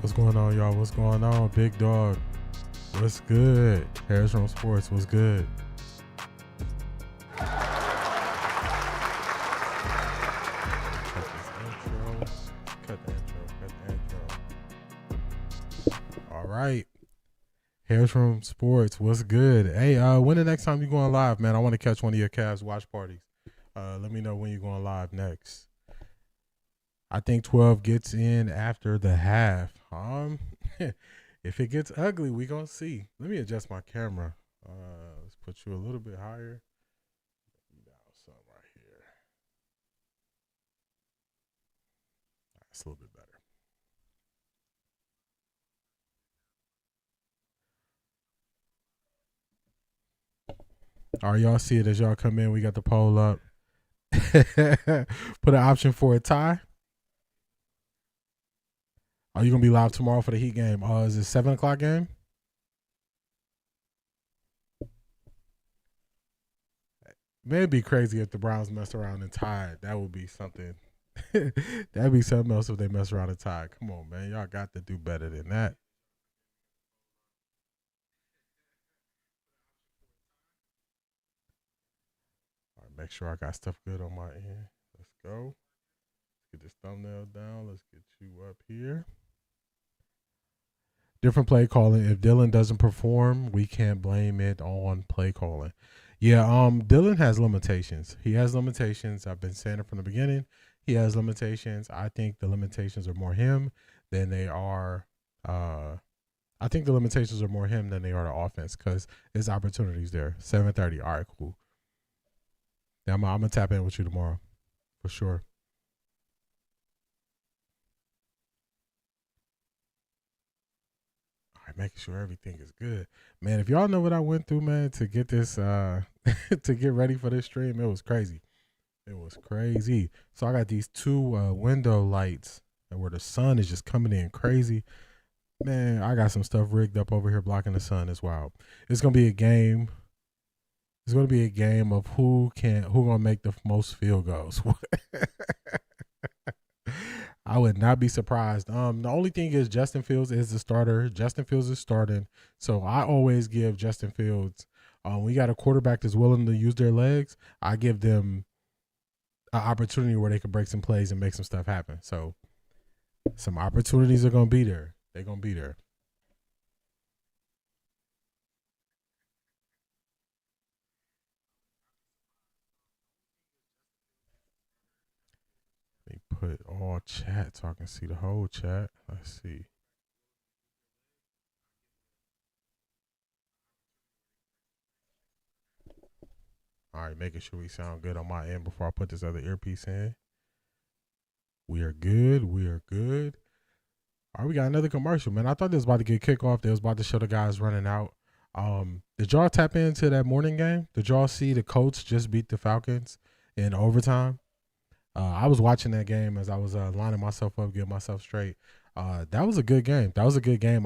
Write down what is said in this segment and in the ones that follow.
What's going on, y'all? What's going on? Big dog. What's good? Harris from Sports. What's good? Cut the intro. All right. Harris from Sports. What's good? Hey, when the next time you going live, man? I want to catch one of your Cavs watch parties. Let me know when you're going live next. I think 12 gets in after the half. If it gets ugly, we gonna see. Let me adjust my camera. Let's put you a little bit higher. Some right here. That's a little bit better. All right, y'all see it as y'all come in. We got the poll up. Put an option for a tie. Are you gonna be live tomorrow for the Heat game? Is it 7 o'clock game? Man, it'd be crazy if the Browns mess around and tied. That would be something. That'd be something else if they mess around and tie. Come on, man. Y'all got to do better than that. All right, make sure I got stuff good on my end. Let's go. Let's get this thumbnail down. Let's get you up here. Different play calling. If Dillon doesn't perform, we can't blame it on play calling. Yeah, Dillon has limitations. He has limitations. I've been saying it from the beginning. He has limitations. I think the limitations are more him than they are. I think the limitations are more him than they are the offense because there's opportunities there. 7:30. All right, cool. Yeah, I'm gonna tap in with you tomorrow for sure. Making sure everything is good, man. If y'all know what I went through, man, to get this to get ready for this stream, it was crazy. So I got these two window lights and where the sun is just coming in crazy, man. I got some stuff rigged up over here blocking the sun. It's wild. It's gonna be a game. It's gonna be a game of who gonna make the most field goals. I would not be surprised. The only thing is Justin Fields is the starter. Justin Fields is starting. So I always give Justin Fields, we got a quarterback that's willing to use their legs. I give them an opportunity where they can break some plays and make some stuff happen. So some opportunities are going to be there. They're going to be there. Put all chat so I can see the whole chat. Let's see. All right, making sure we sound good on my end before I put this other earpiece in. We are good. All right, we got another commercial, man. I thought this was about to get kickoff. They was about to show the guys running out. Did y'all tap into that morning game? Did y'all see the Colts just beat the Falcons in overtime? I was watching that game as I was lining myself up, getting myself straight. That was a good game.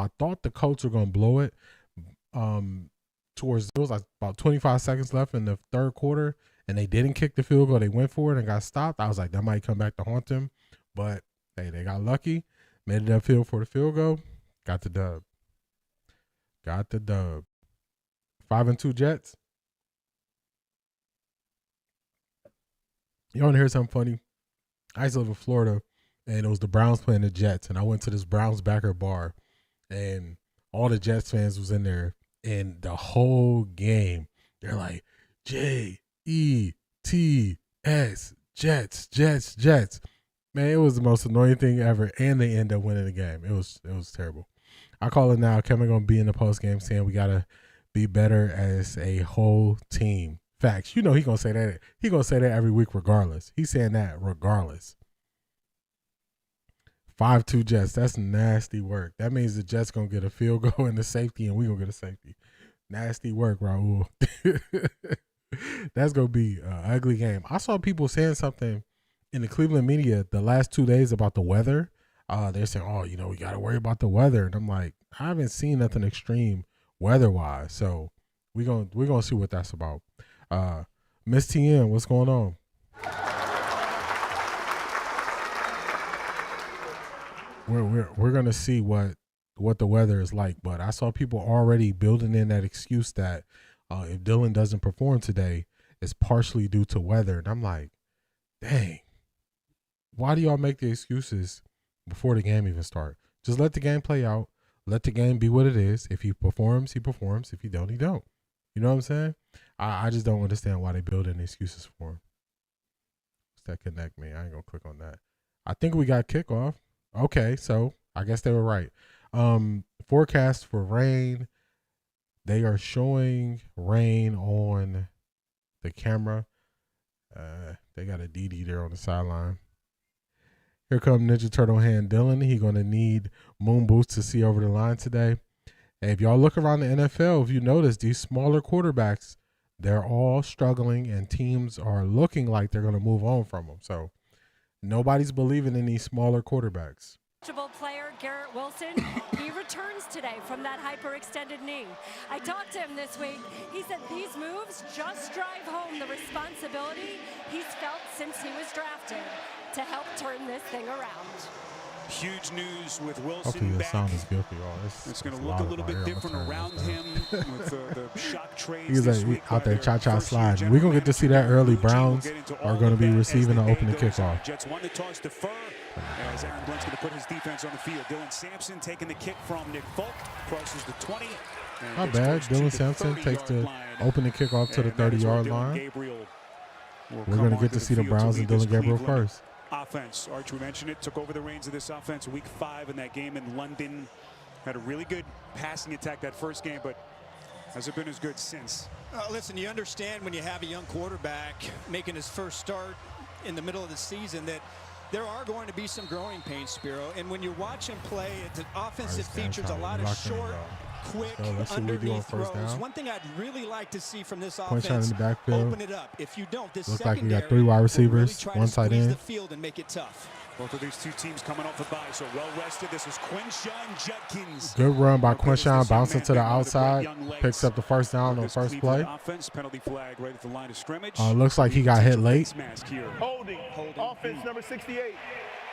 I thought the Colts were going to blow it. Towards, it was like about 25 seconds left in the third quarter, and they didn't kick the field goal. They went for it and got stopped. I was like, that might come back to haunt them. But, hey, they got lucky. Made it upfield for the field goal. Got the dub. 5-2 Jets. You want to hear something funny? I used to live in Florida, and it was the Browns playing the Jets, and I went to this Browns backer bar, and all the Jets fans was in there, and the whole game, they're like, J-E-T-S, Jets. Man, it was the most annoying thing ever, and they end up winning the game. It was terrible. I call it now. Kevin going to be in the postgame saying we got to be better as a whole team. Facts. You know he gonna say that. He gonna say that every week regardless. He's saying that regardless. 5-2 Jets. That's nasty work. That means the Jets gonna get a field goal and the safety, and we gonna get a safety. Nasty work, Raul. That's gonna be an ugly game. I saw people saying something in the Cleveland media the last 2 days about the weather. They're saying, "Oh, we gotta worry about the weather," and I'm like, I haven't seen nothing extreme weather-wise. So we're gonna see what that's about. Miss TN, what's going on? we're gonna see what the weather is like. But I saw people already building in that excuse that if Dillon doesn't perform today, it's partially due to weather. And I'm like, dang, why do y'all make the excuses before the game even starts? Just let the game play out. Let the game be what it is. If he performs, he performs. If he don't, he don't. You know what I'm saying? I just don't understand why they build in excuses for him. What's that connect me? I ain't gonna click on that. I think we got kickoff. Okay, so I guess they were right. Forecast for rain. They are showing rain on the camera. They got a DD there on the sideline. Here comes Ninja Turtle hand Dillon. He gonna need moon boots to see over the line today. And if y'all look around the NFL, if you notice these smaller quarterbacks, they're all struggling, and teams are looking like they're gonna move on from them. So nobody's believing in these smaller quarterbacks. Player Garrett Wilson, he returns today from that hyperextended knee. I talked to him this week. He said these moves just drive home the responsibility he's felt since he was drafted to help turn this thing around. Huge news with Wilson hopefully the back. sound is good for y'all. It's going to look a little bit different around him with the shock trades. He's like out there cha-cha sliding. We're going to get to see that early. Browns are going to be receiving the opening kickoff. Jets won the toss defer as Aaron Blunt's going to put his defense on the field. Dylan Sampson taking the kick from Nick Folk, crosses the 20. Not bad. Dylan Sampson takes the opening kickoff to the 30-yard line. We're going to get to see the Browns and Dillon Gabriel first. Offense. Arch, we mentioned it, took over the reins of this offense week 5 in that game in London. Had a really good passing attack that first game, but hasn't been as good since. Listen, you understand when you have a young quarterback making his first start in the middle of the season that there are going to be some growing pains, Spiro. And when you watch him play, it's an offense that features a lot of short, quick, underneath throws. One thing I'd really like to see from this offense, in the backfield. Open it up. If you don't, this looks like we secondary got 3 wide receivers, really 1 tight end. The field and make it tough. Both of these two teams coming off the bye, so well rested. This is Quinshon Judkins. Good run by Quinshon, bouncing to the outside, picks up the first down on the first play. Offense penalty flag right at the line of scrimmage. Looks like he got hit late. Holding. Offense number 68.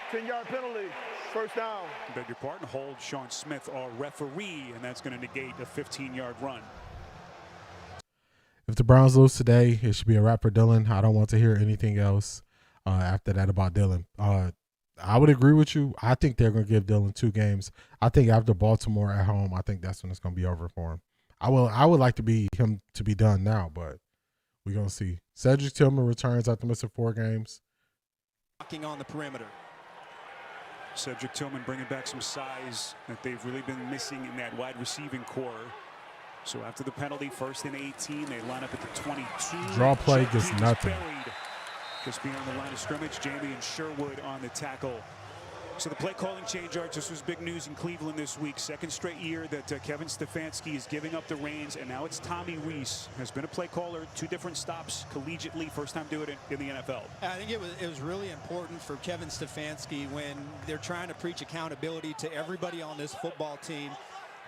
10-yard penalty. First down. Beg your pardon. Hold Sean Smith, our referee, and that's going to negate a 15-yard run. If the Browns lose today, it should be a wrap for Dillon. I don't want to hear anything else after that about Dillon. I would agree with you. I think they're going to give Dillon 2 games. I think after Baltimore at home, I think that's when it's going to be over for him. I would like him to be done now, but we're going to see. Cedric Tillman returns after missing 4 games. Blocking on the perimeter. Cedric Tillman bringing back some size that they've really been missing in that wide receiving core. So after the penalty, 1st and 18, they line up at the 22. Draw play gets nothing. Buried. Just being on the line of scrimmage, Jamie and Sherwood on the tackle. So the play calling change, Arch, this was big news in Cleveland this week. 2nd straight year that Kevin Stefanski is giving up the reins, and now it's Tommy Rees. Has been a play caller, 2 different stops collegiately, first time doing it in the NFL. I think it was really important for Kevin Stefanski when they're trying to preach accountability to everybody on this football team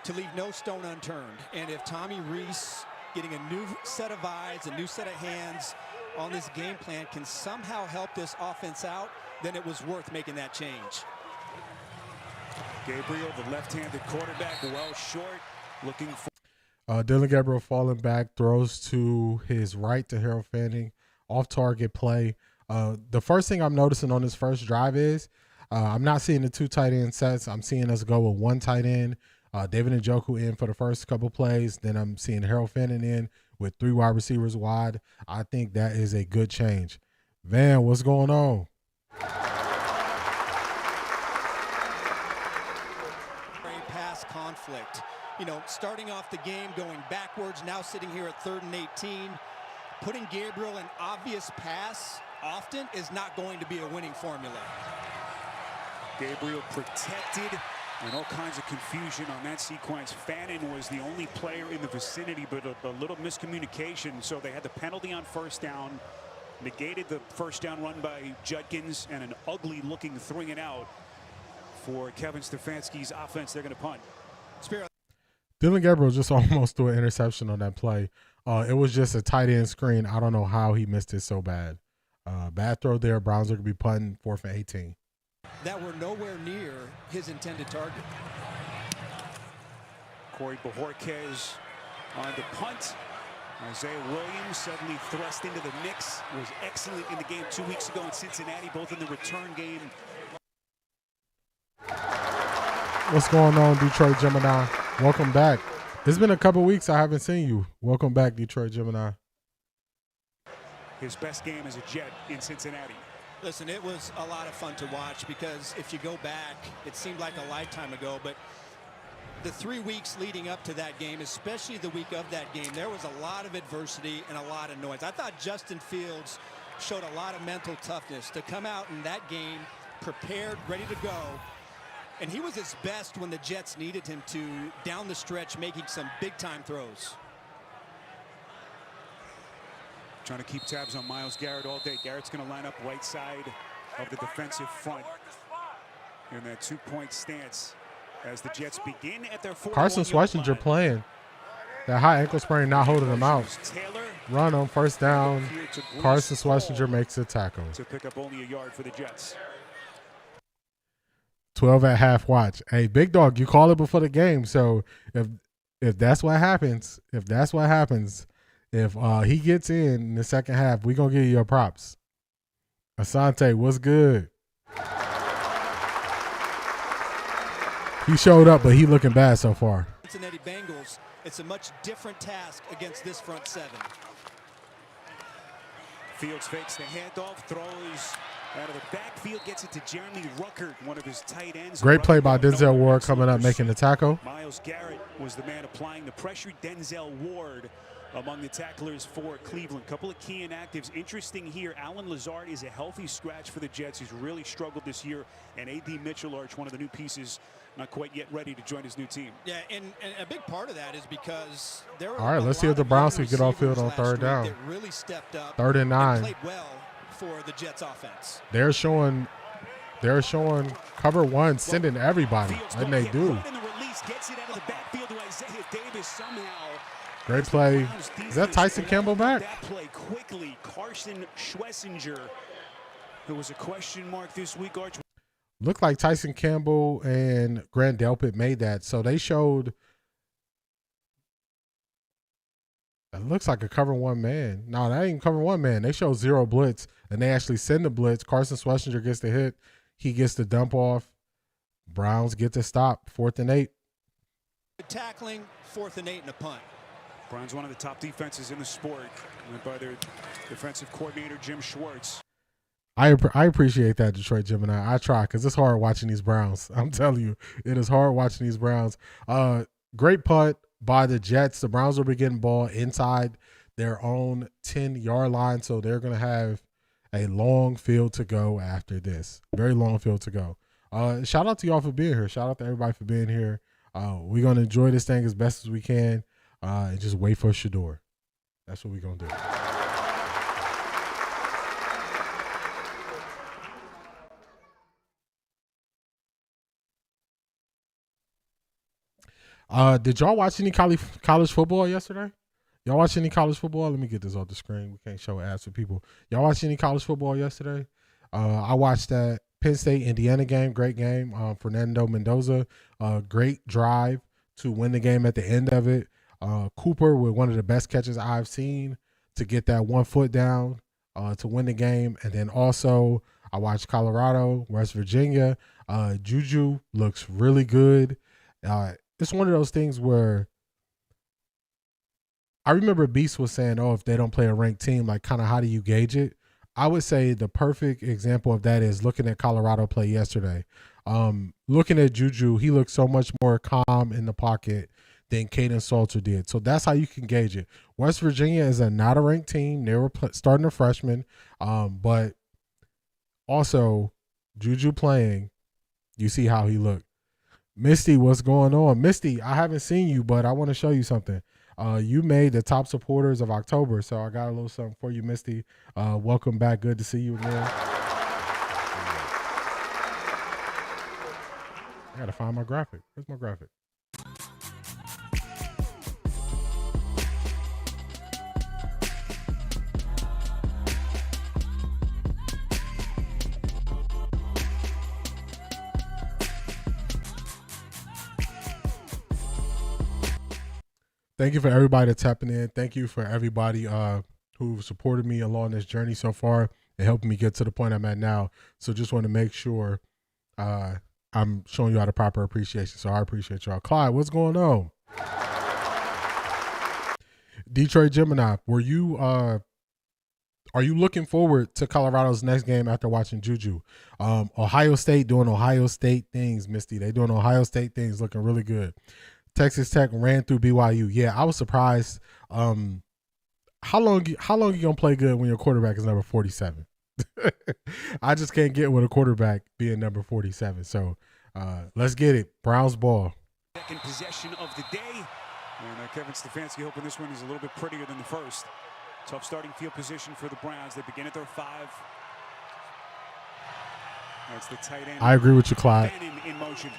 to leave no stone unturned. And if Tommy Rees getting a new set of eyes, a new set of hands on this game plan can somehow help this offense out, then it was worth making that change. Gabriel, the left-handed quarterback, well short, looking for. Dillon Gabriel falling back, throws to his right to Harold Fanning, off-target play. The first thing I'm noticing on this first drive is I'm not seeing the 2 tight end sets. I'm seeing us go with 1 tight end. David Njoku in for the first couple plays. Then I'm seeing Harold Fanning in with 3 wide receivers wide. I think that is a good change. Van, what's going on? Pass conflict. You know, starting off the game, going backwards, now sitting here at 3rd and 18. Putting Gabriel an obvious pass often is not going to be a winning formula. Gabriel protected and all kinds of confusion on that sequence. Fannin was the only player in the vicinity, but a little miscommunication. So they had the penalty on 1st down, negated the 1st down run by Judkins, and an ugly looking 3 and out for Kevin Stefanski's offense. They're going to punt. Dillon Gabriel just almost threw an interception on that play. It was just a tight end screen. I don't know how he missed it so bad. Bad throw there. Browns are going to be punting 4th and 18. that were nowhere near his intended target. Corey Bojorquez on the punt. Isaiah Williams suddenly thrust into the mix. Was excellent in the game 2 weeks ago in Cincinnati, both in the return game. What's going on, Detroit Gemini? Welcome back. It's been a couple weeks I haven't seen you. Welcome back, Detroit Gemini. His best game as a Jet in Cincinnati. Listen, it was a lot of fun to watch because if you go back, it seemed like a lifetime ago, but the 3 weeks leading up to that game, especially the week of that game, there was a lot of adversity and a lot of noise. I thought Justin Fields showed a lot of mental toughness to come out in that game prepared, ready to go. And he was his best when the Jets needed him to down the stretch, making some big-time throws. Trying to keep tabs on Myles Garrett all day. Garrett's going to line up right side of the defensive front in that two-point stance as the Jets begin at their 41-yard Carson Schlesinger playing. That high ankle sprain not holding him out. Run on first down. Carson Schlesinger makes a tackle. To pick up only a yard for the Jets. 12 at half watch. Hey, big dog, you call it before the game. So if that's what happens, if he gets in the second half, we're going to give you your props. Asante, what's good? He showed up, but he looking bad so far. Cincinnati Bengals, it's a much different task against this front seven. Fields fakes the handoff, throws out of the backfield, gets it to Jeremy Ruckert, one of his tight ends. Great play by Denzel Ward coming up, making the tackle. Myles Garrett was the man applying the pressure. Denzel Ward among the tacklers for Cleveland. Couple of key inactives. Interesting here, Allen Lazard is a healthy scratch for the Jets. He's really struggled this year. And A.D. Mitchell-Arch, one of the new pieces, not quite yet ready to join his new team. Yeah, and a big part of that is because there were all right, let's see if the Browns can get off field on third down. That really stepped up. 3rd and 9. Played well for the Jets offense. They're showing cover one, sending everybody, and they do. Great play. Is that Tyson Campbell back? That play quickly. Carson Schlesinger, who was a question mark this week. Looked like Tyson Campbell and Grant Delpit made that. So they showed, it looks like a cover one man. No, that ain't cover one man. They showed zero blitz, and they actually send the blitz. Carson Schlesinger gets the hit. He gets the dump off. Browns get the stop. 4th and 8. Tackling, 4th and 8 and a punt. Browns, one of the top defenses in the sport, led by their defensive coordinator, Jim Schwartz. I appreciate that, Detroit Gemini. I try because it's hard watching these Browns. I'm telling you, it is hard watching these Browns. Great punt by the Jets. The Browns will be getting ball inside their own 10-yard line, so they're going to have a long field to go after this. Very long field to go. Shout out to y'all for being here. Shout out to everybody for being here. We're going to enjoy this thing as best as we can and just wait for Shador. That's what we're going to do. Did y'all watch any college football yesterday? Y'all watch any college football? Let me get this off the screen. We can't show ads for people. Y'all watch any college football yesterday? I watched that Penn State-Indiana game. Great game. Fernando Mendoza, great drive to win the game at the end of it. Cooper with one of the best catches I've seen to get that 1 foot down to win the game. And then also I watched Colorado, West Virginia. Juju looks really good. It's one of those things where I remember Beast was saying, oh, if they don't play a ranked team, like kind of how do you gauge it? I would say the perfect example of that is looking at Colorado play yesterday. Looking at Juju, he looked so much more calm in the pocket than Caden Salter did. So that's how you can gauge it. West Virginia is not a ranked team. They were starting a freshman. But also Juju playing, you see how he looked. Misty, what's going on? Misty, I haven't seen you, but I want to show you something. You made the top supporters of October, so I got a little something for you, Misty. Welcome back. Good to see you again. I got to find my graphic. Where's my graphic? Thank you for everybody that's tapping in. Thank you for everybody who supported me along this journey so far and helping me get to the point I'm at now. So just want to make sure I'm showing you how the proper appreciation. So I appreciate y'all. Clyde, what's going on? Detroit Gemini, are you looking forward to Colorado's next game after watching Juju? Ohio State doing Ohio State things, Misty. They doing Ohio State things, looking really good. Texas Tech ran through BYU. Yeah, I was surprised. How long you gonna play good when your quarterback is number 47? I just can't get with a quarterback being number 47. So let's get it. Browns ball. Second possession of the day. And Kevin Stefanski hoping this one is a little bit prettier than the first. Tough starting field position for the Browns. They begin at their 5. That's the tight end. I agree with you, Clyde. In motion.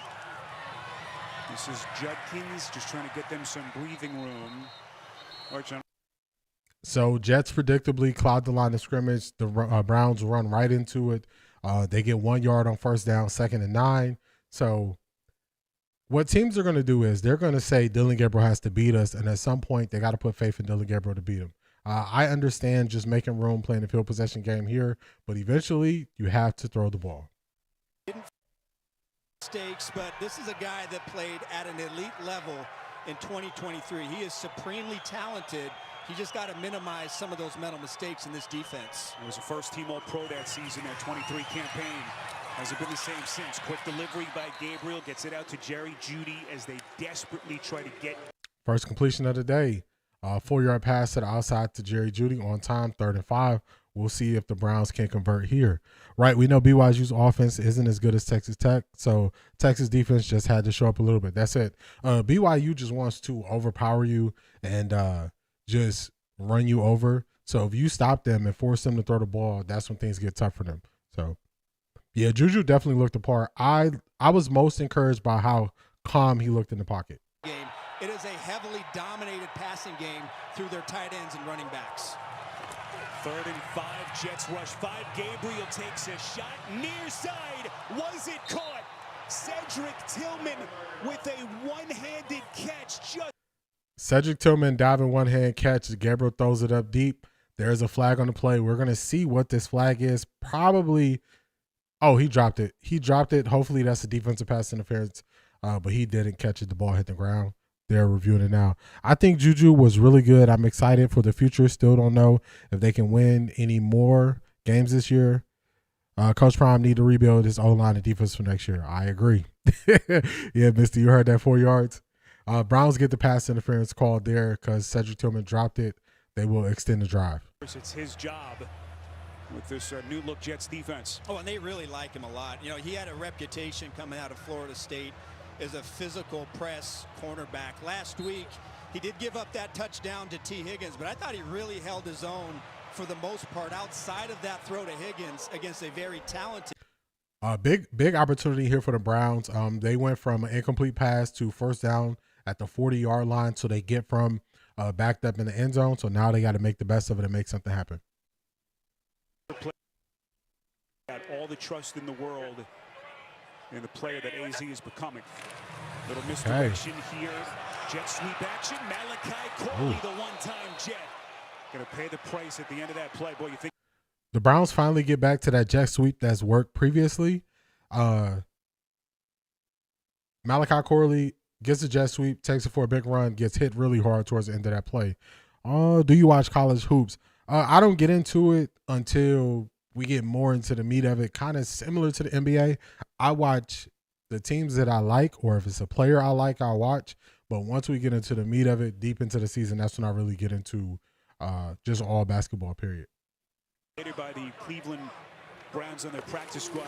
This is Judkins just trying to get them some breathing room. So Jets predictably cloud the line of scrimmage. The Browns run right into it. They get 1 yard on first down, 2nd and 9. So what teams are going to do is they're going to say Dillon Gabriel has to beat us, and at some point they got to put faith in Dillon Gabriel to beat him. I understand just making room, playing the field possession game here, but eventually you have to throw the ball. Mistakes, but this is a guy that played at an elite level in 2023. He is supremely talented. You just got to minimize some of those mental mistakes in this defense. It was a first-team All-Pro that season, that 23 campaign. Hasn't been the same since. Quick delivery by Gabriel, gets it out to Jerry Jeudy as they desperately try to get. First completion of the day. 4-yard pass to the outside to Jerry Jeudy on time, 3rd and 5. We'll see if the Browns can convert here. Right, we know BYU's offense isn't as good as Texas Tech, so Texas defense just had to show up a little bit. That's it. BYU just wants to overpower you and just run you over. So if you stop them and force them to throw the ball, that's when things get tough for them. So, yeah, Juju definitely looked the part. I was most encouraged by how calm he looked in the pocket. It is a heavily dominated passing game through their tight ends and running backs. 3rd and 5, Jets rush 5. Gabriel takes a shot near side. Was it caught? Cedric Tillman with a one-handed catch. Cedric Tillman diving one-hand catch. Gabriel throws it up deep. There's a flag on the play. We're going to see what this flag is. Probably, oh, he dropped it. He dropped it. Hopefully that's a defensive pass interference, but he didn't catch it. The ball hit the ground. They're reviewing it now. I think Juju was really good. I'm excited for the future. Still don't know if they can win any more games this year. Coach Prime need to rebuild his O-line and defense for next year. I agree. Yeah, Misty, you heard that 4 yards. Browns get the pass interference called there because Cedric Tillman dropped it. They will extend the drive. It's his job with this new look Jets defense. Oh, and they really like him a lot. You know, he had a reputation coming out of Florida State as a physical press cornerback. Last week, he did give up that touchdown to T. Higgins, but I thought he really held his own for the most part outside of that throw to Higgins against a very talented. Big opportunity here for the Browns. They went from an incomplete pass to first down at the 40-yard line, so they get from backed up in the end zone. So now they got to make the best of it and make something happen. Got all the trust in the world in the player that AZ is becoming. Little misdirection here. Jet sweep action. Malachi Corley, the one-time Jet. Going to pay the price at the end of that play. Boy, you think the Browns finally get back to that jet sweep that's worked previously. Malachi Corley gets the jet sweep, takes it for a big run, gets hit really hard towards the end of that play. Do you watch college hoops? I don't get into it until we get more into the meat of it, kind of similar to the NBA. I watch the teams that I like, or if it's a player I like, I'll watch. But once we get into the meat of it, deep into the season, that's when I really get into just all basketball, period. By the Cleveland Browns on their practice squad,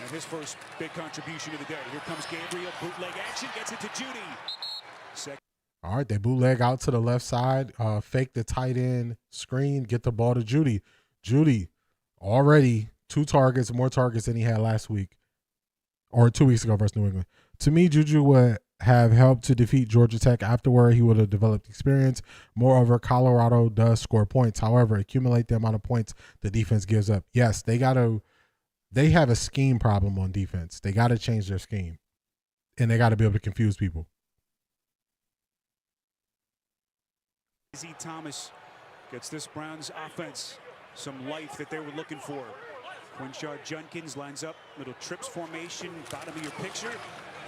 and his first big contribution of the day. Here comes Gabriel, bootleg action, gets it to Jeudy. All right, they bootleg out to the left side, fake the tight end screen, get the ball to Jeudy. Jeudy already 2 targets, more targets than he had last week or 2 weeks ago versus New England. To me, Juju would have helped to defeat Georgia Tech afterward. He would have developed experience. Moreover, Colorado does score points. However, accumulate the amount of points the defense gives up. Yes, they have a scheme problem on defense. They got to change their scheme, and they got to be able to confuse people. Izzy Thomas gets this Browns offense some life that they were looking for. Quinshard Judkins lines up, little trips formation, bottom of your picture.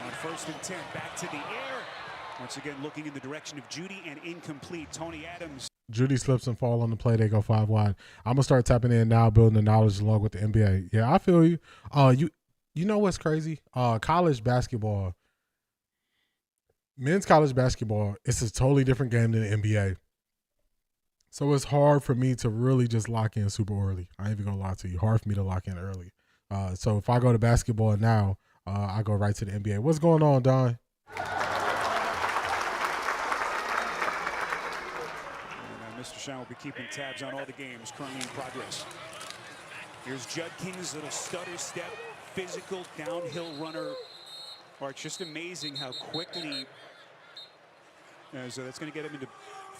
On 1st and 10, back to the air. Once again, looking in the direction of Judy and incomplete. Tony Adams. Judy slips and fall on the play. They go 5 wide. I'm going to start tapping in now, building the knowledge along with the NBA. Yeah, I feel you. You know what's crazy? College basketball, men's college basketball, it's a totally different game than the NBA. So it's hard for me to really just lock in super early. I ain't even going to lie to you. Hard for me to lock in early. So if I go to basketball now, I go right to the NBA. What's going on, Don? Mr. Shine will be keeping tabs on all the games currently in progress. Here's Judkins, little stutter step, physical downhill runner. It's just amazing how quickly, so that's going to get him into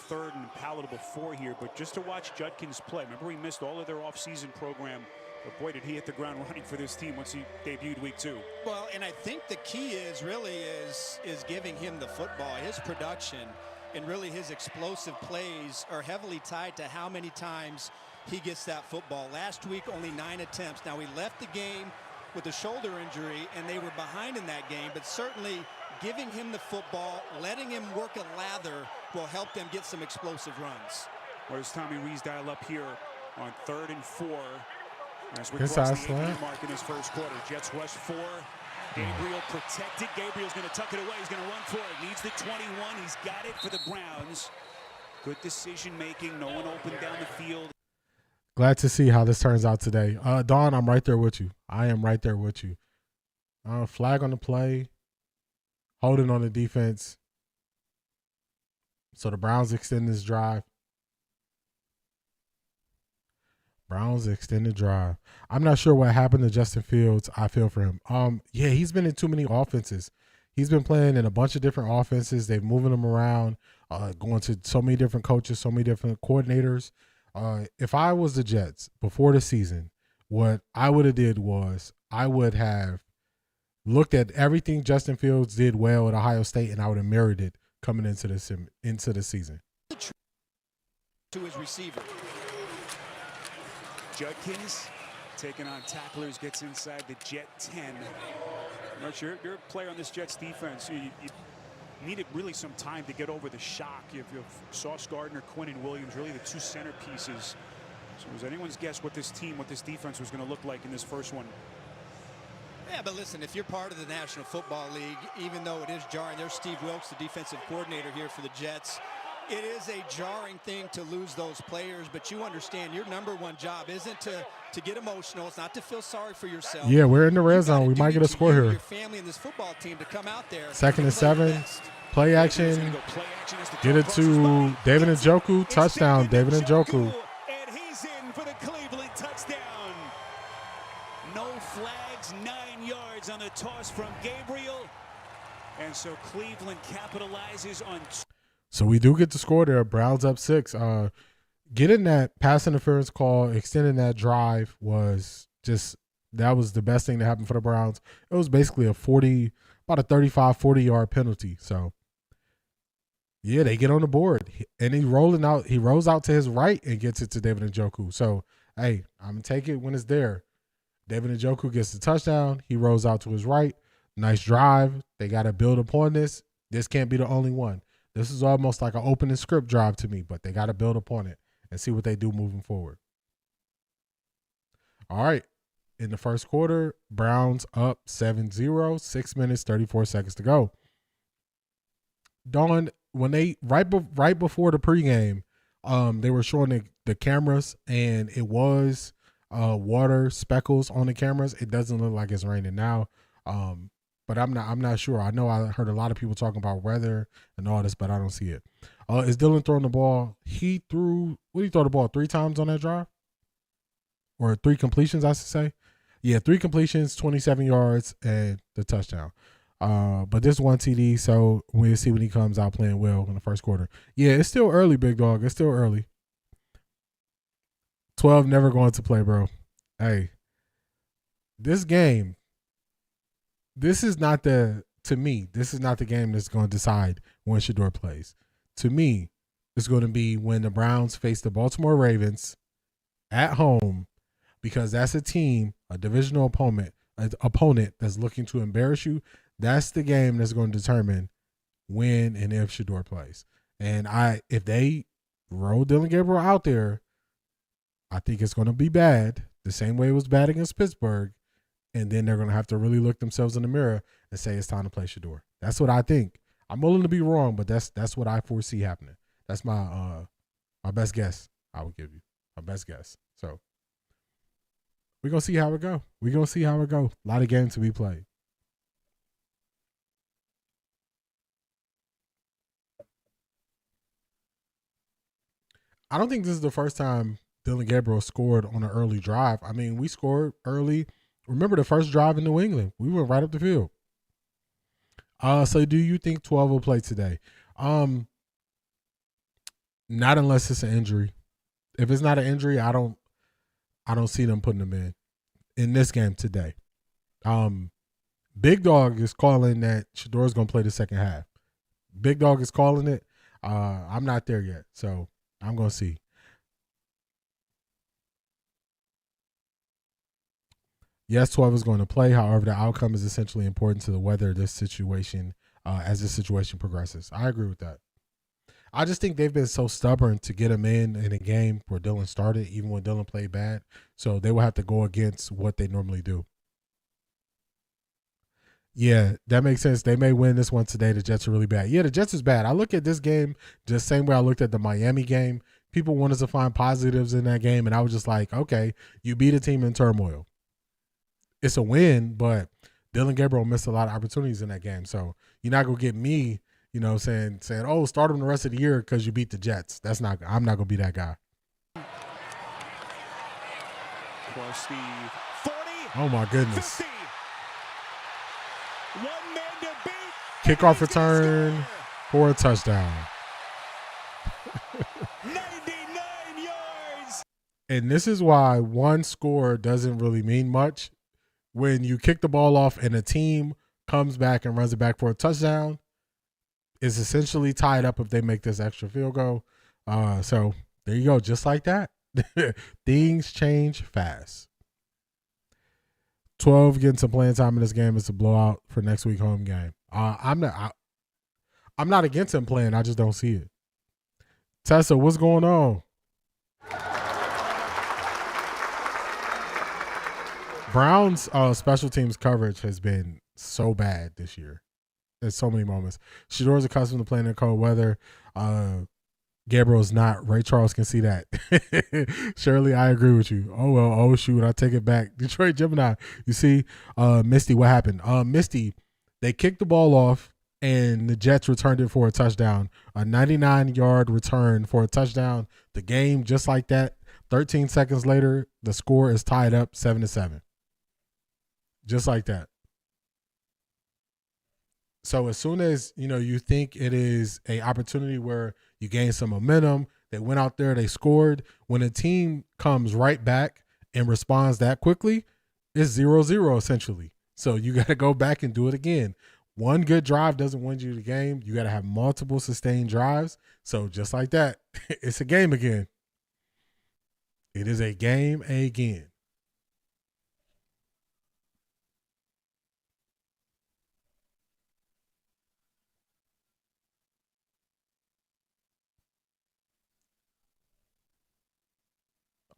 3rd and palatable 4 here. But just to watch Judkins play, remember he missed all of their off-season program. But boy, did he hit the ground running for this team once he debuted week 2. Well, and I think the key is giving him the football. His production and really his explosive plays are heavily tied to how many times he gets that football. Last week, only 9 attempts. Now, he left the game with a shoulder injury, and they were behind in that game. But certainly, giving him the football, letting him work a lather will help them get some explosive runs. Where's Tommy Rees dial up here on 3rd and 4? As we Inside cross the 8 slant. mark in his first quarter. Jets rush 4. Gabriel protected. Gabriel's going to tuck it away. He's going to run for it. Needs the 21. He's got it for the Browns. Good decision making. No one open down the field. Glad to see how this turns out today. Don, I'm right there with you. I am right there with you. Flag on the play. Holding on the defense. So the Browns extend this drive. Browns extended drive. I'm not sure what happened to Justin Fields. I feel for him. Yeah, he's been in too many offenses. He's been playing in a bunch of different offenses. They're moving him around, going to so many different coaches, so many different coordinators. If I was the Jets before the season, what I would have did was I would have looked at everything Justin Fields did well at Ohio State, and I would have mirrored it coming into the season. To his receiver. Judkins taking on tacklers, gets inside the Jet 10. You're a player on this Jets defense. You needed really some time to get over the shock. You have Sauce Gardner, Quinn, and Williams, really the 2 centerpieces. So it was anyone's guess what this defense was going to look like in this first one. Yeah, but listen, if you're part of the National Football League, even though it is jarring, there's Steve Wilkes, the defensive coordinator here for the Jets. It is a jarring thing to lose those players, but you understand your number one job isn't to get emotional. It's not to feel sorry for yourself. Yeah, we're in the red zone. We might get a score here. Your family and this football team to come out there. 2nd and 7. Play action. Get it to David Njoku. Touchdown, David Njoku. And he's in for the Cleveland touchdown. No flags, 9 yards on the toss from Gabriel. And so Cleveland capitalizes on. So we do get the score there. Browns up 6. Getting that pass interference call, extending that drive was that was the best thing that happened for the Browns. It was basically about a 35, 40-yard penalty. So, yeah, they get on the board. And he rolls out to his right and gets it to David Njoku. So, hey, I'm going to take it when it's there. David Njoku gets the touchdown. He rolls out to his right. Nice drive. They got to build upon this. This can't be the only one. This is almost like an opening script drive to me, but they got to build upon it and see what they do moving forward. All right. In the first quarter, Browns up 7-0, 6 minutes, 34 seconds to go. Dawn, when they right before the pregame, they were showing the cameras, and it was water speckles on the cameras. It doesn't look like it's raining now. But I'm not sure. I know I heard a lot of people talking about weather and all this, but I don't see it. Is Dillon throwing the ball? He threw the ball 3 times on that drive? Or 3 completions, I should say. Yeah, 3 completions, 27 yards, and the touchdown. But this 1 TD, so we'll see when he comes out playing well in the first quarter. Yeah, it's still early, big dog. It's still early. 12 never going to play, bro. Hey, this game, this is not the game that's going to decide when Shador plays. To me, is going to be when the Browns face the Baltimore Ravens at home, because that's a team, a divisional opponent that's looking to embarrass you. That's the game that's going to determine when and if Shedeur plays. And if they roll Dillon Gabriel out there, I think it's going to be bad, the same way it was bad against Pittsburgh. And then they're going to have to really look themselves in the mirror and say it's time to play Shedeur. That's what I think. I'm willing to be wrong, but that's what I foresee happening. That's my best guess I would give you. My best guess. So we're going to see how it go. We're going to see how it go. A lot of games to be played. I don't think this is the first time Dillon Gabriel scored on an early drive. I mean, we scored early. Remember the first drive in New England? We went right up the field. So do you think 12 will play today? Not unless it's an injury. If it's not an injury, I don't see them putting them in this game today. Big Dog is calling that Shedeur's going to play the second half. Big Dog is calling it. I'm not there yet, so I'm going to see. Yes, 12 is going to play. However, the outcome is essentially important to the weather of this situation as this situation progresses. I agree with that. I just think they've been so stubborn to get him in a game where Dillon started, even when Dillon played bad. So they will have to go against what they normally do. Yeah, that makes sense. They may win this one today. The Jets are really bad. Yeah, the Jets is bad. I look at this game just the same way I looked at the Miami game. People wanted to find positives in that game, and I was just like, okay, you beat a team in turmoil. It's a win, but Dillon Gabriel missed a lot of opportunities in that game. So you're not going to get me, saying, oh, start him the rest of the year because you beat the Jets. I'm not going to be that guy. Plus the 40. Oh, my goodness. 50. One man to beat. Kickoff return for a touchdown. 99 yards. And this is why one score doesn't really mean much. When you kick the ball off and a team comes back and runs it back for a touchdown, it's essentially tied up if they make this extra field goal. So there you go. Just like that. Things change fast. 12 getting some playing time in this game is a blowout for next week home game. I'm not against him playing. I just don't see it. Tessa, what's going on? Browns special teams coverage has been so bad this year. There's so many moments. Shedeur's accustomed to playing in cold weather. Gabriel's not. Ray Charles can see that. Shirley, I agree with you. Oh, well, oh, shoot, I take it back. Detroit Gemini. You see, Misty, what happened? Misty, they kicked the ball off, and the Jets returned it for a touchdown. A 99-yard return for a touchdown. The game, just like that, 13 seconds later, the score is tied up 7-7. Just like that. So as soon as, you think it is an opportunity where you gain some momentum, they went out there, they scored. When a team comes right back and responds that quickly, it's 0-0 essentially. So you got to go back and do it again. One good drive doesn't win you the game. You got to have multiple sustained drives. So just like that, it's a game again. It is a game again.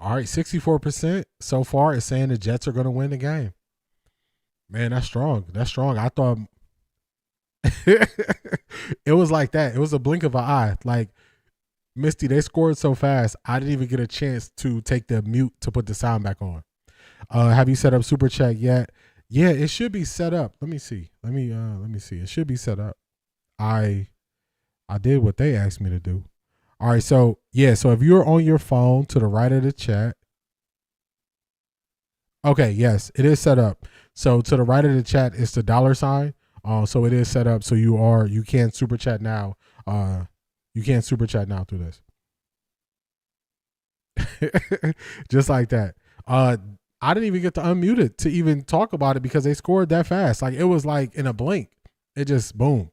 All right, 64% so far is saying the Jets are going to win the game. Man, that's strong. That's strong. I thought it was like that. It was a blink of an eye. Like, Misty, they scored so fast, I didn't even get a chance to take the mute to put the sound back on. Have you set up Super Chat yet? Yeah, it should be set up. Let me see. Let me see. It should be set up. I did what they asked me to do. All right, so if you're on your phone to the right of the chat. Okay, yes, it is set up. So to the right of the chat is the $sign. So it is set up so you can super chat now. You can super chat now through this. Just like that. I didn't even get to unmute it to even talk about it because they scored that fast. Like, it was like in a blink. It just boom.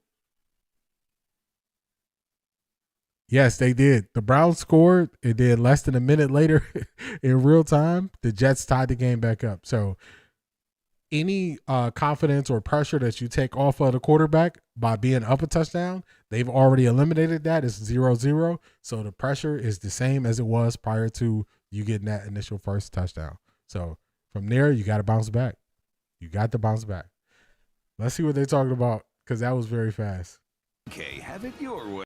Yes, they did. The Browns scored, and then less than a minute later, in real time, the Jets tied the game back up. So any confidence or pressure that you take off of the quarterback by being up a touchdown, they've already eliminated that. It's 0-0. So the pressure is the same as it was prior to you getting that initial first touchdown. So from there, you got to bounce back. You got to bounce back. Let's see what they're talking about, because that was very fast. Okay, have it your way.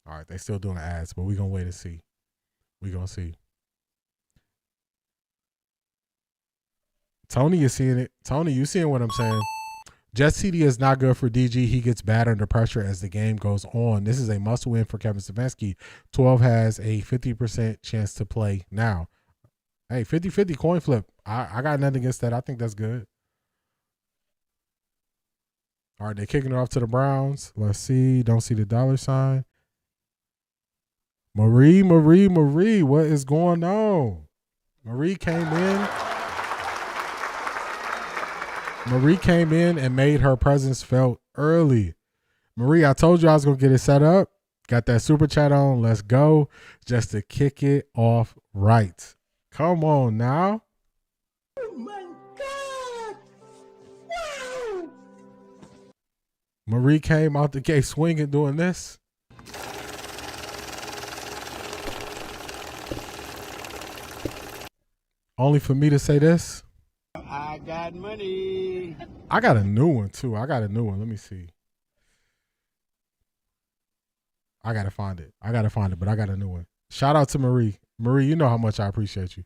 All right, they still doing the ads, but we're going to wait and see. We're going to see. Tony is seeing it. Tony, you seeing what I'm saying? Jets TD is not good for DG. He gets bad under pressure as the game goes on. This is a must-win for Kevin Stefanski. 12 has a 50% chance to play now. Hey, 50-50 coin flip. I got nothing against that. I think that's good. All right, they're kicking it off to the Browns. Let's see. Don't see the $sign. Marie, what is going on? Marie came in and made her presence felt early. Marie, I told you I was going to get it set up. Got that super chat on. Let's go. Just to kick it off right. Come on now. Oh my God. Wow. Marie came out the gate swinging doing this. Only for me to say this. I got money. I got a new one, too. Let me see. I got to find it, but I got a new one. Shout out to Marie. Marie, you know how much I appreciate you.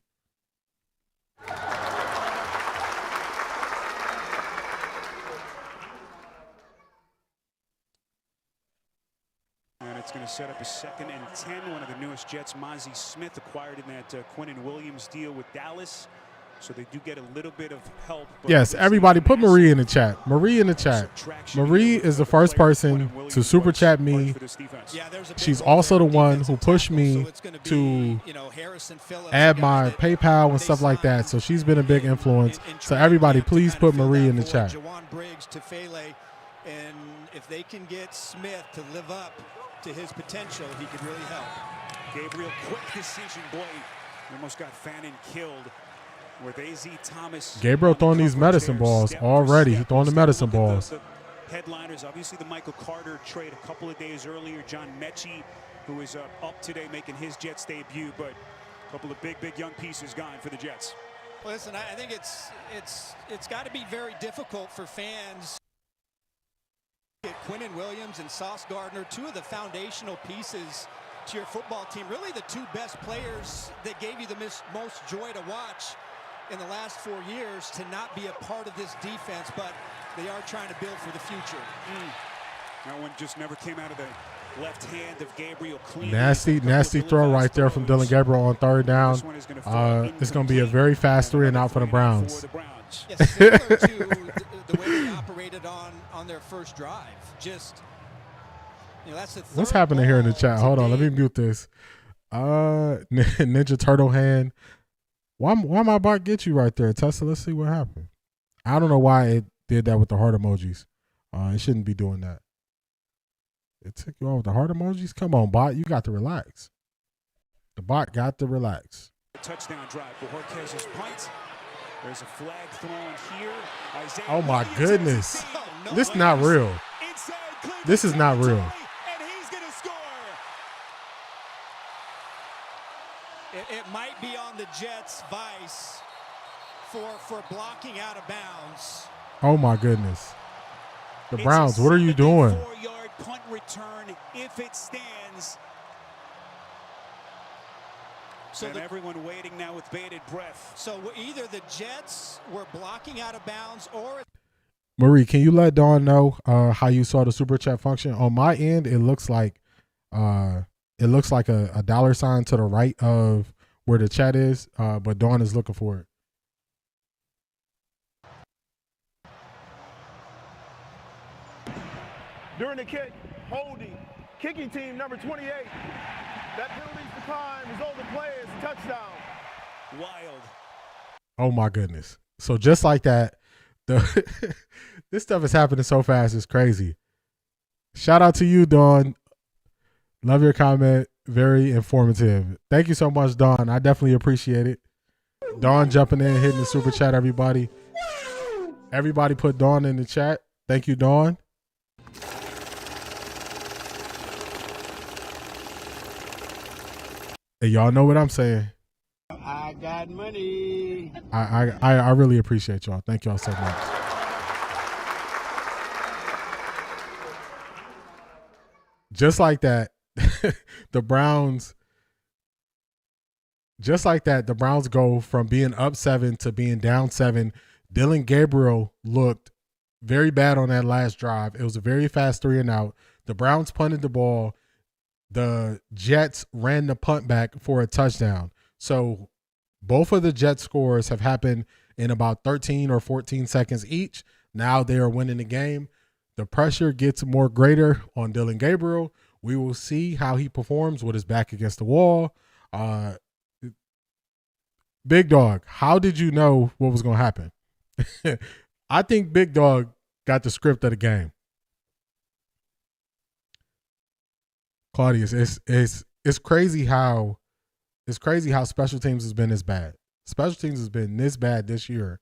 And it's going to set up a 2nd and 10. One of the newest Jets, Mozzie Smith, acquired in that Quinnen Williams deal with Dallas. So they do get a little bit of help. Yes, everybody put Marie in the chat. Marie in the chat. Marie is the first person to super chat me. She's also the one who pushed me to add my PayPal and stuff like that. So she's been a big influence. So everybody, please put Marie in the chat. And if they can get Smith to live up to his potential, he could really help. Gabriel, quick decision, boy. Almost got Fannin killed. With AZ Thomas. Gabriel throwing these medicine balls already. He's throwing the medicine balls. The headliners, obviously the Michael Carter trade a couple of days earlier. John Mechie, who is up today making his Jets debut, but a couple of big young pieces gone for the Jets. Well, listen, I think it's got to be very difficult for fans. Quinnen Williams and Sauce Gardner, two of the foundational pieces to your football team. Really the two best players that gave you the most joy to watch in the last 4 years, to not be a part of this defense, but they are trying to build for the future. That one just never came out of the left hand of Gabriel. Nasty throw right there from Dillon Gabriel on 3rd down. It's going to be a very fast 3 and out for the Browns. Yeah, similar to the way they operated on their first drive. Just, that's the what's happening here in the chat? Hold on, let me mute this. Ninja Turtle hand. Why my bot get you right there, Tesla? Let's see what happened. I don't know why it did that with the heart emojis. It shouldn't be doing that. It took you off with the heart emojis? Come on, bot. You got to relax. The bot got to relax. Touchdown drive. Bojorquez's punt. There's a flag thrown here. Isaiah oh, my Williams goodness. This is not real. This is not real. And he's going to score. It might be on the Jets' vice for blocking out of bounds. Oh, my goodness. The Browns, what are you doing? 4-yard punt return if it stands. So everyone waiting now with bated breath. So either the Jets were blocking out of bounds, or Marie, can you let Dawn know how you saw the super chat function? On my end, it looks like a $sign to the right of where the chat is, but Dawn is looking for it. During the kick, holding, kicking team number 28. That penalty's decline, result of play is touchdown. Wild. Oh my goodness. So just like that, this stuff is happening so fast, it's crazy. Shout out to you, Dawn. Love your comment. very informative. Thank you so much, Dawn. I definitely appreciate it. Dawn jumping in, hitting the super chat, everybody. Everybody put Dawn in the chat. Thank you, Dawn. Hey, y'all know what I'm saying. I got money. I really appreciate y'all. Thank y'all so much. Just like that, the Browns go from being up 7 to being down 7. Dillon Gabriel looked very bad on that last drive. It was a very fast 3 and out. The Browns punted the ball. The Jets ran the punt back for a touchdown. So both of the Jets scores have happened in about 13 or 14 seconds each. Now they are winning the game. The pressure gets more greater on Dillon Gabriel. We will see how he performs with his back against the wall. Big Dog, how did you know what was going to happen? I think Big Dog got the script of the game. Claudius, it's crazy how special teams has been this bad. Special teams has been this bad this year.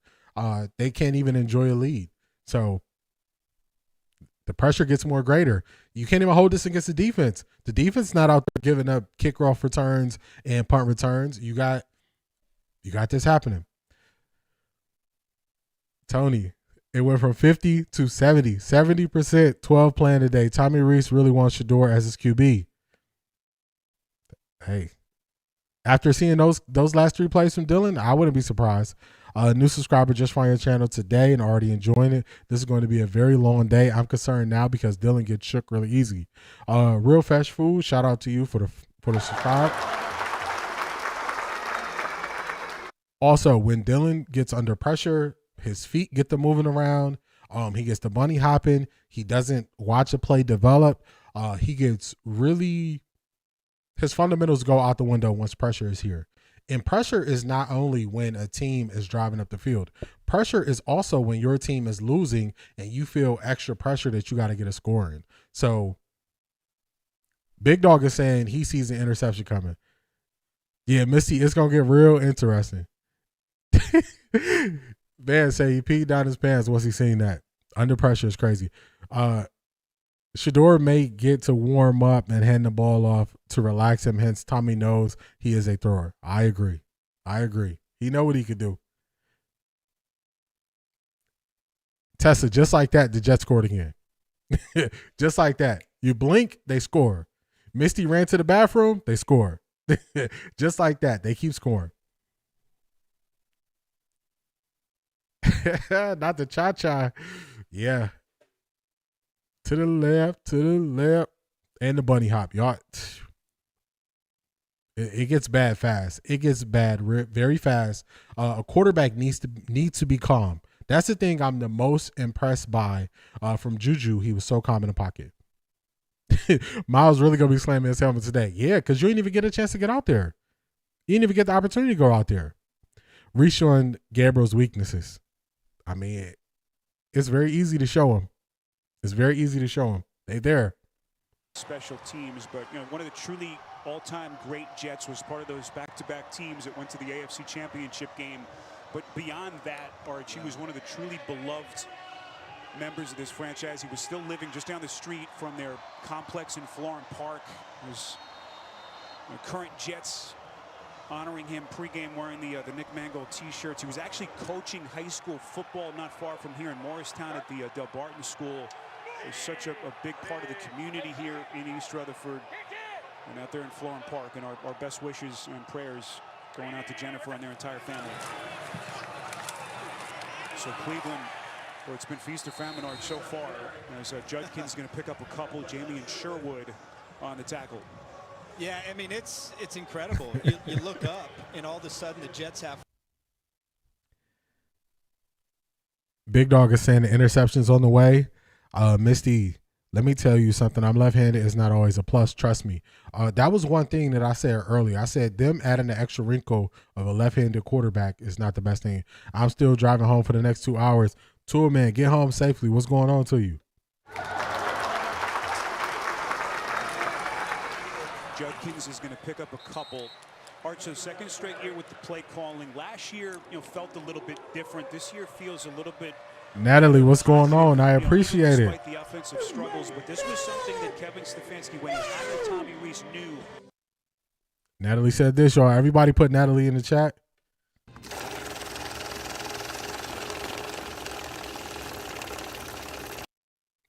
They can't even enjoy a lead. So the pressure gets more greater. You can't even hold this against the defense. The defense not out there giving up kickoff returns and punt returns. You got this happening. Tony, it went from 50 to 70. 70%, 12 playing today. Tommy Rees really wants Shador as his QB. Hey, after seeing those last 3 plays from Dillon, I wouldn't be surprised. New subscriber just found your channel today and already enjoying it. This is going to be a very long day. I'm concerned now because Dillon gets shook really easy. Real Fresh Food, shout out to you for the subscribe. Also, when Dillon gets under pressure, his feet get to moving around. He gets the bunny hopping. He doesn't watch a play develop. He gets really, his fundamentals go out the window once pressure is here. And pressure is not only when a team is driving up the field. Pressure is also when your team is losing and you feel extra pressure that you got to get a score in. So Big Dog is saying he sees an interception coming. Yeah, Misty, it's going to get real interesting. Man say he peed down his pants once he seen that. Under pressure is crazy. Shador may get to warm up and hand the ball off to relax him. Hence, Tommy knows he is a thrower. I agree. He know what he could do. Tessa, just like that, the Jets scored again. Just like that. You blink, they score. Misty ran to the bathroom, they score. Just like that, they keep scoring. Not the cha-cha. Yeah. To the left, and the bunny hop. Y'all, it gets bad fast. It gets bad very fast. A quarterback needs to be calm. That's the thing I'm the most impressed by from Juju. He was so calm in the pocket. Miles really going to be slamming his helmet today. Yeah, because you didn't even get a chance to get out there. You didn't even get the opportunity to go out there. Reshowing Gabriel's weaknesses. I mean, it's very easy to show him. They there. Special teams, but one of the truly all-time great Jets was part of those back-to-back teams that went to the AFC Championship game. But beyond that, Arch, he was one of the truly beloved members of this franchise. He was still living just down the street from their complex in Florham Park. There's current Jets honoring him pregame wearing the Nick Mangold t-shirts. He was actually coaching high school football not far from here in Morristown at the Del Barton School. It's such a big part of the community here in East Rutherford and out there in Florham Park. And our best wishes and prayers going out to Jennifer and their entire family. So Cleveland, well, it's been feast or famine Arch so far. As Judkins going to pick up a couple, Jamie and Sherwood on the tackle. Yeah, I mean, it's incredible. You look up, and all of a sudden the Jets have. Big Dog is saying the interception's on the way. Misty, let me tell you something. I'm left-handed is not always a plus. Trust me. That was one thing that I said earlier. I said them adding the extra wrinkle of a left-handed quarterback is not the best thing. I'm still driving home for the next 2 hours. Tour man, get home safely. What's going on to you? Judkins is going to pick up a couple. Art, so second straight year with the play calling. Last year, felt a little bit different. This year feels a little bit. Natalie, what's going on? I appreciate it. Despite the offensive struggles, but this was something that Kevin Stefanski, when he had Tommy Rees, knew. Natalie said this, y'all. Everybody put Natalie in the chat.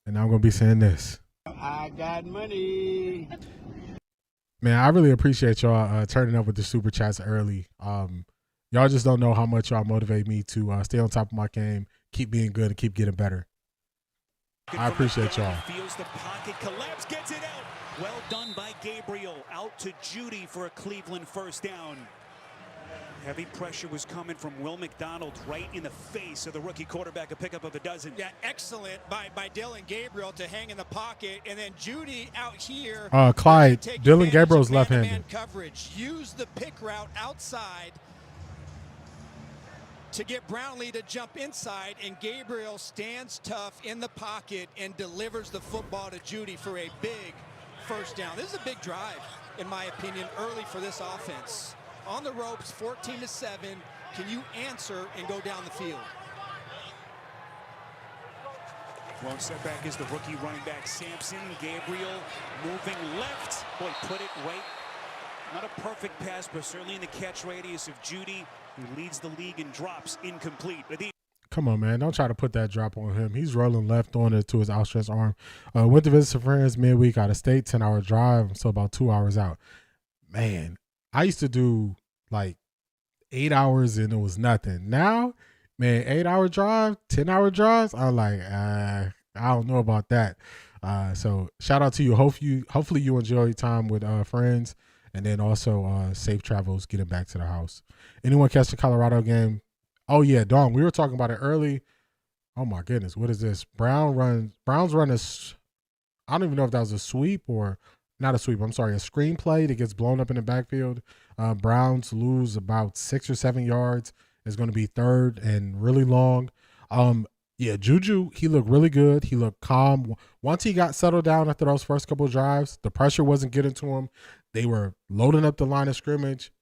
And I'm going to be saying this. I got money. Man, I really appreciate y'all turning up with the super chats early. Y'all just don't know how much y'all motivate me to stay on top of my game, keep being good, and keep getting better. I appreciate y'all. Feels the pocket collapse, gets it out. Well done by Gabriel. Out to Judy for a Cleveland first down. Heavy pressure was coming from Will McDonald right in the face of the rookie quarterback, a pickup of a dozen. Yeah, excellent by Dillon Gabriel to hang in the pocket, and then Judy out here. Clyde, Dillon Gabriel's left-handed. Coverage. Use the pick route outside to get Brownlee to jump inside, and Gabriel stands tough in the pocket and delivers the football to Judy for a big first down. This is a big drive, in my opinion, early for this offense. On the ropes, 14-7. Can you answer and go down the field? Lone setback is the rookie running back Sampson. Gabriel moving left. Boy, put it right. Not a perfect pass, but certainly in the catch radius of Judy, who leads the league in drops, incomplete. Come on, man. Don't try to put that drop on him. He's rolling left on it to his outstretched arm. Went to visit some friends midweek out of state, 10-hour drive, so about 2 hours out. Man, I used to do like 8 hours and it was nothing. Now, man, 8-hour drive, 10-hour drives, I'm like, I don't know about that. So shout out to you. Hopefully you enjoy your time with friends, and then also safe travels getting back to the house. Anyone catch the Colorado game? Oh yeah, Dawn, we were talking about it early. Oh my goodness, what is this? Browns run a, I don't even know if that was a sweep or not a sweep. I'm sorry, a screenplay that gets blown up in the backfield. Browns lose about 6 or 7 yards. It's going to be third and really long. Yeah, Juju, he looked really good. He looked calm. Once he got settled down after those first couple of drives, the pressure wasn't getting to him. They were loading up the line of scrimmage.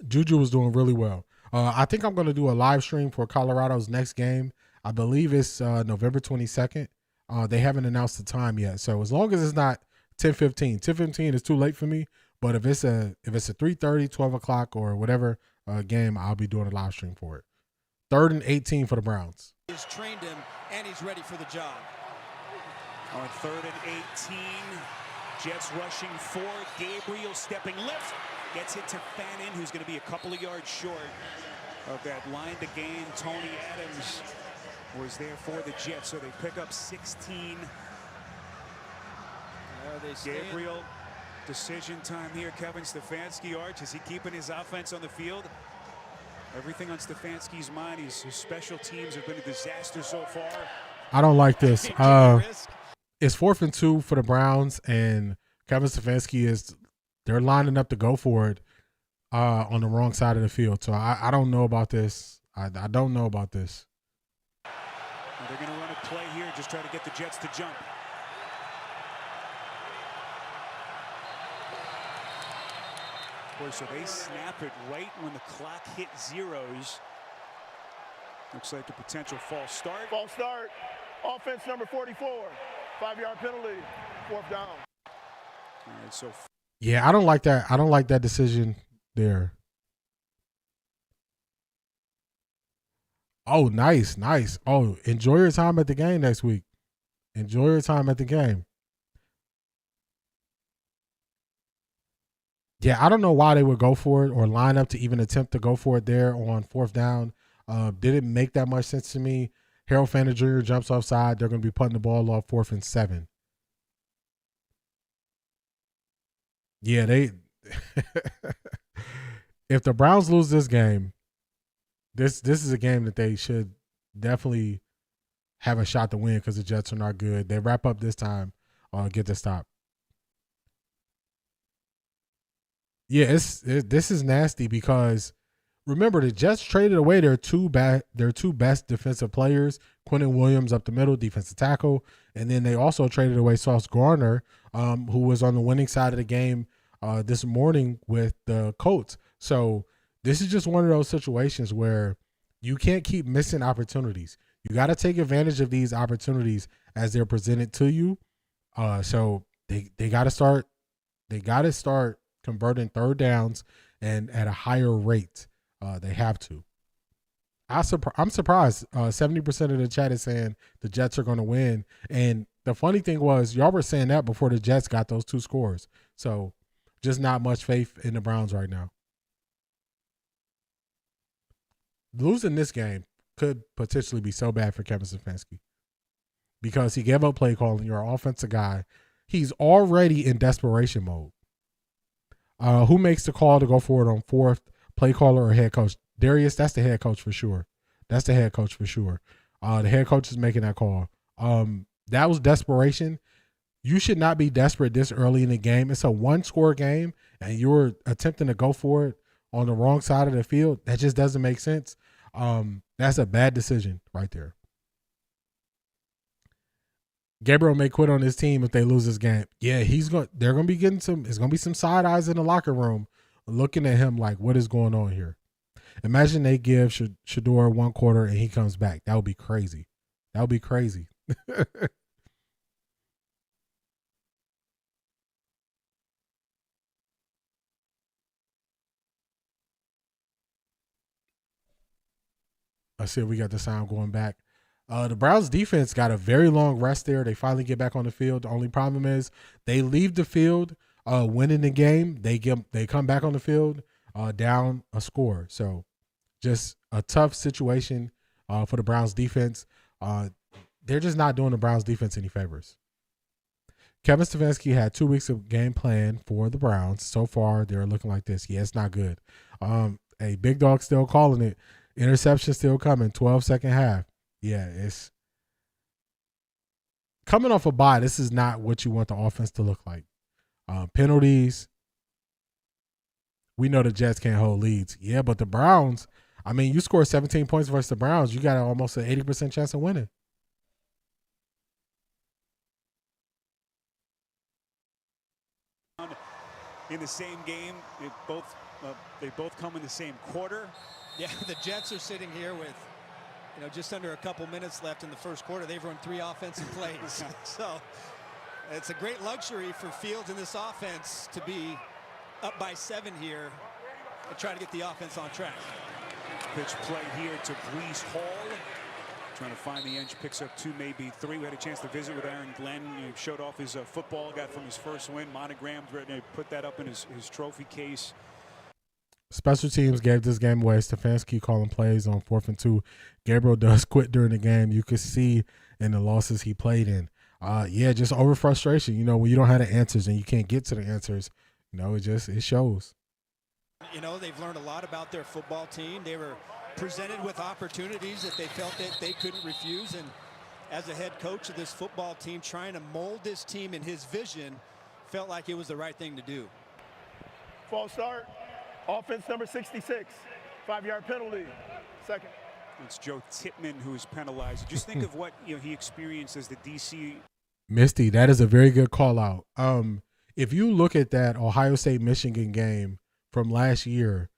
Juju was doing really well. I think I'm going to do a live stream for Colorado's next game. I believe it's November 22nd. They haven't announced the time yet. So as long as it's not 10:15. 10:15 is too late for me. But if it's a 3:30, 12 o'clock or whatever game, I'll be doing a live stream for it. 3rd and 18 for the Browns. He's trained him and he's ready for the job. On 3rd and 18, Jets rushing 4. Gabriel stepping left, gets it to Fannin, who's going to be a couple of yards short of that line to gain. Tony Adams was there for the Jets, so they pick up 16. Gabriel, decision time here. Kevin Stefanski, Arch, is he keeping his offense on the field? Everything on Stefanski's mind. His special teams have been a disaster so far. I don't like this. It's 4th and 2 for the Browns, and Kevin Stefanski they're lining up to go for it on the wrong side of the field. So I don't know about this. I don't know about this. They're going to run a play here, just try to get the Jets to jump. Boy, so they snap it right when the clock hit zeros. Looks like a potential false start. False start. Offense number 44. 5-yard penalty. 4th down. All right, so yeah, I don't like that. I don't like that decision there. Oh, nice. Oh, enjoy your time at the game next week. Enjoy your time at the game. Yeah, I don't know why they would go for it or line up to even attempt to go for it there on 4th down. Didn't make that much sense to me. Harold Fannin Jr. jumps offside. They're going to be putting the ball off 4th and 7. Yeah, if the Browns lose this game, this is a game that they should definitely have a shot to win because the Jets are not good. They wrap up this time, get the stop. Yeah, this is nasty because remember the Jets traded away their two best defensive players, Quentin Williams up the middle, defensive tackle, and then they also traded away Sauce Gardner, who was on the winning side of the game this morning with the Colts. So this is just one of those situations where you can't keep missing opportunities. You got to take advantage of these opportunities as they're presented to you. So they got to start. They got to start converting third downs and at a higher rate. They have to. I'm surprised. 70% of the chat is saying the Jets are going to win. And the funny thing was, y'all were saying that before the Jets got those 2 scores. So just not much faith in the Browns right now. Losing this game could potentially be so bad for Kevin Stefanski because he gave up play calling. You're an offensive guy. He's already in desperation mode. Who makes the call to go forward on 4th? Play caller or head coach? Darius, that's the head coach for sure. That's the head coach for sure. The head coach is making that call. That was desperation. You should not be desperate this early in the game. It's a 1-score game, and you're attempting to go for it on the wrong side of the field. That just doesn't make sense. That's a bad decision right there. Gabriel may quit on his team if they lose this game. Yeah, they're going to be getting it's going to be some side eyes in the locker room looking at him like, what is going on here? Imagine they give Shador 1 quarter and he comes back. That would be crazy. That would be crazy. Let's see if we got the sound going back. The Browns defense got a very long rest there. They finally get back on the field. The only problem is they leave the field winning the game. They come back on the field down a score. So just a tough situation for the Browns defense. They're just not doing the Browns defense any favors. Kevin Stefanski had 2 weeks of game plan for the Browns. So far, they're looking like this. Yeah, it's not good. A big dog still calling it. Interception still coming. 12 second half. Yeah, it's coming off a bye. This is not what you want the offense to look like. Penalties. We know the Jets can't hold leads. Yeah, but the Browns, I mean, you score 17 points versus the Browns, you got almost an 80% chance of winning. In the same game, they both come in the same quarter. Yeah, the Jets are sitting here with, just under a couple minutes left in the first quarter. They've run 3 offensive plays. So it's a great luxury for Fields in this offense to be up by 7 here and try to get the offense on track. Pitch play here to Brees Hall. Trying to find the edge, picks up 2, maybe 3. We had a chance to visit with Aaron Glenn. He showed off his football, got from his first win, monogrammed, ready to put that up in his trophy case. Special teams gave this game away. Stefanski calling plays on 4th and 2. Gabriel does quit during the game. You could see in the losses he played in. Yeah, just over frustration. When you don't have the answers and you can't get to the answers, it shows. They've learned a lot about their football team. They were presented with opportunities that they felt that they couldn't refuse. And as a head coach of this football team, trying to mold this team in his vision, felt like it was the right thing to do. False start. Offense number 66, 5-yard penalty. Second. It's Joe Tippmann who is penalized. Just think of what he experienced as the DC. Misty, that is a very good call out. If you look at that Ohio State-Michigan game from last year,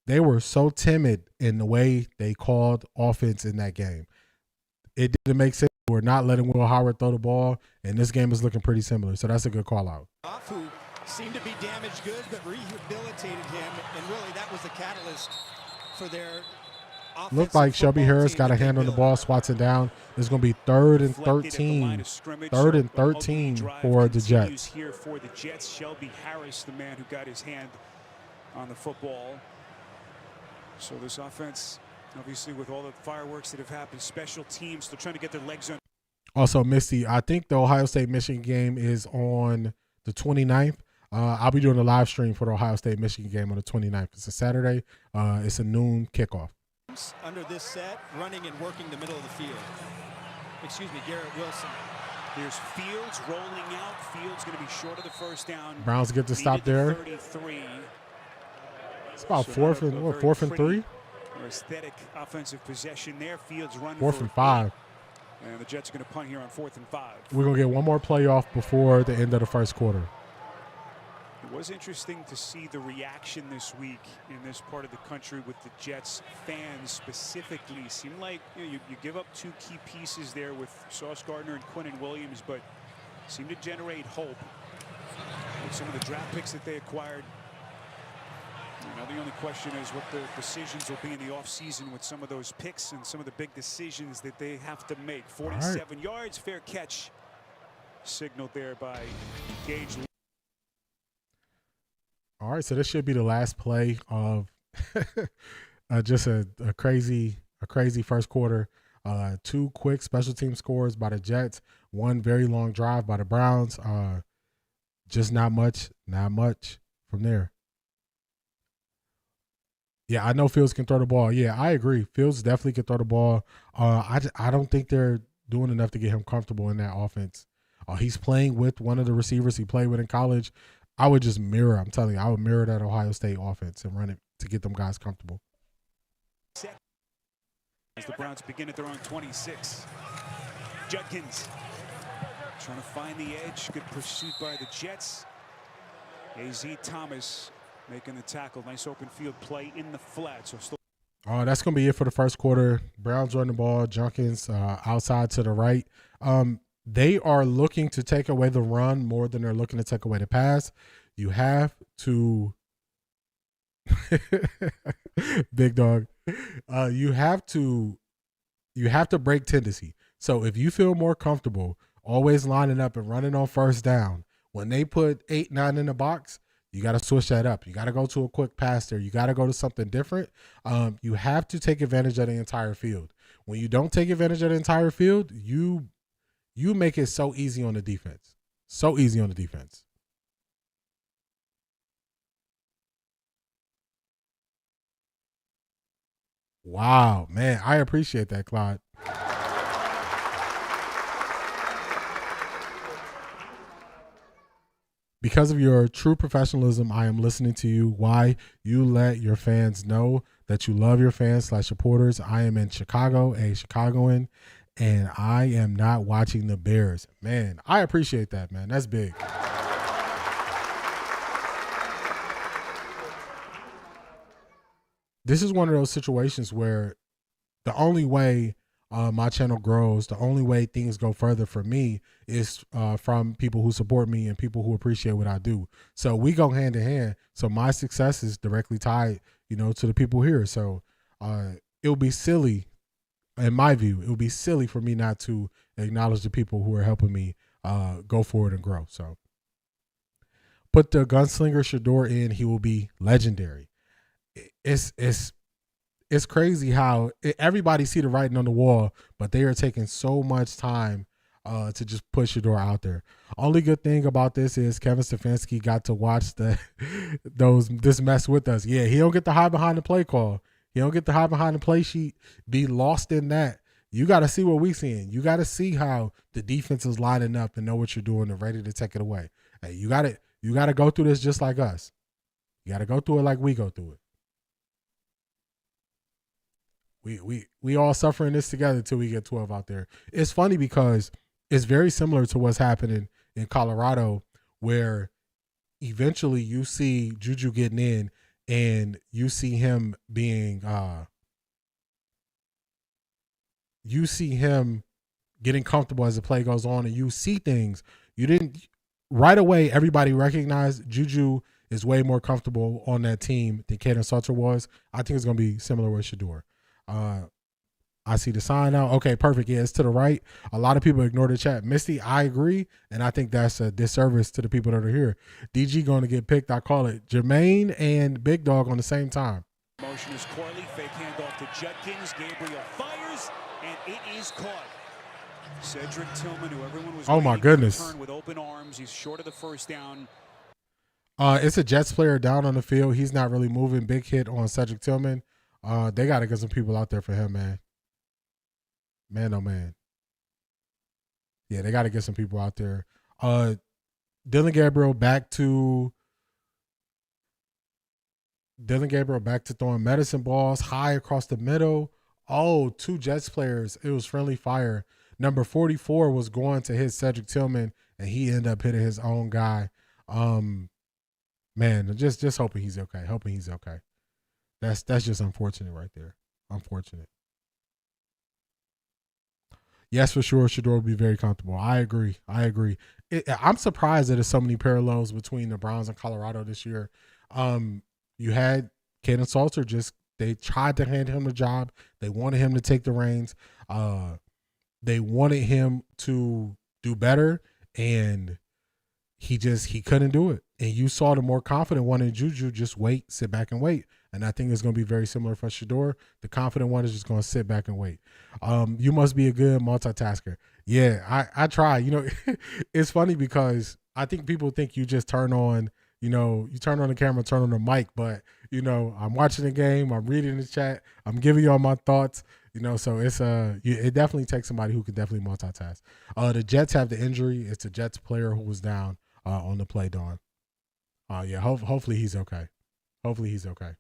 they were so timid in the way they called offense in that game. It didn't make sense. We're not letting Will Howard throw the ball, and this game is looking pretty similar. So that's a good call out. Who seemed to be damaged goods, but rehabilitated him, and really that was the catalyst for their offensive. Looked like Shelby Harris got a hand on the ball, swats it down. It's going to be 3rd and 13. 3rd and 13 for the Jets. Here for the Jets, Shelby Harris, the man who got his hand on the football. So this offense, obviously, with all the fireworks that have happened, special teams still trying to get their legs on. Also, Misty, I think the Ohio State-Michigan game is on the 29th. I'll be doing a live stream for the Ohio State-Michigan game on the 29th. It's a Saturday. It's a noon kickoff. Under this set, running and working the middle of the field. Excuse me, Garrett Wilson. There's Fields rolling out. Fields going to be short of the first down. Browns get to stop there. 33. It's about fourth and 3. Aesthetic offensive possession there. Fields run 4th and 5. And the Jets are going to punt here on 4th and 5. We're going to get one more play off before the end of the first quarter. It was interesting to see the reaction this week in this part of the country with the Jets fans specifically. Seemed like you give up two key pieces there with Sauce Gardner and Quinnen Williams, but seemed to generate hope with some of the draft picks that they acquired. Now the only question is what the decisions will be in the offseason with some of those picks and some of the big decisions that they have to make. 47 yards, fair catch signaled there by Gage. All right, so this should be the last play of just a crazy first quarter. Two quick special team scores by the Jets, one very long drive by the Browns. Just not much from there. Yeah, I know Fields can throw the ball. Yeah, I agree. Fields definitely can throw the ball. I don't think they're doing enough to get him comfortable in that offense. He's playing with one of the receivers he played with in college. I would just mirror. I'm telling you, I would mirror that Ohio State offense and run it to get them guys comfortable. As the Browns begin at their own 26. Judkins trying to find the edge. Good pursuit by the Jets. A.Z. Thomas making the tackle. Nice open field play in the flat. So still. That's going to be it for the first quarter. Browns run the ball. Jenkins outside to the right. They are looking to take away the run more than they're looking to take away the pass. You have to big dog. You have to break tendency. So if you feel more comfortable always lining up and running on first down, when they put 8, 9 in the box, you got to switch that up. You got to go to a quick pass there. You got to go to something different. You have to take advantage of the entire field. When you don't take advantage of the entire field, you make it so easy on the defense. So easy on the defense. Wow, man. I appreciate that, Clyde. Because of your true professionalism, I am listening to you. Why you let your fans know that you love your fans / supporters. I am in Chicago, a Chicagoan, and I am not watching the Bears. Man, I appreciate that, man. That's big. This is one of those situations where the only way my channel grows, the only way things go further for me is from people who support me and people who appreciate what I do. So we go hand in hand. So my success is directly tied, to the people here. So it would be silly, in my view, it would be silly for me not to acknowledge the people who are helping me go forward and grow. So put the gunslinger Shador in, he will be legendary. It's crazy how everybody see the writing on the wall, but they are taking so much time to just push Shador out there. Only good thing about this is Kevin Stefanski got to watch this mess with us. Yeah, he don't get to hide behind the play call. He don't get to hide behind the play sheet, be lost in that. You got to see what we seeing. You got to see how the defense is lining up and know what you're doing and ready to take it away. Hey, you got to go through this just like us. You got to go through it like we go through it. We all suffering this together till we get 12 out there. It's funny because it's very similar to what's happening in Colorado, where eventually you see Juju getting in and you see him being you see him getting comfortable as the play goes on, and you see things you didn't right away. Everybody recognized Juju is way more comfortable on that team than Kaden Salter was. I think it's going to be similar with Shador. I see the sign now. Okay, perfect. Yeah, it's to the right. A lot of people ignore the chat. Misty, I agree, and I think that's a disservice to the people that are here. DG going to get picked. I call it Jermaine and Big Dog on the same time. Motion is Corley. Fake handoff to Judkins. Gabriel fires, and it is caught. Cedric Tillman, who everyone was my goodness, to return with open arms. He's short of the first down. It's a Jets player down on the field. He's not really moving. Big hit on Cedric Tillman. They got to get some people out there for him, man. Man, oh, man. Yeah, they got to get some people out there. Dillon Gabriel back to throwing medicine balls high across the middle. Oh, two Jets players. It was friendly fire. Number 44 was going to hit Cedric Tillman, and he ended up hitting his own guy. Man, just hoping he's okay. Hoping he's okay. That's just unfortunate right there. Unfortunate. Yes, for sure. Shedeur will be very comfortable. I agree. I'm surprised that there's so many parallels between the Browns and Colorado this year. You had Kaden Salter, they tried to hand him a job. They wanted him to take the reins. They wanted him to do better, and he couldn't do it. And you saw the more confident one in Juju just wait, sit back and wait. And I think it's going to be very similar for Shedeur. The confident one is just going to sit back and wait. You must be a good multitasker. Yeah, I try. It's funny because I think people think you just turn on, you turn on the camera, turn on the mic. But, I'm watching the game. I'm reading the chat. I'm giving you all my thoughts. So it's it definitely takes somebody who can definitely multitask. The Jets have the injury. It's a Jets player who was down on the play, Dawn. Yeah, hopefully he's okay. Hopefully he's okay.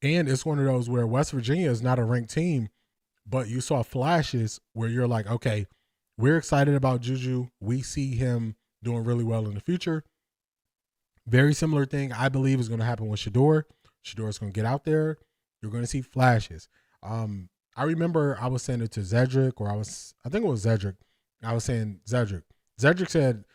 And it's one of those where West Virginia is not a ranked team, but you saw flashes where you're like, okay, we're excited about Juju. We see him doing really well in the future. Very similar thing I believe is going to happen with Shedeur. Shedeur is going to get out there. You're going to see flashes. I remember I was saying it to Zedric, I think it was Zedric. I was saying Zedric. Zedric said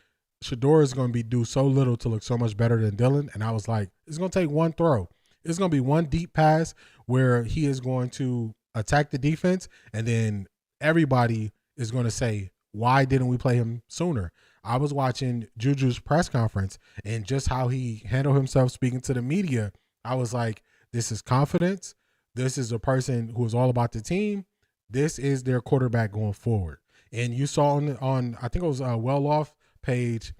Shedeur is going to do so little to look so much better than Dillon. And I was like, it's going to take one throw. It's going to be one deep pass where he is going to attack the defense, and then everybody is going to say, why didn't we play him sooner? I was watching Juju's press conference and just how he handled himself speaking to the media. I was like, this is confidence. This is a person who is all about the team. This is their quarterback going forward. And you saw on I think it was a well-off page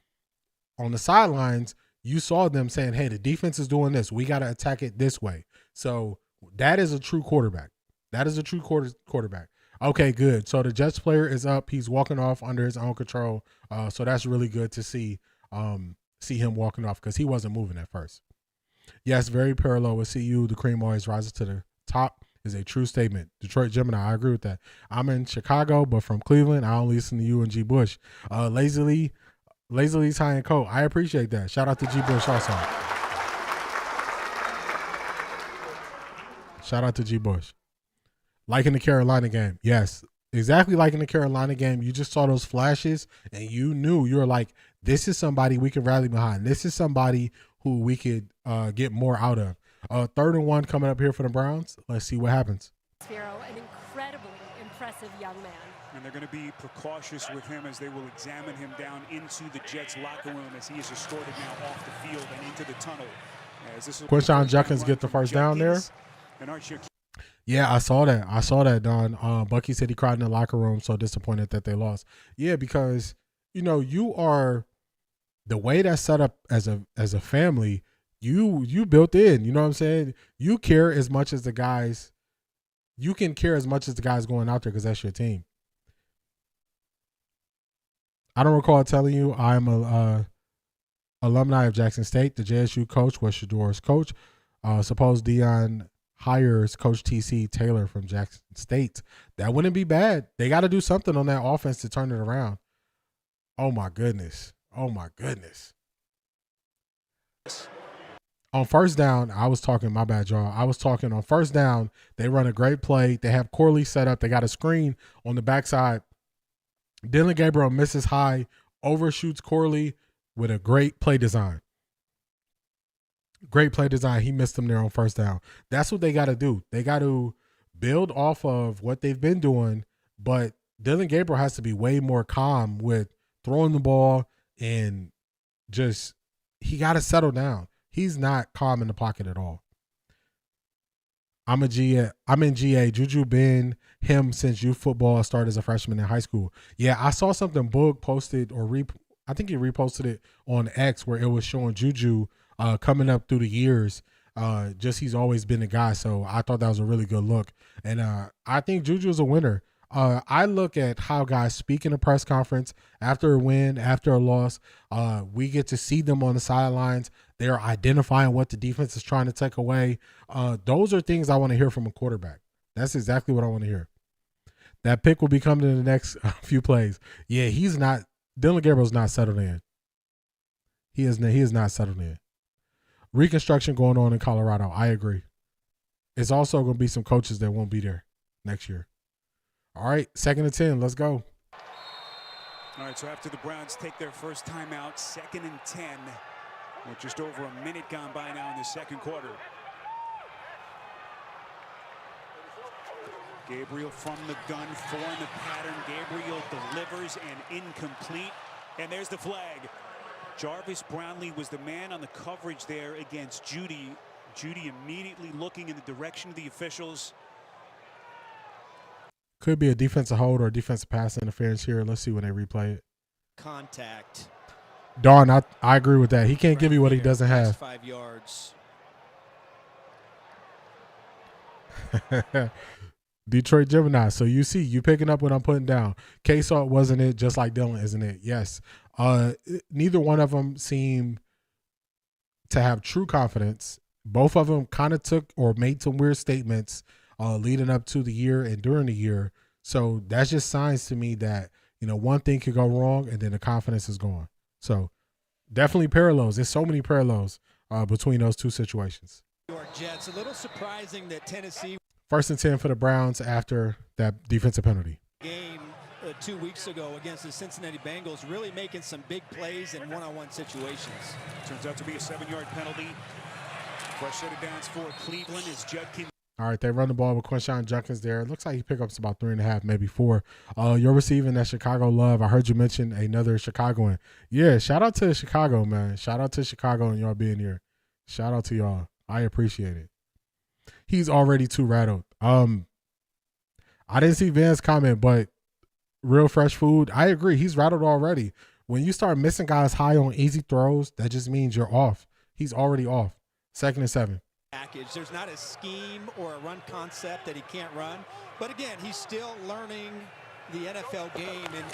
on the sidelines, you saw them saying, hey, the defense is doing this. We got to attack it this way. So that is a true quarterback. That is a true quarterback. Okay, good. So the Jets player is up. He's walking off under his own control. So that's really good to see him walking off because he wasn't moving at first. Yes, very parallel with CU. The cream always rises to the top is a true statement. Detroit Gemini, I agree with that. I'm in Chicago, but from Cleveland, I only listen to you and G. Bush. Lazily tie and coat. I appreciate that. Shout out to G. Bush also. Shout out to G. Bush. Like in the Carolina game. Yes, exactly like in the Carolina game. You just saw those flashes and you knew, you were like, this is somebody we could rally behind. This is somebody who we could get more out of. 3rd and 1 coming up here for the Browns. Let's see what happens. An incredibly impressive young man. And they're going to be precautious with him as they will examine him down into the Jets locker room as he is escorted now off the field and into the tunnel. Quinshon Judkins get the first down there. Yeah, I saw that, Don. Bucky said he cried in the locker room, so disappointed that they lost. Yeah, because, you are the way that's set up as a family, you built in, you know what I'm saying? You care as much as the guys. You can care as much as the guys going out there because that's your team. I don't recall telling you I'm a alumni of Jackson State. The JSU coach was Shedeur's coach. Suppose Deion hires Coach TC Taylor from Jackson State. That wouldn't be bad. They got to do something on that offense to turn it around. Oh, my goodness. On first down, I was talking, my bad, y'all. I was talking on first down, they run a great play. They have Corley set up. They got a screen on the backside. Dillon Gabriel misses high, overshoots Corley with a great play design. Great play design. He missed them there on first down. That's what they got to do. They got to build off of what they've been doing, but Dillon Gabriel has to be way more calm with throwing the ball and just he got to settle down. He's not calm in the pocket at all. I'm in GA. Juju been him since youth football started as a freshman in high school. Yeah, I saw something Boog posted I think he reposted it on X where it was showing Juju coming up through the years. Just he's always been a guy. So I thought that was a really good look. And I think Juju is a winner. I look at how guys speak in a press conference after a win, after a loss. We get to see them on the sidelines. They're identifying what the defense is trying to take away. Those are things I want to hear from a quarterback. That's exactly what I want to hear. That pick will be coming in the next few plays. Yeah, Dillon Gabriel's not settled in. He is not settled in. Reconstruction going on in Colorado. I agree. It's also going to be some coaches that won't be there next year. All right, 2nd and 10. Let's go. All right, so after the Browns take their first timeout, 2nd and 10, with just over a minute gone by now in the second quarter. Gabriel from the gun, 4 in the pattern. Gabriel delivers and incomplete. And there's the flag. Jarvis Brownlee was the man on the coverage there against Judy. Judy immediately looking in the direction of the officials. Could be a defensive hold or a defensive pass interference here. Let's see when they replay it. Contact. Dawn, I agree with that. He can't give you what he doesn't have. 5 yards. Detroit Gemini. So you see, you picking up what I'm putting down. K-Salt wasn't it, just like Dillon, isn't it? Yes. Neither one of them seem to have true confidence. Both of them kind of took or made some weird statements leading up to the year and during the year. So that's just signs to me that, one thing could go wrong and then the confidence is gone. So definitely parallels. There's so many parallels between those two situations. Jets, a little surprising that Tennessee 1st and 10 for the Browns after that defensive penalty. Game 2 weeks ago against the Cincinnati Bengals, really making some big plays in one-on-one situations. Turns out to be a 7-yard penalty. Fresh set of downs for Cleveland as Judkins. All right, they run the ball with Quinshon Judkins there. It looks like he picked up about 3.5, maybe 4. You're receiving that Chicago love. I heard you mention another Chicagoan. Yeah, shout out to Chicago, man. Shout out to Chicago and y'all being here. Shout out to y'all. I appreciate it. He's already too rattled. I didn't see Van's comment, but real fresh food. I agree. He's rattled already. When you start missing guys high on easy throws, that just means you're off. He's already off. 2nd and 7. Package. There's not a scheme or a run concept that he can't run. But again, he's still learning the NFL game and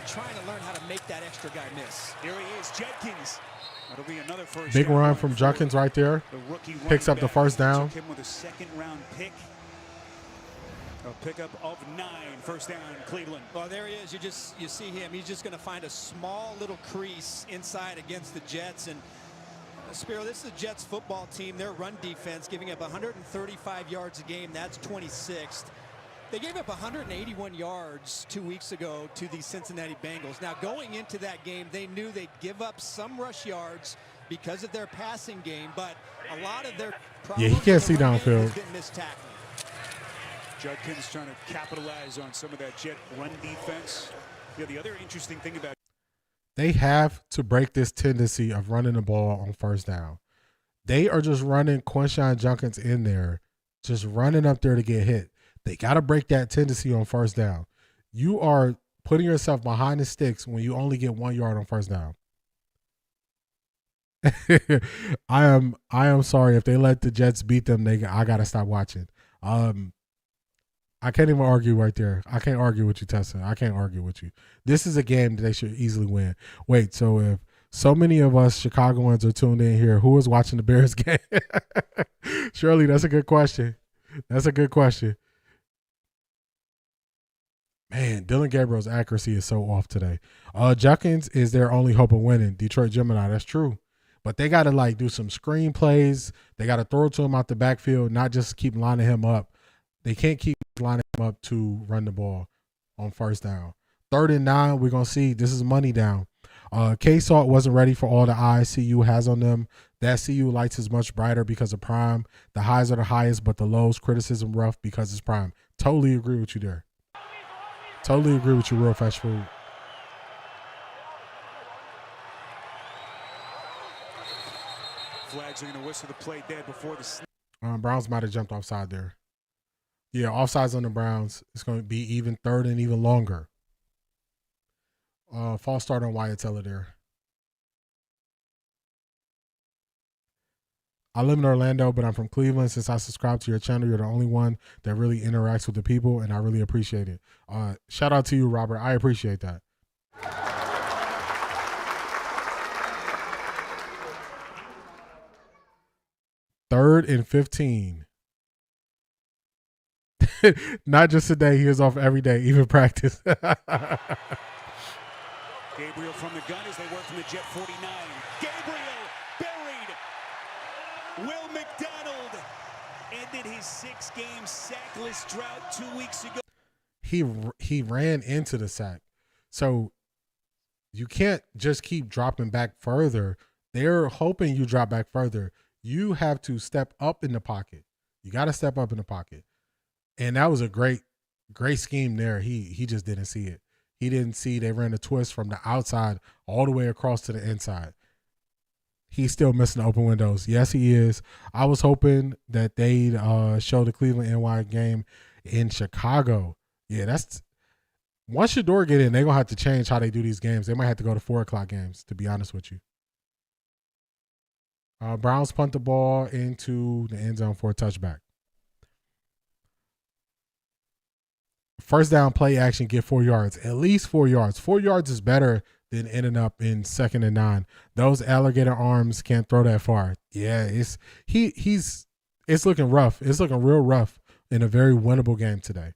trying to learn how to make that extra guy miss. Here he is, Judkins. That'll be another first big run from Judkins right there. Picks up the first down. Took him with a 2nd-round pick. A pickup of 9, first down, Cleveland. Well, there he is. You see him. He's just going to find a small little crease inside against the Jets. And Spiro, this is the Jets football team. Their run defense giving up 135 yards a game. That's 26th. They gave up 181 yards 2 weeks ago to the Cincinnati Bengals. Now, going into that game, they knew they'd give up some rush yards because of their passing game, but a lot of their problems he can't see downfield. have been missed tackling. Judkins trying to capitalize on some of that Jet run defense. Yeah, the other interesting thing about they have to break this tendency of running the ball on first down. They are just running Quinshon Judkins in there, just running up there to get hit. They got to break that tendency on first down. You are putting yourself behind the sticks when you only get 1 yard on first down. I am sorry if they let the Jets beat them. I gotta stop watching. I can't even argue right there. I can't argue with you, Tessa. I can't argue with you. This is a game that they should easily win. Wait, so if so many of us Chicagoans are tuned in here, who is watching the Bears game? Shirley, that's a good question. That's a good question. Man, Dillon Gabriel's accuracy is so off today. Judkins is their only hope of winning. Detroit Gemini, that's true. But they got to do some screen plays. They got to throw to him out the backfield, not just keep lining him up. They can't keep lining him up to run the ball on first down. 3rd and 9, we're going to see. This is money down. K-Salt wasn't ready for all the eyes CU has on them. That CU lights is much brighter because of Prime. The highs are the highest, but the lows, criticism rough because it's Prime. Totally agree with you there. Totally agree with you, real fast food. flags are going to whistle the play dead before the snap. Browns might have jumped offside there. Yeah, offsides on the Browns. It's going to be even 3rd and even longer. False start on Wyatt Teller there. I live in Orlando, but I'm from Cleveland. Since I subscribe to your channel, you're the only one that really interacts with the people, and I really appreciate it. Shout out to you, Robert. I appreciate that. 3rd and 15. Not just today. He is off every day, even practice. Gabriel from the gun as they work from the jet 49. Gabriel buried. Will McDonald ended his 6-game sackless drought 2 weeks ago. He ran into the sack. So you can't just keep dropping back further. They're hoping you drop back further. You have to step up in the pocket. You got to step up in the pocket. And that was a great scheme there. He just didn't see it. He didn't see they ran a twist from the outside all the way across to the inside. He's still missing the open windows. Yes, he is. I was hoping that they'd show the Cleveland NY game in Chicago. Yeah, that's once Shador get in, they're going to have to change how they do these games. They might have to go to 4 o'clock games, to be honest with you. Browns punt the ball into the end zone for a touchback. First down play action, get 4 yards. At least 4 yards. 4 yards is better than ending up in 2nd and 9. Those alligator arms can't throw that far. Yeah, it's looking rough. It's looking real rough in a very winnable game today.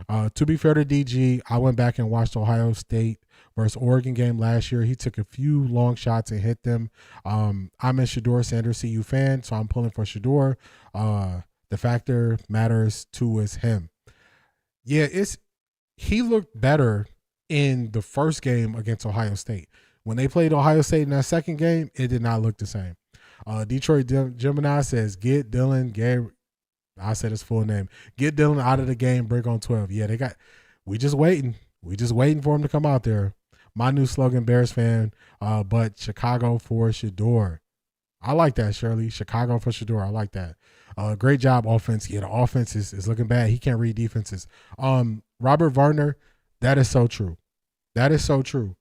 To be fair to DG, I went back and watched Ohio State versus Oregon game last year. He took a few long shots and hit them. I'm a Shador Sanders CU fan, so I'm pulling for Shador. The factor matters too is him. Yeah, he looked better in the first game against Ohio State. When they played Ohio State in that second game, it did not look the same. Detroit Gemini says, get Dillon Gabriel. I said his full name. Get Dillon out of the game, break on 12. Yeah, we just waiting. We just waiting for him to come out there. My new slogan, Bears fan, but Chicago for Shador. I like that, Shirley. Chicago for Shador. I like that. Great job, offense. Yeah, the offense is looking bad. He can't read defenses. Robert Varner, that is so true. That is so true.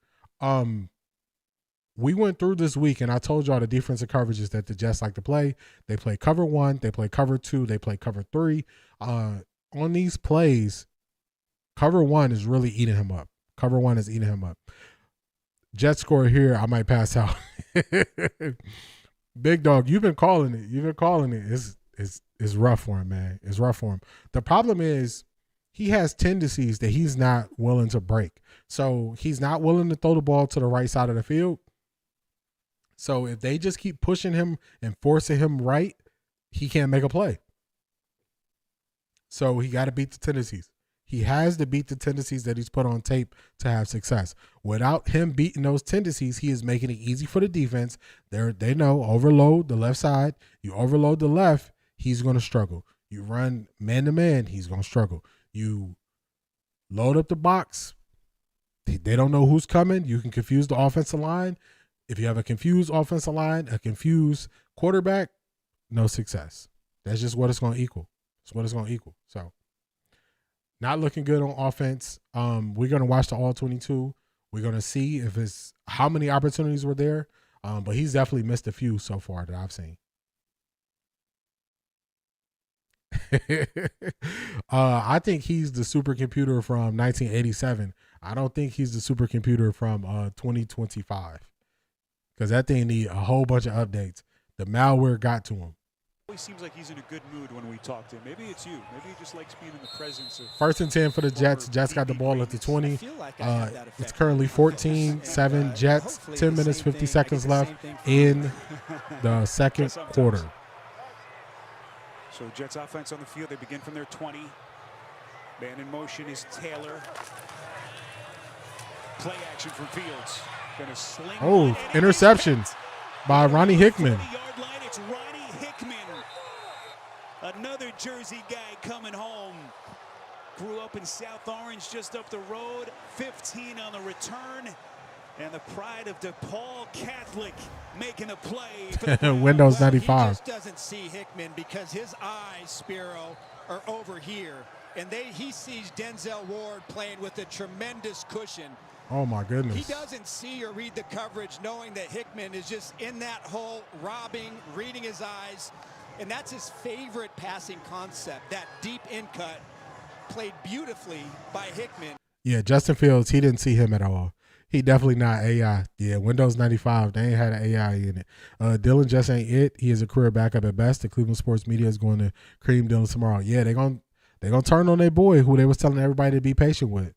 We went through this week, and I told y'all the defensive coverages that the Jets like to play. They play cover 1, they play cover 2, they play cover 3. On these plays, cover 1 is really eating him up. Cover 1 is eating him up. Jet score here, I might pass out. Big dog, you've been calling it. You've been calling it. It's rough for him, man. It's rough for him. The problem is he has tendencies that he's not willing to break. So he's not willing to throw the ball to the right side of the field. So if they just keep pushing him and forcing him right, he can't make a play. So he got to beat the tendencies. He has to beat the tendencies that he's put on tape to have success. Without him beating those tendencies, he is making it easy for the defense. They know, overload the left side. You overload the left, he's going to struggle. You run man-to-man, he's going to struggle. You load up the box. They don't know who's coming. You can confuse the offensive line. If you have a confused offensive line, a confused quarterback, no success. That's just what it's going to equal. It's what it's going to equal. So, not looking good on offense. We're going to watch the All-22. We're going to see if it's how many opportunities were there. But he's definitely missed a few so far that I've seen. I think he's the supercomputer from 1987. I don't think he's the supercomputer from 2025. Because that thing need a whole bunch of updates. The malware got to him. Always seems like he's in a good mood when we talk to him. Maybe it's you. Maybe he just likes being in the presence of. 1st and 10 for the Jets. Jets got the ball at the 20. It's currently 14-7 Jets. 10 minutes, 50 seconds left in the second quarter. So Jets offense on the field. They begin from their 20. Man in motion is Taylor. Play action from Fields. Oh, interception by Ronnie Hickman. It's Ronnie Hickman, another Jersey guy coming home. Grew up in South Orange, just up the road. 15 on the return, and the pride of DePaul Catholic making a play. Windows 95. He just doesn't see Hickman because his eyes, Spiro, are over here, and he sees Denzel Ward playing with a tremendous cushion. Oh, my goodness. He doesn't see or read the coverage, knowing that Hickman is just in that hole, robbing, reading his eyes. And that's his favorite passing concept, that deep in cut, played beautifully by Hickman. Yeah, Justin Fields, he didn't see him at all. He definitely not AI. Yeah, Windows 95, they ain't had an AI in it. Dillon just ain't it. He is a career backup at best. The Cleveland sports media is going to cream Dillon tomorrow. Yeah, they're gonna turn on their boy who they was telling everybody to be patient with.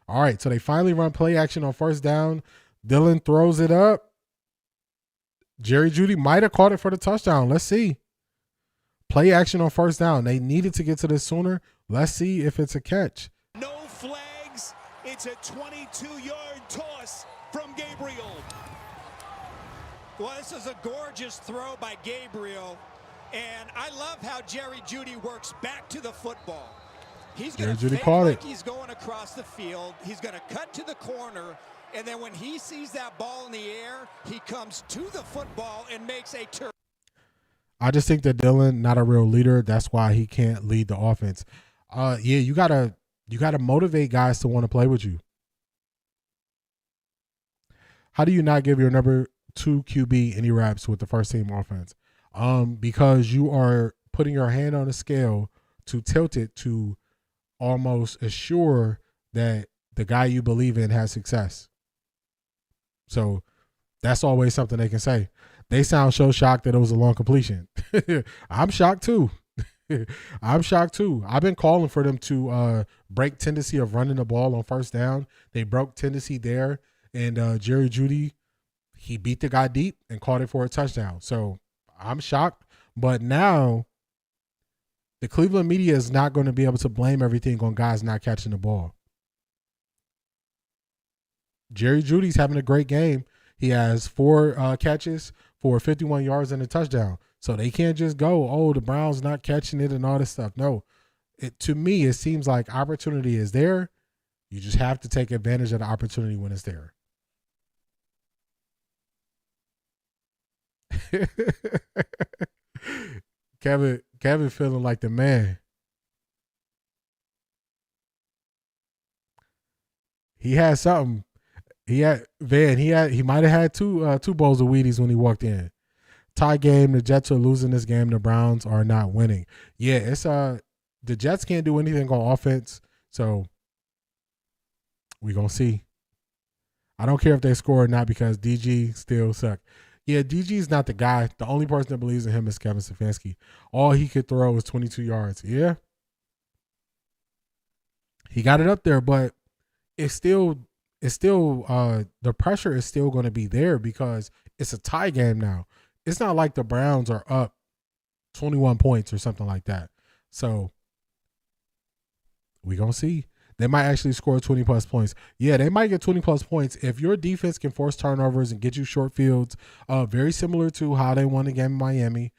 All right, so they finally run play action on first down. Dillon throws it up. Jerry Jeudy might have caught it for the touchdown. Let's see. Play action on first down. They needed to get to this sooner. Let's see if it's a catch. No flags. It's a 22-yard toss from Gabriel. Well, this is a gorgeous throw by Gabriel. And I love how Jerry Jeudy works back to the football. He's going to fake like he's going across the field. He's going to cut to the corner. And then when he sees that ball in the air, he comes to the football and makes a turn. I just think that Dillon not a real leader. That's why he can't lead the offense. Yeah, you gotta motivate guys to want to play with you. How do you not give your number 2 QB any reps with the first team offense? Because you are putting your hand on a scale to tilt it to almost assure that the guy you believe in has success. So that's always something they can say. They sound so shocked that it was a long completion. I'm shocked too. I'm shocked too. I've been calling for them to break tendency of running the ball on first down. They broke tendency there. And Jerry Jeudy, he beat the guy deep and caught it for a touchdown. So I'm shocked. But now the Cleveland media is not going to be able to blame everything on guys not catching the ball. Jerry Jeudy's having a great game. He has 4 catches for 51 yards and a touchdown. So they can't just go, oh, the Browns not catching it and all this stuff. No, to me, it seems like opportunity is there. You just have to take advantage of the opportunity when it's there. Kevin feeling like the man. He had something. He might have had two bowls of Wheaties when he walked in. Tie game. The Jets are losing this game. The Browns are not winning. Yeah, it's the Jets can't do anything on offense, so we gonna see. I don't care if they score or not because DG still suck. Yeah, DG's not the guy. The only person that believes in him is Kevin Stefanski. All he could throw was 22 yards. Yeah, he got it up there, but it's still the pressure is still going to be there because it's a tie game now. It's not like the Browns are up 21 points or something like that. So we going to see. They might actually score 20-plus points. Yeah, they might get 20-plus points if your defense can force turnovers and get you short fields, very similar to how they won the game in Miami.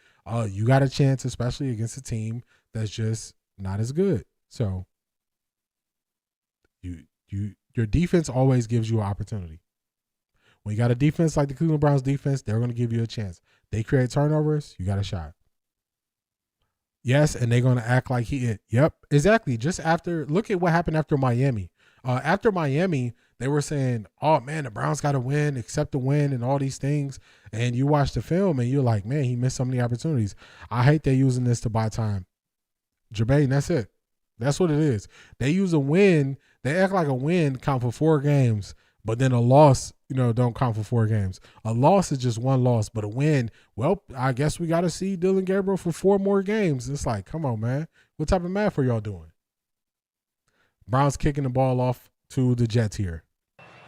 You got a chance, especially against a team that's just not as good. So your defense always gives you an opportunity. When you got a defense like the Cleveland Browns defense, they're going to give you a chance. They create turnovers, you got a shot. Yes, and they're going to act like he is. Yep, exactly. Just after, look at what happened after Miami. After Miami, they were saying, oh, man, the Browns got to win, accept the win and all these things. And you watch the film and you're like, man, he missed so many opportunities. I hate they're using this to buy time. Jermaine, that's it. That's what it is. They use a win. They act like a win count for 4 games, but then a loss, don't count for 4 games. A loss is just one loss, but a win, well, I guess we got to see Dillon Gabriel for 4 more games. It's like, come on, man. What type of math are y'all doing? Browns kicking the ball off to the Jets here.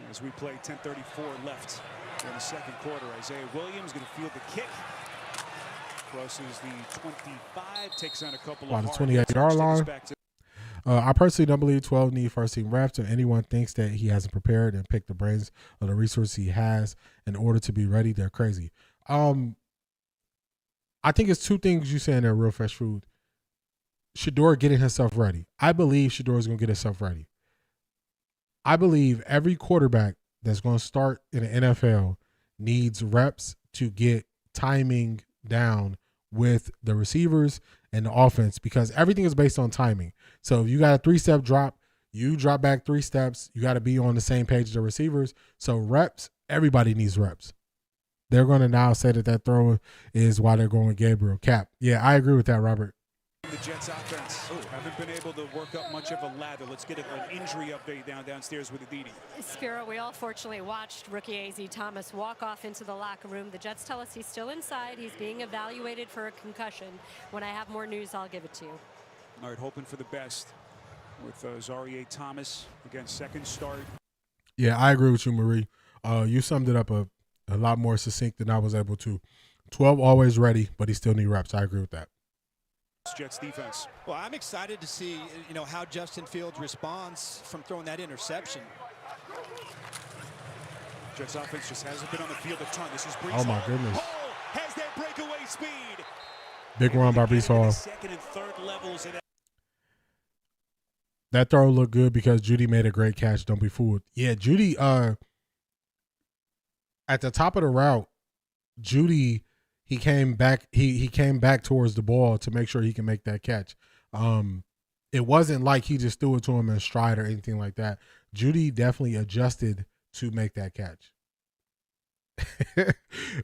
As we play 10:34 left in the second quarter, Isaiah Williams going to field the kick. Crosses the 25, takes on a couple of the 28-yard line. I personally don't believe 12 need first-team reps, or anyone thinks that he hasn't prepared and picked the brains of the resources he has in order to be ready. They're crazy. I think it's 2 things you saying there, Real Fresh Food. Shedeur getting himself ready. I believe Shedeur is going to get himself ready. I believe every quarterback that's going to start in the NFL needs reps to get timing down with the receivers and the offense, because everything is based on timing. So if you got a 3-step drop, you drop back 3 steps, you got to be on the same page as the receivers. So reps, everybody needs reps. They're going to now say that throw is why they're going with Gabriel. Cap. Yeah, I agree with that, Robert. the Jets offense haven't been able to work up much of a lather. Let's get an injury update downstairs with Aditi. Spiro, we all fortunately watched rookie A.Z. Thomas walk off into the locker room. The Jets tell us he's still inside. He's being evaluated for a concussion. When I have more news, I'll give it to you. All right, hoping for the best with Zaire Thomas, again, second start. Yeah, I agree with you, Marie. You summed it up a lot more succinct than I was able to. 12 always ready, but he still need reps. I agree with that. Jets defense. Well, I'm excited to see, how Justin Fields responds from throwing that interception. Jets offense just hasn't been on the field a ton. This is Brees Oh, my Hall. goodness. Hall has that breakaway speed. Big run by Brees Hall. Second and third levels. That throw looked good because Judy made a great catch. Don't be fooled. Yeah, Judy, at the top of the route, Judy, he came back. He came back towards the ball to make sure he can make that catch. It wasn't like he just threw it to him in stride or anything like that. Judy definitely adjusted to make that catch.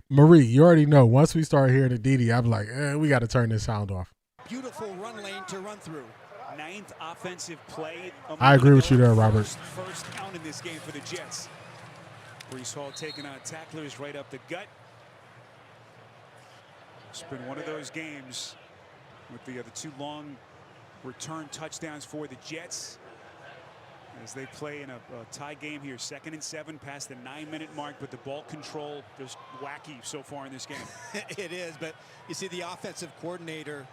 Marie, you already know. Once we start hearing the Didi, I'm like, we got to turn this sound off. Beautiful run lane to run through. Ninth offensive play. I agree with you there, Robert. First down in this game for the Jets. Brees Hall taking on tacklers right up the gut. It's been one of those games with the two long return touchdowns for the Jets as they play in a tie game here. 2nd and 7 past the 9-minute mark, but the ball control just wacky so far in this game. It is, but you see the offensive coordinator,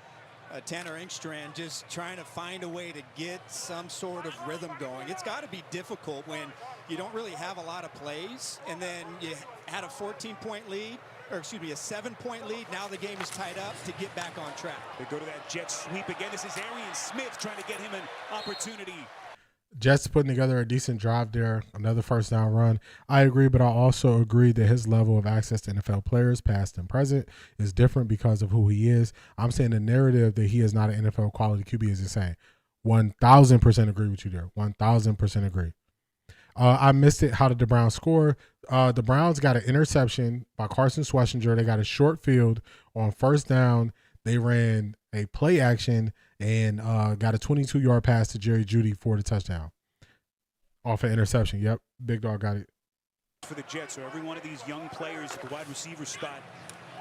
Tanner Engstrand, just trying to find a way to get some sort of rhythm going. It's got to be difficult when you don't really have a lot of plays, and then you had a 14-point lead, or excuse me, a 7-point lead. Now the game is tied up to get back on track. They go to that jet sweep again. This is Arian Smith trying to get him an opportunity. Jets putting together a decent drive there, another first down run. I agree, but I also agree that his level of access to NFL players, past and present, is different because of who he is. I'm saying the narrative that he is not an NFL quality QB is insane. 1,000% agree with you there. 1,000% agree. I missed it. How did the Browns score? The Browns got an interception by Carson Schlesinger. They got a short field on first down. They ran a play action and got a 22-yard pass to Jerry Jeudy for the touchdown. Off an interception. Yep, Big Dog got it. For the Jets, so every one of these young players at the wide receiver spot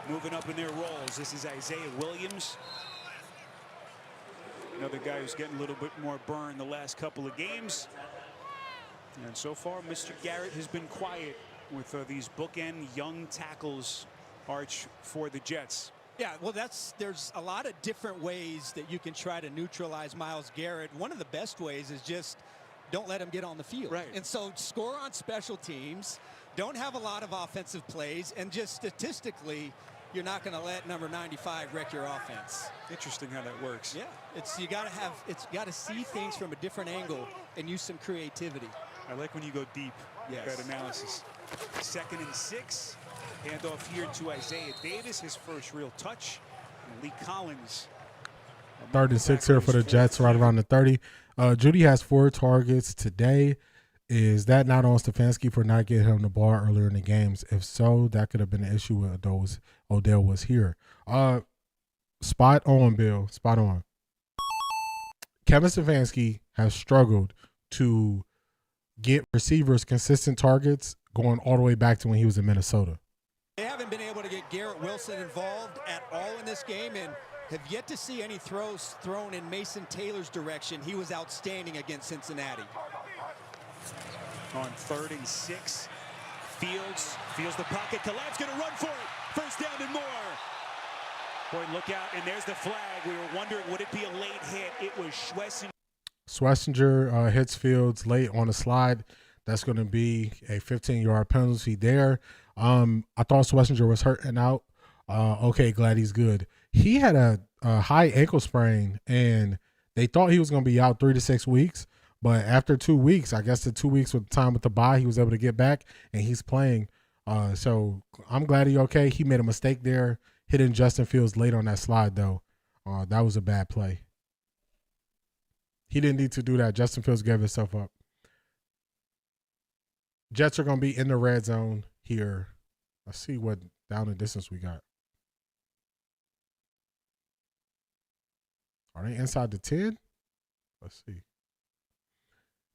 moving up in their roles. This is Isaiah Williams. Another guy who's getting a little bit more burn the last couple of games. And so far, Mr. Garrett has been quiet with these bookend young tackles arch for the Jets. Yeah, well, there's a lot of different ways that you can try to neutralize Myles Garrett. One of the best ways is just don't let him get on the field. Right. And so score on special teams, don't have a lot of offensive plays, and just statistically, you're not going to let number 95 wreck your offense. Interesting how that works. Yeah, you got to see things from a different angle and use some creativity. I like when you go deep. Yes. That analysis. 2nd and 6. Handoff here to Isaiah Davis, his first real touch. And Lee Collins. 3rd and 6 here for the Jets, right around the 30. Jeudy has 4 targets today. Is that not on Stefanski for not getting him the ball earlier in the games? If so, that could have been an issue with Odell was here. Spot on, Bill. Spot on. Kevin Stefanski has struggled to get receivers consistent targets going all the way back to when he was in Minnesota. They haven't been able to get Garrett Wilson involved at all in this game and have yet to see any throws thrown in Mason Taylor's direction. He was outstanding against Cincinnati. On 3rd and 6, Fields feels the pocket collapse, going to run for it. First down and more. Boy, look out, and there's the flag. We were wondering, would it be a late hit? It was Schlesinger. Schlesinger hits Fields late on a slide. That's going to be a 15-yard penalty there. I thought Schlesinger was hurting out. Okay, glad he's good. He had a high ankle sprain, and they thought he was going to be out 3 to 6 weeks. But after 2 weeks, I guess the 2 weeks with time with the bye, he was able to get back, and he's playing. So I'm glad he's okay. He made a mistake there, hitting Justin Fields late on that slide, though. That was a bad play. He didn't need to do that. Justin Fields gave himself up. Jets are going to be in the red zone here. Let's see what down and distance we got. Are they inside the 10? Let's see.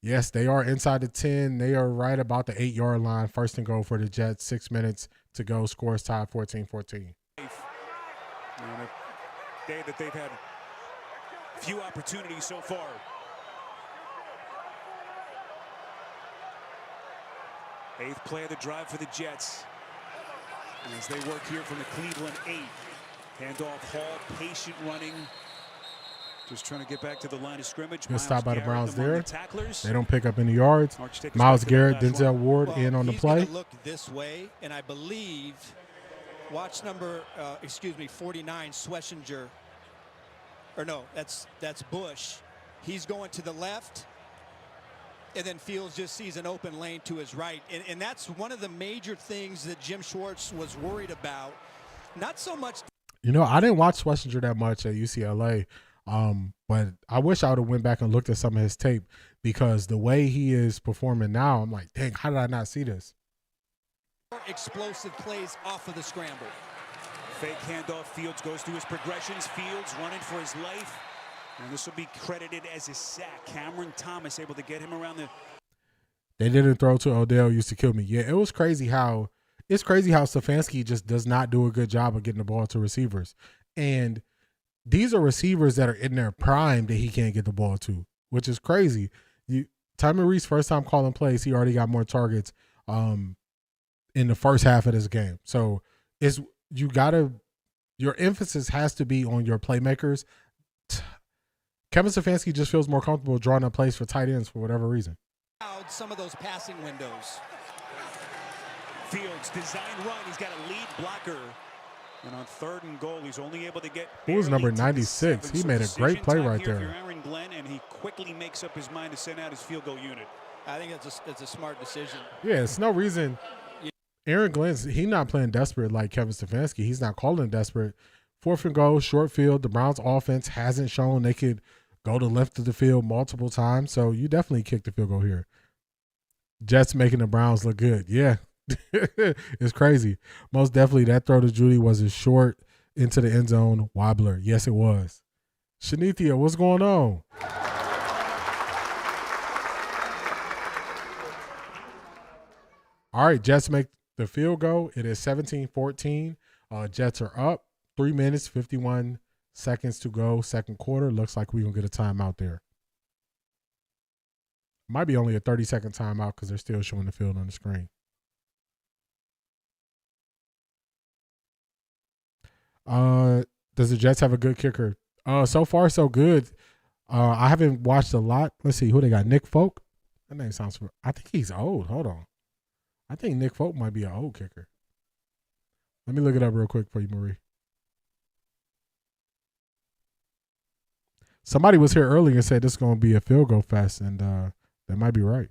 Yes, they are inside the 10. They are right about the 8-yard line. First and goal for the Jets. 6 minutes to go. Scores tied 14-14. On a day that they've had few opportunities so far. Eighth play of the drive for the Jets. As they work here from the Cleveland 8. Handoff Hall, patient running. Just trying to get back to the line of scrimmage. Good stop by the Browns there. The they don't pick up any yards. Myles Garrett, Denzel Ward in on the play. Look this way, and I believe, watch number, 49, Schlesinger. Or no, that's Bush. He's going to the left, and then Fields just sees an open lane to his right. And that's one of the major things that Jim Schwartz was worried about. Not so much. You know, I didn't watch Schlesinger that much at UCLA. But I wish I would have went back and looked at some of his tape, because the way he is performing now, I'm like, dang, how did I not see this? Explosive plays off of the scramble. Fake handoff. Fields goes through his progressions. Fields running for his life. And this will be credited as a sack. Cameron Thomas able to get him around the. They didn't throw to Odell used to kill me. Yeah, it was crazy how Stefanski just does not do a good job of getting the ball to receivers. And these are receivers that are in their prime that he can't get the ball to, which is crazy. Tommy Rees, first time calling plays, he already got more targets in the first half of this game. So your emphasis has to be on your playmakers. Kevin Stefanski just feels more comfortable drawing up plays for tight ends for whatever reason. Some of those passing windows. Fields design run. He's got a lead blocker. And on 3rd and goal, he's only able to get. Who was number 96? He made a great play right there. Aaron Glenn, and he quickly makes up his mind to send out his field goal unit. I think it's a smart decision. Yeah, it's no reason. Aaron Glenn's, he's not playing desperate like Kevin Stefanski. He's not calling desperate. 4th and goal, short field. The Browns offense hasn't shown they could go to left of the field multiple times. So you definitely kick the field goal here. Jets making the Browns look good. Yeah. It's crazy. Most definitely that throw to Judy was a short into the end zone wobbler. Yes, it was. Shanithia, what's going on? All right, Jets make the field goal. It is 17-14. Jets are up. 3 minutes, 51 seconds to go. Second quarter. Looks like we're going to get a timeout there. Might be only a 30-second timeout because they're still showing the field on the screen. Does the Jets have a good kicker? So far, so good. I haven't watched a lot. Let's see who they got. Nick Folk. That name sounds familiar. I think he's old. Hold on. I think Nick Folk might be an old kicker. Let me look it up real quick for you, Marie. Somebody was here earlier and said this is going to be a field goal fest, and that might be right.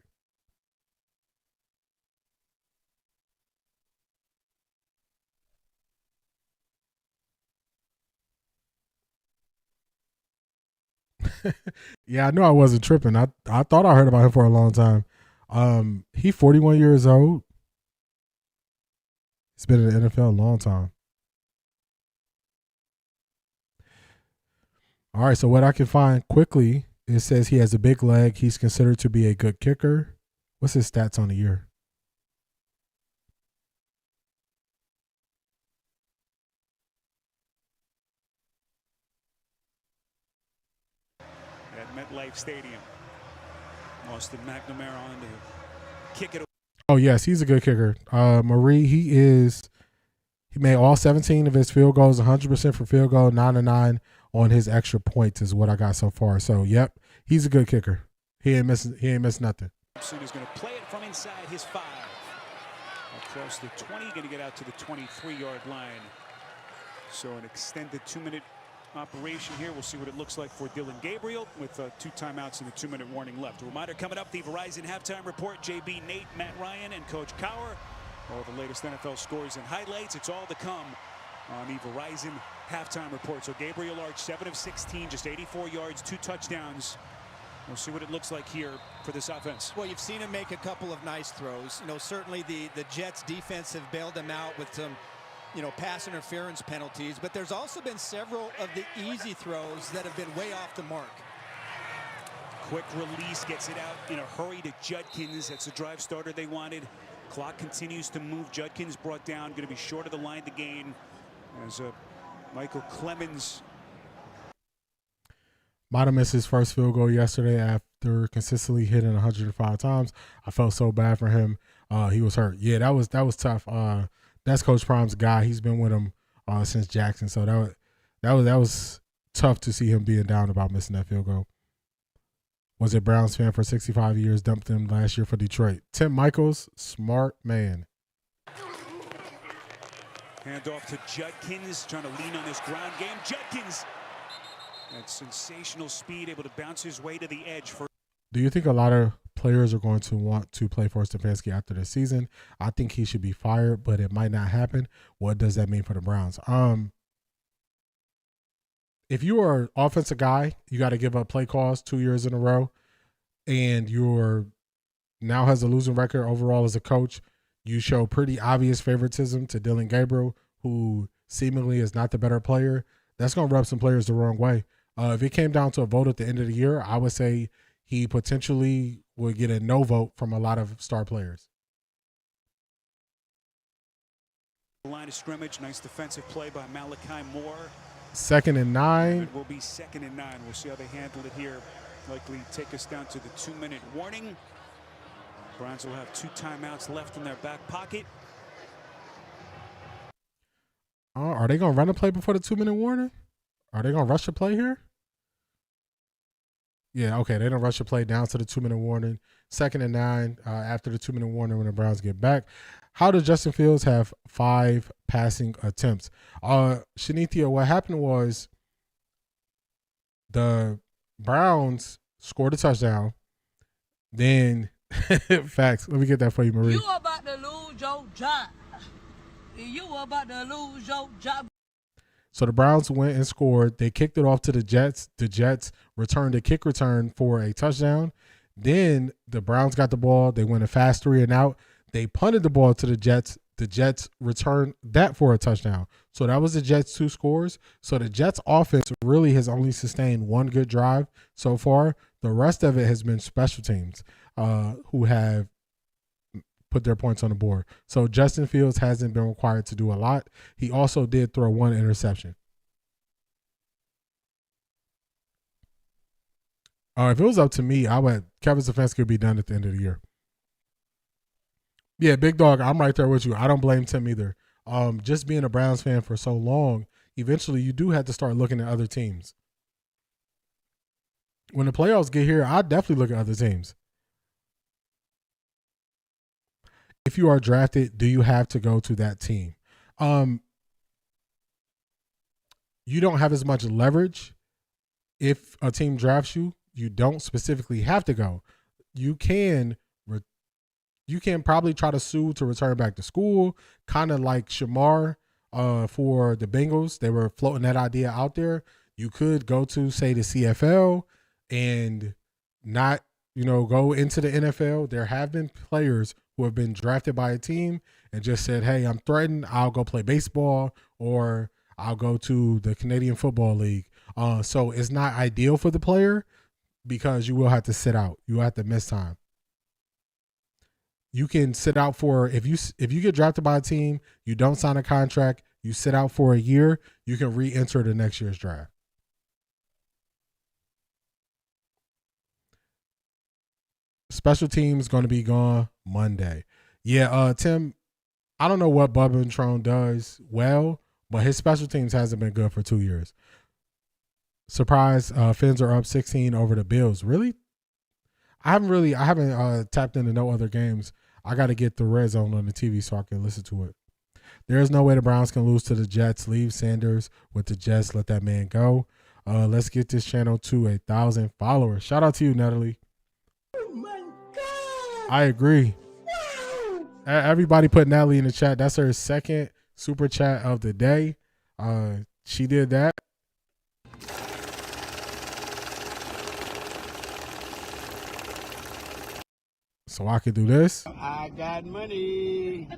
Yeah, I knew I wasn't tripping. I thought I heard about him for a long time. He's 41 years old. He's been in the NFL a long time. All right, so what I can find quickly, it says he has a big leg. He's considered to be a good kicker. What's his stats on the year? At MetLife Stadium. Austin McNamara on to kick it. Oh, yes, he's a good kicker. Marie, he made all 17 of his field goals, 100% for field goal, 9-9 on his extra points is what I got so far. So, yep, he's a good kicker. He ain't missed nothing. He's going to play it from inside his 5. Across the 20, going to get out to the 23-yard line. So an extended 2-minute operation here. We'll see what it looks like for Dillon Gabriel with 2 timeouts and a 2-minute warning left. A reminder coming up, the Verizon Halftime Report. JB, Nate, Matt Ryan, and Coach Cower. All the latest NFL scores and highlights. It's all to come on the Verizon Halftime Report. So Gabriel Arch, 7 of 16, just 84 yards, 2 touchdowns. We'll see what it looks like here for this offense. Well, you've seen him make a couple of nice throws. You know, certainly the Jets defense have bailed him out with some pass interference penalties, but there's also been several of the easy throws that have been way off the mark. Quick release, gets it out in a hurry to Judkins. That's the drive starter they wanted. Clock continues to move. Judkins brought down, going to be short of the line to gain as Michael Clemens. Might have missed his first field goal yesterday after consistently hitting 105 times. I felt so bad for him. He was hurt. Yeah, that was tough. That's Coach Prime's guy. He's been with him since Jackson. So that was tough to see him being down about missing that field goal. Was a Browns fan for 65 years, dumped him last year for Detroit. Tim Michaels, smart man. Hand off to Judkins, trying to lean on his ground game. Judkins, that sensational speed, able to bounce his way to the edge. Do you think a lot of players are going to want to play for Stefanski after this season? I think he should be fired, but it might not happen. What does that mean for the Browns? If you are an offensive guy, you got to give up play calls 2 years in a row, and you're now has a losing record overall as a coach. You show pretty obvious favoritism to Dillon Gabriel, who seemingly is not the better player. That's going to rub some players the wrong way. If it came down to a vote at the end of the year, I would say he potentially would get a no vote from a lot of star players. Line of scrimmage, nice defensive play by Malachi Moore. 2nd and 9. It will be 2nd and 9. We'll see how they handle it here. Likely take us down to the 2-minute warning. Browns will have 2 timeouts left in their back pocket. Are they going to run a play before the 2-minute warning? Are they going to rush a play here? Yeah, okay. They don't rush a play down to the 2-minute warning. 2nd and 9 after the 2-minute warning when the Browns get back. How does Justin Fields have 5 passing attempts? Shanithia, what happened was the Browns scored a touchdown. Then, facts. Let me get that for you, Marie. You about to lose your job. You about to lose your job. So the Browns went and scored. They kicked it off to the Jets. The Jets returned a kick return for a touchdown. Then the Browns got the ball. They went a fast 3 and out. They punted the ball to the Jets. The Jets returned that for a touchdown. So that was the Jets' 2 scores. So the Jets' offense really has only sustained 1 good drive so far. The rest of it has been special teams who have put their points on the board. So Justin Fields hasn't been required to do a lot. He also did throw 1 interception. If it was up to me, Kevin Stefanski would be done at the end of the year. Yeah, big dog, I'm right there with you. I don't blame Tim either. Just being a Browns fan for so long, eventually you do have to start looking at other teams. When the playoffs get here, I definitely look at other teams. If you are drafted, do you have to go to that team? You don't have as much leverage if a team drafts you. You don't specifically have to go. You can probably try to sue to return back to school, kind of like Shamar for the Bengals. They were floating that idea out there. You could go to, say, the CFL and not, go into the NFL. There have been players who have been drafted by a team and just said, hey, I'm threatened. I'll go play baseball or I'll go to the Canadian Football League. So it's not ideal for the player because you will have to sit out. You will have to miss time. You can sit out for, if you get drafted by a team, you don't sign a contract, you sit out for a year, you can re-enter the next year's draft. Special teams going to be gone Monday. Yeah, Tim, I don't know what Bubba Trone does well, but his special teams hasn't been good for 2 years. Surprise, Fins are up 16 over the Bills. Really? I haven't tapped into no other games. I got to get the red zone on the TV so I can listen to it. There is no way the Browns can lose to the Jets. Leave Sanders with the Jets. Let that man go. Let's get this channel to 1,000 followers. Shout out to you, Natalie. Oh my God. I agree. Wow. Everybody put Natalie in the chat. That's her 2nd super chat of the day. She did that. so I could do this. I got money.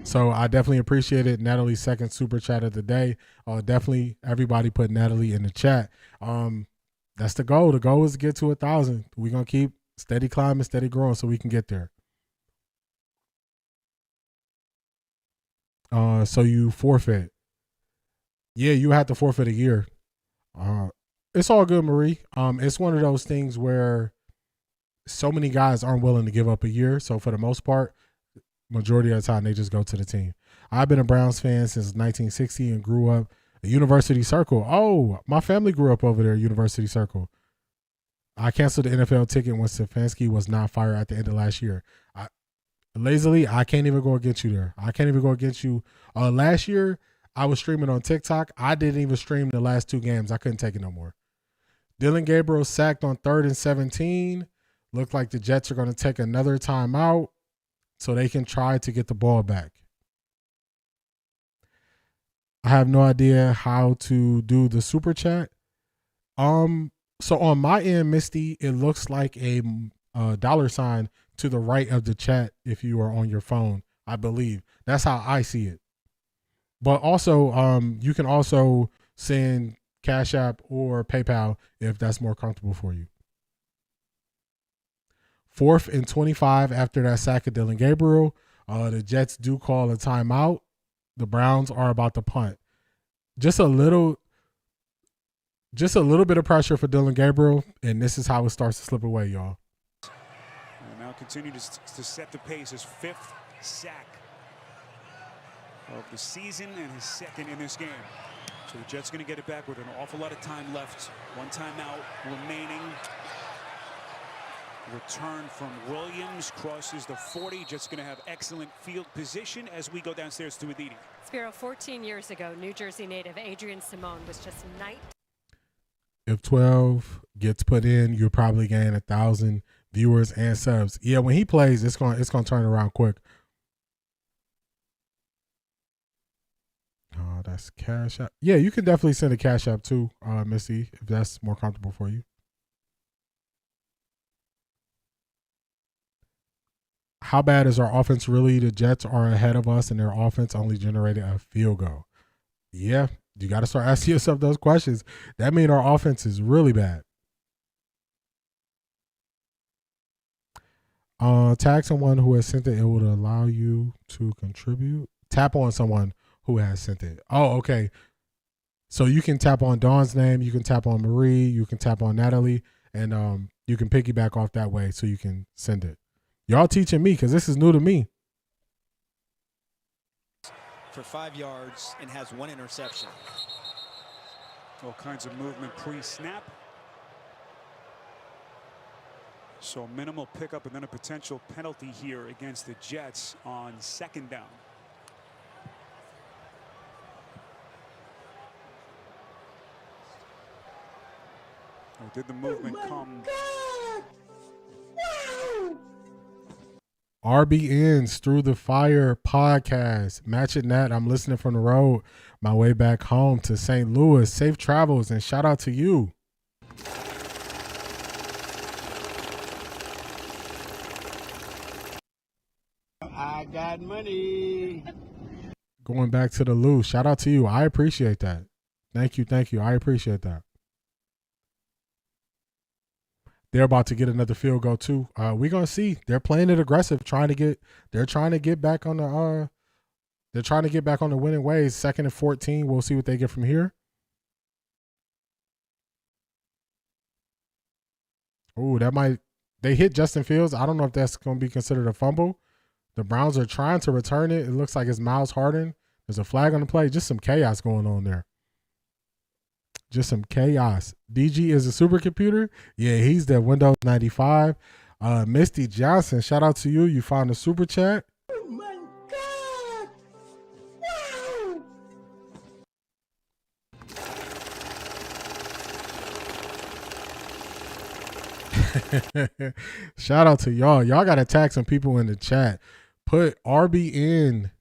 So I definitely appreciate it. Natalie's second super chat of the day. Definitely everybody put Natalie in the chat. That's the goal. The goal is to get to 1,000. We're going to keep steady climbing, steady growing so we can get there. So you forfeit. Yeah, you have to forfeit a year. It's all good, Marie. It's one of those things where so many guys aren't willing to give up a year. So for the most part, majority of the time, they just go to the team. I've been a Browns fan since 1960 and grew up at University Circle. Oh, my family grew up over there at University Circle. I canceled the NFL ticket when Stefanski was not fired at the end of last year. Lazily, I can't even go against you there. I can't even go against you. Last year, I was streaming on TikTok. I didn't even stream the last 2 games. I couldn't take it no more. Dillon Gabriel sacked on 3rd and 17. Looked like the Jets are going to take another timeout so they can try to get the ball back. I have no idea how to do the super chat. So on my end, Misty, it looks like a $sign to the right of the chat if you are on your phone, I believe. That's how I see it. But also, you can also send Cash App or PayPal if that's more comfortable for you. 4th and 25 after that sack of Dillon Gabriel. The Jets do call a timeout. The Browns are about to punt. Just a little bit of pressure for Dillon Gabriel, and this is how it starts to slip away, y'all. And now continue to set the pace. His 5th sack of the season and his 2nd in this game. So the Jets going to get it back with an awful lot of time left. 1 timeout remaining. Return from Williams crosses the 40. Jets going to have excellent field position as we go downstairs to Aditi. Spiro, 14 years ago, New Jersey native Adrian Simone was just If 12 gets put in, you'll probably gain 1,000 viewers and subs. Yeah, when he plays, it's going to turn around quick. Oh, that's Cash App. Yeah, you can definitely send a Cash App too, Missy, if that's more comfortable for you. How bad is our offense really? The Jets are ahead of us, and their offense only generated a field goal. Yeah, you got to start asking yourself those questions. That means our offense is really bad. Tag someone who has sent it. It would allow you to contribute. Tap on someone who has sent it. Oh, okay. So you can tap on Dawn's name. You can tap on Marie. You can tap on Natalie. And you can piggyback off that way so you can send it. Y'all teaching me because this is new to me. For 5 yards and has 1 interception. All kinds of movement pre-snap. So minimal pickup and then a potential penalty here against the Jets on 2nd down. Or did the movement come? RBN's Through the Fire podcast. Match it, Nat. I'm listening from the road, my way back home to St. Louis. Safe travels and shout out to you. I got money. Going back to the Lou. Shout out to you. I appreciate that. Thank you. Thank you. I appreciate that. They're about to get another field goal too. We're gonna see. They're playing it aggressive, they're trying to get back on the winning ways. 2nd and 14. We'll see what they get from here. Oh, they hit Justin Fields. I don't know if that's gonna be considered a fumble. The Browns are trying to return it. It looks like it's Miles Harden. There's a flag on the play. Just some chaos going on there. Just some chaos. DG is a supercomputer. Yeah, he's the Windows 95. Misty Johnson, shout out to you. You found a super chat. Oh my God. Wow. Shout out to y'all. Y'all got to tag some people in the chat. Put RBN.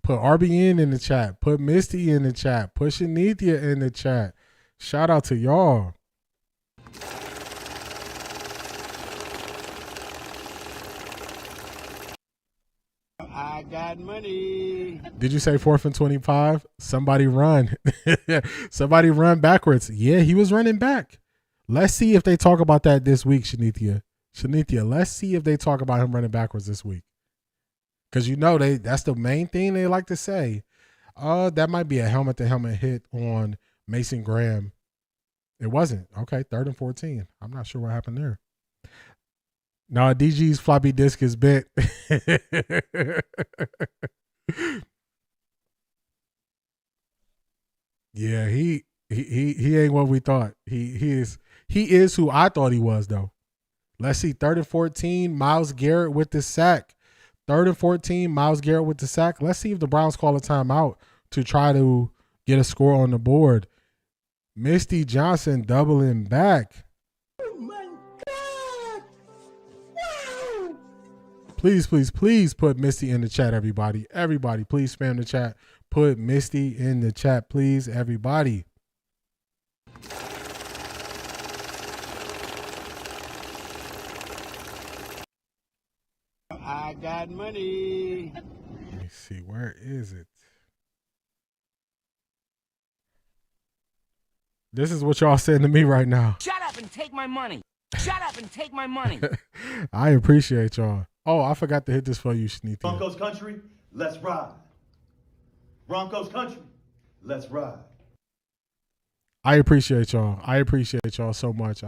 Put RBN in the chat. Put Misty in the chat. Put Shanithia in the chat. Shout out to y'all. I got money. Did you say 4th and 25? Somebody run. Somebody run backwards. Yeah, he was running back. Let's see if they talk about that this week, Shanithia. Shanithia, let's see if they talk about him running backwards this week. Because that's the main thing they like to say. That might be a helmet-to-helmet hit on Mason Graham. It wasn't. Okay, 3rd and 14. I'm not sure what happened there. No, DG's floppy disk is bent. Yeah, he ain't what we thought. He is who I thought he was, though. Let's see, 3rd and 14, Myles Garrett with the sack. 3rd and 14, Myles Garrett with the sack. Let's see if the Browns call a timeout to try to get a score on the board. Misty Johnson doubling back. Oh my God! Wow! Please, please, please put Misty in the chat, everybody. Everybody, please spam the chat. Put Misty in the chat, please, everybody. I got money. Let me see. Where is it? This is what y'all saying to me right now. Shut up and take my money. Shut up and take my money. I appreciate y'all. Oh, I forgot to hit this for you, Sneaky. Broncos country, let's ride. Broncos country, let's ride. I appreciate y'all. I appreciate y'all so much.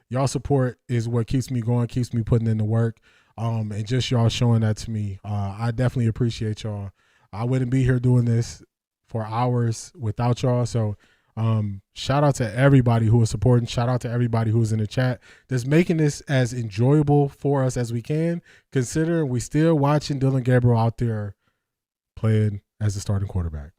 Y'all support is what keeps me going, keeps me putting in the work. And just y'all showing that to me. I definitely appreciate y'all. I wouldn't be here doing this for hours without y'all. So shout out to everybody who is supporting. Shout out to everybody who's in the chat that's making this as enjoyable for us as we can, considering we still watching Dillon Gabriel out there playing as the starting quarterback.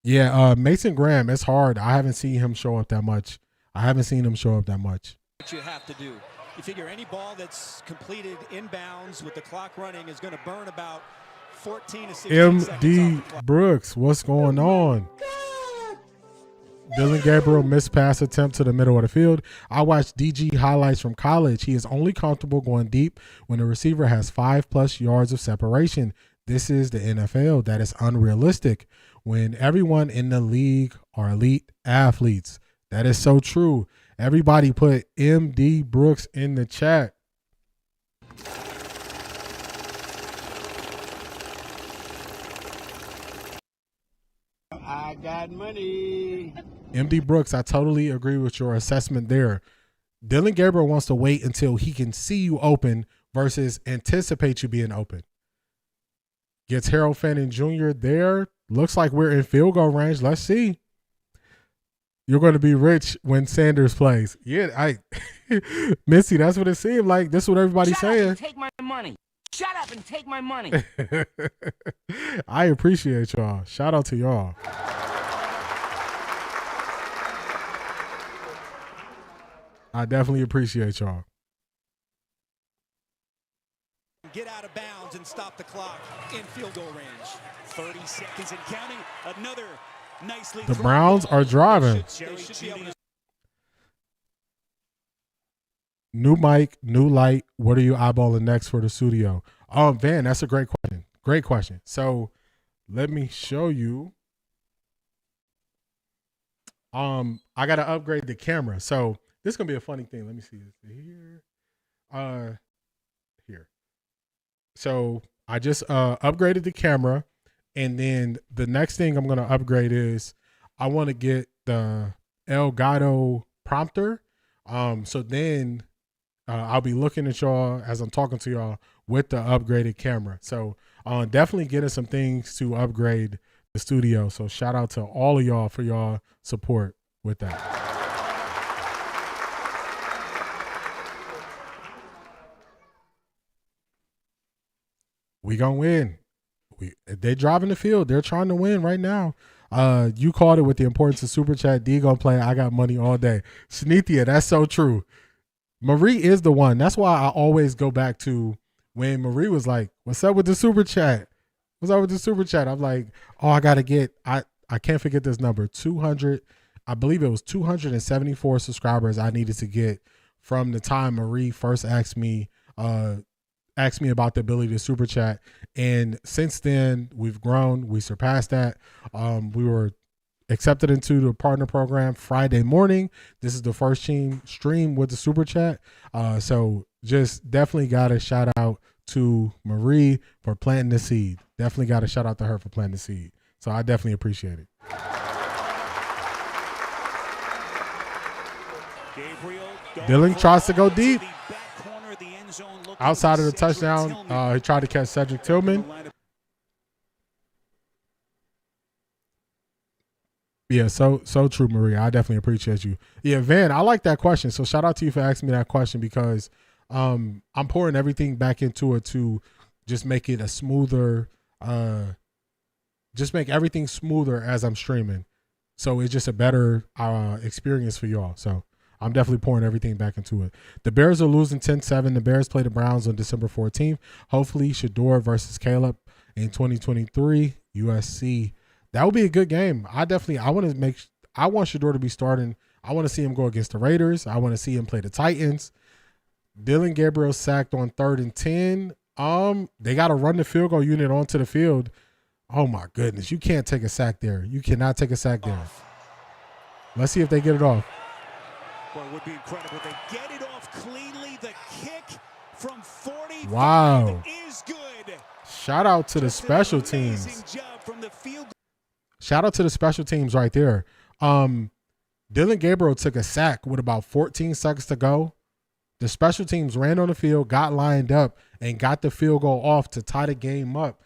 Yeah, Mason Graham, it's hard. I haven't seen him show up that much. What you have to do. You figure any ball that's completed inbounds with the clock running is going to burn about 14 to 16 seconds. MD Brooks, what's going on? Dillon Gabriel missed pass attempt to the middle of the field. I watched DG highlights from college. He is only comfortable going deep when the receiver has 5+ yards of separation. This is the NFL. That is unrealistic when everyone in the league are elite athletes. That is so true. Everybody put MD Brooks in the chat. I got money. MD Brooks, I totally agree with your assessment there. Dillon Gabriel wants to wait until he can see you open versus anticipate you being open. Gets Harold Fannin Jr. there. Looks like we're in field goal range. Let's see. You're going to be rich when Sanders plays. Yeah, Missy, that's what it seemed like. This is what everybody's saying. Shut up and take my money. Shut up and take my money. I appreciate y'all. Shout out to y'all. I definitely appreciate y'all. Get out of bounds and stop the clock in field goal range. 30 seconds and counting. Another nicely. The Browns are driving. New mic, new light. What are you eyeballing next for the studio? Van, that's a great question. Great question. So let me show you. I gotta upgrade the camera. So this is gonna be a funny thing. Let me see this here. Here. So I just upgraded the camera, and then the next thing I'm gonna upgrade is I want to get the Elgato prompter. So then I'll be looking at y'all as I'm talking to y'all with the upgraded camera. So definitely getting some things to upgrade the studio. So shout out to all of y'all for y'all support with that. We gonna win. They driving the field. They're trying to win right now. You called it with the importance of Super Chat. D gonna play I got money all day. Sneethia, that's so true. Marie is the one. That's why I always go back to when Marie was like, what's up with the Super Chat? What's up with the Super Chat? I'm like, oh, I gotta get, I can't forget this number, 200. I believe it was 274 subscribers I needed to get from the time Marie first asked me about the ability to super chat. And since then, we've grown. We surpassed that. We were accepted into the partner program Friday morning. This is the first stream with the super chat. So just definitely got a shout out to Marie for planting the seed. Definitely got a shout out to her for planting the seed. So I definitely appreciate it. Dillon tries to go deep. Outside of the touchdown, he tried to catch Cedric Tillman. Yeah, so true, Maria. I definitely appreciate you. Yeah, Van, I like that question. So shout out to you for asking me that question, because I'm pouring everything back into it to just make it a smoother, just make everything smoother as I'm streaming. So it's just a better experience for y'all. So I'm definitely pouring everything back into it. The Bears are losing 10-7. The Bears play the Browns on December 14th. Hopefully, Shador versus Caleb in 2023, USC. That would be a good game. I want Shador to be starting. I want to see him go against the Raiders. I want to see him play the Titans. Dillon Gabriel sacked on 3rd and 10. They got to run the field goal unit onto the field. Oh my goodness. You can't take a sack there. You cannot take a sack there. Let's see if they get it off. Boy, it would be incredible. They get it off cleanly. The kick from 45 is good. Shout out to the special teams. Shout out to the special teams right there. Dillon Gabriel took a sack with about 14 seconds to go. The special teams ran on the field, got lined up, and got the field goal off to tie the game up.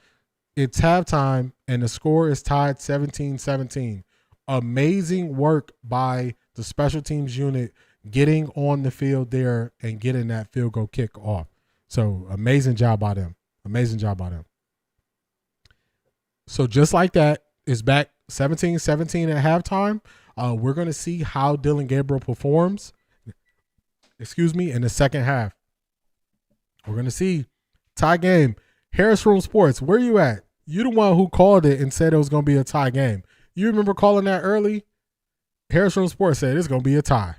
It's halftime, and the score is tied 17-17. Amazing work by the special teams unit getting on the field there and getting that field goal kick off. So amazing job by them. Amazing job by them. So just like that, it's back 17-17 at halftime. We're going to see how Dillon Gabriel performs, in the second half. We're going to see. Tie game. Harris Room Sports, where you at? You the one who called it and said it was going to be a tie game. You remember calling that early? Harris Room Sports said it's going to be a tie.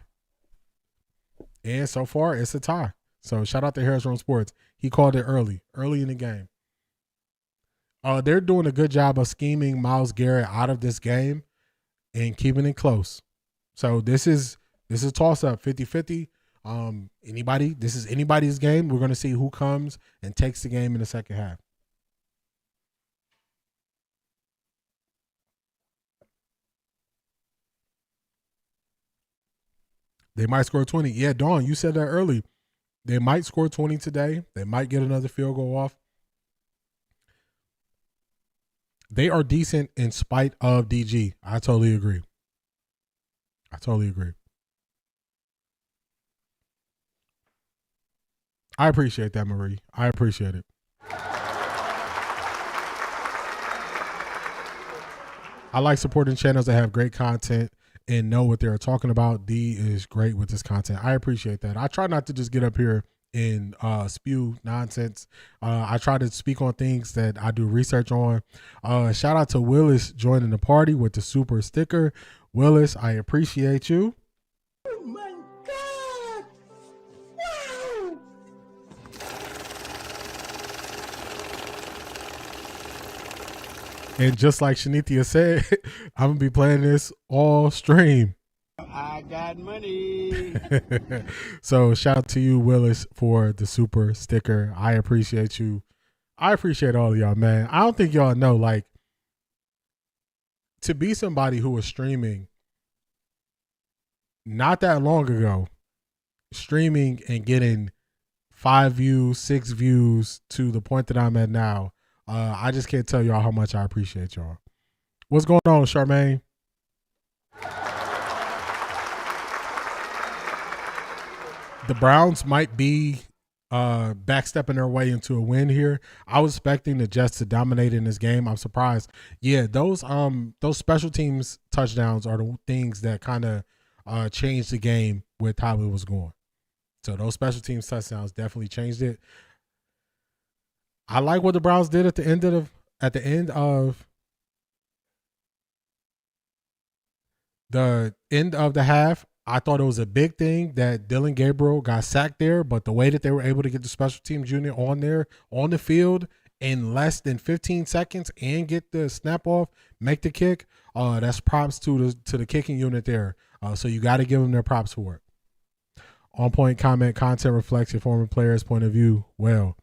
And so far, it's a tie. So shout out to Harris Room Sports. He called it early in the game. They're doing a good job of scheming Myles Garrett out of this game and keeping it close. So this is toss-up, 50-50. This is anybody's game. We're going to see who comes and takes the game in the second half. They might score 20. Yeah, Dawn, you said that early. They might score 20 today. They might get another field goal off. They are decent in spite of DG. I totally agree. I appreciate that, Marie. I appreciate it. I like supporting channels that have great content and know what they're talking about. D is great with this content. I appreciate that. I try not to just get up here and spew nonsense. I try to speak on things that I do research on. Shout out to Willis joining the party with the super sticker. Willis, I appreciate you. Oh my God! Wow! And just like Shanithia said, I'm going to be playing this all stream. I got money. So shout out to you, Willis, for the super sticker. I appreciate you. I appreciate all of y'all, man. I don't think y'all know, like, to be somebody who was streaming not that long ago, streaming and getting 5 views, 6 views to the point that I'm at now, I just can't tell y'all how much I appreciate y'all. What's going on, Charmaine? The Browns might be backstepping their way into a win here. I was expecting the Jets to dominate in this game. I'm surprised. Yeah, those special teams touchdowns are the things that kind of changed the game with how it was going. So those special teams touchdowns definitely changed it. I like what the Browns did at the end of the end of the half, I thought it was a big thing that Dillon Gabriel got sacked there, but the way that they were able to get the special teams unit on there, on the field in less than 15 seconds and get the snap off, make the kick, that's props to the kicking unit there. So you got to give them their props for it. On point comment, content reflects your former player's point of view. Well,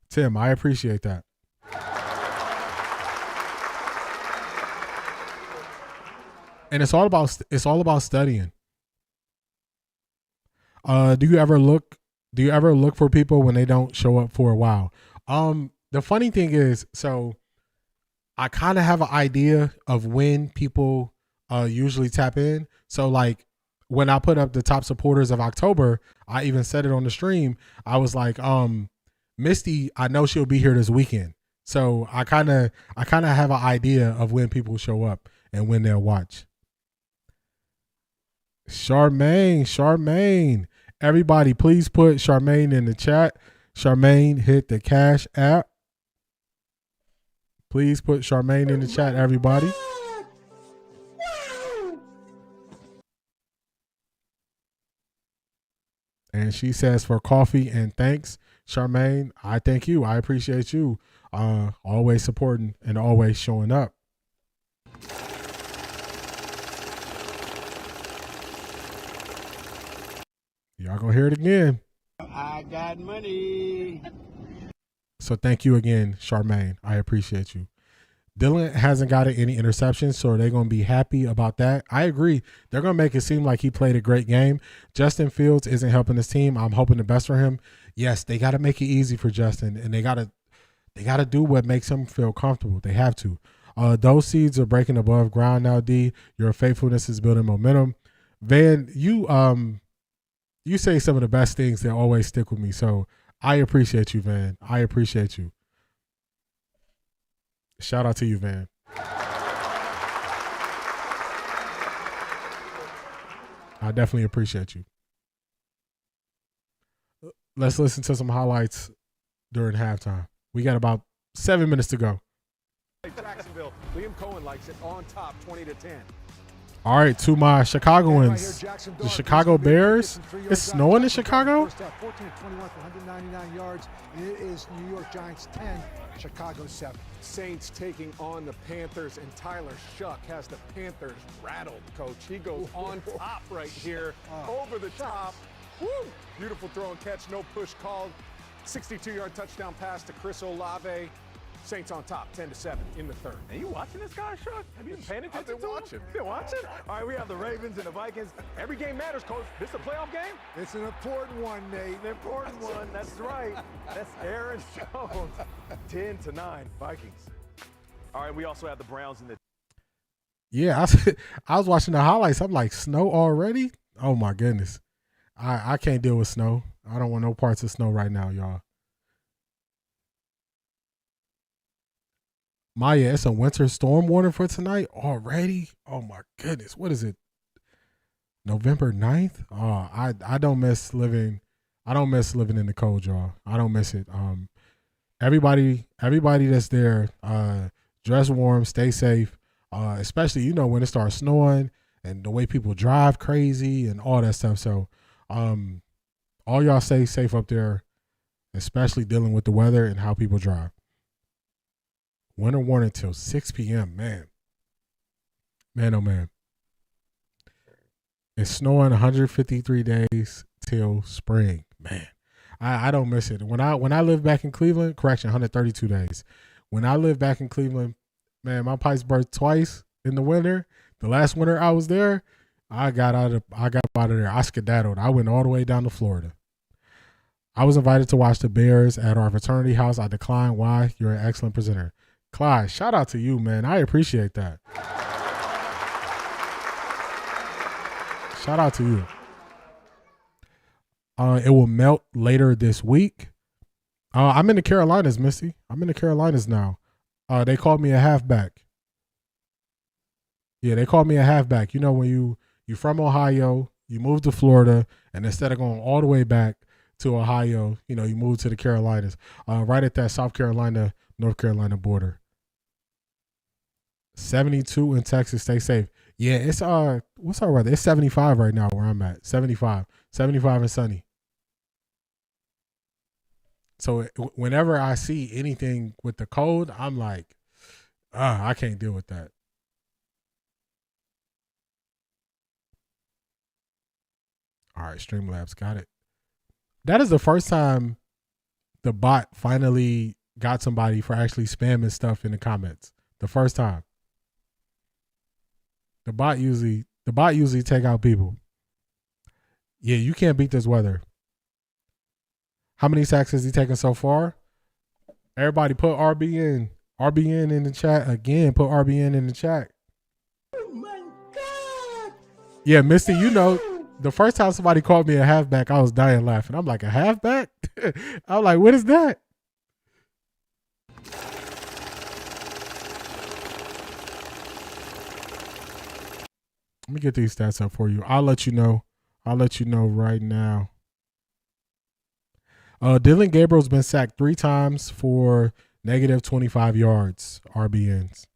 Tim, I appreciate that. And it's all about studying. Do you ever look for people when they don't show up for a while? The funny thing is, so I kind of have an idea of when people usually tap in. So like when I put up the top supporters of October, I even said it on the stream. I was like, Misty, I know she'll be here this weekend. So I kind of have an idea of when people show up and when they'll watch. Charmaine. Everybody, please put Charmaine in the chat. Charmaine, hit the Cash App. Please put Charmaine in the chat, everybody. And she says for coffee and thanks. Charmaine, I thank you. I appreciate you. Always supporting and always showing up. Y'all gonna hear it again. I got money. So thank you again, Charmaine. I appreciate you. Dillon hasn't gotten any interceptions, so they're going to be happy about that. I agree. They're going to make it seem like he played a great game. Justin Fields isn't helping his team. I'm hoping the best for him. Yes, they got to make it easy for Justin, and they got to do what makes him feel comfortable. They have to. Those seeds are breaking above ground now, D. Your faithfulness is building momentum. Van, you say some of the best things that always stick with me, so I appreciate you, Van. I appreciate you. Shout out to you, Van. I definitely appreciate you. Let's listen to some highlights during halftime. We got about 7 minutes to go. Jacksonville. Liam Cohen likes it on top, 20-10. All right, to my Chicagoans, the Chicago Bears. It's snowing in Chicago? 14 of 21 for 199 yards, and it is New York Giants 10, Chicago 7. Saints taking on the Panthers, and Tyler Shuck has the Panthers rattled, Coach. He goes on top right here, over the top. Woo! Beautiful throw and catch, no push called. 62-yard touchdown pass to Chris Olave. Saints on top, 10-7 in the third. Are you watching this guy, Shuck? Have you been paying attention to him? watching. You've been watching? All right, we have the Ravens and the Vikings. Every game matters, Coach. This is a playoff game? It's an important one, Nate. An important one. That's right. That's Aaron Jones. 10-9, Vikings. All right, we also have the Browns and the... Yeah, I was watching the highlights. I'm like, snow already? Oh, my goodness. I can't deal with snow. I don't want no parts of snow right now, y'all. Maya, it's a winter storm warning for tonight already? Oh, my goodness. What is it? November 9th? Oh, I don't miss living. I don't miss living in the cold, y'all. I don't miss it. Everybody that's there, dress warm, stay safe, especially, when it starts snowing and the way people drive crazy and all that stuff. So all y'all stay safe up there, especially dealing with the weather and how people drive. Winter warning till 6 p.m. Man, oh man. It's snowing 153 days till spring. Man, I don't miss it. When I lived back in Cleveland, 132 days. When I lived back in Cleveland, man, my pipes burst twice in the winter. The last winter I was there, I got out of there. I skedaddled. I went all the way down to Florida. I was invited to watch the Bears at our fraternity house. I declined. Why? You're an excellent presenter. Clyde, shout out to you, man. I appreciate that. Shout out to you. It will melt later this week. I'm in the Carolinas, Missy. I'm in the Carolinas now. They called me a halfback. Yeah, they called me a halfback. When you from Ohio, you move to Florida, and instead of going all the way back to Ohio, you move to the Carolinas, right at that South Carolina, North Carolina border. 72 in Texas. Stay safe. Yeah, it's what's our weather? It's 75 right now where I'm at. 75 and sunny. So whenever I see anything with the cold, I'm like, I can't deal with that. All right, Streamlabs got it. That is the first time the bot finally got somebody for actually spamming stuff in the comments. The first time. The bot usually take out people. Yeah, you can't beat this weather. How many sacks has he taken so far? Everybody put RBN. RBN in the chat. Again, put RBN in the chat. Oh my God! Yeah, Misty, you know, the first time somebody called me a halfback, I was dying laughing. I'm like, a halfback? I'm like, what is that? Let me get these stats up for you. I'll let you know. I'll let you know right now. Dillon Gabriel's been sacked 3 times for negative 25 yards, RBNs.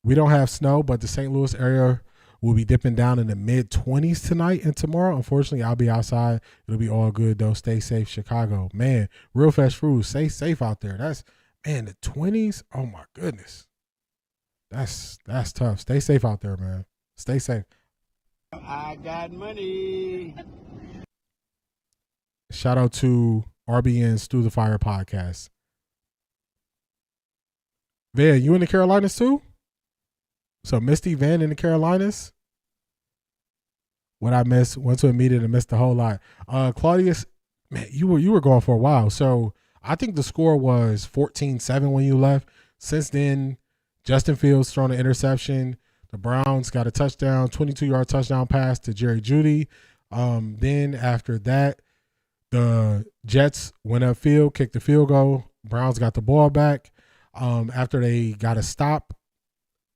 We don't have snow, but the St. Louis area will be dipping down in the mid-20s tonight and tomorrow. Unfortunately, I'll be outside. It'll be all good, though. Stay safe, Chicago. Man, Real Fast Food, stay safe out there. Man, the 20s, oh, my goodness. That's tough. Stay safe out there, man. Stay safe. I got money. Shout out to RBN's Through the Fire podcast. Van, you in the Carolinas too? So Misty, Van in the Carolinas? What I missed, went to a meeting and missed a whole lot. Claudius, man, you were going for a while. So I think the score was 14-7 when you left. Since then, Justin Fields thrown an interception. The Browns got a touchdown, 22-yard touchdown pass to Jerry Jeudy. Then after that, the Jets went upfield, kicked the field goal. Browns got the ball back. After they got a stop,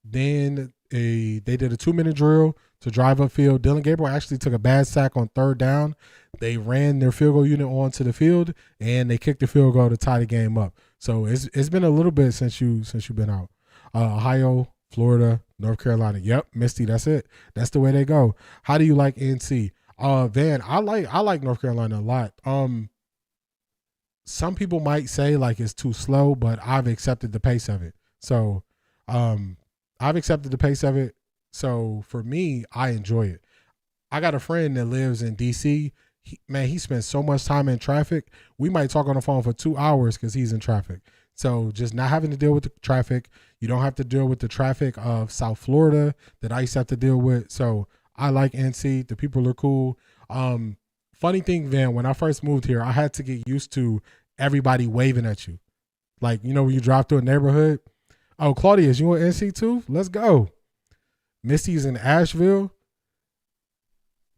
then they did a 2-minute drill to drive upfield. Dillon Gabriel actually took a bad sack on 3rd down. They ran their field goal unit onto the field, and they kicked the field goal to tie the game up. So it's been a little bit since you've been out. Ohio, Florida, North Carolina. Yep, Misty, that's it. That's the way they go. How do you like NC? Van, I like North Carolina a lot. Some people might say like it's too slow, but I've accepted the pace of it. So I've accepted the pace of it. So for me, I enjoy it. I got a friend that lives in DC. He spends so much time in traffic. We might talk on the phone for 2 hours because he's in traffic. So just not having to deal with the traffic. You don't have to deal with the traffic of South Florida that I used to have to deal with. So I like NC. The people are cool. Funny thing, Van, when I first moved here, I had to get used to everybody waving at you. Like, you know, when you drive through a neighborhood. Oh, Claudius, you in NC too? Let's go. Misty's in Asheville.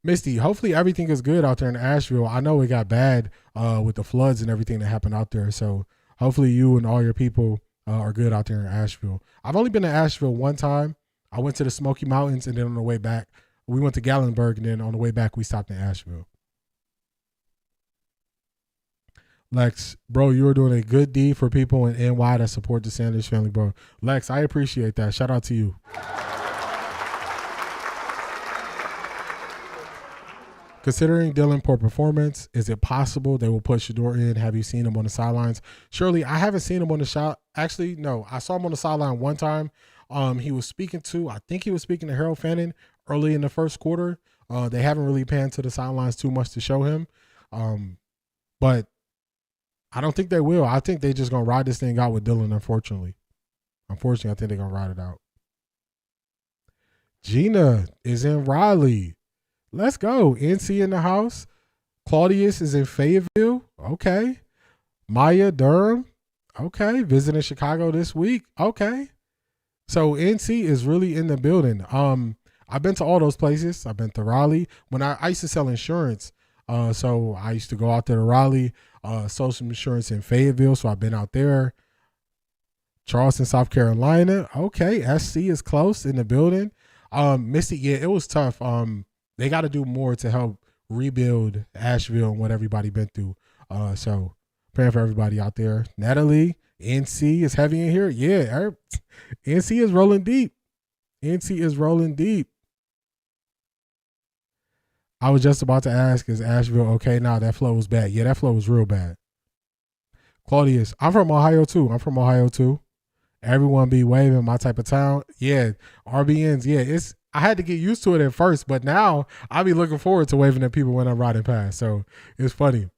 Misty, hopefully everything is good out there in Asheville. I know it got bad with the floods and everything that happened out there. So hopefully you and all your people are good out there in Asheville. I've only been to Asheville one time. I went to the Smoky Mountains, and then on the way back, we went to Gatlinburg, and then on the way back, we stopped in Asheville. Lex, bro, you are doing a good deed for people in NY that support the Sanders family, bro. Lex, I appreciate that. Shout out to you. Considering Dillon poor performance, is it possible they will put Shador in? Have you seen him on the sidelines? Surely, I haven't seen him on the shot. Actually, no, I saw him on the sideline one time. He was speaking to Harold Fannin early in the first quarter. They haven't really panned to the sidelines too much to show him. But I don't think they will. I think they just going to ride this thing out with Dillon, unfortunately. I think they're going to ride it out. Gina is in Raleigh. Let's go. NC in the house. Claudius is in Fayetteville. Okay. Maya Durham. Okay. Visiting Chicago this week. Okay. So NC is really in the building. I've been to all those places. I've been to Raleigh. When I used to sell insurance, so I used to go out there to Raleigh, sold some insurance in Fayetteville, so I've been out there. Charleston, South Carolina. Okay. SC is close in the building. Misty, yeah, it was tough. They got to do more to help rebuild Asheville and what everybody been through. Praying for everybody out there. Natalie, NC is heavy in here. Yeah, NC is rolling deep. NC is rolling deep. I was just about to ask, is Asheville okay? Nah, that flow was bad. Yeah, that flow was real bad. Claudius, I'm from Ohio too. Everyone be waving, my type of town. Yeah, RBNs. Yeah, I had to get used to it at first, but now I be looking forward to waving at people when I'm riding past. So it's funny.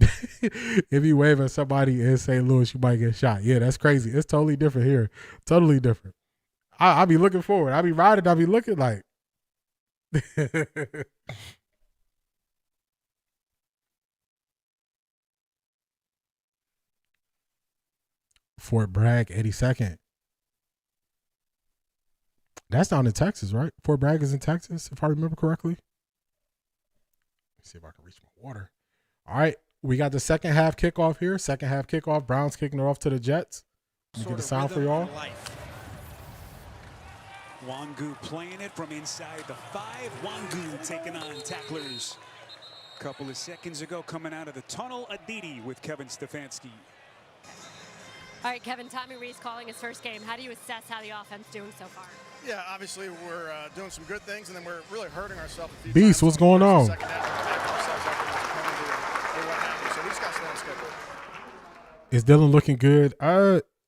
If you wave at somebody in St. Louis, you might get shot. Yeah, that's crazy. It's totally different here. Totally different. I be looking forward. I be riding. I be looking like. Fort Bragg, 82nd. That's down in Texas, right? Fort Bragg is in Texas, if I remember correctly. Let's see if I can reach my water. All right, we got the second half kickoff here. Second half kickoff. Browns kicking it off to the Jets. Let me get the sound for y'all. Wangu playing it from inside the 5. Wangu taking on tacklers. A couple of seconds ago, coming out of the tunnel, Aditi with Kevin Stefanski. All right, Kevin, Tommy Rees calling his first game. How do you assess how the offense doing so far? Yeah, obviously we're doing some good things, and then we're really hurting ourselves. Beast, what's going on? Is Dillon looking good?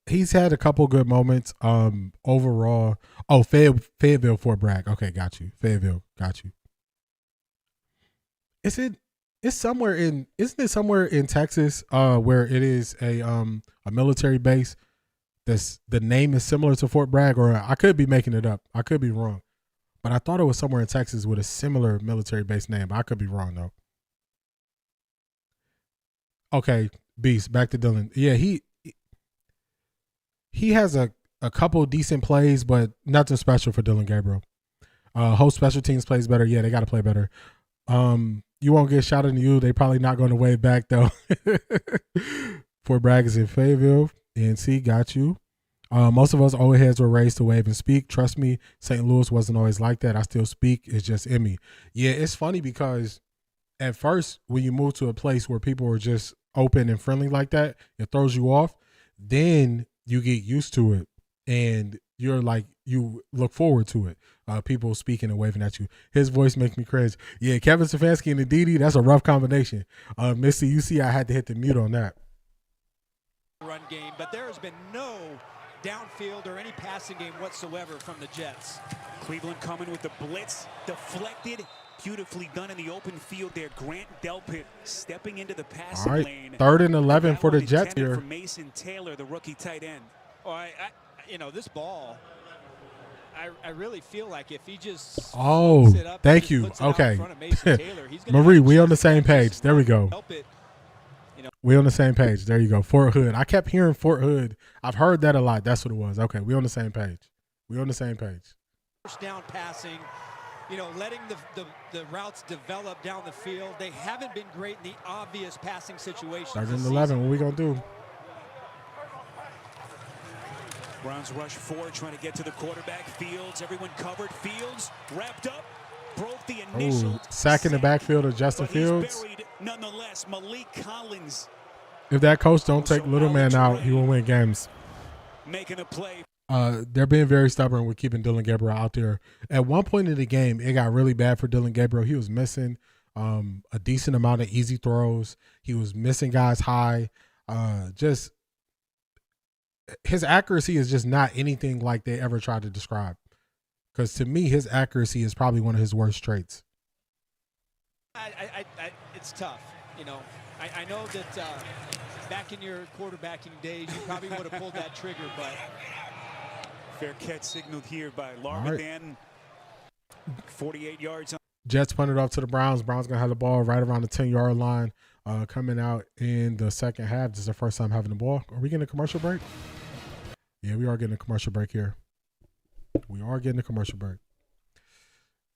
He's had a couple good moments. Overall, Fayetteville, Fort Bragg. Okay, got you. Fayetteville, got you. Isn't it somewhere in Texas where it is a military base that's the name is similar to Fort Bragg? Or I could be making it up. I could be wrong. But I thought it was somewhere in Texas with a similar military base name. I could be wrong though. Okay, Beast, back to Dillon. Yeah, he has a couple decent plays, but nothing special for Dillon Gabriel. Host special teams plays better. Yeah, they got to play better. You won't get shot in the U. They probably not going to wave back though. Fort Bragg is in Fayetteville. NC got you. Most of us old heads were raised to wave and speak. Trust me, St. Louis wasn't always like that. I still speak. It's just in me. Yeah, it's funny because at first when you move to a place where people are just open and friendly like that, it throws you off. Then you get used to it and you're like, you look forward to it. People speaking and waving at you. His voice makes me cringe. Yeah, Kevin Stefanski and Aditi, that's a rough combination. Missy, you see I had to hit the mute on that. Run game, but there has been no downfield or any passing game whatsoever from the Jets. Cleveland coming with the blitz, deflected, beautifully done in the open field there. Grant Delpit stepping into the passing lane. 3rd and 11 for the Jets here. From Mason Taylor, the rookie tight end. Oh, this ball, I really feel like if he just thank you. Okay. Marie, we on the same page. There we go. We on the same page. There you go. Fort Hood. I kept hearing Fort Hood. I've heard that a lot. That's what it was. Okay, we on the same page. We on the same page. First down passing, letting the routes develop down the field. They haven't been great in the obvious passing situations. 3rd and 11. What we gonna do? Browns rush 4, trying to get to the quarterback. Fields, everyone covered. Fields wrapped up, broke the initial sack in the backfield of Justin Fields. Buried, nonetheless, Malik Collins. If that coach don't take little man out, he will win games. Making a play. They're being very stubborn with keeping Dillon Gabriel out there. At one point in the game, it got really bad for Dillon Gabriel. He was missing a decent amount of easy throws. He was missing guys high. Just his accuracy is just not anything like they ever tried to describe. Because to me, his accuracy is probably one of his worst traits. It's tough, I know that back in your quarterbacking days, you probably would have pulled that trigger, but fair catch signaled here by Larmadan. 48 yards. Jets punted off to the Browns. Browns gonna have the ball right around the 10-yard line. Coming out in the second half. This is the first time having the ball. Are we getting a commercial break? Yeah, we are getting a commercial break here. We are getting a commercial break.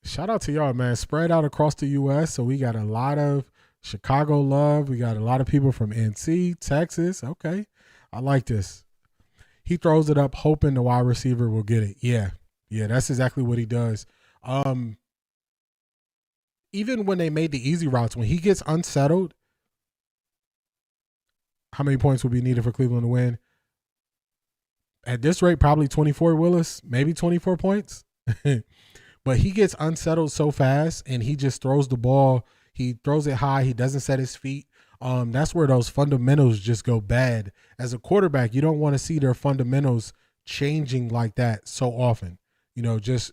Shout out to y'all, man. Spread out across the U.S. So we got a lot of Chicago love. We got a lot of people from NC, Texas. Okay. I like this. He throws it up hoping the wide receiver will get it. Yeah. Yeah, that's exactly what he does. Even when they made the easy routes, when he gets unsettled, How many points would be needed for Cleveland to win? At this rate, probably 24, Willis, maybe 24 points. But he gets unsettled so fast, and he just throws the ball. He throws it high. He doesn't set his feet. That's where those fundamentals just go bad. As a quarterback, you don't want to see their fundamentals changing like that so often. You know, just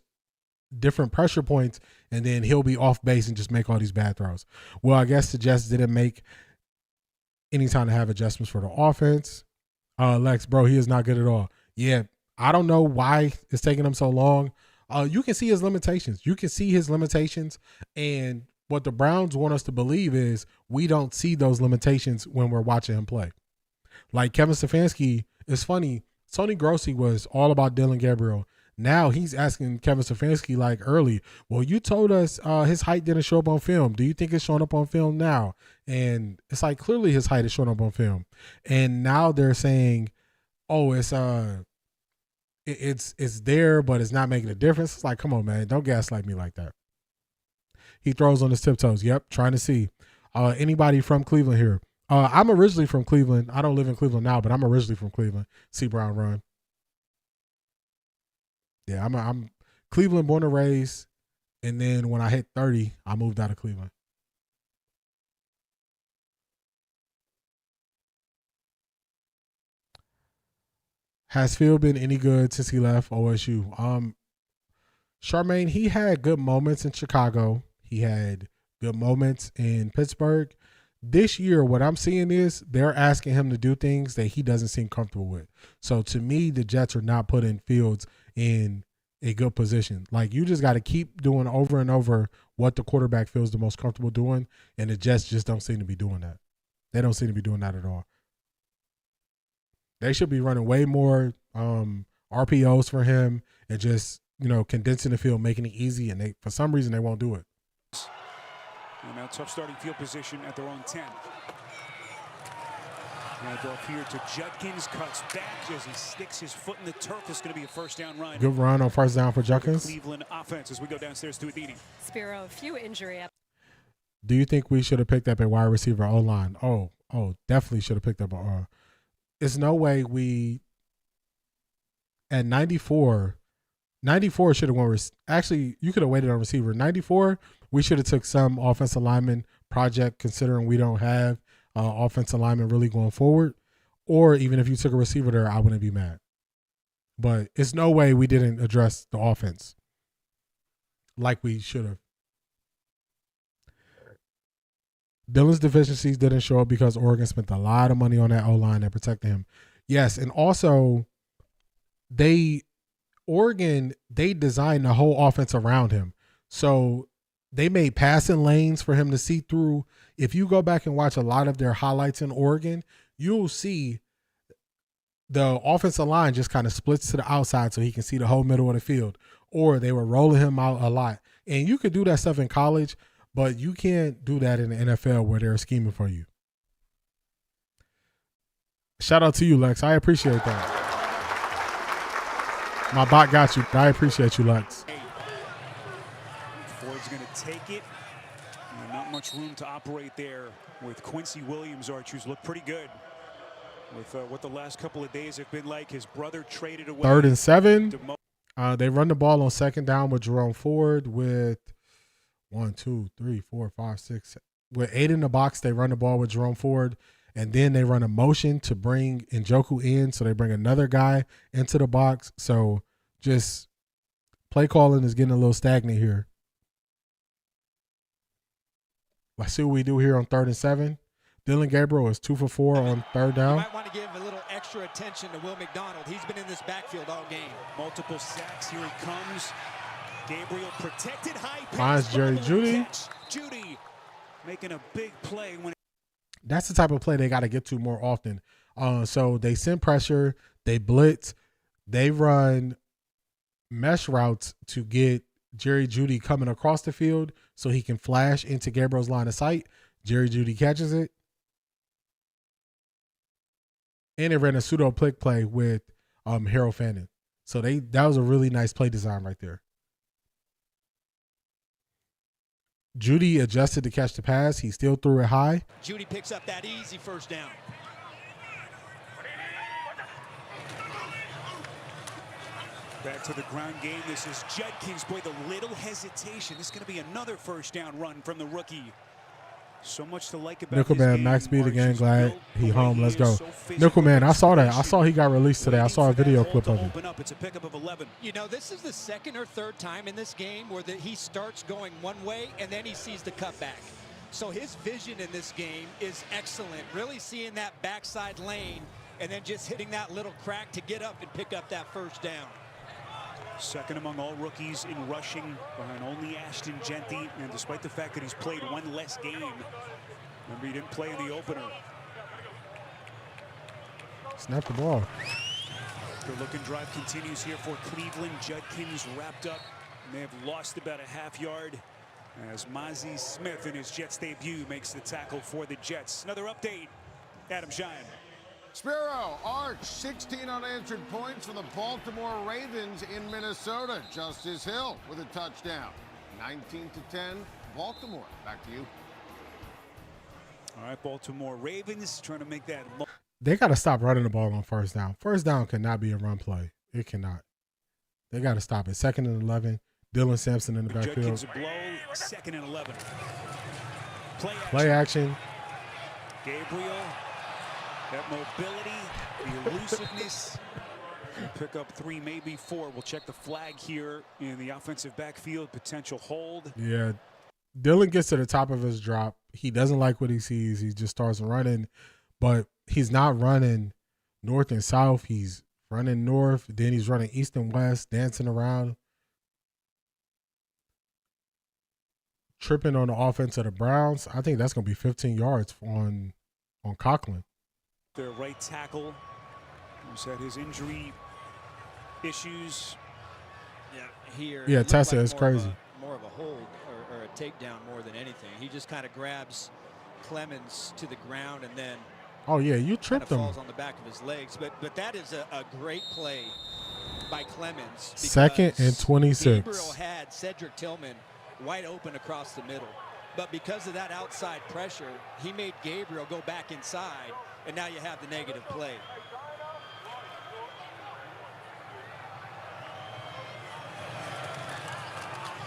different pressure points, and then he'll be off base and just make all these bad throws. Well, I guess the Jets didn't make any time to have adjustments for the offense. Lex, bro, he is not good at all. Yeah, I don't know why it's taking him so long. You can see his limitations. You can see his limitations, and what the Browns want us to believe is we don't see those limitations when we're watching him play. Like Kevin Stefanski, it's funny, Tony Grossi was all about Dillon Gabriel. Now he's asking Kevin Stefanski like early, well, you told us his height didn't show up on film. Do you think it's showing up on film now? And it's like, clearly his height is showing up on film. And now they're saying, oh, it's there, but it's not making a difference. It's like, come on, man, don't gaslight me like that. He throws on his tiptoes. Yep, trying to see. Anybody from Cleveland here? I'm originally from Cleveland. I don't live in Cleveland now, but I'm originally from Cleveland. See Brown run. Yeah, I'm Cleveland born and raised, and then when I hit 30, I moved out of Cleveland. Has Phil been any good since he left OSU? Charmaine, he had good moments in Chicago. He had good moments in Pittsburgh. This year, what I'm seeing is they're asking him to do things that he doesn't seem comfortable with. So to me, the Jets are not putting Fields in a good position. Like, you just got to keep doing over and over what the quarterback feels the most comfortable doing, and the Jets just don't seem to be doing that. They don't seem to be doing that at all. They should be running way more RPOs for him and just, condensing the field, making it easy, and for some reason they won't do it. And now tough starting field position at their own 10. Handoff here to Judkins, cuts back as he sticks his foot in the turf. It's going to be a first down run. Good run on first down for Judkins. Cleveland offense as we go downstairs to Aditi. Spiro, a few injury up. Do you think we should have picked up a wide receiver O-line? Oh, definitely should have picked up a There's no way we at 94 should have won. Actually, you could have waited on receiver. 94, we should have took some offensive lineman project, considering we don't have offensive lineman really going forward. Or even if you took a receiver there, I wouldn't be mad. But it's no way we didn't address the offense like we should have. Dillon's deficiencies didn't show up because Oregon spent a lot of money on that O-line that protected him. Yes, and also Oregon designed the whole offense around him. So they made passing lanes for him to see through. If you go back and watch a lot of their highlights in Oregon, you'll see the offensive line just kind of splits to the outside so he can see the whole middle of the field. Or they were rolling him out a lot. And you could do that stuff in college, but you can't do that in the NFL where they're scheming for you. Shout out to you, Lex. I appreciate that. My bot got you. I appreciate you, Lex. Ford's going to take it. Not much room to operate there with Quincy Williams. Archers look pretty good with what the last couple of days have been like. His brother traded away. 3rd and 7. They run the ball on second down with Jerome Ford with 1, 2, 3, 4, 5, 6. With 8 in the box, they run the ball with Jerome Ford. And then they run a motion to bring Njoku in. So they bring another guy into the box. So just play calling is getting a little stagnant here. Let's see what we do here on 3rd and 7. Dillon Gabriel is 2 for 4 on 3rd down. You might want to give a little extra attention to Will McDonald. He's been in this backfield all game. Multiple sacks. Here he comes. Gabriel protected high pass. Finds Jerry Jeudy. Jeudy making a big play when that's the type of play they got to get to more often. So they send pressure, they blitz, they run mesh routes to get Jerry Jeudy coming across the field so he can flash into Gabriel's line of sight. Jerry Jeudy catches it. And they ran a pseudo plick play with Harold Fannin. So that was a really nice play design right there. Jeudy adjusted to catch the pass. He still threw it high. Jeudy picks up that easy first down. Back to the ground game. This is Judkins. Boy, the little hesitation. This is going to be another first down run from the rookie. So much to like about Nickelman, max speed again. Glad he home. Let's go. Nickelman, I saw that. I saw he got released today. I saw a video clip of him. It's a pickup of 11. You know, this is the second or third time in this game where he starts going one way and then he sees the cutback. So his vision in this game is excellent. Really seeing that backside lane and then just hitting that little crack to get up and pick up that first down. Second among all rookies in rushing behind only Ashton Genty, and despite the fact that he's played one less game, remember he didn't play in the opener. Snap the ball. The looking drive continues here for Cleveland. Judkins wrapped up. May have lost about a half yard as Mozzie Smith in his Jets debut makes the tackle for the Jets. Another update, Adam Shine. Spiro, Arch, 16 unanswered points for the Baltimore Ravens in Minnesota. Justice Hill with a touchdown. 19-10, Baltimore. Back to you. All right, Baltimore Ravens trying to make that. They got to stop running the ball on first down. First down cannot be a run play. It cannot. They got to stop it. 2nd and 11. Dillon Sampson in the backfield. Judkins a blow. 2nd and 11. Play action. Gabriel. That mobility, the elusiveness. Pick up 3, maybe 4. We'll check the flag here in the offensive backfield. Potential hold. Yeah. Dillon gets to the top of his drop. He doesn't like what he sees. He just starts running. But he's not running north and south. He's running north. Then he's running east and west, dancing around. Tripping on the offense of the Browns. I think that's going to be 15 yards on Conklin. Their right tackle, who's had his injury issues. Yeah, Tessa is crazy. More of a hold or a takedown more than anything. He just kind of grabs Clemens to the ground and then oh yeah, you tripped him. Falls on the back of his legs. But that is a great play by Clemens. 2nd and 26. Gabriel had Cedric Tillman wide open across the middle. But because of that outside pressure, he made Gabriel go back inside. And now you have the negative play.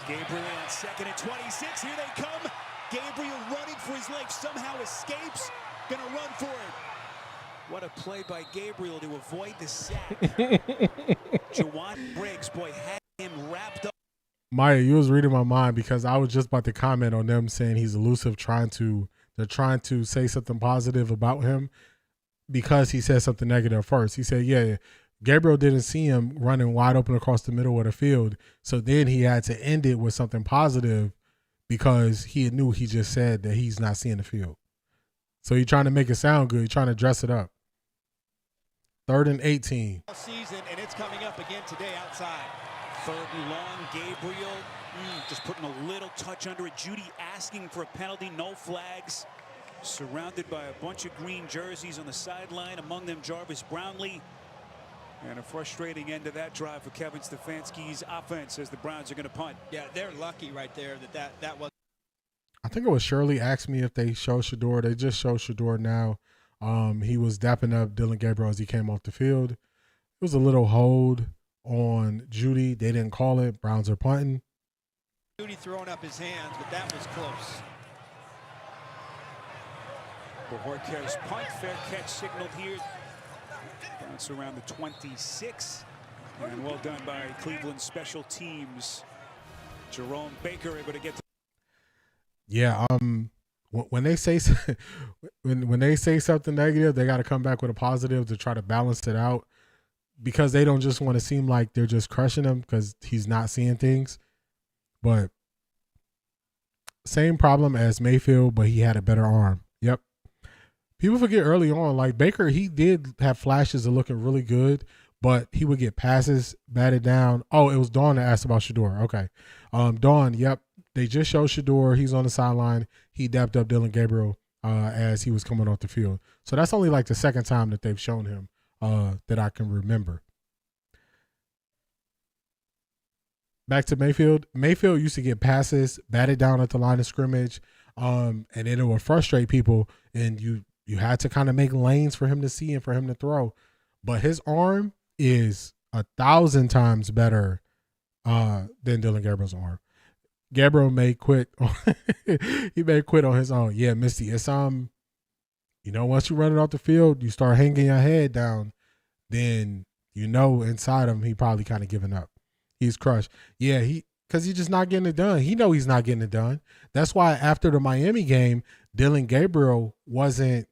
Gabriel on 2nd and 26. Here they come. Gabriel running for his life. Somehow escapes. Gonna run for it. What a play by Gabriel to avoid the sack. Jawan Briggs, boy, had him wrapped up. Maya, you was reading my mind because I was just about to comment on them saying he's elusive, they're trying to say something positive about him because he said something negative first. He said, yeah, Gabriel didn't see him running wide open across the middle of the field. So then he had to end it with something positive because he knew he just said that he's not seeing the field. So he's trying to make it sound good. He's trying to dress it up. 3rd and 18. Season, and it's coming up again today outside. 3rd and long, Gabriel just putting a little touch under it. Judy asking for a penalty, no flags. Surrounded by a bunch of green jerseys on the sideline, among them Jarvis Brownlee. And a frustrating end to that drive for Kevin Stefanski's offense as the Browns are going to punt. Yeah, they're lucky right there that was. I think it was Shirley asked me if they show Shador. They just show Shador now. He was dapping up Dillon Gabriel as he came off the field. It was a little hold on Judy. They didn't call it. Browns are punting. Judy throwing up his hands, but that was close. Bojorquez's punt, fair catch signaled here. Bounce around the 26. And well done by Cleveland special teams. Jerome Baker able to get to. Yeah, when they say when they say something negative, they got to come back with a positive to try to balance it out because they don't just want to seem like they're just crushing him because he's not seeing things. But same problem as Mayfield, but he had a better arm. Yep. People forget early on, like Baker, he did have flashes of looking really good, but he would get passes batted down. Oh, it was Dawn that asked about Shador. Okay. Dawn, yep. They just showed Shador. He's on the sideline. He dapped up Dillon Gabriel as he was coming off the field. So that's only like the second time that they've shown him that I can remember. Back to Mayfield. Mayfield used to get passes batted down at the line of scrimmage, and then it would frustrate people, and you had to kind of make lanes for him to see and for him to throw. But his arm is 1,000 times better than Dillon Gabriel's arm. Gabriel may quit. He may quit on his own. Yeah, Misty, it's once you run it off the field, you start hanging your head down, then inside him he probably kind of giving up. He's crushed. Yeah, because he's just not getting it done. He know he's not getting it done. That's why after the Miami game, Dillon Gabriel wasn't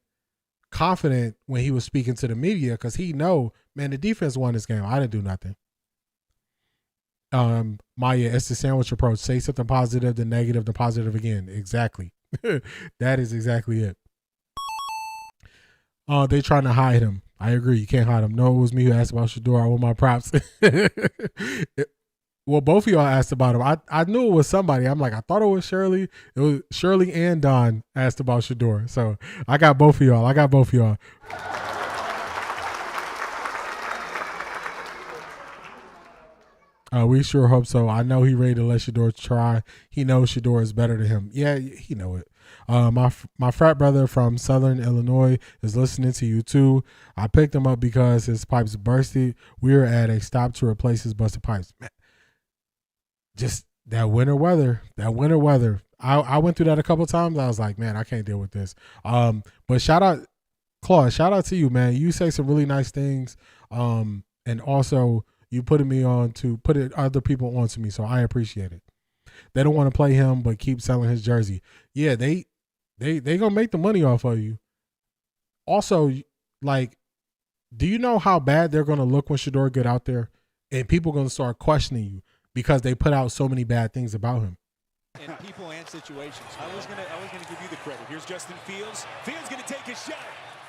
confident when he was speaking to the media because he know, man, the defense won this game. I didn't do nothing. Maya, it's the sandwich approach. Say something positive, then negative, then positive again. Exactly. That is exactly it. They trying to hide him. I agree. You can't hide him. No, it was me who asked about Shador. I want my props. Well, both of y'all asked about him. I knew it was somebody. I'm like, I thought it was Shirley. It was Shirley and Don asked about Shador. So I got both of y'all. We sure hope so. I know he ready to let Shador try. He knows Shador is better than him. Yeah, he know it. My frat brother from Southern Illinois is listening to you too. I picked him up because his pipes bursted. We were at a stop to replace his busted pipes. Man, just that winter weather. I went through that a couple of times. I was like, man, I can't deal with this. But shout out, Claude. Shout out to you, man. You say some really nice things. And also you putting me on to put other people on to me, so I appreciate it. They don't want to play him, but keep selling his jersey. Yeah, they gonna make the money off of you. Also, like, do you know how bad they're gonna look when Shador get out there, and people gonna start questioning you because they put out so many bad things about him. And people and situations. I was gonna give you the credit. Here's Justin Fields. Fields gonna take a shot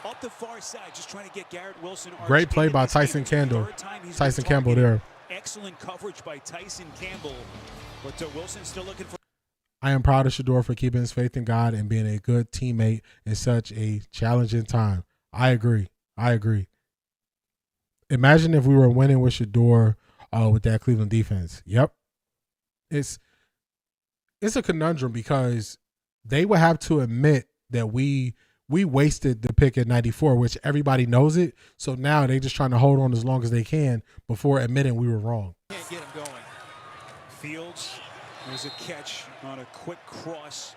up the far side, just trying to get Garrett Wilson. Great play by Tyson Campbell. Tyson Campbell there. Excellent coverage by Tyson Campbell, but Wilson's still looking for. I am proud of Shador for keeping his faith in God and being a good teammate in such a challenging time. I agree. Imagine if we were winning with Shador with that Cleveland defense. Yep. It's a conundrum because they would have to admit that we wasted the pick at 94, which everybody knows it. So now they just trying to hold on as long as they can before admitting we were wrong. Can't get him going. Fields, there's a catch on a quick cross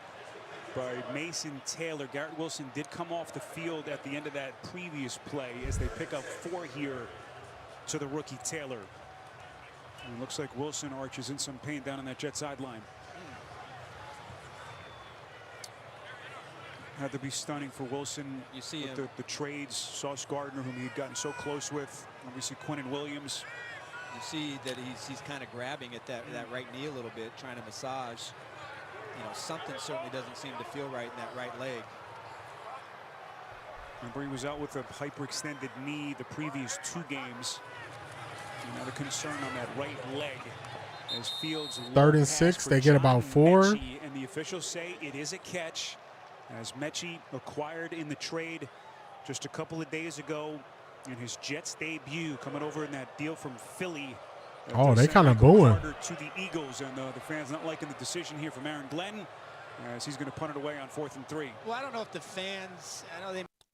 by Mason Taylor. Garrett Wilson did come off the field at the end of that previous play as they pick up 4 here to the rookie Taylor. And it looks like Wilson Arch is in some pain down on that Jet sideline. Had to be stunning for Wilson. You see with the trades, Sauce Gardner, whom he'd gotten so close with. Obviously, Quinnen Williams. You see that he's kind of grabbing at that right knee a little bit, trying to massage. Something certainly doesn't seem to feel right in that right leg. Remember, he was out with a hyperextended knee the previous 2 games. And now the concern on that right leg. As Fields 3rd and 6, they get about 4. Mechie, and the officials say it is a catch. As Mechie acquired in the trade just a couple of days ago in his Jets debut, coming over in that deal from Philly. Oh, they kind of booing. To the Eagles, and the fans not liking the decision here from Aaron Glenn, as he's going to punt it away on 4th and 3. Well, I don't know if the fans,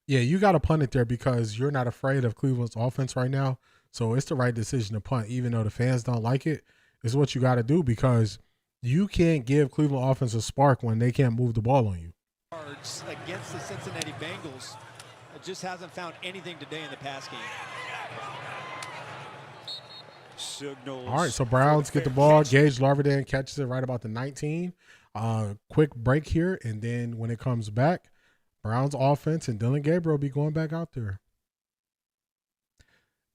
Yeah, you got to punt it there because you're not afraid of Cleveland's offense right now. So it's the right decision to punt, even though the fans don't like it. It's what you got to do because you can't give Cleveland offense a spark when they can't move the ball on you. Against the Cincinnati Bengals, it just hasn't found anything today in the pass game. Signals. All right, so Browns get the ball. Gage Larvadain catches it right about the 19. Quick break here, and then when it comes back, Browns offense and Dillon Gabriel be going back out there.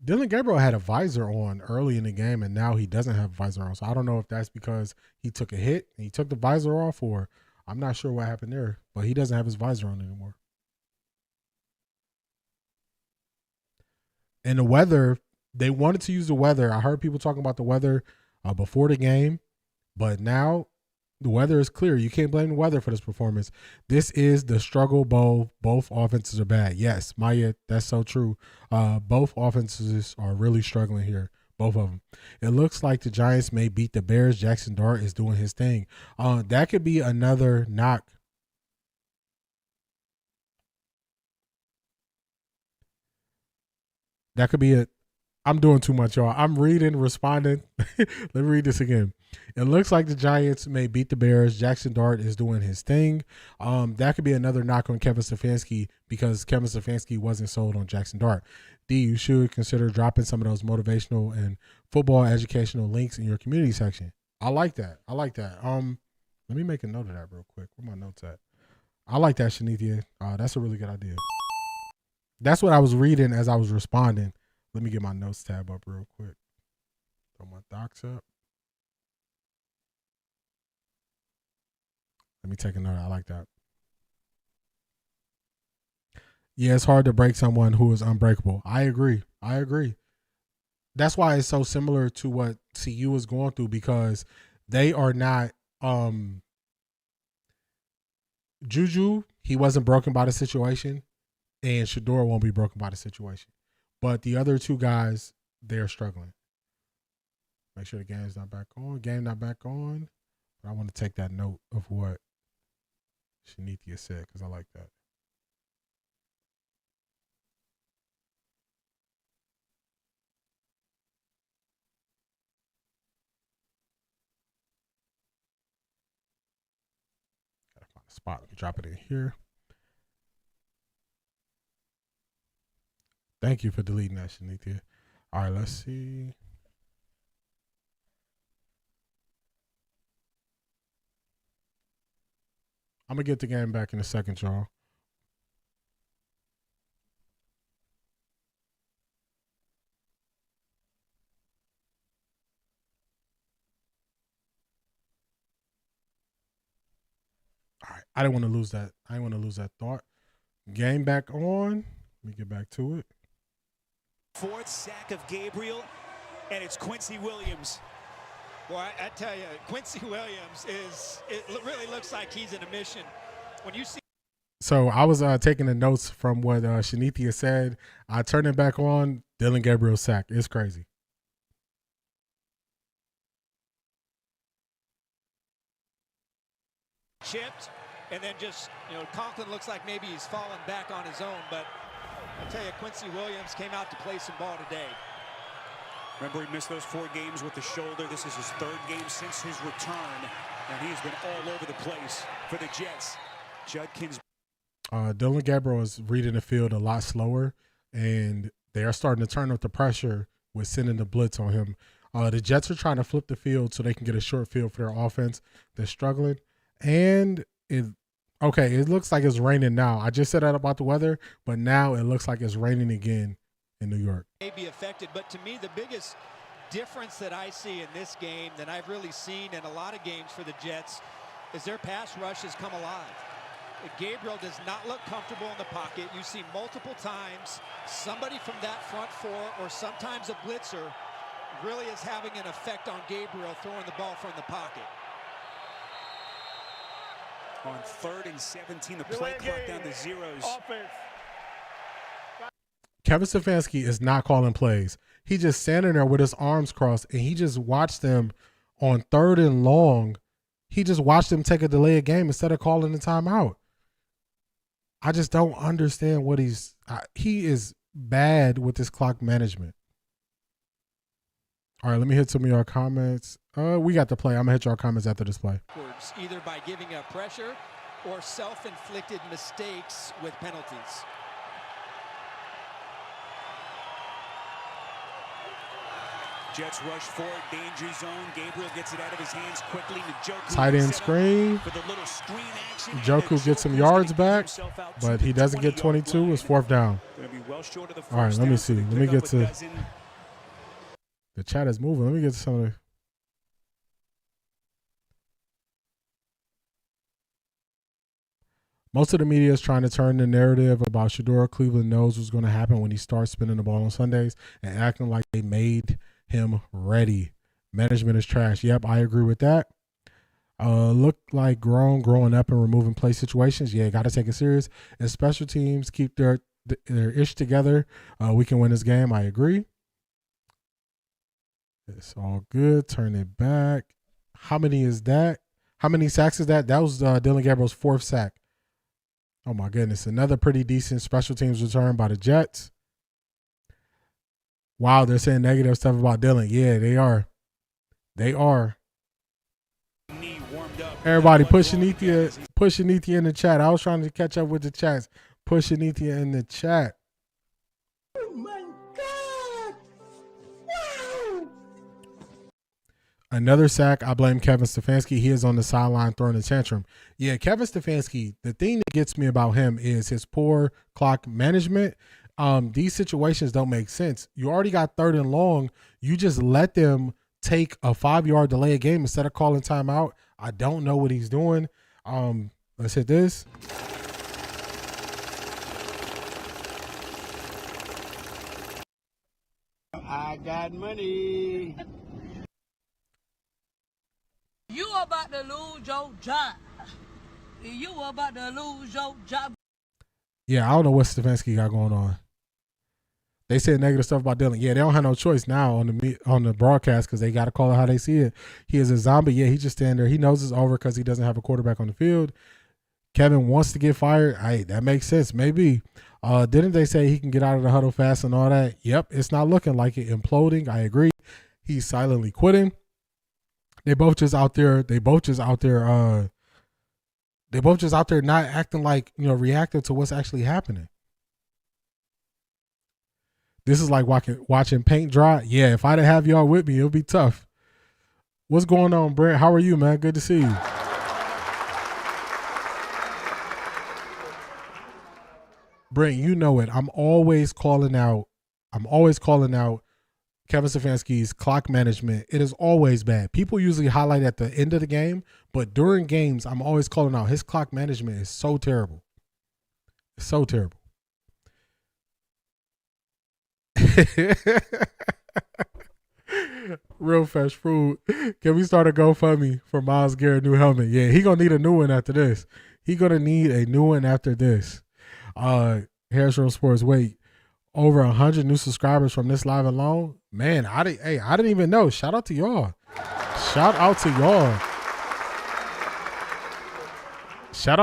Dillon Gabriel had a visor on early in the game, and now he doesn't have a visor on. So I don't know if that's because he took a hit and he took the visor off, or I'm not sure what happened there, but he doesn't have his visor on anymore. And the weather, they wanted to use the weather. I heard people talking about the weather before the game, but now the weather is clear. You can't blame the weather for this performance. This is the struggle bowl. Both offenses are bad. Yes, Maya, that's so true. Both offenses are really struggling here. Both of them. It looks like the Giants may beat the Bears. Jackson Dart is doing his thing. That could be another knock. That could be I'm doing too much, y'all. I'm reading, responding. Let me read this again. It looks like the Giants may beat the Bears. Jackson Dart is doing his thing. That could be another knock on Kevin Stefanski because Kevin Stefanski wasn't sold on Jackson Dart. D, you should consider dropping some of those motivational and football educational links in your community section. I like that. Let me make a note of that real quick. Where my notes at? I like that, Shanithia. That's a really good idea. That's what I was reading as I was responding. Let me get my notes tab up real quick. Throw my docs up. Let me take a note. I like that. Yeah, it's hard to break someone who is unbreakable. I agree. That's why it's so similar to what CU is going through because they are not Juju, he wasn't broken by the situation, and Shador won't be broken by the situation. But the other two guys, they're struggling. Make sure the game's not back on. Game not back on. But I want to take that note of what Shanithia said because I like that. Gotta find a spot. Let me drop it in here. Thank you for deleting that, Shanithia. All right, let's see. I'm going to get the game back in a second, y'all. All right, I didn't want to lose that. I didn't want to lose that thought. Game back on. Let me get back to it. Fourth sack of Gabriel, and it's Quincy Williams. Boy, I tell you, Quincy Williams it really looks like he's in a mission. When you see. So I was taking the notes from what Shanithia said. I turned it back on. Dillon Gabriel sack. It's crazy. Chipped, and then just, Conklin looks like maybe he's fallen back on his own, but I tell you, Quincy Williams came out to play some ball today. Remember, he missed those 4 games with the shoulder. This is his 3rd game since his return, and he's been all over the place for the Jets. Judkins. Dillon Gabriel is reading the field a lot slower, and they are starting to turn up the pressure with sending the blitz on him. The Jets are trying to flip the field so they can get a short field for their offense. They're struggling, and it looks like it's raining now. I just said that about the weather, but now it looks like it's raining again in New York. May be affected, but to me, the biggest difference that I see in this game than I've really seen in a lot of games for the Jets is their pass rush has come alive. Gabriel does not look comfortable in the pocket. You see multiple times somebody from that front 4 or sometimes a blitzer really is having an effect on Gabriel throwing the ball from the pocket. On 3rd and 17, the play clock down to zeros. Offense. Kevin Stefanski is not calling plays. He just standing there with his arms crossed, and he just watched them on 3rd and long. He just watched them take a delay of game instead of calling the timeout. I just don't understand what he is bad with this clock management. All right, let me hit some of your comments. We got the play. I'm going to hit your comments after this play. Either by giving up pressure or self-inflicted mistakes with penalties. Jets rush forward, danger zone. Gabriel gets it out of his hands quickly. Tight end screen. Joku gets some yards back, but he doesn't get 22. It's 4th down. All right, let me see. Let me get to the chat is moving. Let me get to some of the. Most of the media is trying to turn the narrative about Shador. Cleveland knows what's going to happen when he starts spinning the ball on Sundays and acting like they made him ready. Management is trash. Yep, I agree with that. Look like growing up and removing play situations. Yeah, got to take it serious. And special teams keep their ish together. We can win this game. I agree. It's all good. Turn it back. How many is that? How many sacks is that? That was Dillon Gabriel's 4th sack. Oh, my goodness. Another pretty decent special teams return by the Jets. Wow, they're saying negative stuff about Dillon. Yeah, they are. They are. Everybody, push Anithia in the chat. I was trying to catch up with the chats. Push Anithia in the chat. Oh my God! Wow! Another sack. I blame Kevin Stefanski. He is on the sideline throwing a tantrum. Yeah, Kevin Stefanski, the thing that gets me about him is his poor clock management. These situations don't make sense. You already got 3rd and long. You just let them take a 5-yard delay a game instead of calling timeout. I don't know what he's doing. Let's hit this. I got money. You about to lose your job. You about to lose your job. Yeah, I don't know what Stefanski got going on. They said negative stuff about Dillon. Yeah, they don't have no choice now on the broadcast because they got to call it how they see it. He is a zombie. Yeah, he just stand there. He knows it's over because he doesn't have a quarterback on the field. Kevin wants to get fired. That makes sense. Maybe. Didn't they say he can get out of the huddle fast and all that? Yep, it's not looking like it. Imploding. I agree. He's silently quitting. They both just out there not acting like, reactive to what's actually happening. This is like watching paint dry. Yeah, if I didn't have y'all with me, it'll be tough. What's going on, Brent? How are you, man? Good to see you. Brent, you know it. I'm always calling out Kevin Stefanski's clock management. It is always bad. People usually highlight at the end of the game, but during games, I'm always calling out his clock management is so terrible. It's so terrible. Real fresh fruit. Can we start a GoFundMe for Myles Garrett new helmet? Yeah, he gonna need a new one after this. Harrison Sports, wait, over 100 new subscribers from this live alone. Man, I didn't even know. Shout out to y'all. Shout out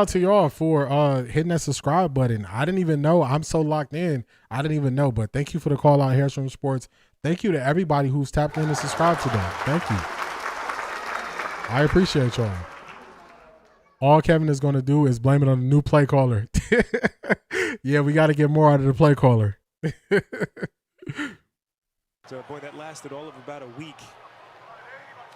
to y'all for hitting that subscribe button. I didn't even know. I'm so locked in. I didn't even know. But thank you for the call out, Harrison Sports. Thank you to everybody who's tapped in and subscribed today. Thank you. I appreciate y'all. All Kevin is going to do is blame it on the new play caller. Yeah, we got to get more out of the play caller. So, boy, that lasted all of about a week.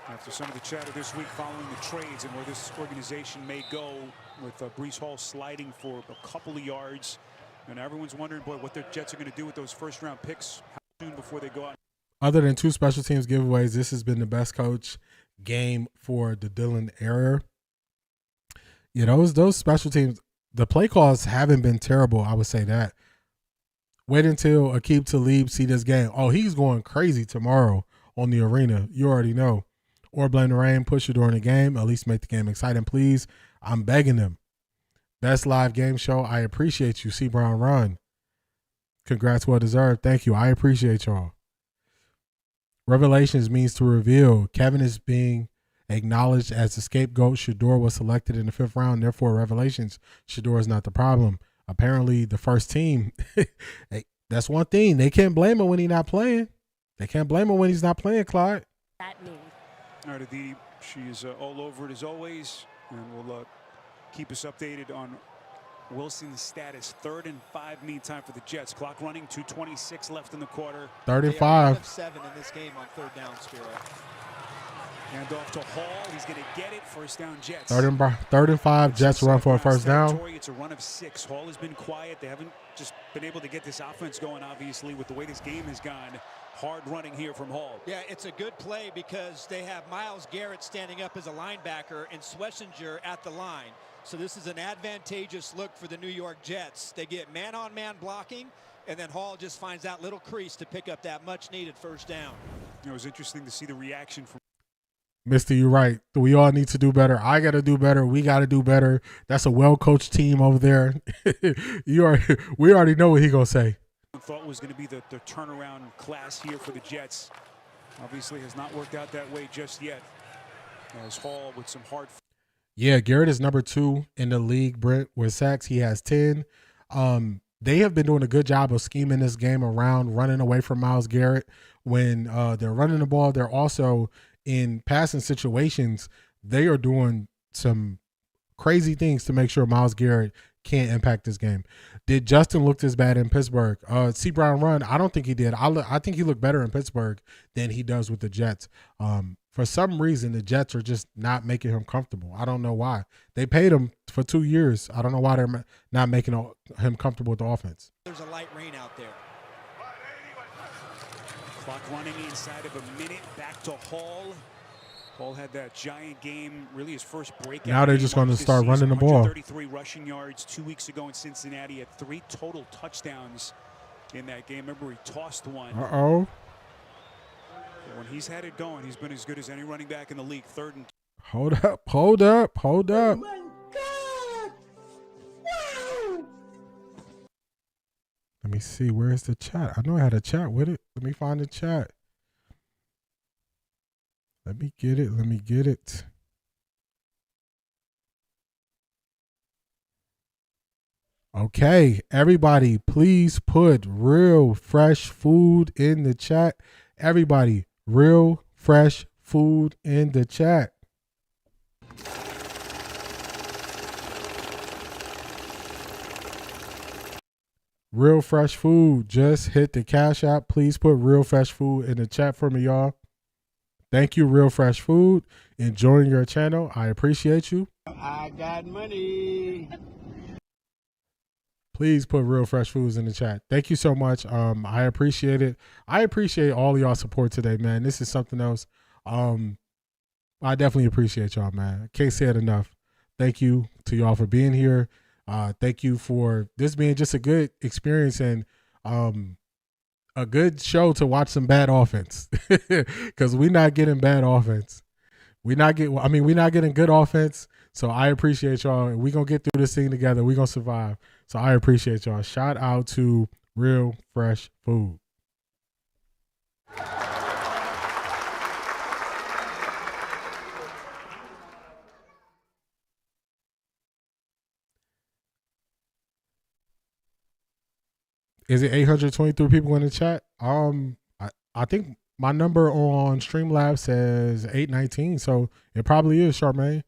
After some of the chatter this week following the trades and where this organization may go with Breece Hall sliding for a couple of yards. And everyone's wondering, boy, what the Jets are going to do with those first-round picks how soon before they go out. Other than 2 special teams giveaways, this has been the best coach game for the Dillon era. Yeah, those special teams, the play calls haven't been terrible. I would say that. Wait until Aqib Talib see this game. Oh, he's going crazy tomorrow on the arena. You already know. Or blame the rain, push it during the game. At least make the game exciting, please. I'm begging them. Best live game show. I appreciate you, C. Brown Run. Congrats, well deserved. Thank you. I appreciate y'all. Revelations means to reveal. Kevin is being acknowledged as the scapegoat. Shador was selected in the 5th round. Therefore, Revelations. Shador is not the problem. Apparently, the first team. That's one thing. They can't blame him when he's not playing. They can't blame him when he's not playing, Clyde. That means. All right, Aditi, she's all over it as always, and we'll keep us updated on Wilson's status. 3rd and 5 meantime for the Jets. Clock running, 2:26 left in the quarter. 3rd and 5. 7 in this game on 3rd down, Spiro. Hand off to Hall. He's going to get it. First down, Jets. 3rd and 5. Jets run for a first down. It's a run of 6. Hall has been quiet. They haven't just been able to get this offense going, obviously, with the way this game has gone. Hard running here from Hall. Yeah, it's a good play because they have Myles Garrett standing up as a linebacker and Schlesinger at the line. So this is an advantageous look for the New York Jets. They get man-on-man blocking, and then Hall just finds that little crease to pick up that much-needed first down. It was interesting to see the reaction from Mister, you're right. We all need to do better. I got to do better. We got to do better. That's a well-coached team over there. We already know what he's going to say. Thought was going to be the turnaround class here for the Jets. Obviously has not worked out that way just yet. As Hall with some hard. Yeah, Garrett is number 2 in the league, Brent, with sacks. He has 10. they have been doing a good job of scheming this game around, running away from Myles Garrett. When they're running the ball, they're also in passing situations. They are doing some crazy things to make sure Myles Garrett can't impact this game. Did Justin look this bad in Pittsburgh? C. Brown run, I don't think he did. I think he looked better in Pittsburgh than he does with the Jets. For some reason, the Jets are just not making him comfortable. I don't know why. They paid him for 2 years. I don't know why they're not making him comfortable with the offense. There's a light rain out there. Clock running inside of a minute. Back to Hall. Hall had that giant game, really his first breakout. Now they're just going to start running the ball. 133 rushing yards 2 weeks ago in Cincinnati. Had 3 total touchdowns in that game. Remember, he tossed one. Uh-oh. When he's had it going, he's been as good as any running back in the league. 3rd and Hold up. Oh my God! Wow! Let me see. Where's the chat? I know I had a chat with it. Let me find the chat. Let me get it. Okay, everybody, please put real fresh food in the chat. Everybody, real fresh food in the chat. Real fresh food. Just hit the Cash App. Please put real fresh food in the chat for me, y'all. Thank you, Real Fresh Food. Enjoying your channel. I appreciate you. I got money. Please put Real Fresh Foods in the chat. Thank you so much. I appreciate it. I appreciate all of y'all support today, man. This is something else. I definitely appreciate y'all, man. I can't say it enough. Thank you to y'all for being here. Thank you for this being just a good experience and a good show to watch some bad offense, because we're not getting bad offense. We're not getting good offense. So I appreciate y'all. We're going to get through this thing together. We're going to survive. So I appreciate y'all. Shout out to Real Fresh Food. Is it 823 people in the chat? I think my number on Streamlabs says 819, so it probably is, Charmaine.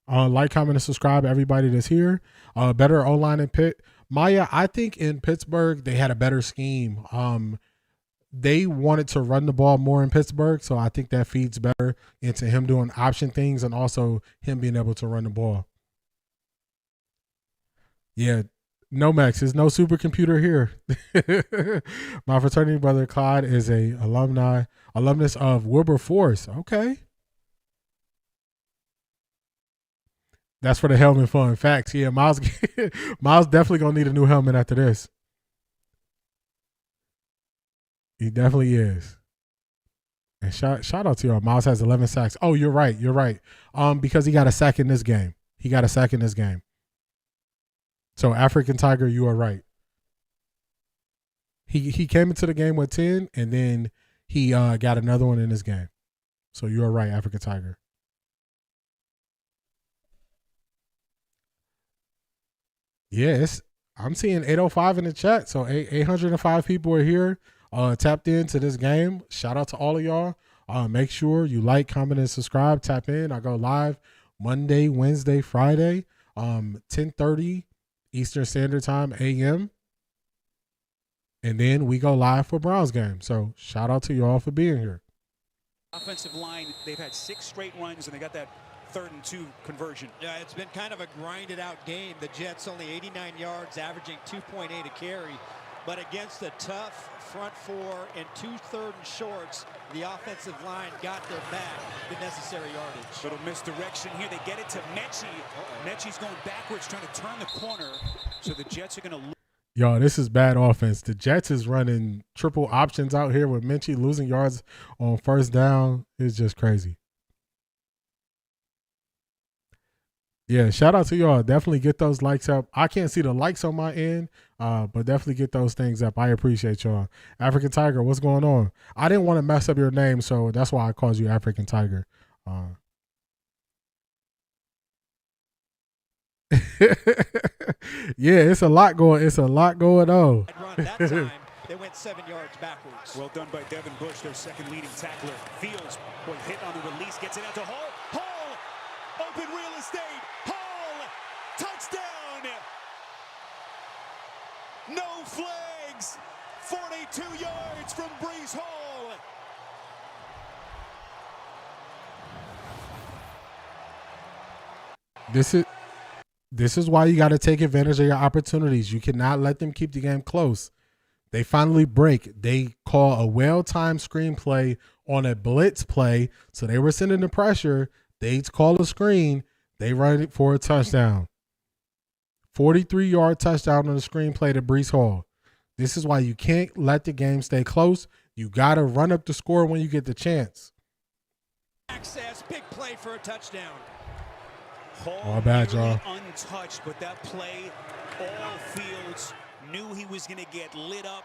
Like, comment, and subscribe, everybody that's here. Better O-line in Pitt. Maya, I think in Pittsburgh they had a better scheme. They wanted to run the ball more in Pittsburgh, so I think that feeds better into him doing option things and also him being able to run the ball. Yeah. No, Max, there's no supercomputer here. My fraternity brother Clyde is a alumnus of Wilberforce. Okay. That's for the helmet fun. Facts. Yeah, Miles definitely gonna need a new helmet after this. He definitely is. And shout out to y'all. Miles has 11 sacks. Oh, you're right. Because he got a sack in this game. So African Tiger, you are right. He came into the game with 10, and then he got another one in this game. So you are right, African Tiger. Yes, I'm seeing 805 in the chat. So 805 people are here, tapped into this game. Shout out to all of y'all. Make sure you like, comment, and subscribe. Tap in. I go live Monday, Wednesday, Friday, 10:30 Eastern Standard Time a.m. And then we go live for Browns game. So shout out to y'all for being here. Offensive line, they've had 6 straight runs, and they got that 3rd and 2 conversion. Yeah, it's been kind of a grinded out game. The Jets only 89 yards, averaging 2.8 a carry. But against a tough front 4 and 2 3rd and shorts, the offensive line got their back the necessary yardage. Little misdirection here. They get it to Mechie. Mechie's going backwards, trying to turn the corner. So the Jets are going to lose. Yo, this is bad offense. The Jets is running triple options out here with Mechie losing yards on 1st down. It's just crazy. Yeah, shout out to y'all. Definitely get those likes up. I can't see the likes on my end, but definitely get those things up. I appreciate y'all. African Tiger, what's going on? I didn't want to mess up your name, so that's why I called you African Tiger. Yeah, it's a lot going. It's a lot going on. That time, they went 7 yards backwards. Well done by Devin Bush, their second leading tackler. Fields was hit on the release, gets it out to Hall. Hall, open real estate. Hall, touchdown. No flags. 42 yards from Brees Hall. This is why you got to take advantage of your opportunities. You cannot let them keep the game close. They finally break. They call a well-timed screenplay on a blitz play. So they were sending the pressure. They call a screen. They run it for a touchdown. 43-yard touchdown on the screenplay to Brees Hall. This is why you can't let the game stay close. You got to run up the score when you get the chance. Access, big play for a touchdown. All bad, y'all. Untouched, but that play, all Fields knew he was going to get lit up,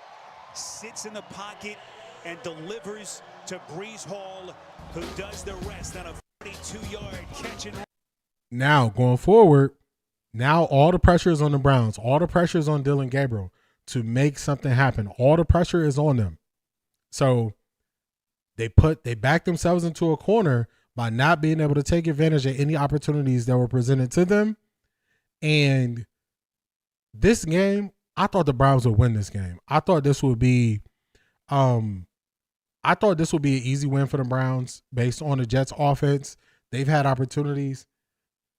sits in the pocket, and delivers to Brees Hall, who does the rest on a 42-yard catch. Now, going forward, now all the pressure is on the Browns. All the pressure is on Dillon Gabriel to make something happen. All the pressure is on them. So they backed themselves into a corner by not being able to take advantage of any opportunities that were presented to them. And this game, I thought the Browns would win this game. I thought this would be an easy win for the Browns based on the Jets offense. They've had opportunities,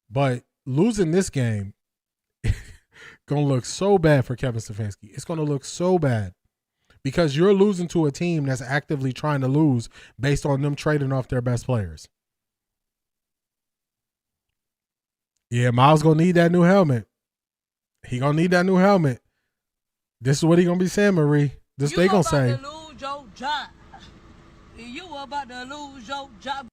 but losing this game gonna look so bad for Kevin Stefanski. It's gonna look so bad because you're losing to a team that's actively trying to lose based on them trading off their best players. Yeah, Miles gonna need that new helmet. He gonna need that new helmet. This is what he gonna be saying, Marie. This they gonna say. You about to lose your job. You about to lose your job.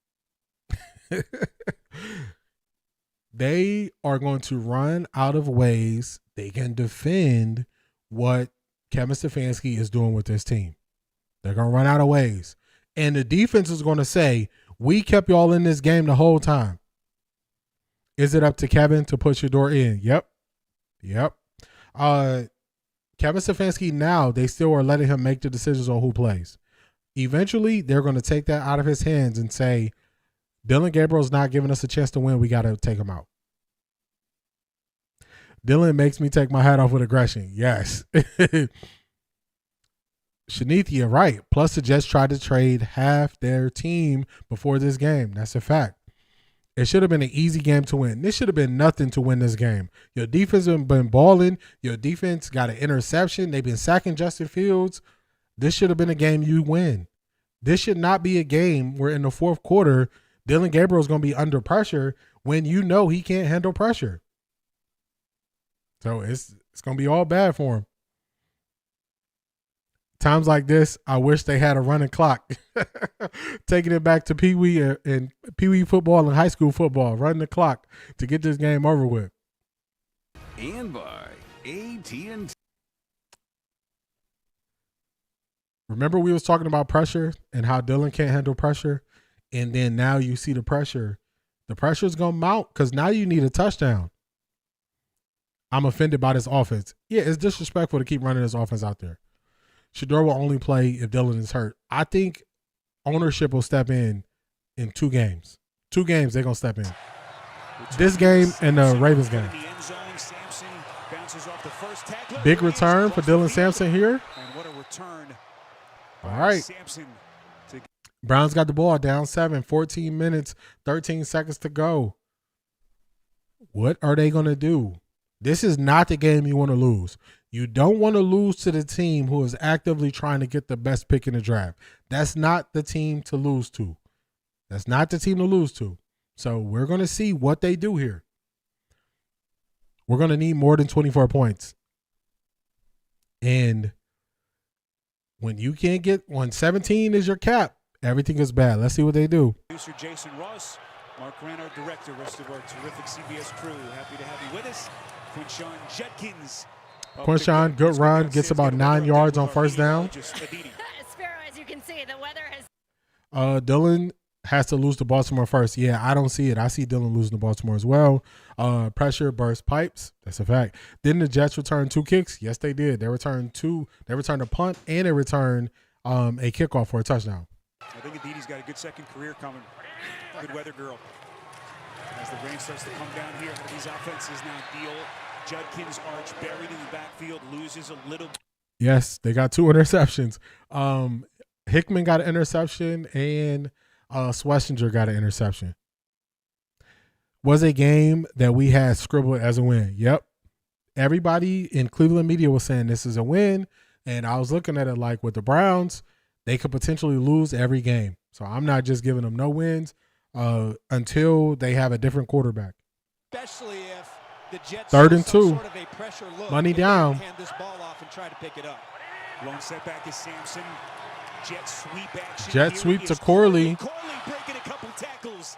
They are going to run out of ways they can defend what Kevin Stefanski is doing with this team. They're gonna run out of ways, and the defense is gonna say, "We kept y'all in this game the whole time." Is it up to Kevin to push your door in? Yep. Kevin Stefanski now, they still are letting him make the decisions on who plays. Eventually, they're going to take that out of his hands and say, Dillon Gabriel's not giving us a chance to win. We got to take him out. Dillon makes me take my hat off with aggression. Yes. Shanithia, right. Plus, the Jets tried to trade half their team before this game. That's a fact. It should have been an easy game to win. This should have been nothing to win this game. Your defense has been balling. Your defense got an interception. They've been sacking Justin Fields. This should have been a game you win. This should not be a game where in the fourth quarter, Dillon Gabriel is going to be under pressure when you know he can't handle pressure. So it's going to be all bad for him. Times like this, I wish they had a running clock. Taking it back to Pee Wee and Pee Wee football and high school football. Running the clock to get this game over with. And by AT&T. Remember we was talking about pressure and how Dillon can't handle pressure? And then now you see the pressure. The pressure is going to mount because now you need a touchdown. I'm offended by this offense. Yeah, it's disrespectful to keep running this offense out there. Shedeur will only play if Dillon is hurt. I think ownership will step in 2 games. 2 games they're going to step in. This game and the Ravens game. Big return for Dylan Sampson here. And what a return. All right. Browns got the ball down 7, 14 minutes, 13 seconds to go. What are they going to do? This is not the game you want to lose. You don't want to lose to the team who is actively trying to get the best pick in the draft. That's not the team to lose to. That's not the team to lose to. So we're going to see what they do here. We're going to need more than 24 points. And when 17 is your cap, everything is bad. Let's see what they do. Producer Jason Ross, Mark Grant, our director, rest of our terrific CBS crew. Happy to have you with us. Quinshawn Judkins. Quinshawn, good run, gets about 9 yards on first down. Sparrow, as you can see, the weather has. Dillon has to lose to Baltimore first. Yeah, I don't see it. I see Dillon losing to Baltimore as well. Pressure burst pipes. That's a fact. Didn't the Jets return 2 kicks? Yes, they did. They returned 2. They returned a punt and they returned a kickoff for a touchdown. I think Aditi's got a good second career coming. Good weather girl. As the rain starts to come down here, these offenses now deal. Judkins Arch buried in the backfield, loses a little. Yes, they got 2 interceptions. Hickman got an interception and Schlesinger got an interception. Was a game that we had scribbled as a win. Yep. Everybody in Cleveland media was saying this is a win. And I was looking at it like with the Browns, they could potentially lose every game. So I'm not just giving them no wins until they have a different quarterback. Especially if the Jets 3rd and 2. Sort of a pressure look, money down. Hand this ball off and try to pick it up. Lone setback is Sampson. Jet sweep action. Jet sweep to Corley. Corley breaking a couple tackles.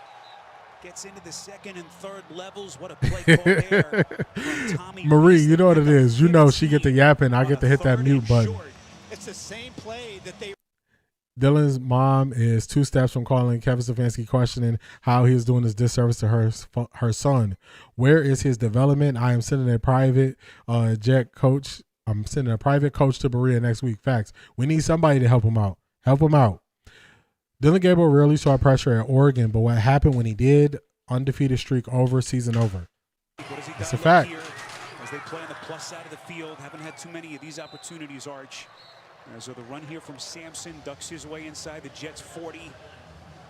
Gets into the 2nd and 3rd levels. What a play call there from Tommy Marie, you know what it is. You know she get the yapping. I get to hit that mute button. It's the same play that they. Dillon's mom is 2 steps from calling Kevin Stefanski, questioning how he is doing this disservice to her son. Where is his development? I am sending a private jet coach. I'm sending a private coach to Berea next week. Facts. We need somebody to help him out. Help him out. Dillon Gabriel rarely saw pressure at Oregon, but what happened when he did? Undefeated streak over, season over. It's a fact. As they play on the plus side of the field, haven't had too many of these opportunities, Arch. So the run here from Sampson ducks his way inside the Jets 40.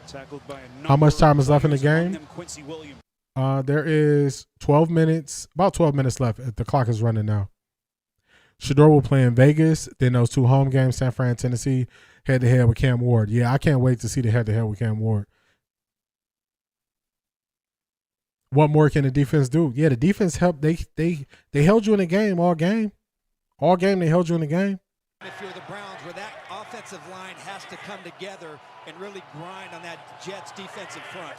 Tackled by a number. How much time is left in the game? Quincy Williams. There is 12 minutes, about 12 minutes left. The clock is running now. Shador will play in Vegas. Then those 2 home games, San Fran, Tennessee, head-to-head with Cam Ward. Yeah, I can't wait to see the head-to-head with Cam Ward. What more can the defense do? Yeah, the defense helped. They held you in the game all game. All game they held you in the game. If you're the Browns, where that offensive line has to come together and really grind on that Jets defensive front.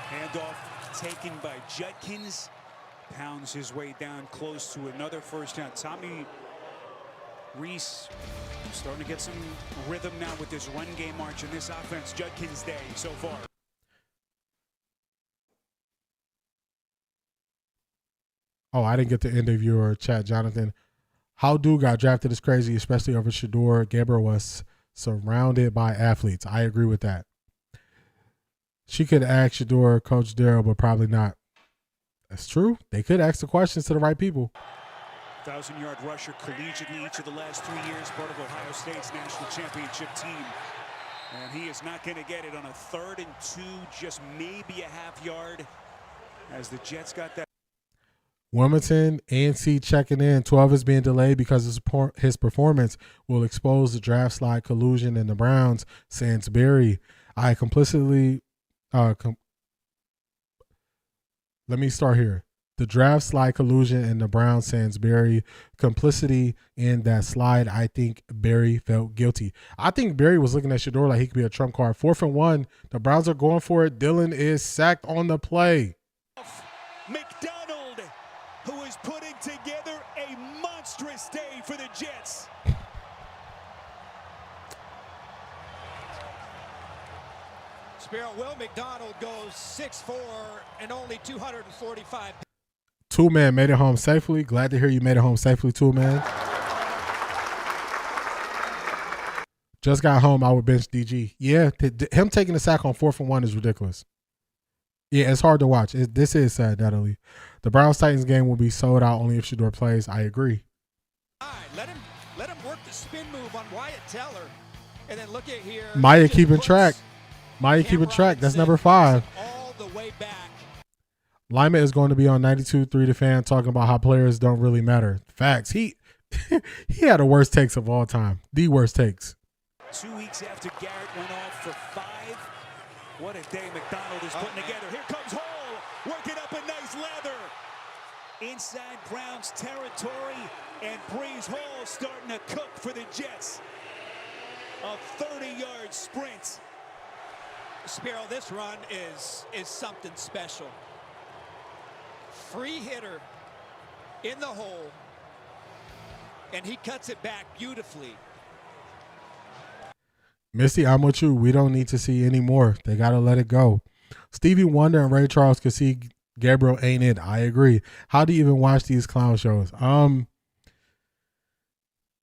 Handoff taken by Judkins. Pounds his way down close to another first down. Tommy Reese starting to get some rhythm now with this run game march in this offense. Judkins' day so far. Oh, I didn't get the end of your chat, Jonathan. How Dude got drafted is crazy, especially over Shador. Gabriel was surrounded by athletes. I agree with that. She could ask Shador, Coach Darrell, but probably not. That's true. They could ask the questions to the right people. 1,000-yard rusher collegiately each of the last 3 years, part of Ohio State's national championship team. And he is not going to get it on a 3rd and 2, just maybe a half yard, as the Jets got that. Wilmington, ANC checking in. 12 is being delayed because his performance will expose the draft slide collusion in the Browns. Sansbury, I complicitly. Let me start here. The draft slide collusion in the Browns, Sansbury, complicity in that slide. I think Barry felt guilty. I think Barry was looking at Shador like he could be a trump card. 4th and 1. The Browns are going for it. Dillon is sacked on the play. McDonald, who is putting together a monstrous day for the Jets. Sparrow, Will McDonald goes 6'4" and only 245. 2-man made it home safely. Glad to hear you made it home safely, 2-man. Just got home. I would bench DG. Yeah, him taking the sack on 4th and 1 is ridiculous. Yeah, it's hard to watch. This is sad, Natalie. The Browns-Titans game will be sold out only if Shador plays. I agree. All right, let him work the spin move on Wyatt Teller. And then look at here. Maya keeping track. Maya keeping track. That's number 5. All the way back. Lyman is going to be on 92.3 The Fan talking about how players don't really matter. Facts. He had the worst takes of all time. The worst takes. 2 weeks after Garrett went off for 5. What a day McDonald is putting together. Here comes Hall, working up a nice lather. Inside Browns territory, and Breeze Hall starting to cook for the Jets. A 30-yard sprint. Sparrow, this run is something special. Free hitter in the hole, and he cuts it back beautifully. Misty, I'm with you. We don't need to see any more. They got to let it go. Stevie Wonder and Ray Charles could see Gabriel ain't it. I agree. How do you even watch these clown shows?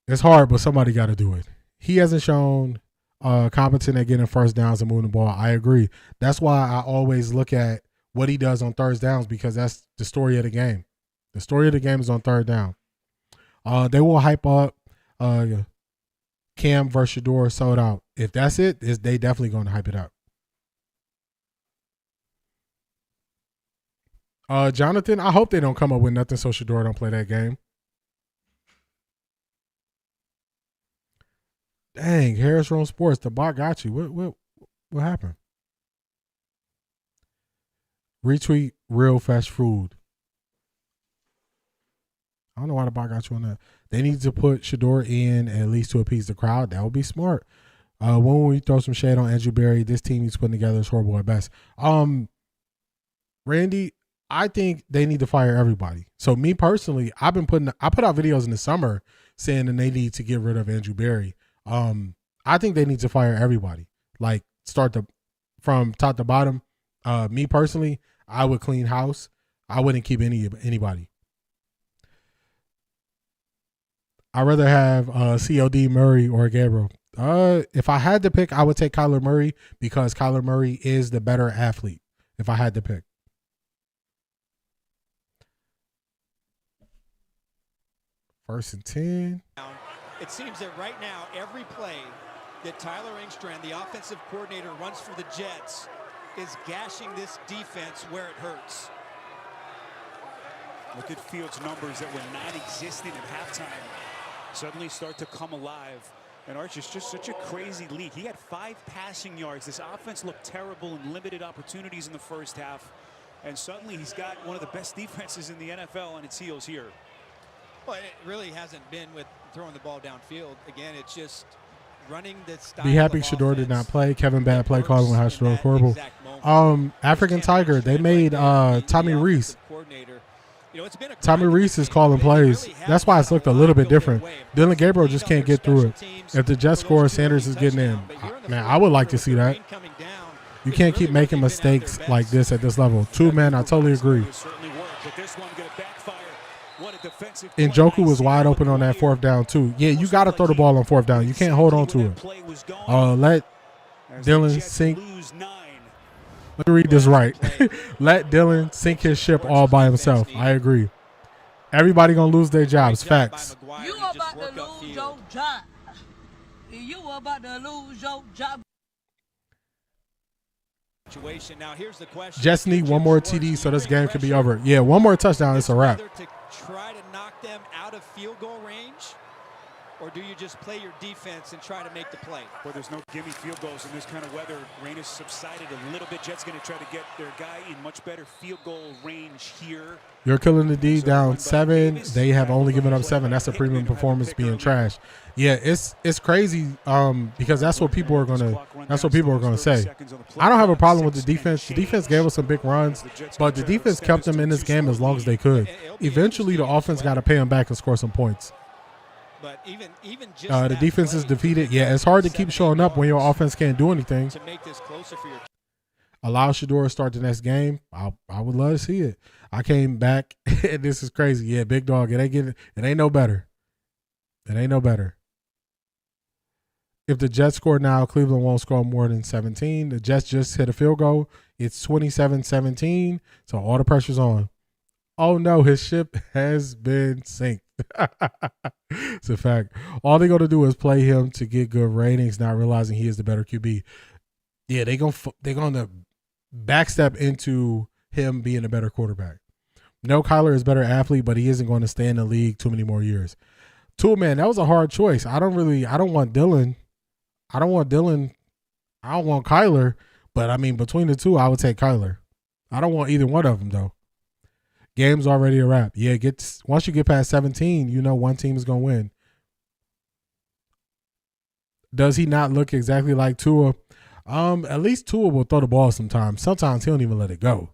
It's hard, but somebody got to do it. He hasn't shown competent at getting first downs and moving the ball. I agree. That's why I always look at what he does on third downs, because that's the story of the game. The story of the game is on third down. They will hype up Cam versus Shador sold out. If that's it, they definitely going to hype it up. Jonathan, I hope they don't come up with nothing so Shador don't play that game. Dang, Harris Rome Sports, the bot got you. What happened? Retweet real fast food. I don't know why the bot got you on that. They need to put Shador in at least to appease the crowd. That would be smart. When we throw some shade on Andrew Berry, this team he's putting together is horrible at best. Randy, I think they need to fire everybody. So me personally, I put out videos in the summer saying that they need to get rid of Andrew Berry. I think they need to fire everybody. Like start from top to bottom. Me personally, I would clean house. I wouldn't keep anybody. I'd rather have COD Murray or Gabriel. If I had to pick, I would take Kyler Murray because Kyler Murray is the better athlete. If I had to pick. First and 10. It seems that right now, every play that Tyler Engstrand, the offensive coordinator, runs for the Jets is gashing this defense where it hurts. Look at Fields' numbers that were non-existent at halftime suddenly start to come alive. And Arch is just such a crazy league. He had 5 passing yards. This offense looked terrible and limited opportunities in the first half. And suddenly he's got one of the best defenses in the NFL on its heels here. Well, it really hasn't been with throwing the ball downfield. Again, it's just running the style. Be happy Shador did not play. Kevin bad play calling when Shador horrible. African Tiger, they made Tommy Reese. Tommy Reese is calling plays. That's why it's looked a little bit different. Dillon Gabriel just can't get through it. If the Jets score, Sanders is getting in. Man, I would like to see that. You can't keep making mistakes like this at this level. Man, I totally agree. And Njoku was wide open on that fourth down too. Yeah, you got to throw the ball on fourth down. You can't hold on to it. Let Dillon sink. Let me read this right. Let Dillon sink his ship all by himself. I agree. Everybody gonna lose their jobs. Facts. You about to lose your job. You about to lose your job. Now here's the question. Just need one more TD so this game could be over. Yeah, one more touchdown. It's a wrap. To try to knock them out of field goal range, or do you just play your defense and try to make the play? Well, there's no gimme field goals in this kind of weather. Rain has subsided a little bit. Jets going to try to get their guy in much better field goal range here. You're killing the D down 7. They have only given up 7. That's a premium performance being trash. Yeah, it's crazy because that's what people are gonna say. I don't have a problem with the defense. The defense gave us some big runs, but the defense kept them in this game as long as they could. Eventually, the offense got to pay them back and score some points. But even just the defense is defeated. Yeah, it's hard to keep showing up when your offense can't do anything. To make this closer for your allow Shador to start the next game. I would love to see it. I came back and this is crazy. Yeah, big dog. It ain't no better. It ain't no better. If the Jets score now, Cleveland won't score more than 17. The Jets just hit a field goal. It's 27-17. So all the pressure's on. Oh no, his ship has been sank. It's a fact. All they're gonna do is play him to get good ratings, not realizing he is the better QB. Yeah, they're gonna backstep into him being a better quarterback. No, Kyler is a better athlete, but he isn't going to stay in the league too many more years. Man, that was a hard choice. I don't want Dillon. I don't want Kyler, but I mean, between the two, I would take Kyler. I don't want either one of them though. Game's already a wrap. Yeah, once you get past 17, you know one team is going to win. Does he not look exactly like Tua? At least Tua will throw the ball sometimes. Sometimes he don't even let it go.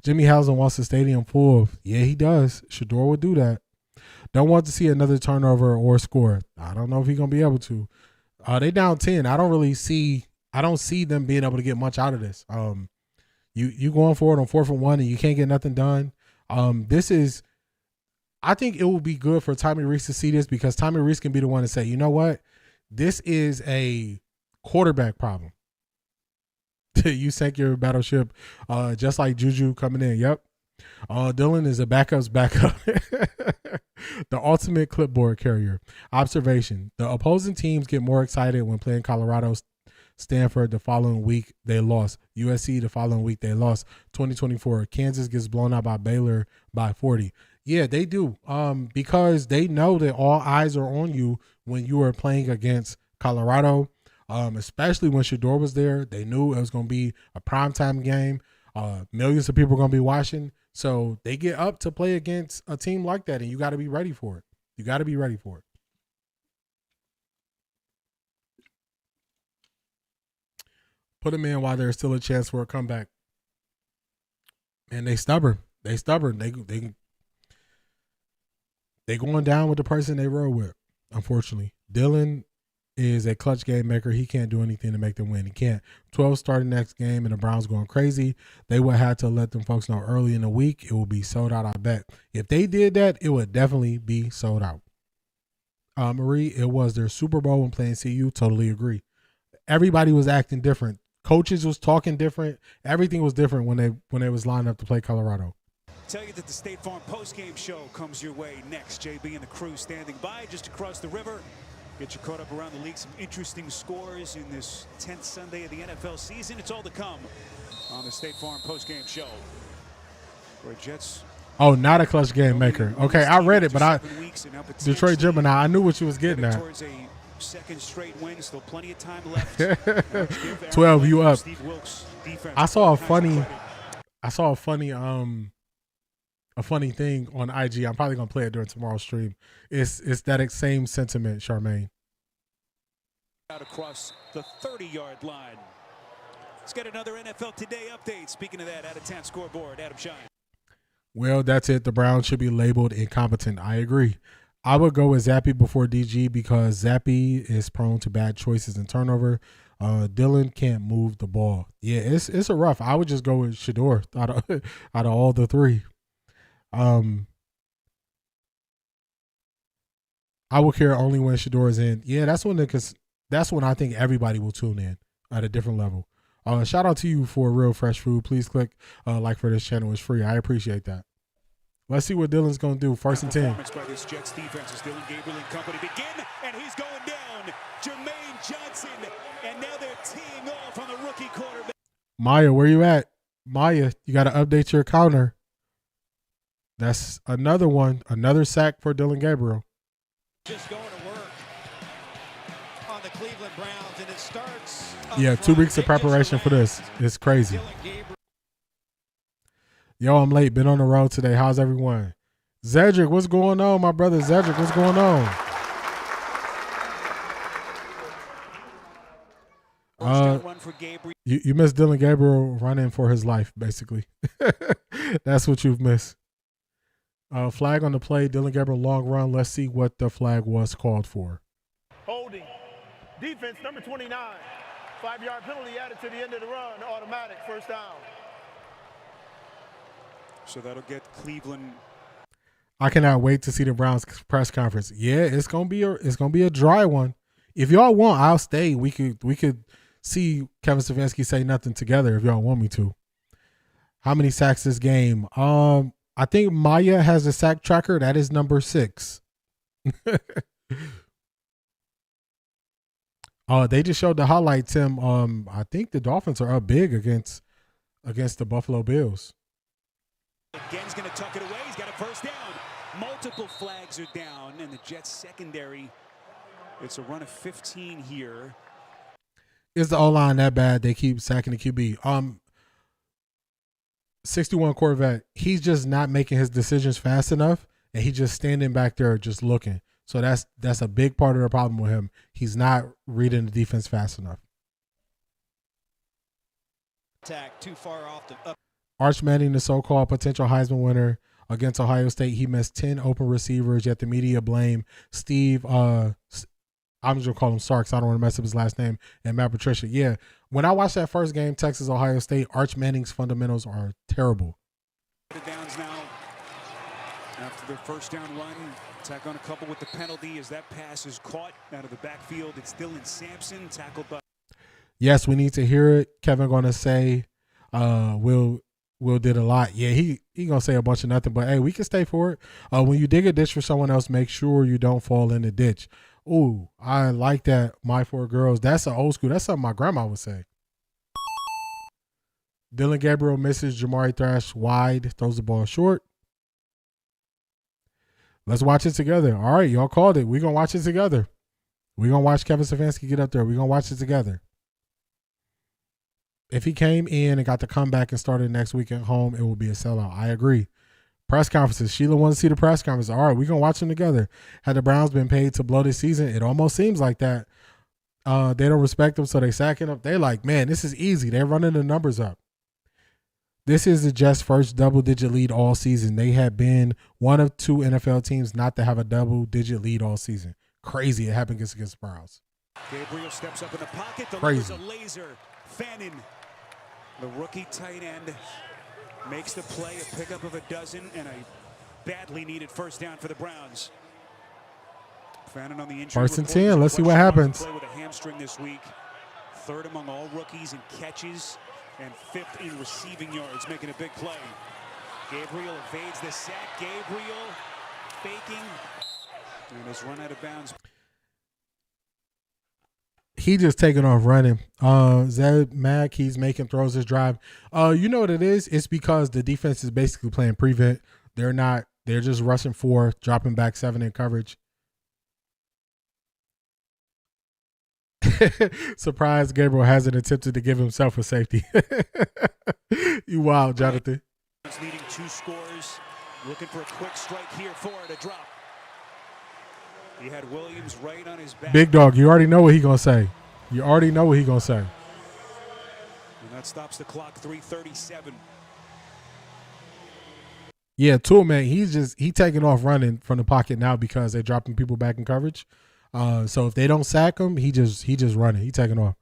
Jimmy Haslam wants the stadium full. Yeah, he does. Shador would do that. Don't want to see another turnover or score. I don't know if he's going to be able to. They down 10. I don't see them being able to get much out of this. You going for it on 4th and 1 and you can't get nothing done. I think it will be good for Tommy Rees to see this, because Tommy Rees can be the one to say, you know what? This is a quarterback problem. You sank your battleship, just like Juju coming in. Yep. Dillon is a backup's backup. The ultimate clipboard carrier. Observation. The opposing teams get more excited when playing Colorado. Stanford the following week they lost. USC the following week they lost. 2024. Kansas gets blown out by Baylor by 40. Yeah, they do. Because they know that all eyes are on you when you are playing against Colorado. Especially when Shedeur was there. They knew it was going to be a primetime game. Millions of people are going to be watching. So they get up to play against a team like that, and you got to be ready for it. You got to be ready for it. Put them in while there's still a chance for a comeback. And they stubborn. They going down with the person they roll with, unfortunately. Dillon is a clutch game maker. He can't do anything to make them win. He can't. 12 starting next game and the Browns going crazy. They would have to let them folks know early in the week. It will be sold out, I bet. If they did that, it would definitely be sold out. Marie, it was their Super Bowl when playing CU. Totally agree. Everybody was acting different. Coaches was talking different. Everything was different when they was lined up to play Colorado. Tell you that the State Farm postgame show comes your way next. JB and the crew standing by just across the river. Get you caught up around the league. Some interesting scores in this 10th Sunday of the NFL season. It's all to come on the State Farm postgame show. Where Jets. Oh, not a clutch game maker. Okay, I read it, but Detroit Gemini, I knew what you was getting at. Towards a second straight win. Still plenty of time left. 12, you up. I saw a funny thing on IG. I'm probably gonna play it during tomorrow's stream. It's that same sentiment, Charmaine. Out across the 30-yard line. Let's get another NFL Today update. Speaking of that, out of town scoreboard, Adam Shine. Well, that's it. The Browns should be labeled incompetent. I agree. I would go with Zappy before DG because Zappy is prone to bad choices and turnover. Dillon can't move the ball. Yeah, it's a rough. I would just go with Shedeur out of all the three. I will care only when Shedeur is in. Yeah, that's when I think everybody will tune in at a different level. Shout out to you for real fresh food. Please click like for this channel. It's free. I appreciate that. Let's see what Dillon's going to do. 1st and 10. Performance by this Jets defense as Dillon Gabriel and company begin, and he's going down. Jermaine Johnson, and now they're teeing off on the rookie quarterback. Maya, where you at? Maya, you got to update your counter. That's another one. Another sack for Dillon Gabriel. Just going to work on the Cleveland Browns, and it starts. Yeah, 2 weeks of preparation for this. It's crazy. Yo, I'm late. Been on the road today. How's everyone? Zedric, what's going on, my brother? Zedric, what's going on? You missed Dillon Gabriel running for his life, basically. That's what you've missed. Flag on the play. Dillon Gabriel long run. Let's see what the flag was called for. Holding. Defense number 29. 5-yard penalty added to the end of the run. Automatic first down. So that'll get Cleveland. I cannot wait to see the Browns press conference. Yeah, it's gonna be a dry one. If y'all want, I'll stay. We could see Kevin Stefanski say nothing together if y'all want me to. How many sacks this game? I think Maya has a sack tracker. That is number 6. They just showed the highlights. Tim. I think the Dolphins are up big against the Buffalo Bills. Again's going to tuck it away. He's got a first down. Multiple flags are down, and the Jets secondary. It's a run of 15 here. Is the O-line that bad? They keep sacking the QB. 61 Corvette. He's just not making his decisions fast enough, and he's just standing back there just looking. So that's a big part of the problem with him. He's not reading the defense fast enough. Attack too far off the up. Arch Manning, the so-called potential Heisman winner against Ohio State, he missed 10 open receivers, yet the media blame Steve I'm just gonna call him Sarks. I don't want to mess up his last name. And Matt Patricia. Yeah. When I watched that first game, Texas, Ohio State, Arch Manning's fundamentals are terrible. The downs now after their first down run. Tack on a couple with the penalty as that pass is caught out of the backfield. It's Dillon Sampson tackled by. Yes, we need to hear it. Kevin gonna say, Will did a lot. Yeah, he gonna say a bunch of nothing, but hey, we can stay for it. When you dig a ditch for someone else, make sure you don't fall in the ditch. Ooh, I like that. My Four Girls. That's an old school. That's something my grandma would say. Dillon Gabriel misses Jamari Thrash wide, throws the ball short. Let's watch it together. All right, y'all called it. We're going to watch it together. We're going to watch Kevin Stefanski get up there. We're going to watch it together. If he came in and got to come back and started next week at home, it will be a sellout. I agree. Press conferences. Sheila wants to see the press conference. All right, we're going to watch them together. Had the Browns been paid to blow this season, it almost seems like that. They don't respect them, so they sacking up. They're like, man, this is easy. They're running the numbers up. This is the Jets' first double-digit lead all season. They have been one of 2 NFL teams not to have a double-digit lead all season. Crazy. It happened against the Browns. Gabriel steps up in the pocket. Crazy. Delivers a laser. Fannin, the rookie tight end, makes the play, a pickup of a dozen, and a badly needed first down for the Browns. Fannin on the injury First and report. 10. Let's see what happens. Play with a hamstring this week. 3rd among all rookies in catches and 5th in receiving yards, making a big play. Gabriel evades the sack. Gabriel faking and is run out of bounds. He just taking off running. Zed Mack, he's making throws this drive. You know what it is? It's because the defense is basically playing prevent. They're just rushing 4, dropping back 7 in coverage. Surprise, Gabriel hasn't attempted to give himself a safety. You wild, Jonathan. Needing 2 scores, looking for a quick strike here for it, a drop. He had Williams right on his back. Big dog, you already know what he gonna say. You already know what he gonna say. And that stops the clock, 3:37. Yeah, Tool man, he taking off running from the pocket now because they're dropping people back in coverage. So if they don't sack him, he just running. He taking off.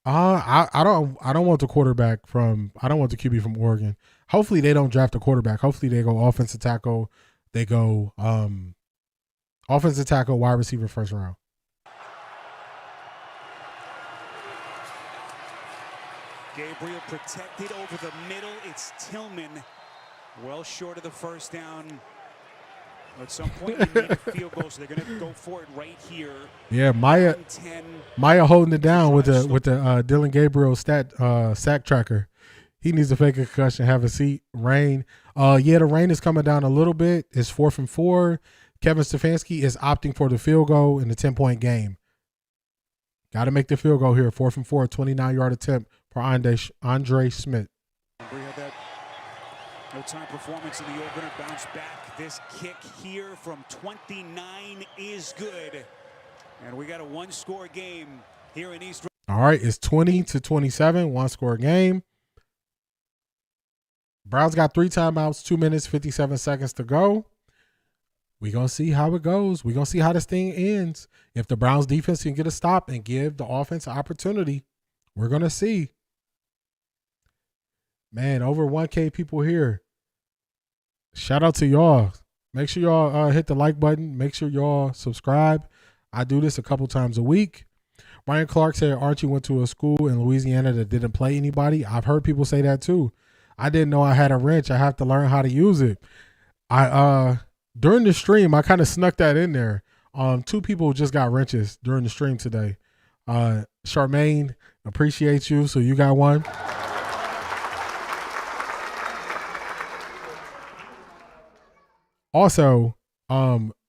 I don't want the quarterback I don't want the QB from Oregon. Hopefully they don't draft a quarterback. Hopefully they go offensive tackle. They go offensive tackle, wide receiver, first round. Gabriel protected over the middle. It's Tillman, well short of the first down. At some point, you need a field goal, so they're going to go for it right here. Yeah, Maya holding it down with the Dillon Gabriel sack tracker. He needs to fake a concussion, have a seat. Rain. Yeah, the rain is coming down a little bit. It's 4th and 4. Kevin Stefanski is opting for the field goal in the 10-point game. Got to make the field goal here. 4th and 4, 29-yard attempt for Andre Smith. We had that no-time performance in the opener. Bounce back. This kick here from 29 is good. And we got a 1-score game here in East. All right, it's 20-27, 1-score game. Browns got 3 timeouts, 2 minutes, 57 seconds to go. We're going to see how it goes. We're going to see how this thing ends. If the Browns defense can get a stop and give the offense an opportunity, we're going to see. Man, over 1K people here. Shout out to y'all. Make sure y'all hit the like button. Make sure y'all subscribe. I do this a couple times a week. Ryan Clark said Archie went to a school in Louisiana that didn't play anybody. I've heard people say that too. I didn't know I had a wrench. I have to learn how to use it. During the stream, I kind of snuck that in there. 2 people just got wrenches during the stream today. Charmaine, appreciate you. So you got one. Also,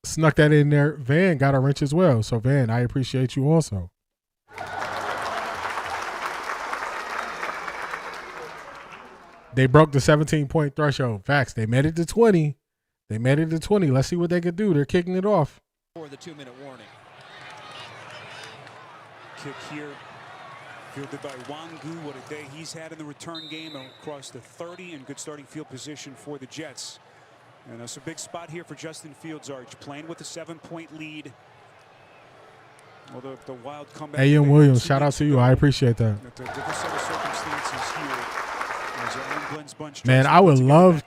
snuck that in there. Van got a wrench as well. So Van, I appreciate you also. They broke the 17-point threshold. Facts. They made it to 20. They made it to 20. Let's see what they could do. They're kicking it off. For the 2-minute warning. Kick here, fielded by Wangu. What a day he's had in the return game across the 30, and good starting field position for the Jets. And that's a big spot here for Justin Fields, Arch, playing with a 7-point lead. Well, the wild comeback. A.M. Williams, shout out to you. I appreciate that. The different set of circumstances here. As Glenn's bunch Man, I would love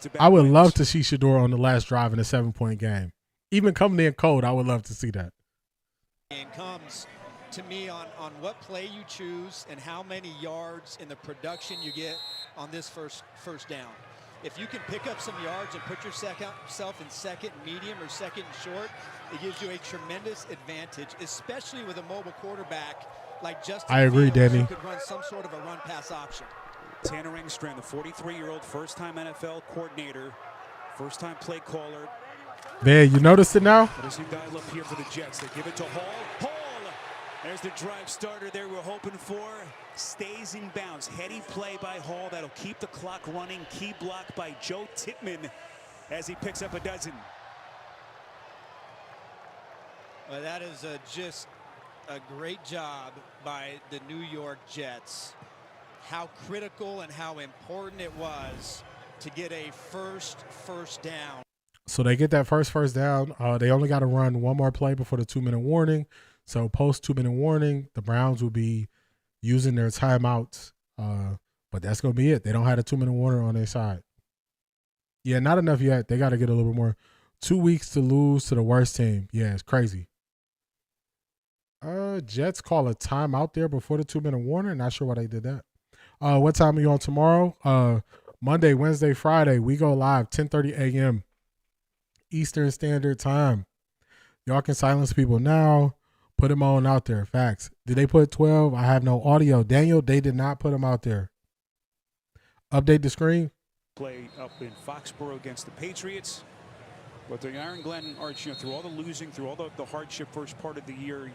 to see Shedeur on the last drive in a 7-point game. Even coming in cold, I would love to see that. And comes to me on what play you choose and how many yards in the production you get on this first down. If you can pick up some yards and put yourself in second medium or second short, it gives you a tremendous advantage, especially with a mobile quarterback like Justin. I agree, Danny. Who could run some sort of a run-pass option. Tanner Engstrand, the 43-year-old first-time NFL coordinator, first-time play caller. Man, you noticed it now? There's a dial up here for the Jets. They give it to Hall. Hall! There's the drive starter there we're hoping for. Stays in bounds. Heady play by Hall. That'll keep the clock running. Key block by Joe Tippmann as he picks up a dozen. Well, that is just a great job by the New York Jets. How critical and how important it was to get a first down. So they get that first down. They only got to run one more play before the 2-minute warning. So post 2-minute warning, the Browns will be using their timeouts. But that's going to be it. They don't have a 2-minute warning on their side. Yeah, not enough yet. They got to get a little bit more. 2 weeks to lose to the worst team. Yeah, it's crazy. Jets call a timeout there before the 2-minute warning. Not sure why they did that. What time are you on tomorrow? Monday, Wednesday, Friday. We go live 10:30 a.m. Eastern Standard Time. Y'all can silence people now. Put them on out there. Facts. Did they put 12? I have no audio. Daniel, they did not put them out there. Update the screen. Play up in Foxborough against the Patriots. But the Aaron Glenn Arch, through all the losing, through all the hardship first part of the year,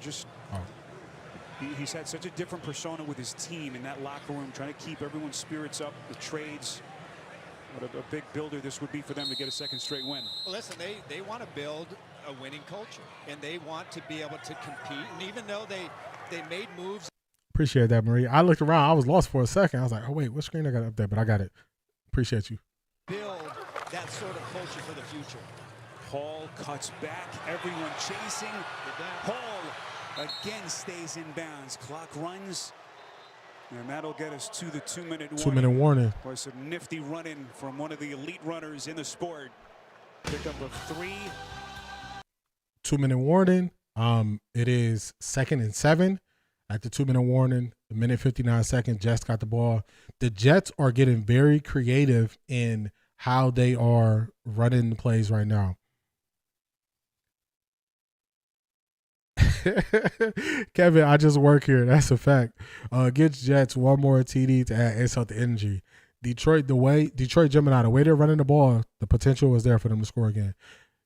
he's had such a different persona with his team in that locker room, trying to keep everyone's spirits up, the trades. What a big builder this would be for them to get a second straight win. Well, listen, they want to build a winning culture, and they want to be able to compete. And even though they made moves. Appreciate that, Marie. I looked around. I was lost for a second. I was like, oh, wait, what screen I got up there? But I got it. Appreciate you. Build that sort of culture for the future. Hall cuts back. Everyone chasing. Hall again stays in bounds. Clock runs. And that'll get us to the 2-minute warning. 2-minute warning. Boy, some nifty running from one of the elite runners in the sport. Pick up a 3. 2-minute warning. It is 2nd and 7. At the 2-minute warning, the minute 59 seconds, Jets got the ball. The Jets are getting very creative in how they are running the plays right now. Kevin, I just work here. That's a fact. Gives Jets one more TD to add insult to energy. Detroit Gemini, the way they're running the ball, the potential was there for them to score again.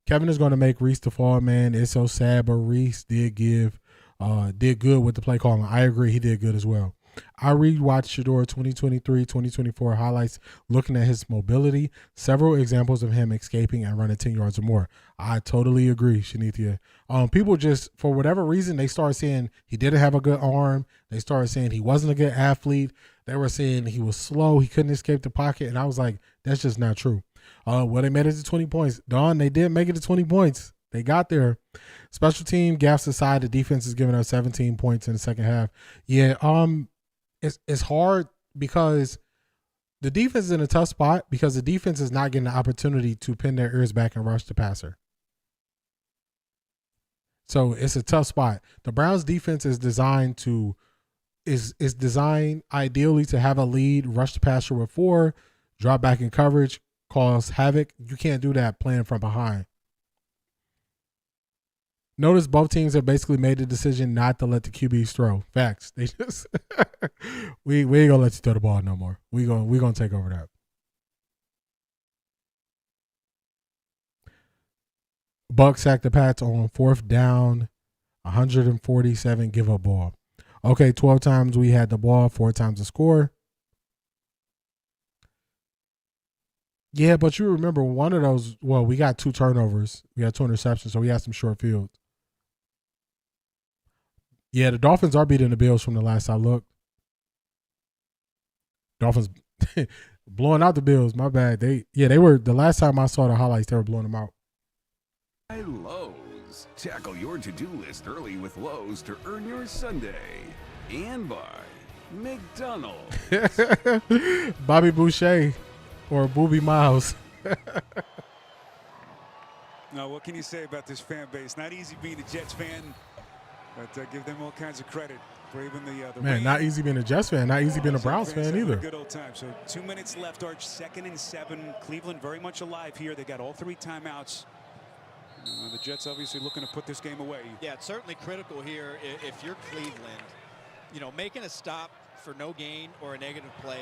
Kevin is going to make Reese the fall man. It's so sad, but Reese did good with the play calling. I agree, he did good as well. I rewatched Shedeur 2023-2024 highlights looking at his mobility, several examples of him escaping and running 10 yards or more. I totally agree, Shanithia. People just, for whatever reason, they started saying he didn't have a good arm. They started saying he wasn't a good athlete. They were saying he was slow. He couldn't escape the pocket. And I was like, that's just not true. Well, they made it to 20 points. Don, they did make it to 20 points. They got there. Special team gaps aside, the defense is giving us 17 points in the second half. Yeah, it's hard because the defense is in a tough spot because the defense is not getting the opportunity to pin their ears back and rush the passer. So it's a tough spot. The Browns defense is designed ideally to have a lead, rush the passer with 4, drop back in coverage, cause havoc. You can't do that playing from behind. Notice both teams have basically made the decision not to let the QBs throw. Facts. They just we ain't gonna let you throw the ball no more. We gonna take over that. Bucks sacked the Pats on 4th down, 147 give up ball. Okay, 12 times we had the ball, 4 times the score. Yeah, but you remember one of those, well, we got 2 turnovers. We got 2 interceptions, so we had some short fields. Yeah, the Dolphins are beating the Bills from the last I looked. Dolphins, Blowing out the Bills. My bad. They were the last time I saw the highlights. They were blowing them out. By Lowe's. Tackle your to-do list early with Lowe's to earn your Sunday. And by McDonald's. Bobby Boucher or Booby Miles. Now, what can you say about this fan base? Not easy being a Jets fan, but give them all kinds of credit for even the Man, rain. not easy being a Jets fan. Not easy being a Browns fan either. Good old time. So 2 minutes left, Arch. 2nd and 7. Cleveland very much alive here. They got all 3 timeouts. The Jets obviously looking to put this game away. Yeah, it's certainly critical here if you're Cleveland. You know, making a stop for no gain or a negative play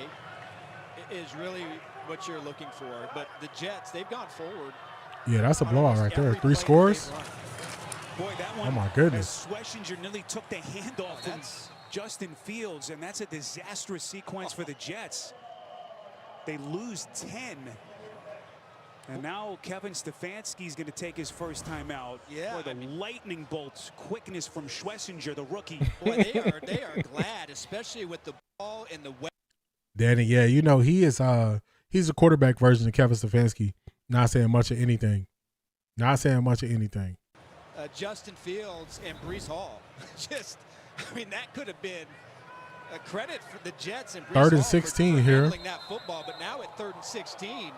is really what you're looking for. But the Jets, they've gone forward. Yeah, that's a blowout right there. 3 scores. Boy, that one, oh my goodness. Schlesinger nearly took the handoff from Justin Fields, and that's a disastrous sequence for the Jets. They lose 10. And now Kevin Stefanski is going to take his first time out. Yeah. Boy, the lightning bolts, quickness from Schlesinger, the rookie. Boy, they are glad, especially with the ball in the wet. Danny, yeah, you know, he's a quarterback version of Kevin Stefanski. Not saying much of anything. Not saying much of anything. Justin Fields and Breece Hall. Just, I mean, that could have been a credit for the Jets and Breece 3rd and Hall 16 for here. handling that football, but now at 3rd and 16,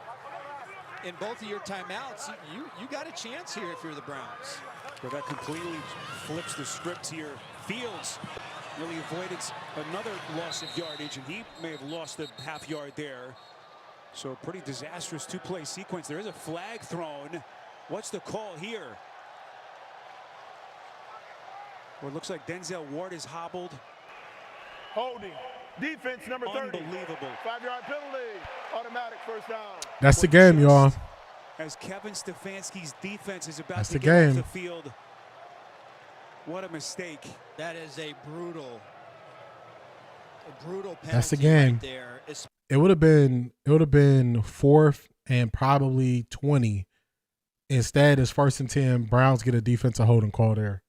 in both of your timeouts, you got a chance here if you're the Browns. But that completely flips the script here. Fields really avoided another loss of yardage, and he may have lost a half yard there. So pretty disastrous 2-play sequence. There is a flag thrown. What's the call here? Well, it looks like Denzel Ward is hobbled. Holding. Defense number 30. Unbelievable. 5-yard penalty. Automatic first down. That's the game, y'all. As Kevin Stefanski's defense is about That's to the get off game. the field. What a mistake. That is a brutal penalty. That's the game. Right there. It would have been 4th and probably 20. Instead, it's 1st and 10. Browns get a defensive holding call there.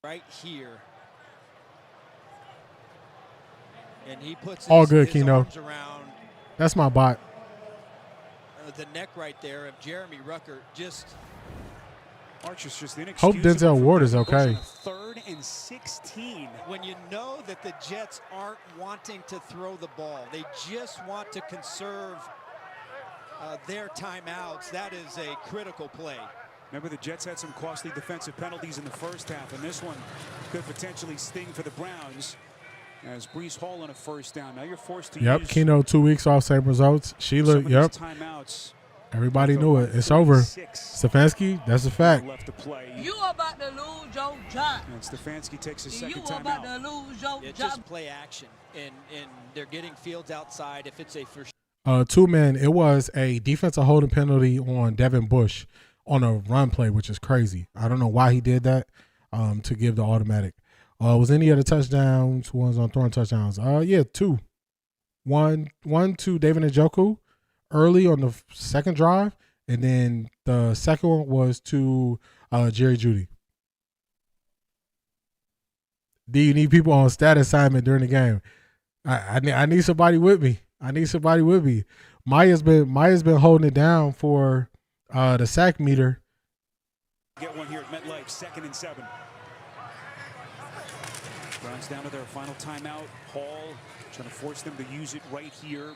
Right here. And he puts all his, good, his Keno. arms around That's my bot. the neck right there of Jeremy Ruckert. Just Archer's just Hope Denzel Ward is okay. 3rd and 16. when you know that the Jets aren't wanting to throw the ball, they just want to conserve their timeouts. That is a critical play. Remember, the Jets had some costly defensive penalties in the first half, and this one could potentially sting for the Browns. As Breece Hall on a first down. Now you're forced to use Keno 2 weeks off, same results. Sheila, yep. Timeouts. Everybody knew it. It's over. Stefanski, that's a fact. Left to play. You about to lose your job. And Stefanski takes his second You timeout. about to lose your It's job. just play action, and they're getting Fields outside. If it's a first. 2-man, it was a defensive holding penalty on Devin Bush on a run play, which is crazy. I don't know why he did that to give the automatic. Was any other touchdowns, ones on throwing touchdowns? Yeah, 2. One to David Njoku early on the second drive, and then the second one was to Jerry Jeudy. Do you need people on stat assignment during the game? I need somebody with me. Maya's been holding it down for the sack meter. Get one here at MetLife, 2nd and 7. Browns down to their final timeout. Hall trying to force them to use it right here.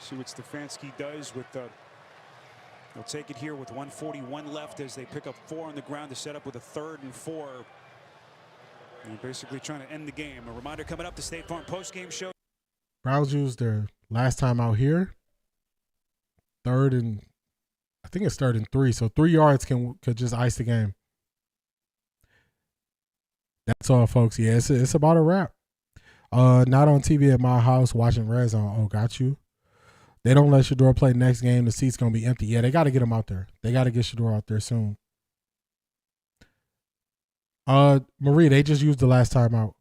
See what Stefanski does with the. They'll take it here with 1:41 left as they pick up 4 on the ground to set up with a 3rd and 4. And basically trying to end the game. A reminder coming up, the State Farm postgame show. Browns used their last time out here. 3rd and 3. So 3 yards could just ice the game. That's all, folks. Yeah, it's about a wrap. Not on TV at my house watching Red Zone. Oh, got you. They don't let Shador play next game. The seat's going to be empty. Yeah, they got to get him out there. They got to get Shador out there soon. Marie, they just used the last time out.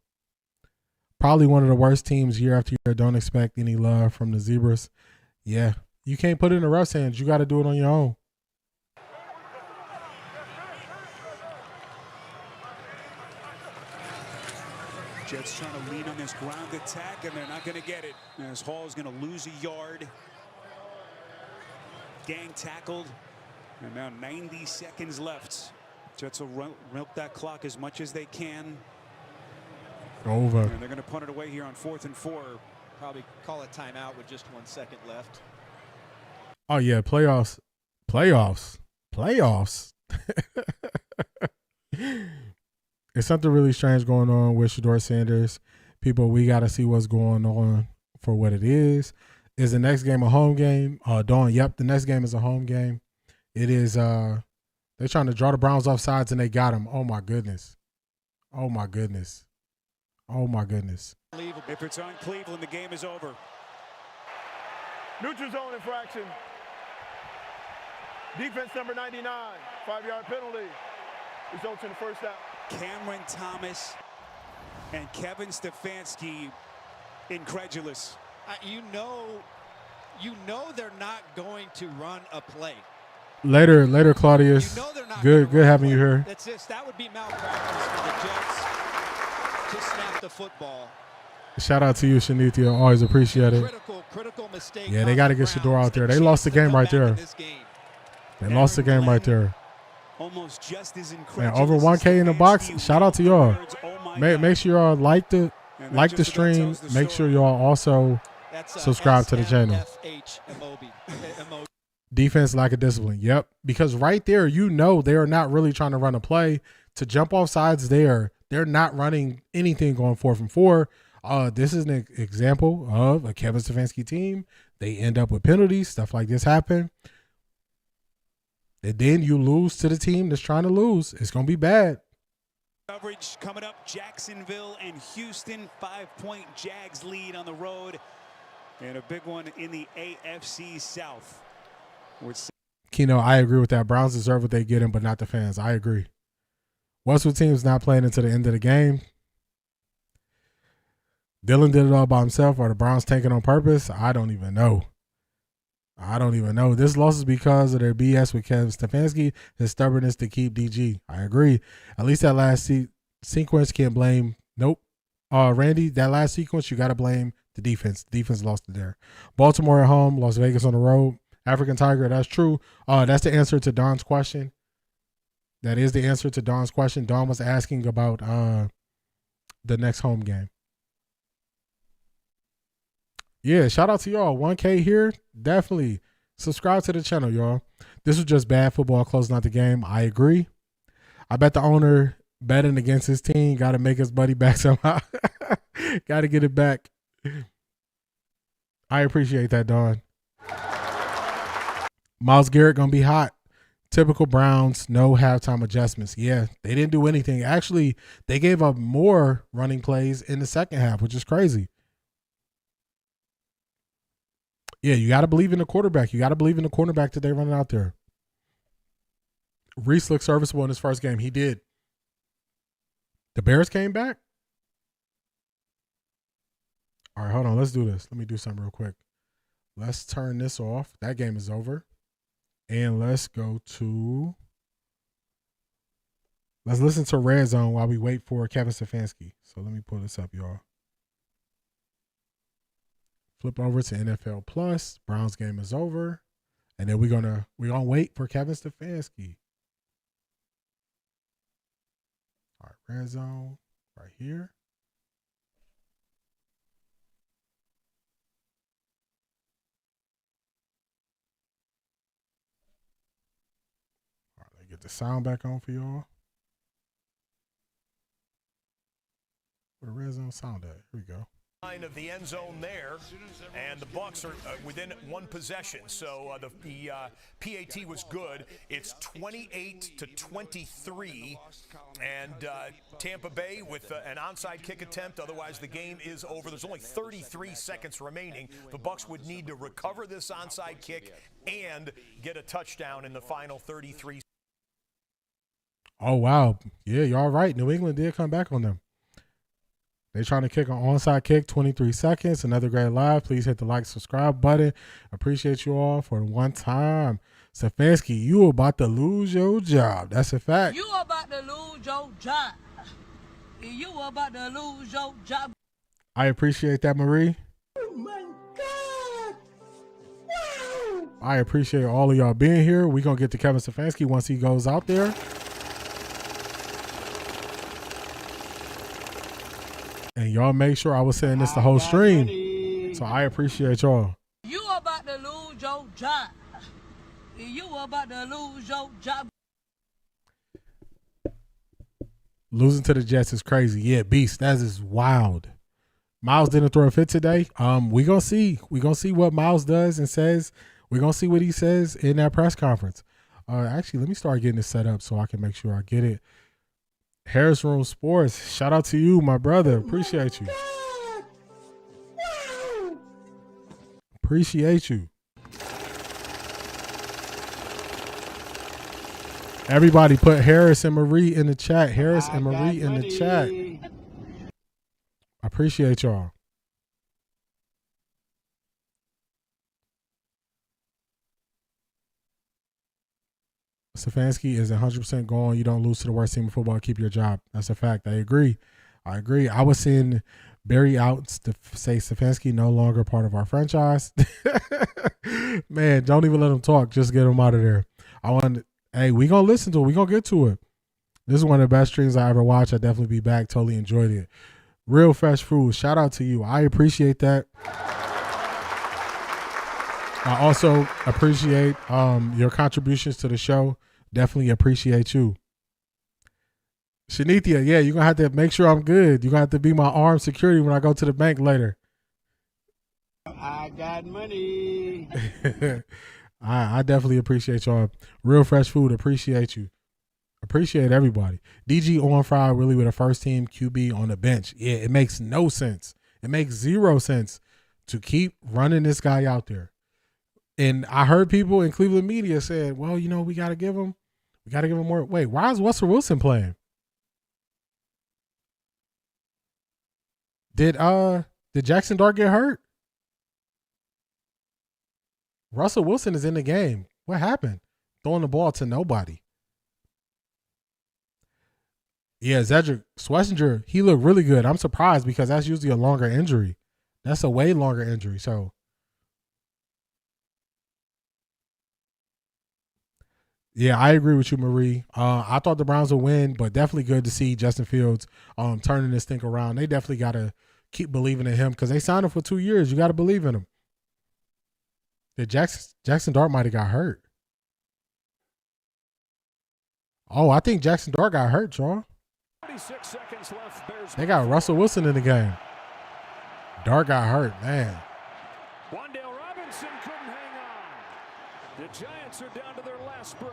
Probably one of the worst teams year after year. Don't expect any love from the Zebras. Yeah, you can't put it in the refs' hands. You got to do it on your own. Jets trying to lean on this ground attack, and they're not going to get it. As Hall is going to lose a yard. Gang tackled, and now 90 seconds left. Jets will milk that clock as much as they can. Over. And they're going to punt it away here on 4th and 4. Probably call a timeout with just 1 second left. Oh, yeah, playoffs. It's something really strange going on with Shedeur Sanders. People, we got to see what's going on for what it is. Is the next game a home game? Dawn, yep, the next game is a home game. It is, they're trying to draw the Browns off sides, and they got them. Oh, my goodness. Oh, my goodness. Oh, my goodness. If it's on Cleveland, the game is over. Neutral zone infraction. Defense number 99, 5-yard penalty. Results in the first down. Cameron Thomas and Kevin Stefanski incredulous. You know they're not going to run a play. Later, Claudius. You know they're not good having you here. That would be malpractice for the Jets to snap the football. Shout out to you, Shanithia. Always appreciate it. Critical mistake. Yeah, they got to get Shedeur out there. They lost the game right there. They lost the game right there. Almost just as Man, over 1K in the box. Shout out to y'all. Make sure y'all like the stream. Make sure y'all also subscribe to the channel. Defense lack of discipline. Yep. Because right there, you know they are not really trying to run a play. To jump off sides there, they're not running anything going 4th and 4. This is an example of a Kevin Stefanski team. They end up with penalties. Stuff like this happen. And then you lose to the team that's trying to lose. It's going to be bad. Coverage coming up. Jacksonville and Houston. 5-point Jags lead on the road. And a big one in the AFC South. Keno, I agree with that. Browns deserve what they get in, but not the fans. I agree. What's with teams not playing until the end of the game? Dillon did it all by himself, or the Browns tanking on purpose? I don't even know. This loss is because of their BS with Kevin Stefanski, his stubbornness to keep DG. I agree. At least that last sequence can't blame. Nope. Randy, that last sequence, you got to blame the defense. The defense lost it there. Baltimore at home, Las Vegas on the road. African Tiger, that's true. That's the answer to Don's question. That is the answer to Don's question. Don was asking about the next home game. Yeah, shout out to y'all. 1K here. Definitely subscribe to the channel, y'all. This was just bad football closing out the game. I agree. I bet the owner betting against his team. Got to make his buddy back somehow. Got to get it back. I appreciate that, Don. Myles Garrett going to be hot. Typical Browns, no halftime adjustments. Yeah, they didn't do anything. Actually, they gave up more running plays in the second half, which is crazy. Yeah, you got to believe in the quarterback. You got to believe in the cornerback that they're running out there. Reese looked serviceable in his first game. He did. The Bears came back? All right, hold on. Let's do this. Let me do something real quick. Let's turn this off. That game is over. And let's go to – let's listen to Red Zone while we wait for Kevin Stefanski. So let me pull this up, y'all. Flip over to NFL Plus. Browns game is over. And then we're gonna wait for Kevin Stefanski. All right, Red Zone right here. All right, let me get the sound back on for y'all. Where the Red Zone sound at? Here we go. Of the end zone there, and the Bucs are within one possession. So the PAT was good. It's 28-23, and Tampa Bay with an onside kick attempt. Otherwise, the game is over. There's only 33 seconds remaining. The Bucs would need to recover this onside kick and get a touchdown in the final 33. Oh wow, yeah, y'all right. New England did come back on them. They're trying to kick an onside kick, 23 seconds. Another great live. Please hit the like, subscribe button. Appreciate you all for the one time. Stefanski, you about to lose your job. That's a fact. You about to lose your job. You about to lose your job. I appreciate that, Marie. Oh my God! Wow! I appreciate all of y'all being here. We're going to get to Kevin Stefanski once he goes out there. And y'all make sure I was saying this the whole stream. So I appreciate y'all. You about to lose your job. You about to lose your job. Losing to the Jets is crazy. Yeah, beast. That is wild. Miles didn't throw a fit today. We gonna see. We gonna see what Miles does and says. We gonna see what he says in that press conference. Actually, let me start getting this set up so I can make sure I get it. Harris Room Sports. Shout out to you, my brother. Appreciate you. Wow! Appreciate you. Everybody put Harris and Marie in the chat. Harris and Marie in the chat. I appreciate y'all. Stefanski is 100% gone. You don't lose to the worst team in football. Keep your job. That's a fact. I agree. I was seeing Barry out to say Stefanski no longer part of our franchise. Man, don't even let him talk. Just get him out of there. Hey, we gonna listen to it. We gonna get to it. This is one of the best streams I ever watched. I'll definitely be back. Totally enjoyed it. Real fresh food. Shout out to you. I appreciate that. I also appreciate your contributions to the show. Definitely appreciate you. Shanithia, yeah, you're gonna have to make sure I'm good. You're gonna have to be my armed security when I go to the bank later. I got money. I definitely appreciate y'all. Real fresh food. Appreciate you. Appreciate everybody. DG on Friday really with a first team QB on the bench. Yeah, it makes no sense. It makes zero sense to keep running this guy out there. And I heard people in Cleveland media saying, well, you know, we got to give him more. Wait, why is Russell Wilson playing? Did Jackson Dart get hurt? Russell Wilson is in the game. What happened? Throwing the ball to nobody. Yeah, Cedric Schlesinger, he looked really good. I'm surprised because that's usually a longer injury. That's a way longer injury. So, yeah, I agree with you, Marie. I thought the Browns would win, but definitely good to see Justin Fields turning this thing around. They definitely got to keep believing in him because they signed him for 2 years. You got to believe in him. Jackson Dart might have got hurt. Oh, I think Jackson Dart got hurt, y'all. 36 seconds left. Bears They got Russell Wilson in the game. Dart got hurt, man. Wandale Robinson couldn't hang on. The Giants are down to their last breath.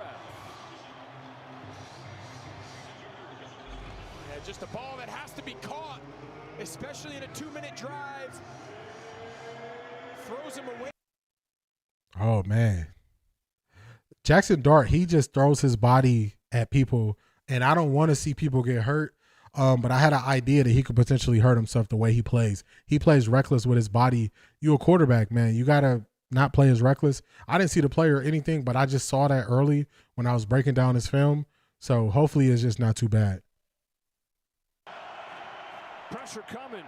Yeah, just a ball that has to be caught, especially in a 2-minute drive. Throws him away. Oh, man. Jackson Dart, he just throws his body at people, and I don't want to see people get hurt, but I had an idea that he could potentially hurt himself the way he plays. He plays reckless with his body. You're a quarterback, man. You got to not play as reckless. I didn't see the play or anything, but I just saw that early when I was breaking down his film, so hopefully it's just not too bad. Pressure coming.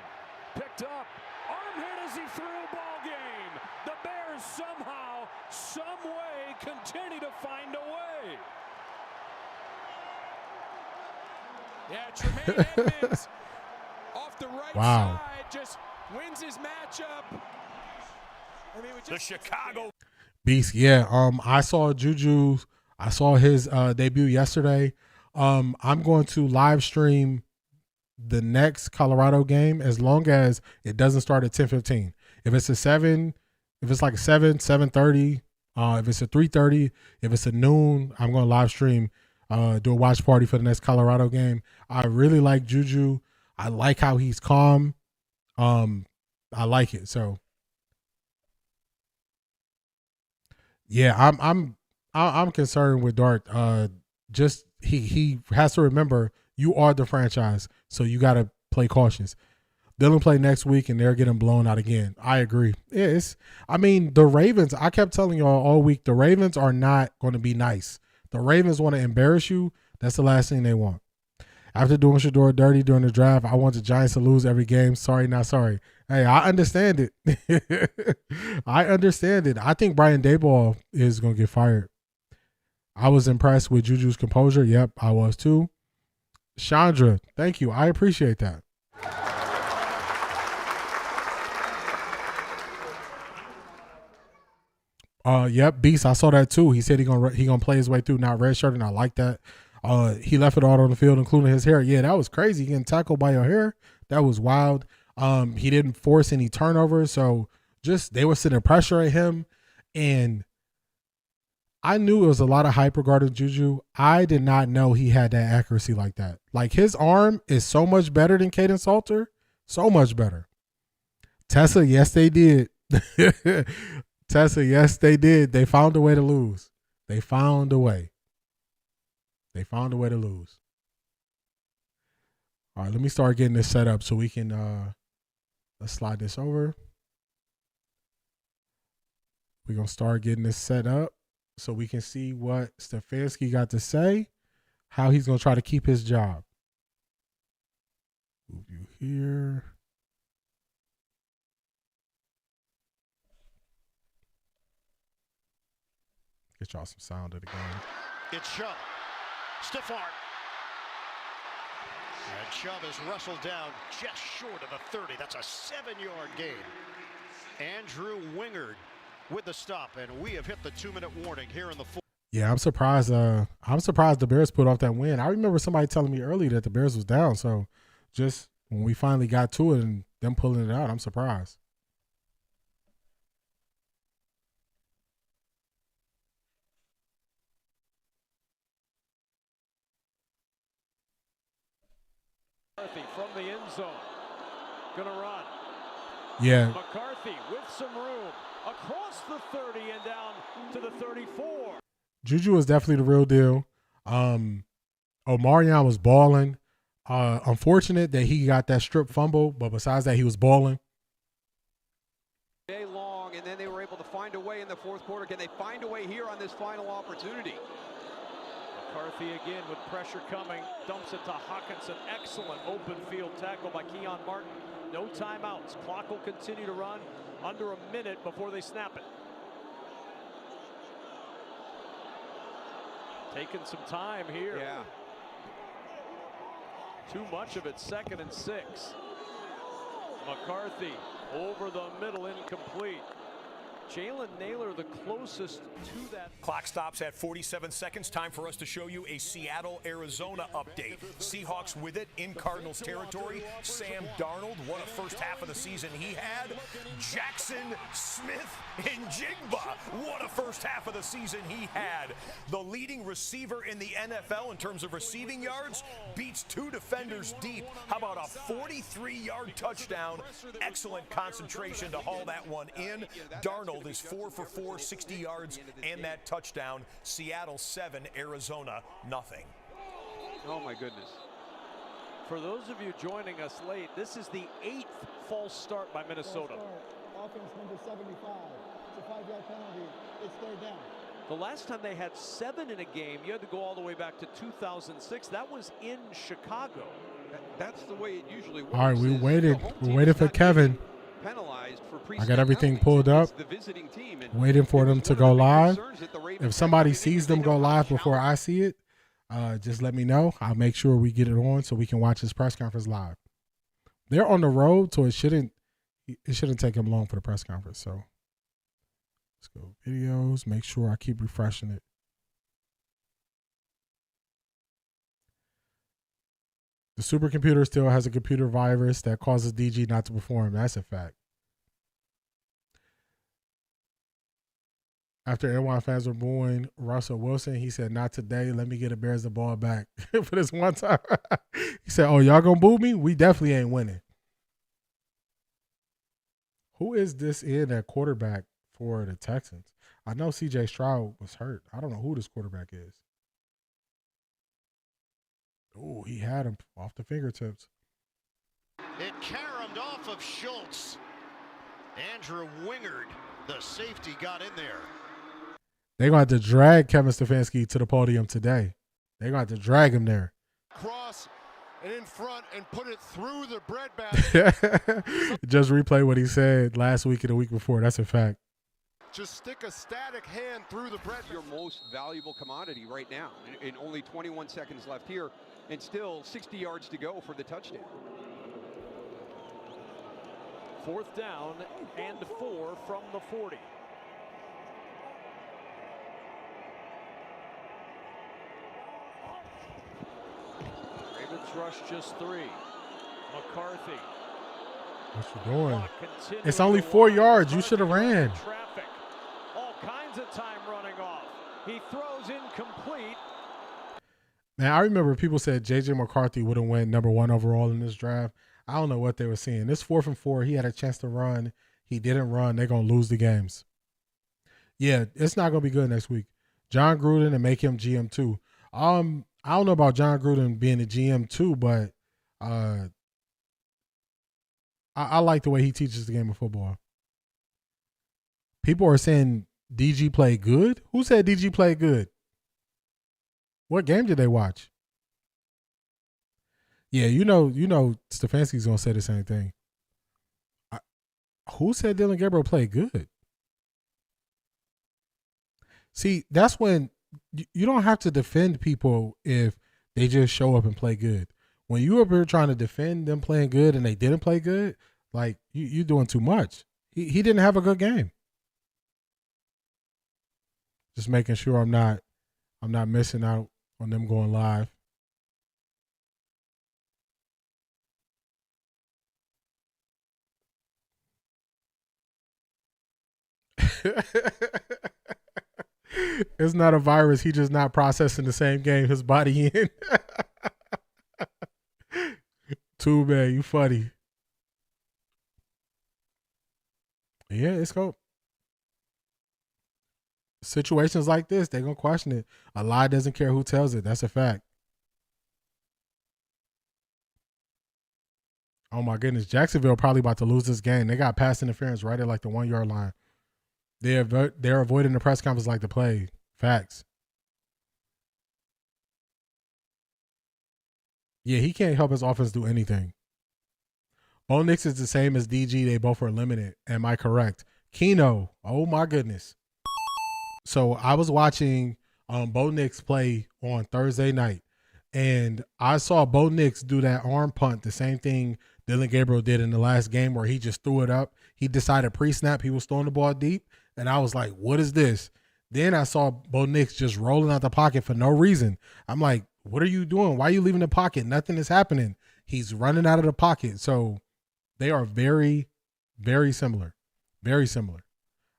Picked up. Arm hit as he threw a ball game. The Bears somehow, some way, continue to find a way. Yeah, Tremaine Edmonds off the right Wow. side just wins his matchup. I mean, The Chicago Beast, yeah. I saw Juju. I saw his debut yesterday. I'm going to live stream the next Colorado game as long as it doesn't start at 10:15. If it's a 7, if it's like a 7, 7:30, if it's a 3:30, if it's a noon, I'm going to live stream, do a watch party for the next Colorado game. I really like Juju. I like how he's calm. I like it. So yeah, I'm concerned with Dart. Just he has to remember you are the franchise, so you got to play cautious. Dillon play next week, and they're getting blown out again. I agree. The Ravens, I kept telling y'all all week, the Ravens are not going to be nice. The Ravens want to embarrass you. That's the last thing they want. After doing Shador dirty during the draft, I want the Giants to lose every game. Sorry, not sorry. Hey, I understand it. I understand it. I think Brian Daboll is going to get fired. I was impressed with Juju's composure. Yep, I was too. Chandra, thank you. I appreciate that. Yep, Beast. I saw that too. He said he gonna play his way through, not redshirt, and I like that. He left it all on the field, including his hair. Yeah, that was crazy. Getting tackled by your hair, that was wild. He didn't force any turnovers, so just they were sending pressure at him, and I knew it was a lot of hype regarding Juju. I did not know he had that accuracy like that. Like, his arm is so much better than Caden Salter, so much better. Tessa, yes, they did. Tessa, yes, they did. They found a way to lose. They found a way. They found a way to lose. All right, let me start getting this set up so we can let's slide this over. We're going to start getting this set up so we can see what Stefanski got to say, how he's going to try to keep his job. Move you here. Get y'all some sound of the game. It's Chubb. Stiff arm. And Chubb is wrestled down just short of the 30. That's a 7-yard gain. Andrew Wingard with the stop, and we have hit the 2-minute warning here in the fourth. Yeah, I'm surprised. I'm surprised the Bears put off that win. I remember somebody telling me earlier that the Bears was down. So just when we finally got to it and them pulling it out, I'm surprised. From the end zone, gonna run. Yeah. McCarthy with some room across the 30 and down to the 34. Juju is definitely the real deal. Omarion was balling. Unfortunate that he got that strip fumble, but besides that, he was balling. Long, and then they were able to find a way in the fourth quarter. Can they find a way here on this final opportunity? McCarthy again with pressure coming, dumps it to Hawkinson. Excellent open field tackle by Keon Martin. No timeouts. Clock will continue to run under a minute before they snap it. Taking some time here. Yeah. Too much of it, 2nd and 6. McCarthy over the middle, incomplete. Jalen Naylor the closest to that. Clock stops at 47 seconds. Time for us to show you a Seattle-Arizona update. Seahawks with it in Cardinals territory. Sam Darnold, what a first half of the season he had. Jackson Smith in Jigba, what a first half of the season he had. The leading receiver in the NFL in terms of receiving yards beats 2 defenders deep. How about a 43-yard touchdown? Excellent concentration to haul that one in. Darnold is 4 for 4, 60 yards, and that touchdown. Seattle 7, Arizona nothing. Oh my goodness. For those of you joining us late, this is the 8th false start by Minnesota. Offense number 75. It's a 5-yard penalty. It's 3rd down. The last time they had 7 in a game, you had to go all the way back to 2006. That was in Chicago. That's the way it usually works. All right, we waited. We're waiting for Kevin. I got everything pulled up, waiting for them to go live. If somebody sees them go live before I see it, just let me know. I'll make sure we get it on so we can watch this press conference live. They're on the road, so it shouldn't take them long for the press conference. So let's go videos. Make sure I keep refreshing it. The supercomputer still has a computer virus that causes DG not to perform. That's a fact. After NY fans were booing Russell Wilson, he said, "Not today. Let me get the Bears the ball back for this one time." He said, "Oh, y'all gonna boo me? We definitely ain't winning." Who is this in at quarterback for the Texans? I know CJ Stroud was hurt. I don't know who this quarterback is. Oh, he had him off the fingertips. It caromed off of Schultz. Andrew Wingard, the safety, got in there. They're going to have to drag Kevin Stefanski to the podium today. They're going to have to drag him there. Cross and in front and put it through the breadbasket. Just replay what he said last week and the week before. That's a fact. Just stick a static hand through the bread. Your most valuable commodity right now. In only 21 seconds left here, and still 60 yards to go for the touchdown. 4th down and 4 from the 40. Ravens rush just 3. McCarthy. What you doing? It's only 4 yards. You should have ran. Traffic. All kinds of time running off. He throws incomplete. Man, I remember people said J.J. McCarthy would have went number 1 overall in this draft. I don't know what they were seeing. This 4th and 4, he had a chance to run. He didn't run. They're going to lose the games. Yeah, it's not going to be good next week. John Gruden and make him GM too. I don't know about John Gruden being a GM too, but I like the way he teaches the game of football. People are saying DG played good. Who said DG played good? What game did they watch? Yeah, you know, Stefanski's gonna say the same thing. Who said Dillon Gabriel played good? See, that's when you don't have to defend people if they just show up and play good. When you up here trying to defend them playing good and they didn't play good, like you're doing too much. He didn't have a good game. Just making sure I'm not missing out on them going live. It's not a virus. He just not processing the same game his body in. Too bad. You funny. Yeah, it's go. Situations like this, they're going to question it. A lie doesn't care who tells it. That's a fact. Oh, my goodness. Jacksonville probably about to lose this game. They got pass interference right at like the 1 yard line. They're avoiding the press conference like the play. Facts. Yeah, he can't help his offense do anything. Bo Nix is the same as DG. They both are limited. Am I correct? Keno. Oh, my goodness. So I was watching Bo Nix play on Thursday night, and I saw Bo Nix do that arm punt, the same thing Dillon Gabriel did in the last game where he just threw it up. He decided pre-snap he was throwing the ball deep, and I was like, what is this? Then I saw Bo Nix just rolling out the pocket for no reason. I'm like, what are you doing? Why are you leaving the pocket? Nothing is happening. He's running out of the pocket. So they are very, very similar. Very similar.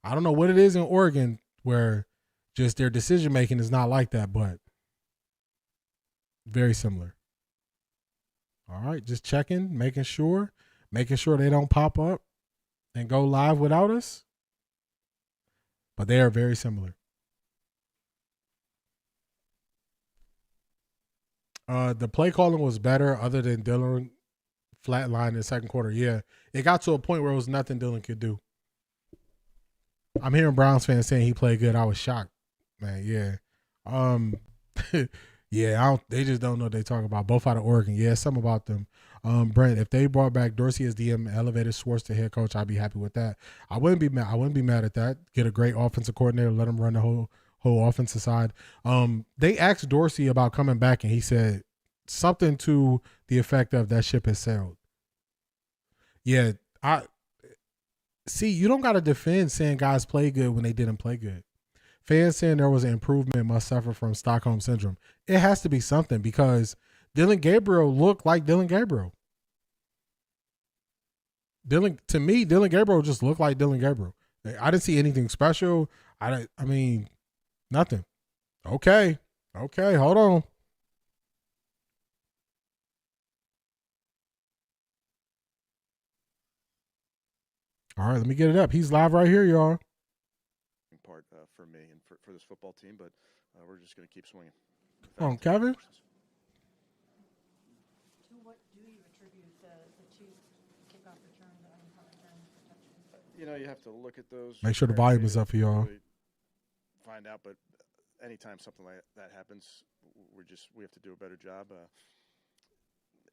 I don't know what it is in Oregon where just their decision-making is not like that, but very similar. All right, just checking, making sure they don't pop up and go live without us. But they are very similar. The play calling was better other than Dillon flatline in the second quarter. Yeah, it got to a point where it was nothing Dillon could do. I'm hearing Browns fans saying he played good. I was shocked, man. Yeah. Yeah, they just don't know what they talk about. Both out of Oregon. Yeah, something about them. Brent, if they brought back Dorsey as DM, elevated Schwartz to head coach, I'd be happy with that. I wouldn't be mad at that. Get a great offensive coordinator, let him run the whole offensive side. They asked Dorsey about coming back, and he said something to the effect of that ship has sailed. Yeah, you don't got to defend saying guys play good when they didn't play good. Fans saying there was an improvement must suffer from Stockholm Syndrome. It has to be something because Dillon Gabriel looked like Dillon Gabriel. To me, Dillon Gabriel just looked like Dillon Gabriel. I didn't see anything special. I mean, nothing. Okay, hold on. All right, let me get it up. He's live right here, y'all. Part for me and for this football team, but we're just going to keep swinging. Come on, Kevin. To what do you attribute the two kickoff returns and punt returns touchdowns? You know, you have to look at those. Make sure the volume is up for y'all. Really find out, but anytime something like that happens, we have to do a better job.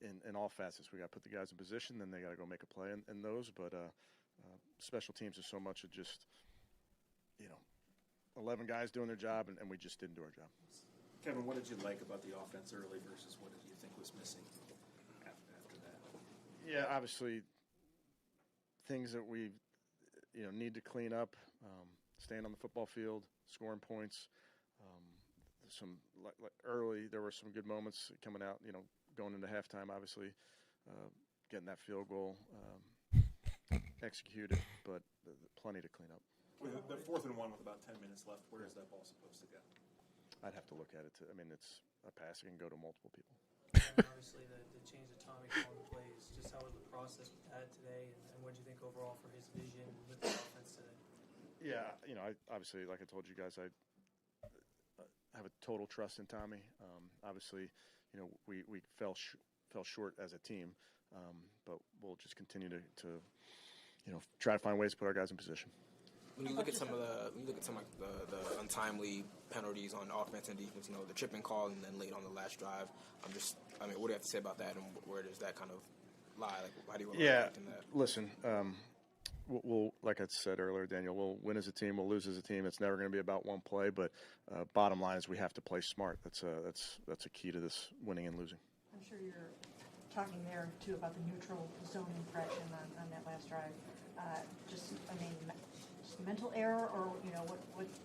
in all facets. We got to put the guys in position, then they got to go make a play in those. But special teams is so much of just, 11 guys doing their job, and we just didn't do our job. Kevin, what did you like about the offense early versus what did you think was missing after that? Yeah, obviously things that we need to clean up, staying on the football field, scoring points. Some early, there were some good moments coming out, going into halftime, obviously, getting that field goal executed, but plenty to clean up. With the 4th and 1 with about 10 minutes left, where is that ball supposed to go? I'd have to look at it. It's a pass that can go to multiple people. Obviously, the change of Tommy calling the plays, just how was the process with that today, and what did you think overall for his vision with the offense today? Yeah, I obviously, like I told you guys, I have a total trust in Tommy. Obviously, we fell short as a team, but we'll just continue to try to find ways to put our guys in position. When you look at some of the untimely penalties on offense and defense, the tripping call and then late on the last drive, what do you have to say about that, and where does that kind of lie? Like, how do you want to react in that? Listen, we'll, like I said earlier, Daniel, we'll win as a team, we'll lose as a team. It's never going to be about one play, but bottom line is we have to play smart. That's a key to this winning and losing. I'm sure you're talking there too about the neutral zone infraction on that last drive. Just mental error, or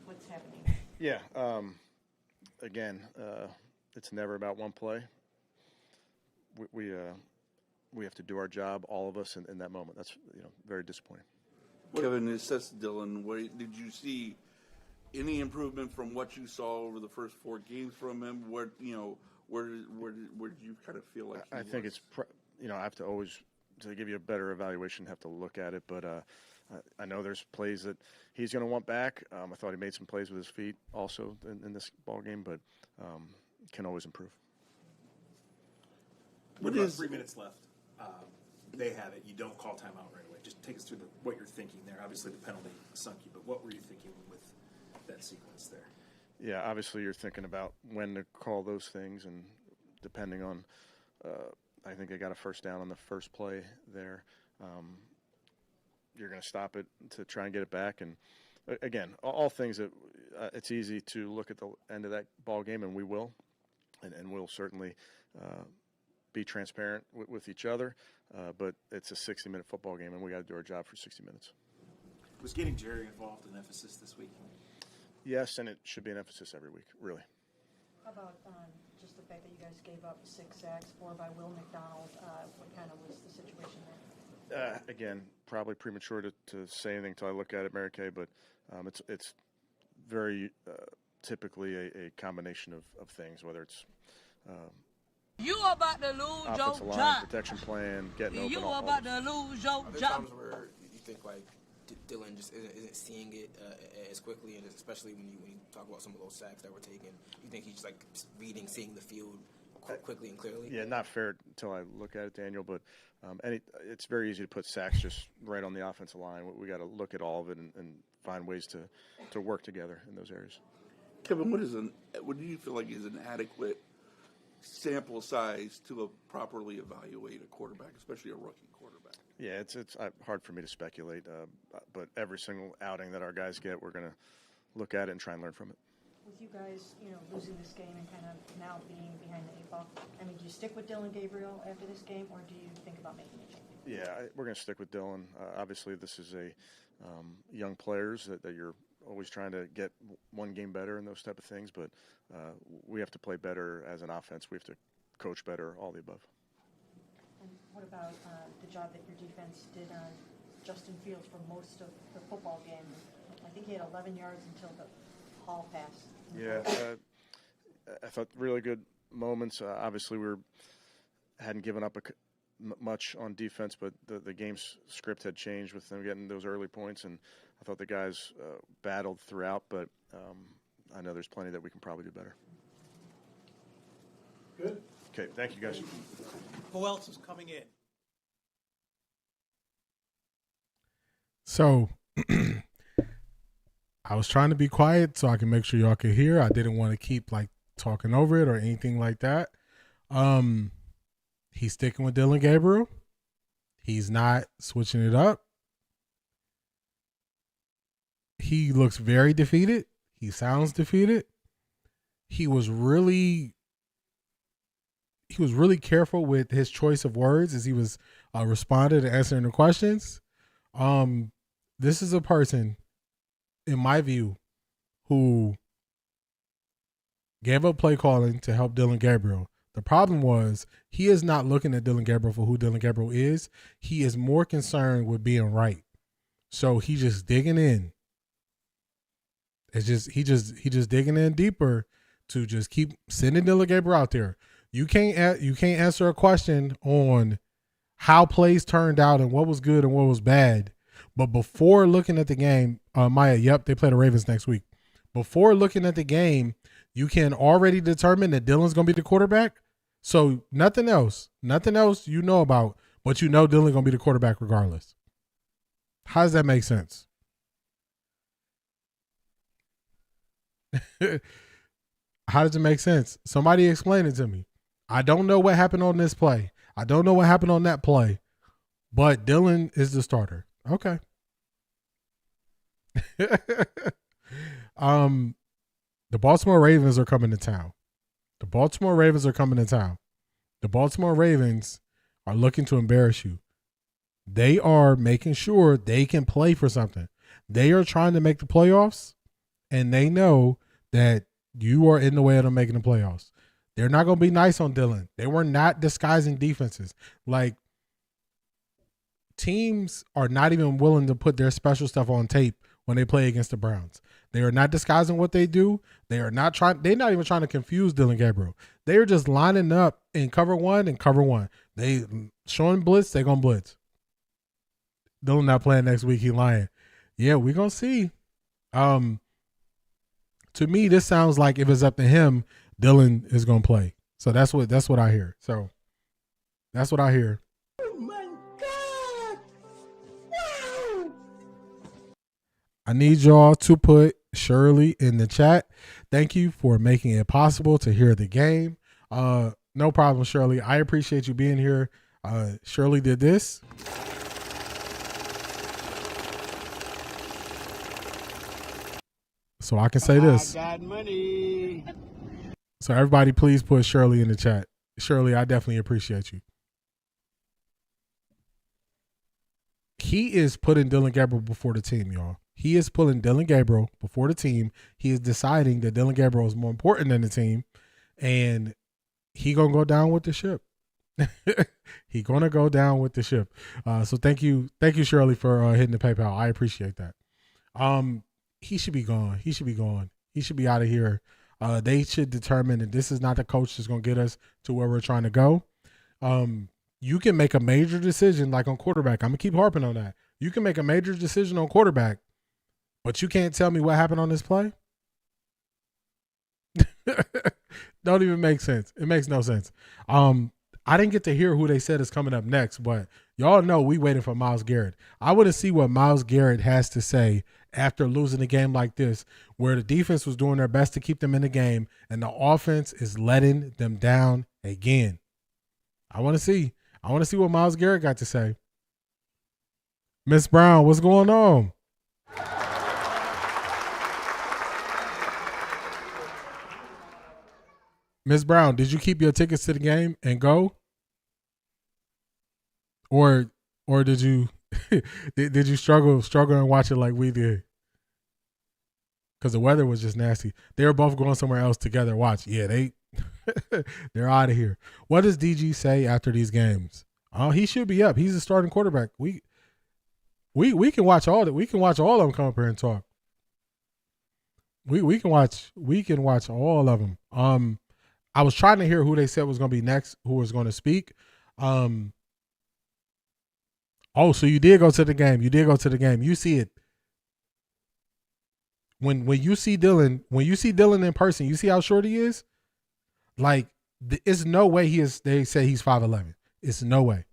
what's happening? Yeah. Again, it's never about one play. We have to do our job, all of us, in that moment. That's very disappointing. Kevin, it says Dillon. Did you see any improvement from what you saw over the first 4 games from him? Where did you kind of feel like I think it's I have to always, to give you a better evaluation, have to look at it, but I know there's plays that he's going to want back. I thought he made some plays with his feet also in this ball game, but can always improve. With about 3 minutes left, they have it. You don't call timeout right away. Just take us through what you're thinking there. Obviously, the penalty sunk you, but what were you thinking with that sequence there? Yeah, obviously you're thinking about when to call those things, and depending on, I think they got a first down on the first play there. You're going to stop it to try and get it back. And again, all things that it's easy to look at the end of that ball game, and we will, and we'll certainly be transparent with each other. But it's a 60-minute football game, and we got to do our job for 60 minutes. Was getting Jerry involved an emphasis this week? Yes, and it should be an emphasis every week, really. How about just the fact that you guys gave up 6 sacks, 4 by Will McDonald? What kind of was the situation there? Again, probably premature to say anything until I look at it, Mary Kay, but it's very typically a combination of things, whether it's you about to lose offensive your line, job. protection plan, getting open. You about to lose your Are there job. times where you think like Dillon just isn't seeing it as quickly, and especially when you talk about some of those sacks that were taken, you think he's like seeing the field quickly and clearly? Yeah, not fair until I look at it, Daniel, but it's very easy to put sacks just right on the offensive line. We got to look at all of it and find ways to work together in those areas. Kevin, what do you feel like is an adequate sample size to properly evaluate a quarterback, especially a rookie quarterback? Yeah, it's hard for me to speculate, but every single outing that our guys get, we're going to look at it and try and learn from it. With you guys, losing this game and kind of now being behind the 8 ball, do you stick with Dillon Gabriel after this game, or do you think about making a change? Yeah, we're going to stick with Dillon. Obviously, this is a young players that you're always trying to get one game better and those type of things, but we have to play better as an offense. We have to coach better, all the above. And what about the job that your defense did on Justin Fields for most of the football game? I think he had 11 yards until the Hall pass. Yeah, I thought really good moments. Obviously, hadn't given up much on defense, but the game's script had changed with them getting those early points, and I thought the guys battled throughout, but I know there's plenty that we can probably do better. Good. Okay, thank you, guys. Who else is coming in? So I was trying to be quiet so I can make sure y'all could hear. I didn't want to keep talking over it or anything like that. He's sticking with Dillon Gabriel. He's not switching it up. He looks very defeated. He sounds defeated. He was really careful with his choice of words as he was responding and answering the questions. This is a person, in my view, who gave up play calling to help Dillon Gabriel. The problem was he is not looking at Dillon Gabriel for who Dillon Gabriel is. He is more concerned with being right. So he's just digging in. It's just he just digging in deeper to just keep sending Dillon Gabriel out there. You can't answer a question on how plays turned out and what was good and what was bad. But before looking at the game, Maya, yep, they play the Ravens next week. Before looking at the game, you can already determine that Dillon's going to be the quarterback. So nothing else you know about, but you know Dillon's going to be the quarterback regardless. How does that make sense? How does it make sense? Somebody explain it to me. I don't know what happened on this play. I don't know what happened on that play, but Dillon is the starter. Okay. The Baltimore Ravens are coming to town. The Baltimore Ravens are looking to embarrass you. They are making sure they can play for something. They are trying to make the playoffs, and they know that you are in the way of them making the playoffs. They're not going to be nice on Dillon. They were not disguising defenses. Like, teams are not even willing to put their special stuff on tape when they play against the Browns. They are not disguising what they do. They're not even trying to confuse Dillon Gabriel. They are just lining up in cover one and cover one. They showing blitz, they're going to blitz. Dillon not playing next week, he lying. Yeah, we're going to see. To me, this sounds like if it's up to him, Dillon is going to play. So that's what I hear. So that's what I hear. Oh my God! Wow! I need y'all to put Shirley in the chat. Thank you for making it possible to hear the game. No problem, Shirley. I appreciate you being here. Shirley did this. So I can say this. I got money. So everybody, please put Shirley in the chat. Shirley, I definitely appreciate you. He is putting Dillon Gabriel before the team, y'all. He is pulling Dillon Gabriel before the team. He is deciding that Dillon Gabriel is more important than the team, and he gonna go down with the ship. He gonna go down with the ship. So thank you, Shirley, for hitting the PayPal. I appreciate that. He should be gone. He should be gone. He should be out of here. They should determine that this is not the coach that's going to get us to where we're trying to go. You can make a major decision like on quarterback. I'm going to keep harping on that. You can make a major decision on quarterback, but you can't tell me what happened on this play? Don't even make sense. It makes no sense. I didn't get to hear who they said is coming up next, but y'all know we waiting for Myles Garrett. I want to see what Myles Garrett has to say after losing a game like this, where the defense was doing their best to keep them in the game and the offense is letting them down again. I want to see what Myles Garrett got to say. Miss Brown, what's going on? Miss Brown, did you keep your tickets to the game and go? Or did you did you struggle and watch it like we did? Because the weather was just nasty. They were both going somewhere else together. Watch. Yeah, they're out of here. What does DG say after these games? Oh, he should be up. He's a starting quarterback. We can watch all that. We can watch all of them come up here and talk. We can watch all of them. I was trying to hear who they said was going to be next, who was going to speak. Oh, so you did go to the game. You see it. When you see Dillon in person, you see how short he is? Like, it's no way they say he's 5'11". It's no way.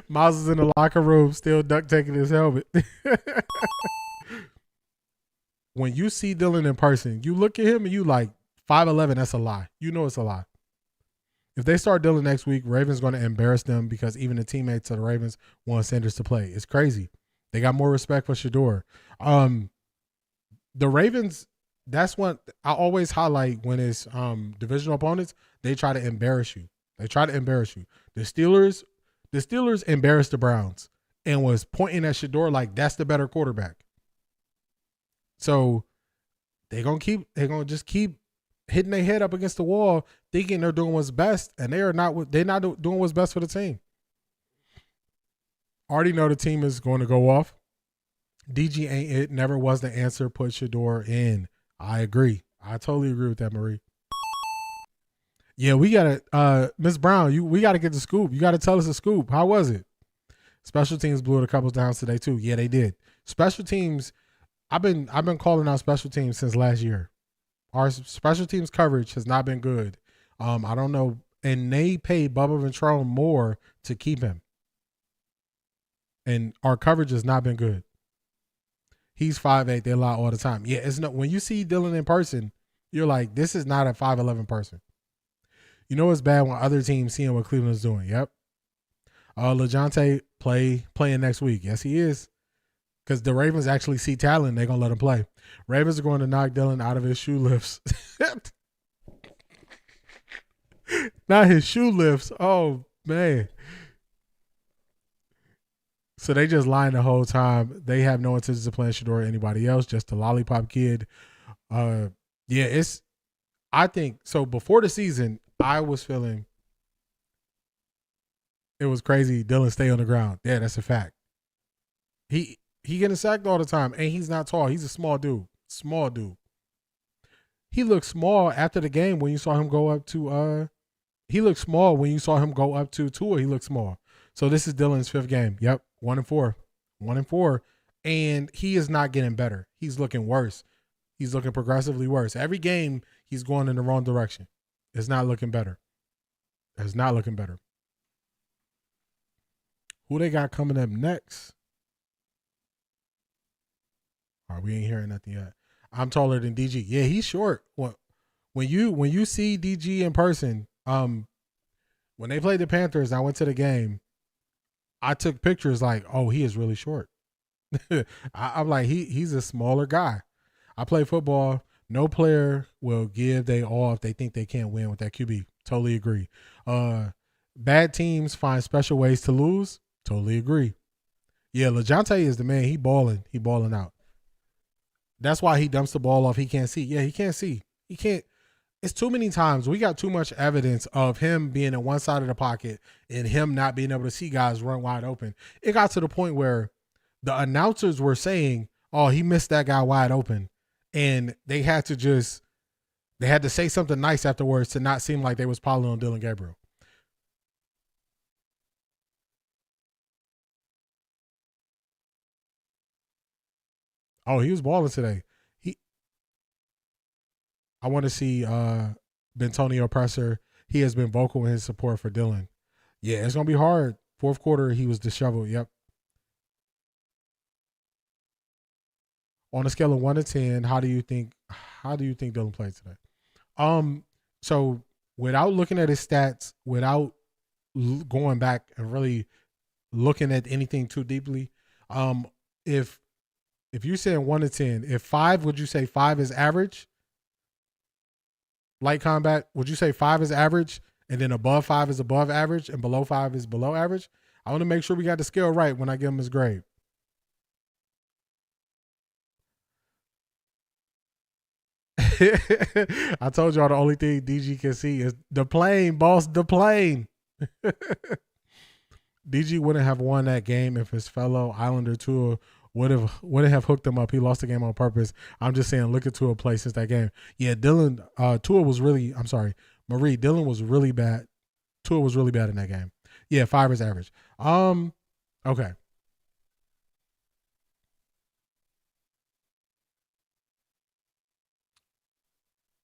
Miles is in the locker room still duct taking his helmet. When you see Dillon in person, you look at him and you like, 5'11", that's a lie. You know it's a lie. If they start Dillon next week, Ravens going to embarrass them because even the teammates of the Ravens want Sanders to play. It's crazy. They got more respect for Shador. The Ravens, that's what I always highlight when it's divisional opponents. They try to embarrass you. The Steelers embarrassed the Browns and was pointing at Shador like that's the better quarterback. So they're gonna just keep hitting their head up against the wall, thinking they're doing what's best, and they're not doing what's best for the team. Already know the team is going to go off. DG ain't it, never was the answer. Put Shador in. I agree. I totally agree with that, Marie. Yeah, we gotta Miss Brown, we gotta get the scoop. You gotta tell us the scoop. How was it? Special teams blew it a couple times today too. Yeah, they did. Special teams, I've been calling out special teams since last year. Our special teams coverage has not been good. I don't know. And they paid Bubba Ventrone more to keep him. And our coverage has not been good. He's 5'8". They lie all the time. Yeah, it's not. When you see Dillon in person, you're like, this is not a 5'11" person. You know it's bad when other teams seeing what Cleveland's doing. Yep. LeJounte playing next week. Yes, he is. Because the Ravens actually see talent. They're going to let him play. Ravens are going to knock Dillon out of his shoe lifts. Not his shoe lifts. Oh, man. So they just lying the whole time. They have no intentions of playing Shador or anybody else, just the lollipop kid. I think, so before the season, I was feeling it was crazy Dillon stay on the ground. Yeah, that's a fact. He getting sacked all the time, and he's not tall. He's a small dude. Small dude. He looked small after the game when you saw him go up to he looked small when you saw him go up to Tua. He looked small. So this is Dillon's 5th game. Yep, 1-4. 1-4. And he is not getting better. He's looking worse. He's looking progressively worse. Every game he's going in the wrong direction. It's not looking better. It's not looking better. Who they got coming up next? All right, we ain't hearing nothing yet. I'm taller than DG. Yeah, he's short. When you see DG in person, when they played the Panthers, I went to the game. I took pictures like, oh, he is really short. I'm like, he's a smaller guy. I play football. No player will give they all if they think they can't win with that QB. Totally agree. Bad teams find special ways to lose. Totally agree. Yeah, LeJounte is the man. He balling. He balling out. That's why he dumps the ball off. He can't see. Yeah, he can't see. He can't. It's too many times. We got too much evidence of him being in one side of the pocket and him not being able to see guys run wide open. It got to the point where the announcers were saying, oh, he missed that guy wide open. And they had to say something nice afterwards to not seem like they was piling on Dillon Gabriel. Oh, he was balling today. I want to see Bentonio Presser. He has been vocal in his support for Dillon. Yeah, it's gonna be hard. 4th quarter, he was disheveled. Yep. On a scale of 1 to 10, how do you think Dillon played today? So without looking at his stats, without going back and really looking at anything too deeply, if you're saying 1 to 10, if 5, would you say 5 is average? Light combat, would you say 5 is average, and then above 5 is above average, and below 5 is below average? I want to make sure we got the scale right when I give him his grade. I told y'all the only thing DG can see is the plane, boss, the plane. DG wouldn't have won that game if his fellow Islander Tua wouldn't have hooked him up. He lost the game on purpose. I'm just saying, look at Tua play since that game. Yeah, Dillon, Tua was really, I'm sorry, Marie, Dillon was really bad. Tua was really bad in that game. Yeah, 5 is average. Okay.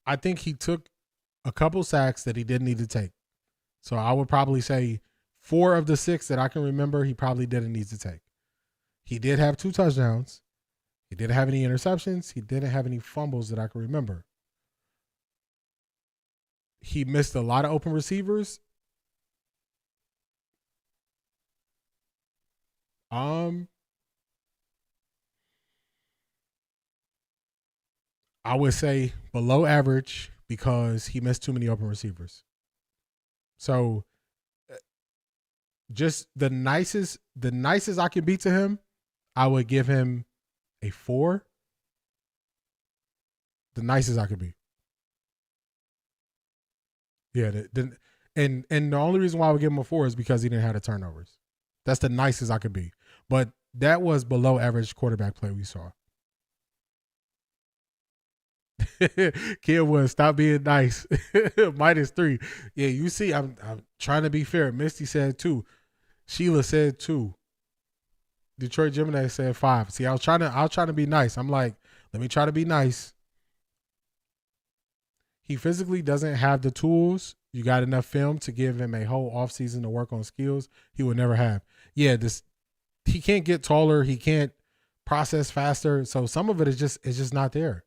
I think he took a couple sacks that he didn't need to take. So I would probably say 4 of the 6 that I can remember, he probably didn't need to take. He did have 2 touchdowns. He didn't have any interceptions. He didn't have any fumbles that I can remember. he missed a lot of open receivers. I would say below average because he missed too many open receivers. So just the nicest I could be to him, I would give him a 4. The nicest I could be. Yeah, and the only reason why I would give him a 4 is because he didn't have the turnovers. That's the nicest I could be. But that was below average quarterback play we saw. Kid was stop being nice. -3. Yeah, you see, I'm trying to be fair. Misty said 2. Sheila said 2. Detroit Gemini said 5. See, I was trying to be nice. I'm like, let me try to be nice. He physically doesn't have the tools. You got enough film to give him a whole offseason to work on skills he would never have. Yeah, he can't get taller. He can't process faster. So some of it is just not there.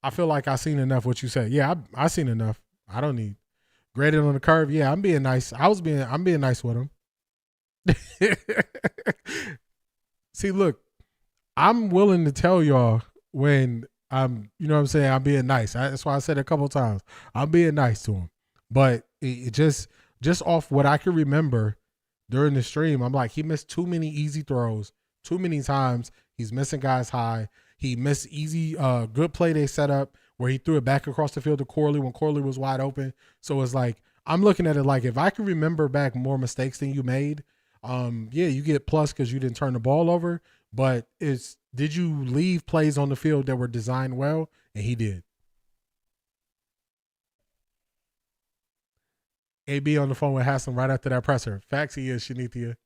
I feel like I seen enough what you said. Yeah, I seen enough. I don't need graded on the curve. Yeah, I'm being nice. I'm being nice with him. See, look, I'm willing to tell y'all when I'm, you know what I'm saying, I'm being nice. That's why I said it a couple of times. I'm being nice to him. But it just off what I can remember during the stream, I'm like, he missed too many easy throws, too many times. He's missing guys high. He missed easy, good play they set up where he threw it back across the field to Corley when Corley was wide open. So it's like, I'm looking at it like, if I can remember back more mistakes than you made, yeah, you get plus because you didn't turn the ball over. But did you leave plays on the field that were designed well? And he did. AB on the phone with Haslam right after that presser. Facts he is, Shanithia.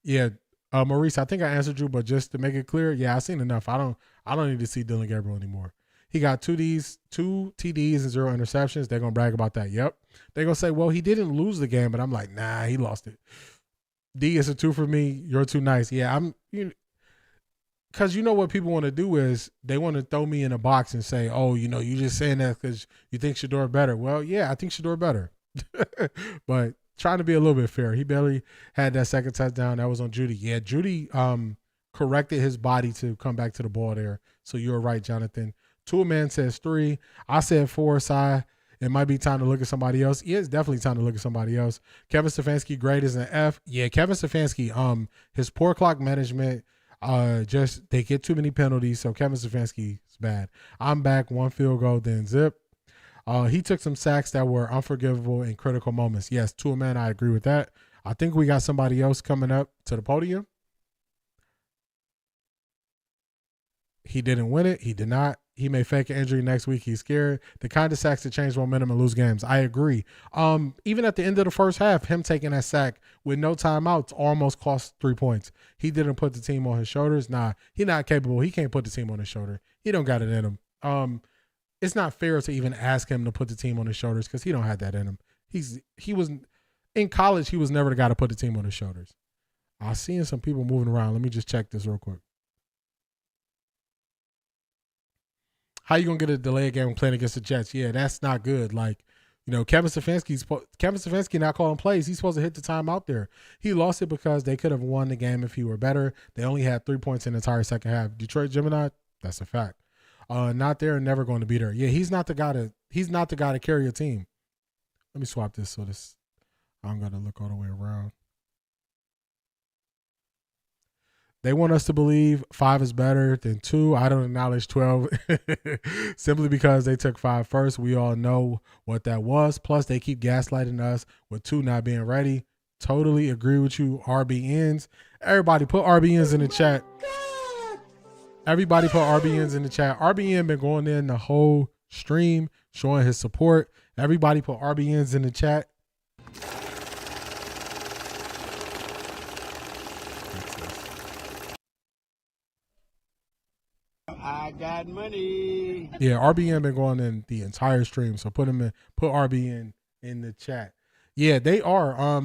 Yeah, Maurice, I think I answered you, but just to make it clear, yeah, I've seen enough. I don't need to see Dillon Gabriel anymore. He got 2 TDs and 0 interceptions. They're gonna brag about that. Yep. They're gonna say, well, he didn't lose the game, but I'm like, nah, he lost it. D is a 2 for me. You're too nice. Yeah, because you know what people want to do is they want to throw me in a box and say, oh, you just saying that because you think Shedeur better. Well, yeah, I think Shedeur better. But trying to be a little bit fair. He barely had that second touchdown. That was on Judy. Yeah, Judy corrected his body to come back to the ball there. So you're right, Jonathan. Two Man says 3. I said 4, Si. It might be time to look at somebody else. Yeah, it's definitely time to look at somebody else. Kevin Stefanski grade is an F. Yeah, Kevin Stefanski, his poor clock management, they get too many penalties, so Kevin Stefanski is bad. I'm back, 1 field goal, then zip. He took some sacks that were unforgivable in critical moments. Yes, Man, I agree with that. I think we got somebody else coming up to the podium. He didn't win it. He did not. He may fake an injury next week. He's scared. The kind of sacks that change momentum and lose games. I agree. Even at the end of the first half, him taking that sack with no timeouts almost cost 3 points. He didn't put the team on his shoulders. Nah, he's not capable. He can't put the team on his shoulder. He don't got it in him. It's not fair to even ask him to put the team on his shoulders because he don't have that in him. He was in college. He was never the guy to put the team on his shoulders. I'm seeing some people moving around. Let me just check this real quick. How you gonna get a delayed game when playing against the Jets? Yeah, that's not good. Like, Kevin Stefanski not calling plays. He's supposed to hit the time out there. He lost it because they could have won the game if he were better. They only had 3 points in the entire second half. Detroit Gemini, that's a fact. Not there and never going to be there. Yeah, he's not the guy to carry a team. Let me swap this so I'm gonna look all the way around. They want us to believe 5 is better than 2. I don't acknowledge 12 simply because they took 5 first. We all know what that was. Plus, they keep gaslighting us with 2 not being ready. Totally agree with you. RBNs. Everybody put RBNs in the chat. Everybody put RBNs in the chat. RBN been going in the whole stream showing his support. Everybody put RBNs in the chat. I got money. Yeah, RBN been going in the entire stream, so put RBN in the chat. Yeah, they are.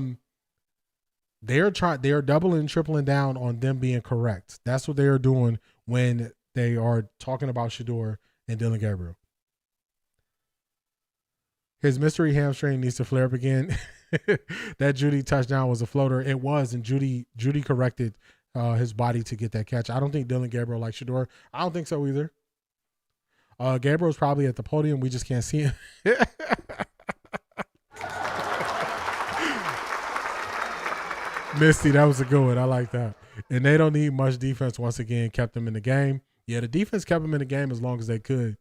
They are doubling and tripling down on them being correct. That's what they are doing when they are talking about Shedeur and Dillon Gabriel. His mystery hamstring needs to flare up again. That Judy touchdown was a floater. It was, and Judy corrected his body to get that catch. I don't think Dillon Gabriel likes Shedeur. I don't think so either. Gabriel's probably at the podium. We just can't see him. Misty, that was a good one. I like that. And they don't need much defense once again. Kept them in the game. Yeah, the defense kept them in the game as long as they could.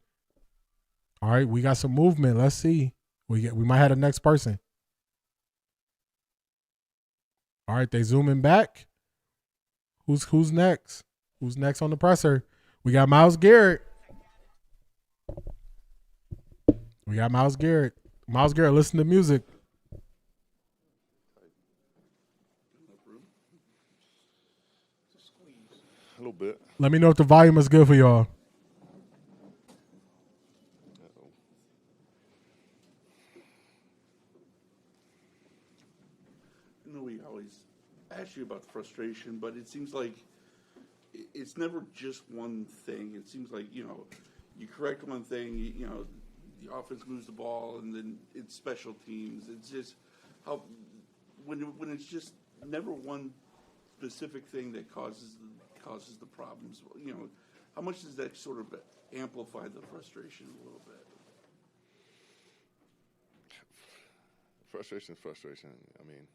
All right, we got some movement. Let's see. We might have the next person. All right, they zooming back. Who's next? Who's next on the presser? We got Myles Garrett. Myles Garrett, listen to music. A little bit. Let me know if the volume is good for y'all. I know we always ask you about the frustration, but it seems like it's never just one thing. It seems like, you correct one thing, the offense moves the ball, and then it's special teams. It's just how when it's just never one specific thing that causes the problems. How much does that sort of amplify the frustration a little bit? Frustration is frustration. I mean,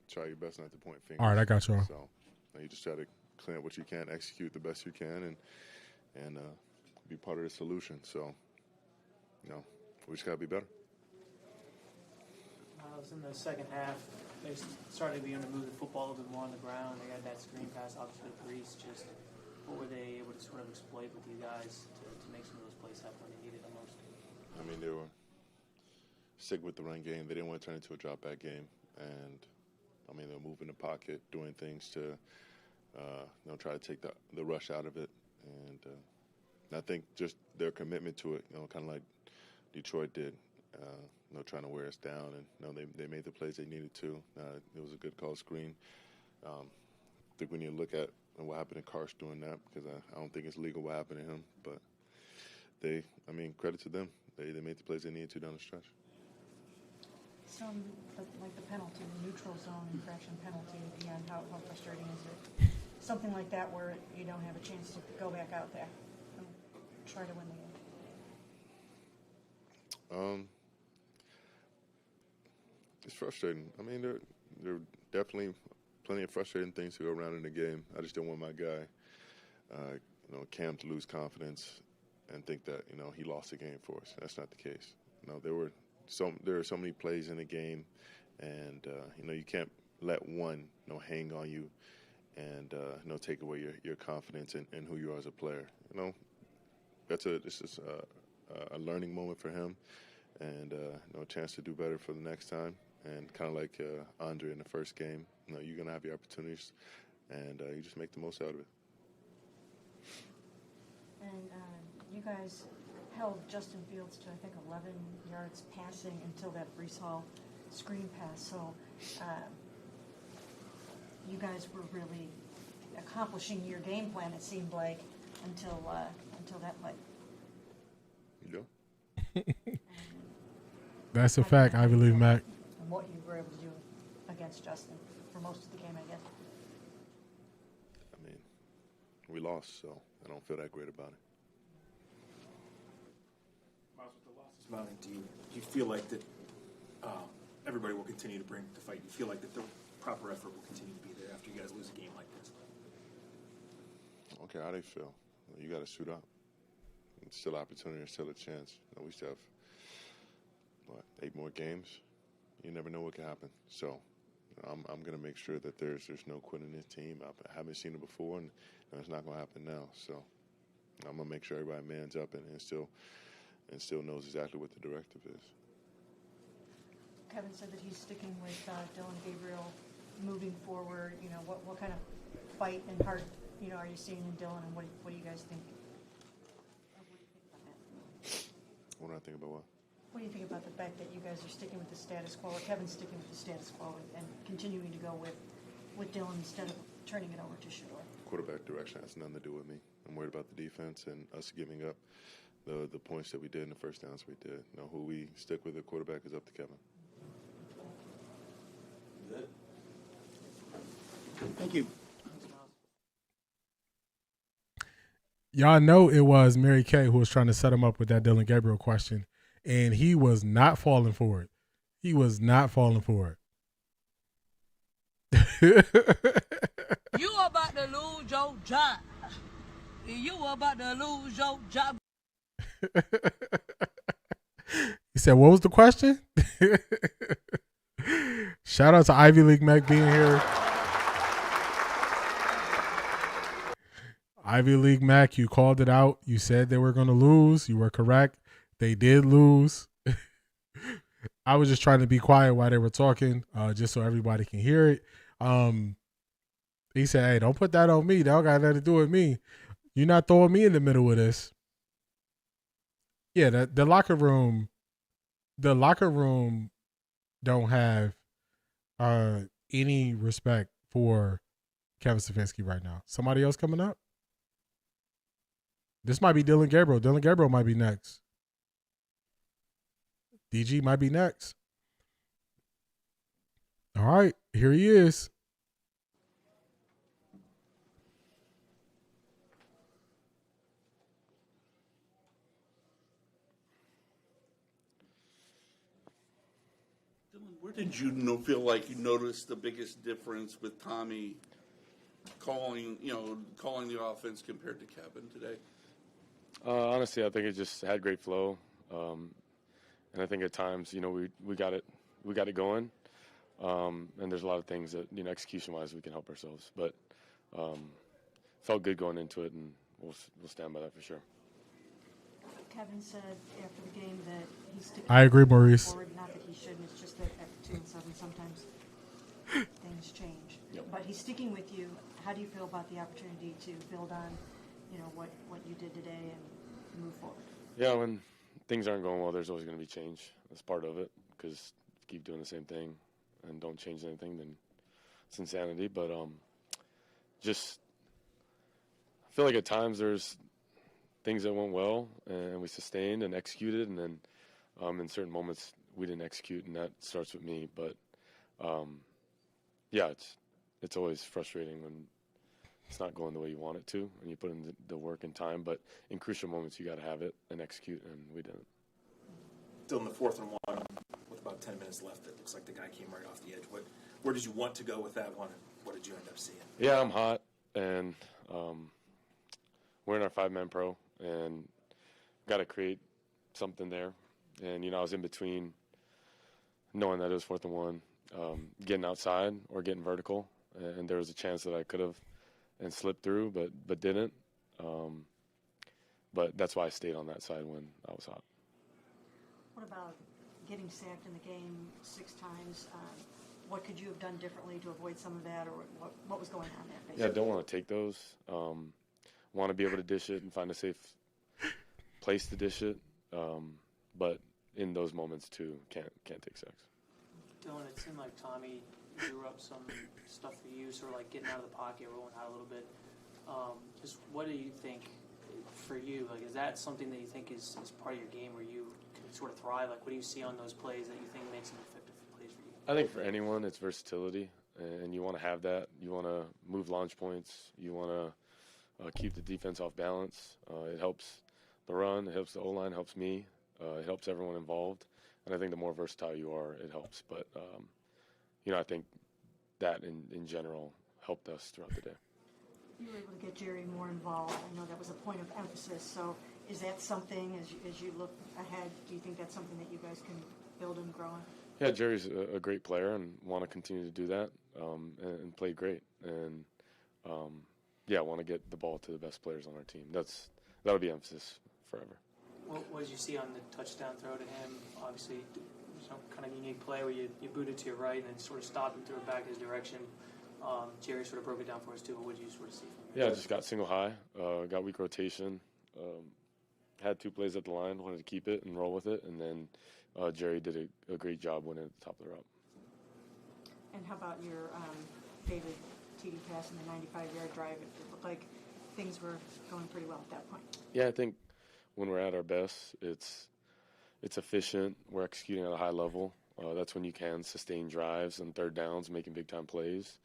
try your best not to point fingers. All right, I got you. So you just try to clean up what you can, execute the best you can, and be part of the solution. So, we just got to be better. Myles, in the second half, they started to be able to move the football a little bit more on the ground. They had that screen pass, obviously, with Reese. Just what were they able to sort of exploit with you guys to make some of those plays happen when they needed them most? I mean, they were sick with the run game. They didn't want to turn it into a drop-back game. And, I mean, they were moving the pocket, doing things to try to take the rush out of it. And I think just their commitment to it, kind of like Detroit did, trying to wear us down. And, they made the plays they needed to. It was a good call screen. I think we need to look at what happened to Karsh doing that, because I don't think it's legal what happened to him. But credit to them. They made the plays they needed to down the stretch. So, like the penalty, the neutral zone infraction penalty at the end, how frustrating is it? Something like that where you don't have a chance to go back out there and try to win the game. It's frustrating. I mean, there are definitely plenty of frustrating things to go around in the game. I just don't want my guy, Cam, to lose confidence and think that he lost the game for us. That's not the case. There are so many plays in the game, and you can't let one hang on you and take away your confidence in who you are as a player. This is a learning moment for him, and a chance to do better for the next time. And kind of like Andre in the first game, you're gonna have your opportunities, and you just make the most out of it. And you guys held Justin Fields to, I think, 11 yards passing until that Breece Hall screen pass. So you guys were really accomplishing your game plan, it seemed like, until that play. Yeah. That's a fact, I believe, Mac. And what you were able to do against Justin for most of the game, I guess. I mean, we lost, so I don't feel that great about it. Myles, with the losses mounting, do you feel like that everybody will continue to bring the fight? You feel like that the proper effort will continue to be there after you guys lose a game like this? I don't care how they feel. You got to suit up. It's still opportunity. It's still a chance. We still have 8 more games. You never know what can happen. So I'm going to make sure that there's no quitting this team. I haven't seen it before, and it's not going to happen now. So I'm going to make sure everybody mans up and still knows exactly what the directive is. Kevin said that he's sticking with Dillon Gabriel moving forward. What kind of fight and heart are you seeing in Dillon, and what do you guys think? What do I think about what? What do you think about the fact that you guys are sticking with the status quo, or Kevin's sticking with the status quo and continuing to go with with Dillon instead of turning it over to Shador? Quarterback direction has nothing to do with me. I'm worried about the defense and us giving up the points that we did and the first downs we did. You know, who we stick with the quarterback is up to Kevin. Good. Thank you. Y'all know it was Mary Kay who was trying to set him up with that Dillon Gabriel question, and he was not falling for it. He was not falling for it. You about to lose your job. You about to lose your job. He said, what was the question? Shout out to Ivy League Mac being here. Ivy League Mac, you called it out. You said they were going to lose. You were correct. They did lose. I was just trying to be quiet while they were talking, just so everybody can hear it. He said, hey, don't put that on me. That don't got nothing to do with me. You're not throwing me in the middle of this. Yeah, the locker room don't have any respect for Kevin Stefanski right now. Somebody else coming up? This might be Dillon Gabriel. Dillon Gabriel might be next. DG might be next. All right, here he is. Where did you feel like you noticed the biggest difference with Tommy calling the offense compared to Kevin today? Honestly, I think it just had great flow, and I think at times, we got it going, and there's a lot of things that execution-wise we can help ourselves, but felt good going into it, and we'll stand by that for sure. Kevin said after the game that he's sticking. I agree, Maurice. Forward. Not that he shouldn't. It's just that at 2-7, sometimes things change. Yep. But he's sticking with you. How do you feel about the opportunity to build on, what you did today and move forward? Yeah, when things aren't going well, there's always going to be change. That's part of it, because if you keep doing the same thing and don't change anything, then it's insanity. But just I feel like at times there's things that went well and we sustained and executed, and then in certain moments we didn't execute, and that starts with me. But yeah, it's always frustrating when it's not going the way you want it to, and you put in the work and time. But in crucial moments, you got to have it and execute, and we didn't. Still in the 4th and 1 with about 10 minutes left. It looks like the guy came right off the edge. Where did you want to go with that one, and what did you end up seeing? Yeah, I'm hot, and we're in our 5-man pro, and got to create something there. And I was in between knowing that it was 4th and 1, getting outside or getting vertical, and there was a chance that I could have and slipped through, but didn't. But that's why I stayed on that side when I was hot. What about getting sacked in the game 6 times? What could you have done differently to avoid some of that, or what was going on there? Basically? Yeah, I don't want to take those. Want to be able to dish it and find a safe place to dish it, but in those moments too, can't take sacks. Dillon, it seemed like Tommy drew up some stuff for you, sort of like getting out of the pocket, rolling out a little bit. Just what do you think for you? Like, is that something that you think is part of your game where you can sort of thrive? Like, what do you see on those plays that you think makes them effective plays for you? I think for anyone, it's versatility, and you want to have that. You want to move launch points. You want to keep the defense off balance. It helps the run. It helps the O-line. It helps me. It helps everyone involved. And I think the more versatile you are, it helps. But, I think that in general helped us throughout the day. You were able to get Jerry more involved. I know that was a point of emphasis. So is that something, as you look ahead, do you think that's something that you guys can build and grow on? Yeah, Jerry's a great player and want to continue to do that and play great. And, I want to get the ball to the best players on our team. That'll be emphasis forever. What did you see on the touchdown throw to him? Obviously, some kind of unique play where you booted to your right and then sort of stopped and threw it back his direction. Jerry sort of broke it down for us too. What did you sort of see from him? Yeah, just got single high, got weak rotation, had 2 plays at the line, wanted to keep it and roll with it, and then Jerry did a great job winning at the top of the route. And how about your David TD pass and the 95-yard drive. It looked like things were going pretty well at that point. Yeah, I think when we're at our best, it's efficient. We're executing at a high level. That's when you can sustain drives and third downs, making big-time plays,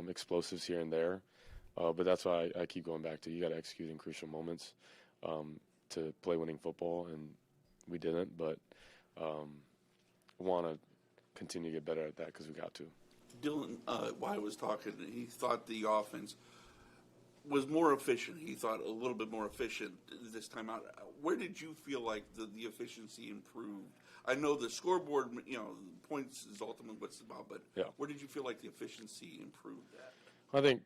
explosives here and there. But that's why I keep going back to you got to execute in crucial moments to play winning football, and we didn't. But want to continue to get better at that because we got to. Dillon, while I was talking, he thought the offense was more efficient. He thought a little bit more efficient this time out. Where did you feel like the efficiency improved? I know the scoreboard, points is ultimately what it's about, but where did you feel like the efficiency improved at? I think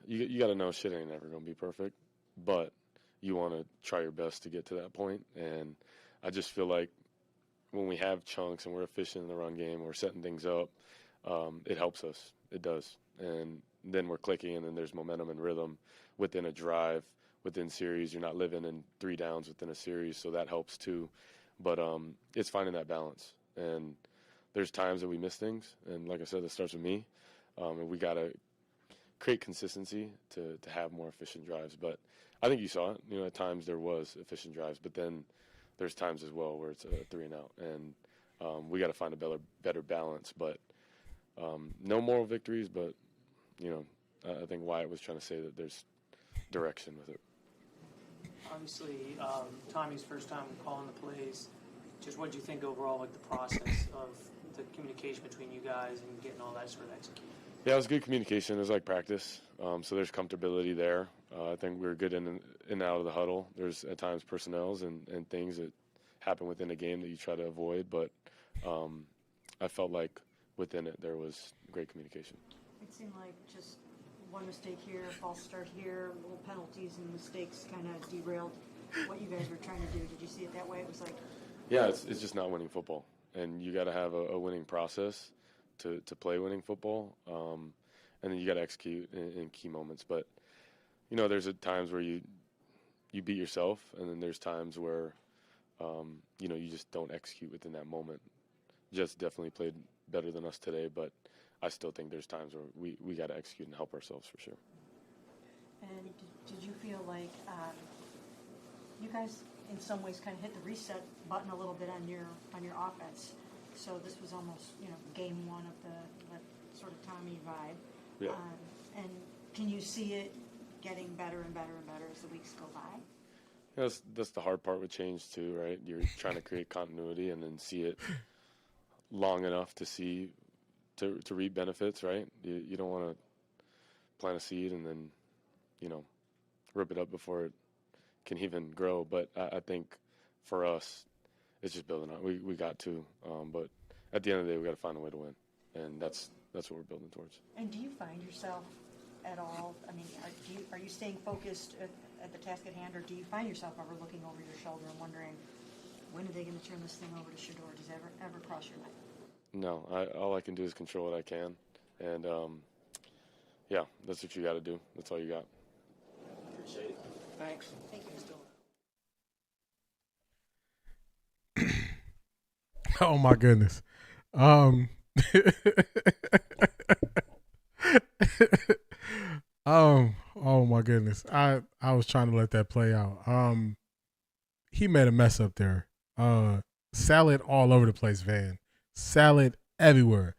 you got to know shit ain't never going to be perfect, but you want to try your best to get to that point. And I just feel like when we have chunks and we're efficient in the run game, we're setting things up, it helps us. It does. And then we're clicking, and then there's momentum and rhythm within a drive, within series. You're not living in 3 downs within a series, so that helps too. But it's finding that balance. And there's times that we miss things, and like I said, it starts with me. And we got to create consistency to have more efficient drives. But I think you saw it. At times there was efficient drives, but then there's times as well where it's a 3 and out. And we got to find a better balance. But no moral victories, but, I think Wyatt was trying to say that there's direction with it. Obviously, Tommy's first time calling the plays. Just what did you think overall, like the process of the communication between you guys and getting all that sort of executed? Yeah, it was good communication. It was like practice. So there's comfortability there. I think we were good in and out of the huddle. There's at times personnels and things that happen within a game that you try to avoid. But I felt like within it there was great communication. It seemed like just one mistake here, false start here, little penalties and mistakes kind of derailed what you guys were trying to do. Did you see it that way? It was like... Yeah, it's just not winning football. And you got to have a winning process to play winning football. And then you got to execute in key moments. But, there's times where you beat yourself, and then there's times where, you just don't execute within that moment. Jets definitely played better than us today, but I still think there's times where we got to execute and help ourselves for sure. And did you feel like you guys, in some ways, kind of hit the reset button a little bit on your offense? So this was almost, game one of the sort of Tommy vibe. Yeah. And can you see it getting better and better and better as the weeks go by? Yeah, that's the hard part with change too, right? You're trying to create continuity and then see it long enough to see to reap benefits, right? You don't want to plant a seed and then, rip it up before it can even grow. But I think for us, it's just building on. We got to, but at the end of the day, we got to find a way to win, and that's what we're building towards. And do you find yourself at all? I mean, are you staying focused at the task at hand, or do you find yourself ever looking over your shoulder and wondering when are they going to turn this thing over to Shedeur? Does it ever cross your mind? No, all I can do is control what I can, and yeah, that's what you got to do. That's all you got. Appreciate it. Thanks. Thank you, Mr. Oh my goodness. Oh my goodness. I was trying to let that play out. He made a mess up there. Salad all over the place, Van. Salad everywhere.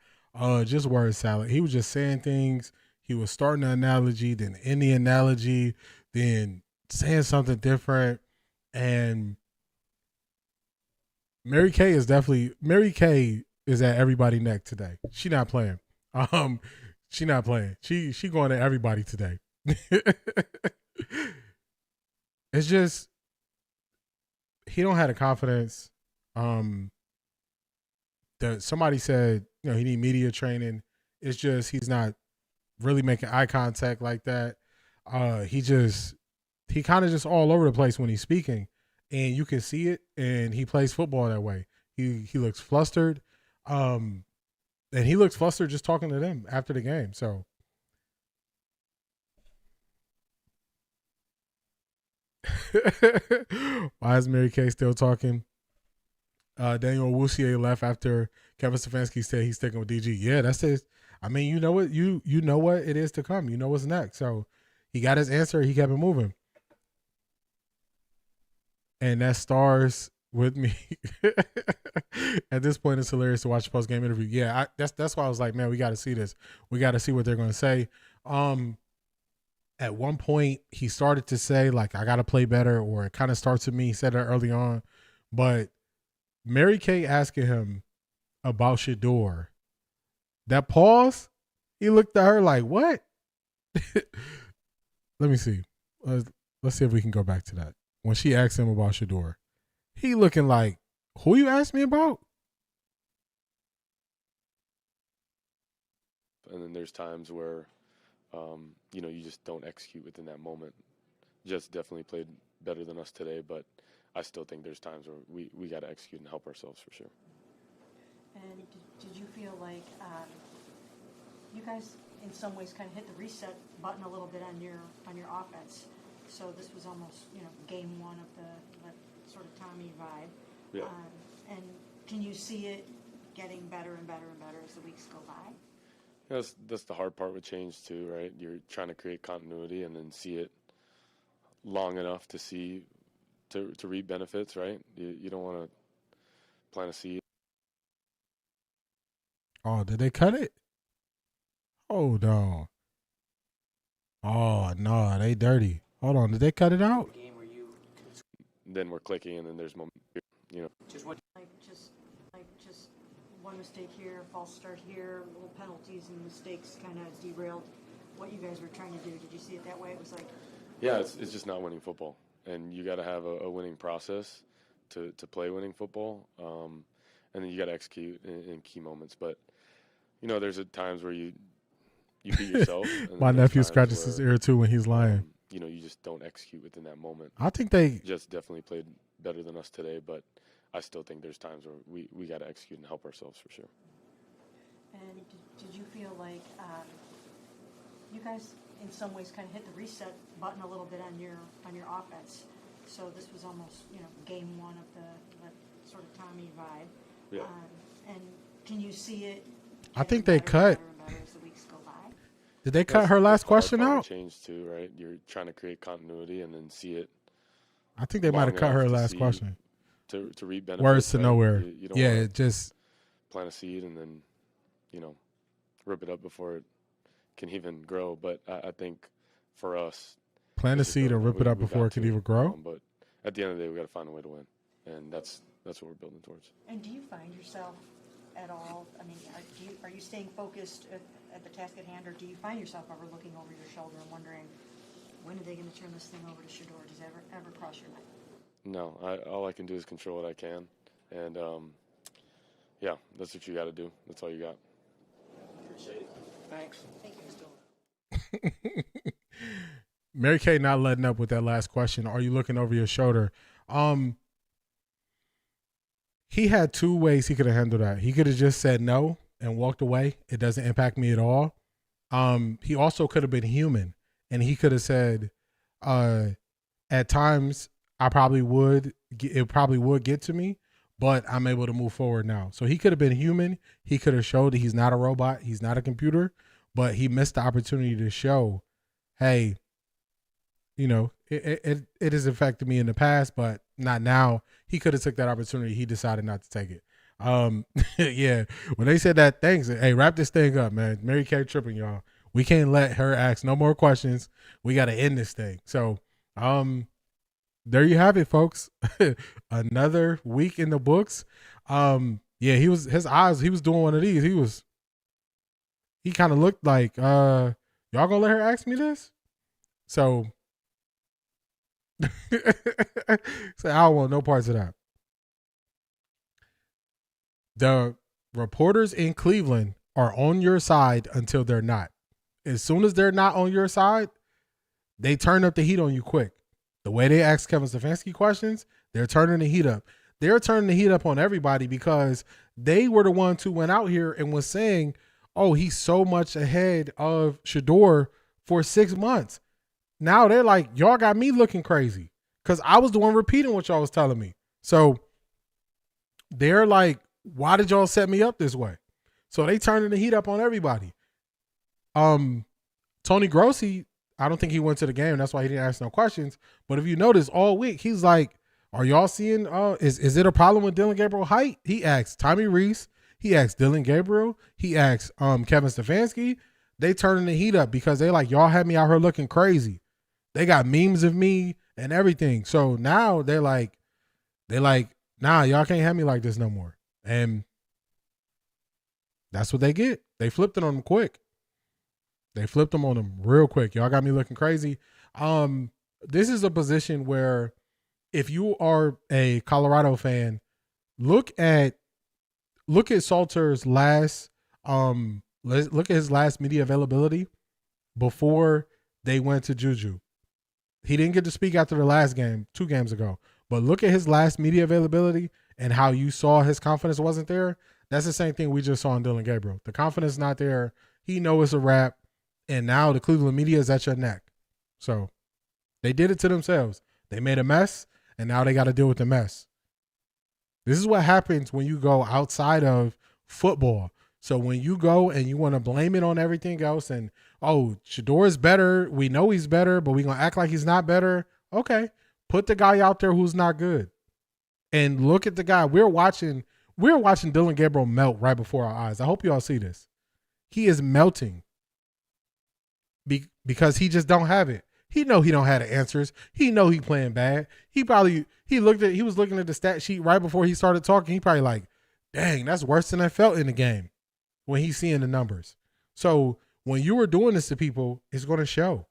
Just word salad. He was just saying things. He was starting an analogy, then ending the analogy, then saying something different. And Mary Kay is at everybody's neck today. She not playing. She not playing. She going at everybody today. It's just he don't have the confidence. That somebody said, he need media training. It's just he's not really making eye contact like that. He kind of just all over the place when he's speaking, and you can see it. And he plays football that way. He looks flustered, and he looks flustered just talking to them after the game. So why is Mary Kay still talking? Daniel Wusier left after Kevin Stefanski said he's sticking with DG. Yeah, that's it. I mean, you know what you know what it is to come. You know what's next. So he got his answer. He kept it moving, and that stars with me. At this point, it's hilarious to watch the post game interview. Yeah, that's why I was like, man, we got to see this. We got to see what they're going to say. At one point, he started to say like, I got to play better, or it kind of starts with me. He said it early on, but Mary Kay asking him about Shador, that pause, he looked at her like, what? Let me see. Let's see if we can go back to that. When she asked him about Shador, he looking like, who you asked me about? And then there's times where, you just don't execute within that moment. Jets definitely played better than us today, but I still think there's times where we got to execute and help ourselves for sure. And did you feel like you guys, in some ways, kind of hit the reset button a little bit on your offense? So this was almost, game one of the sort of Tommy vibe. Yeah. And can you see it getting better and better and better as the weeks go by? That's the hard part with change too, right? You're trying to create continuity and then see it long enough to see to reap benefits, right? You don't want to plant a seed. Oh, did they cut it? Hold on. Oh no, they dirty. Hold on, did they cut it out? Then we're clicking, and then there's moment. Just one mistake here, false start here, little penalties and mistakes kind of derailed what you guys were trying to do. Did you see it that way? It was like, yeah, it's just not winning football, and you got to have a winning process to play winning football, and then you got to execute in key moments. But there's times where you beat yourself. And my nephew scratches his ear too when he's lying. You just don't execute within that moment. I think they just definitely played better than us today, but I still think there's times where we got to execute and help ourselves for sure. And did you feel like you guys, in some ways, kind of hit the reset button a little bit on your offense? So this was almost, game one of the sort of Tommy vibe. Yeah. And can you see it? I think they cut. As the weeks go by? Did they cut her last question out? Change too, right? You're trying to create continuity and then see it. I think they might have cut her last question. To reap benefits. Words to right? nowhere. You don't it just plant a seed and then, rip it up before it can even grow. But I think for us, plant a seed and rip it up before it can even grow. But at the end of the day, we got to find a way to win, and that's what we're building towards. And do you find yourself at all? I mean, are you staying focused at the task at hand, or do you find yourself ever looking over your shoulder and wondering when are they going to turn this thing over to Shador? Does it ever cross your mind? No, all I can do is control what I can, and that's what you got to do. That's all you got. Appreciate it. Thanks. Thank you, Mr. Mary Kay not letting up with that last question. Are you looking over your shoulder? He had two ways he could have handled that. He could have just said no and walked away. It doesn't impact me at all. He also could have been human, and he could have said, at times it probably would get to me, but I'm able to move forward now. So he could have been human. He could have showed that he's not a robot. He's not a computer, but he missed the opportunity to show, hey, it has affected me in the past, but not now. He could have took that opportunity. He decided not to take it. Yeah. When they said that, thanks. Hey, wrap this thing up, man. Mary Kay tripping, y'all. We can't let her ask no more questions. We got to end this thing. So, there you have it, folks. Another week in the books. Yeah, he was doing one of these. He kind of looked like, y'all gonna let her ask me this? So, so I don't want no parts of that. The reporters in Cleveland are on your side until they're not. As soon as they're not on your side, they turn up the heat on you quick. The way they ask Kevin Stefanski questions, they're turning the heat up. They're turning the heat up on everybody because they were the ones who went out here and was saying, oh, he's so much ahead of Shador for 6 months. Now they're like, y'all got me looking crazy because I was the one repeating what y'all was telling me. So they're like, why did y'all set me up this way? So they turning the heat up on everybody. Tony Grossi, I don't think he went to the game. That's why he didn't ask no questions. But if you notice, all week he's like, "Are y'all seeing? Is it a problem with Dillon Gabriel height?" He asked Tommy Reese. He asked Dillon Gabriel. He asked Kevin Stefanski. They turning the heat up because they like, y'all had me out here looking crazy. They got memes of me and everything. So now they're like, nah, y'all can't have me like this no more. And that's what they get. They flipped it on them quick. They flipped them on them real quick. Y'all got me looking crazy. This is a position where if you are a Colorado fan, look at Salter's last look at his last media availability before they went to Juju. He didn't get to speak after the last game, 2 games ago. But look at his last media availability and how you saw his confidence wasn't there. That's the same thing we just saw in Dillon Gabriel. The confidence is not there. He knows it's a wrap. And now the Cleveland media is at your neck. So they did it to themselves. They made a mess, and now they got to deal with the mess. This is what happens when you go outside of football. So when you go and you want to blame it on everything else and, oh, Shedeur is better. We know he's better, but we're going to act like he's not better. Okay. Put the guy out there who's not good. And look at the guy. We're watching Dillon Gabriel melt right before our eyes. I hope you all see this. He is melting because he just don't have it. He know he don't have the answers. He know he playing bad. He was looking at the stat sheet right before he started talking. He probably like, dang, that's worse than I felt in the game when he's seeing the numbers. So when you were doing this to people, it's going to show.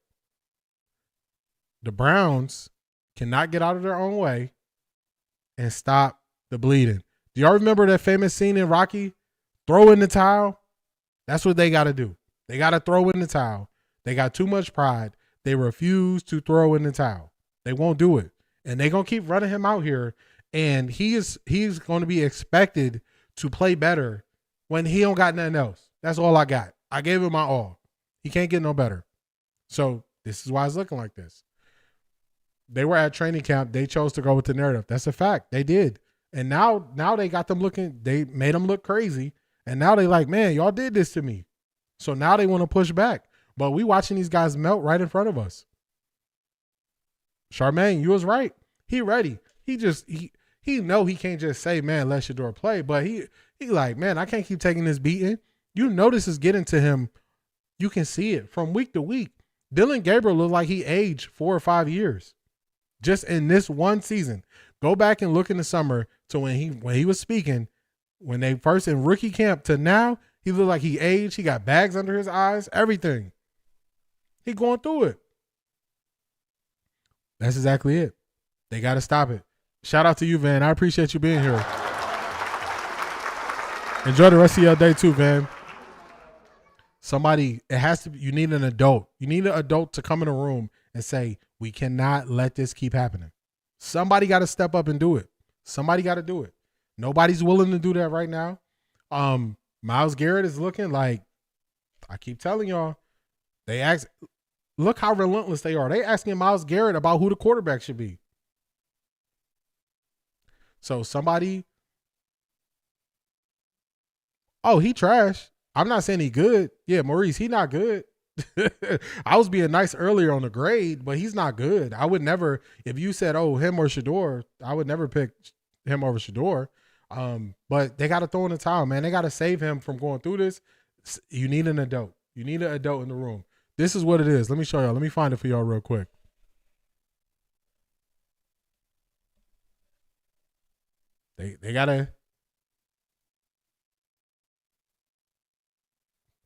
The Browns cannot get out of their own way and stop the bleeding. Do y'all remember that famous scene in Rocky? Throw in the towel? That's what they got to do. They got to throw in the towel. They got too much pride. They refuse to throw in the towel. They won't do it. And they're going to keep running him out here. And he's going to be expected to play better when he don't got nothing else. That's all I got. I gave him my all. He can't get no better. So this is why it's looking like this. They were at training camp. They chose to go with the narrative. That's a fact. They did. And now they got them looking, they made them look crazy. And now they like, man, y'all did this to me. So now they want to push back. But we watching these guys melt right in front of us. Charmaine, you was right. He ready. He know he can't just say, man, let Shedeur play. But he like, man, I can't keep taking this beating. You know this is getting to him. You can see it from week to week. Dillon Gabriel looked like he aged 4 or 5 years. Just in this one season. Go back and look in the summer to when he was speaking, when they first in rookie camp to now, he looked like he aged. He got bags under his eyes, everything. He going through it. That's exactly it. They got to stop it. Shout out to you, Van. I appreciate you being here. Enjoy the rest of your day too, Van. You need an adult. You need an adult to come in a room and say, we cannot let this keep happening. Somebody got to step up and do it. Somebody got to do it. Nobody's willing to do that right now. Myles Garrett is looking like, I keep telling y'all, look how relentless they are. They asking Myles Garrett about who the quarterback should be. So somebody, he trash. I'm not saying he good. Yeah, Maurice, he not good. I was being nice earlier on the grade, but he's not good. I would never, if you said, him or Shedeur, I would never pick him over Shedeur. But they got to throw in the towel, man. They got to save him from going through this. You need an adult. You need an adult in the room. This is what it is. Let me show y'all. Let me find it for y'all real quick. They got to.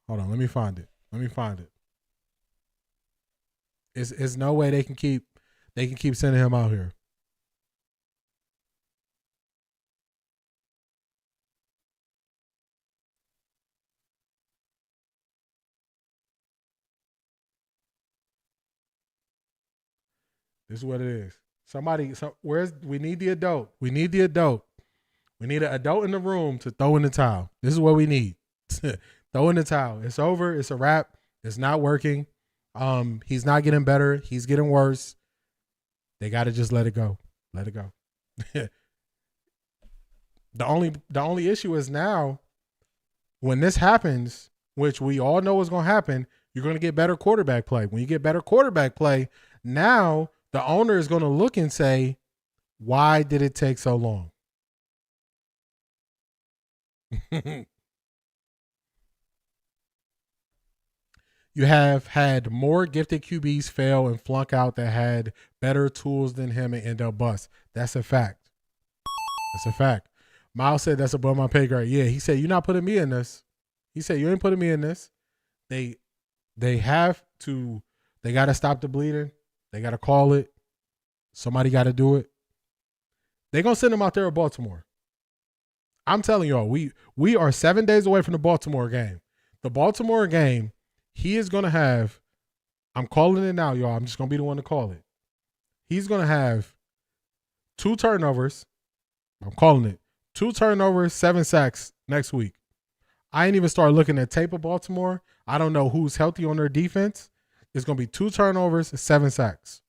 Hold on. Let me find it. It's no way they can keep sending him out here. This is what it is. We need the adult. We need the adult. We need an adult in the room to throw in the towel. This is what we need. Throw in the towel. It's over. It's a wrap. It's not working. He's not getting better. He's getting worse. They got to just let it go. Let it go. The only issue is now when this happens, which we all know is going to happen, you're going to get better quarterback play. When you get better quarterback play, now the owner is going to look and say, why did it take so long? You have had more gifted QBs fail and flunk out that had better tools than him and end up bust. That's a fact. That's a fact. Miles said that's above my pay grade. Yeah, he said, you're not putting me in this. He said, you ain't putting me in this. They have to, they got to stop the bleeding. They got to call it. Somebody got to do it. They're going to send him out there at Baltimore. I'm telling y'all, we are 7 days away from the Baltimore game. The Baltimore game, he is going to have, I'm calling it now, y'all. I'm just going to be the one to call it. He's going to have 2 turnovers. I'm calling it. 2 turnovers, 7 sacks next week. I ain't even started looking at tape of Baltimore. I don't know who's healthy on their defense. It's going to be 2 turnovers, 7 sacks.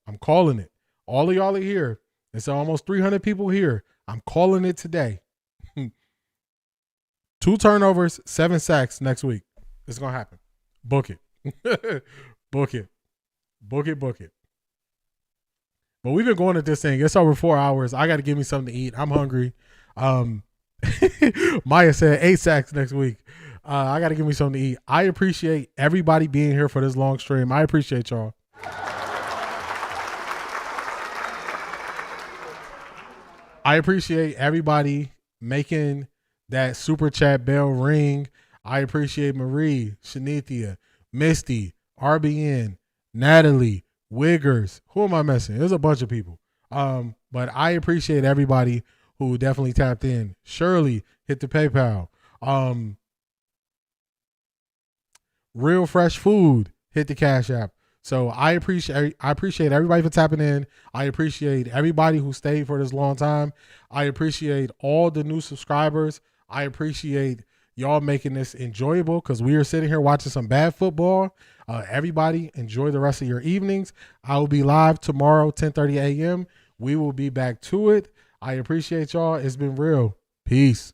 I'm calling it. All of y'all are here. It's almost 300 people here. I'm calling it today. 2 turnovers, 7 sacks next week. It's going to happen. Book it. Book it. Book it, book it. But we've been going at this thing. It's over 4 hours. I got to give me something to eat. I'm hungry. Maya said 8 sacks next week. I got to give me something to eat. I appreciate everybody being here for this long stream. I appreciate y'all. I appreciate everybody making that super chat bell ring. I appreciate Marie, Shanithia, Misty, RBN, Natalie, Wiggers. Who am I missing? There's a bunch of people. But I appreciate everybody who definitely tapped in. Shirley hit the PayPal. Real Fresh Food hit the Cash App. So I appreciate everybody for tapping in. I appreciate everybody who stayed for this long time. I appreciate all the new subscribers. I appreciate y'all making this enjoyable because we are sitting here watching some bad football. Everybody enjoy the rest of your evenings. I will be live tomorrow, 10:30 a.m. We will be back to it. I appreciate y'all. It's been real. Peace.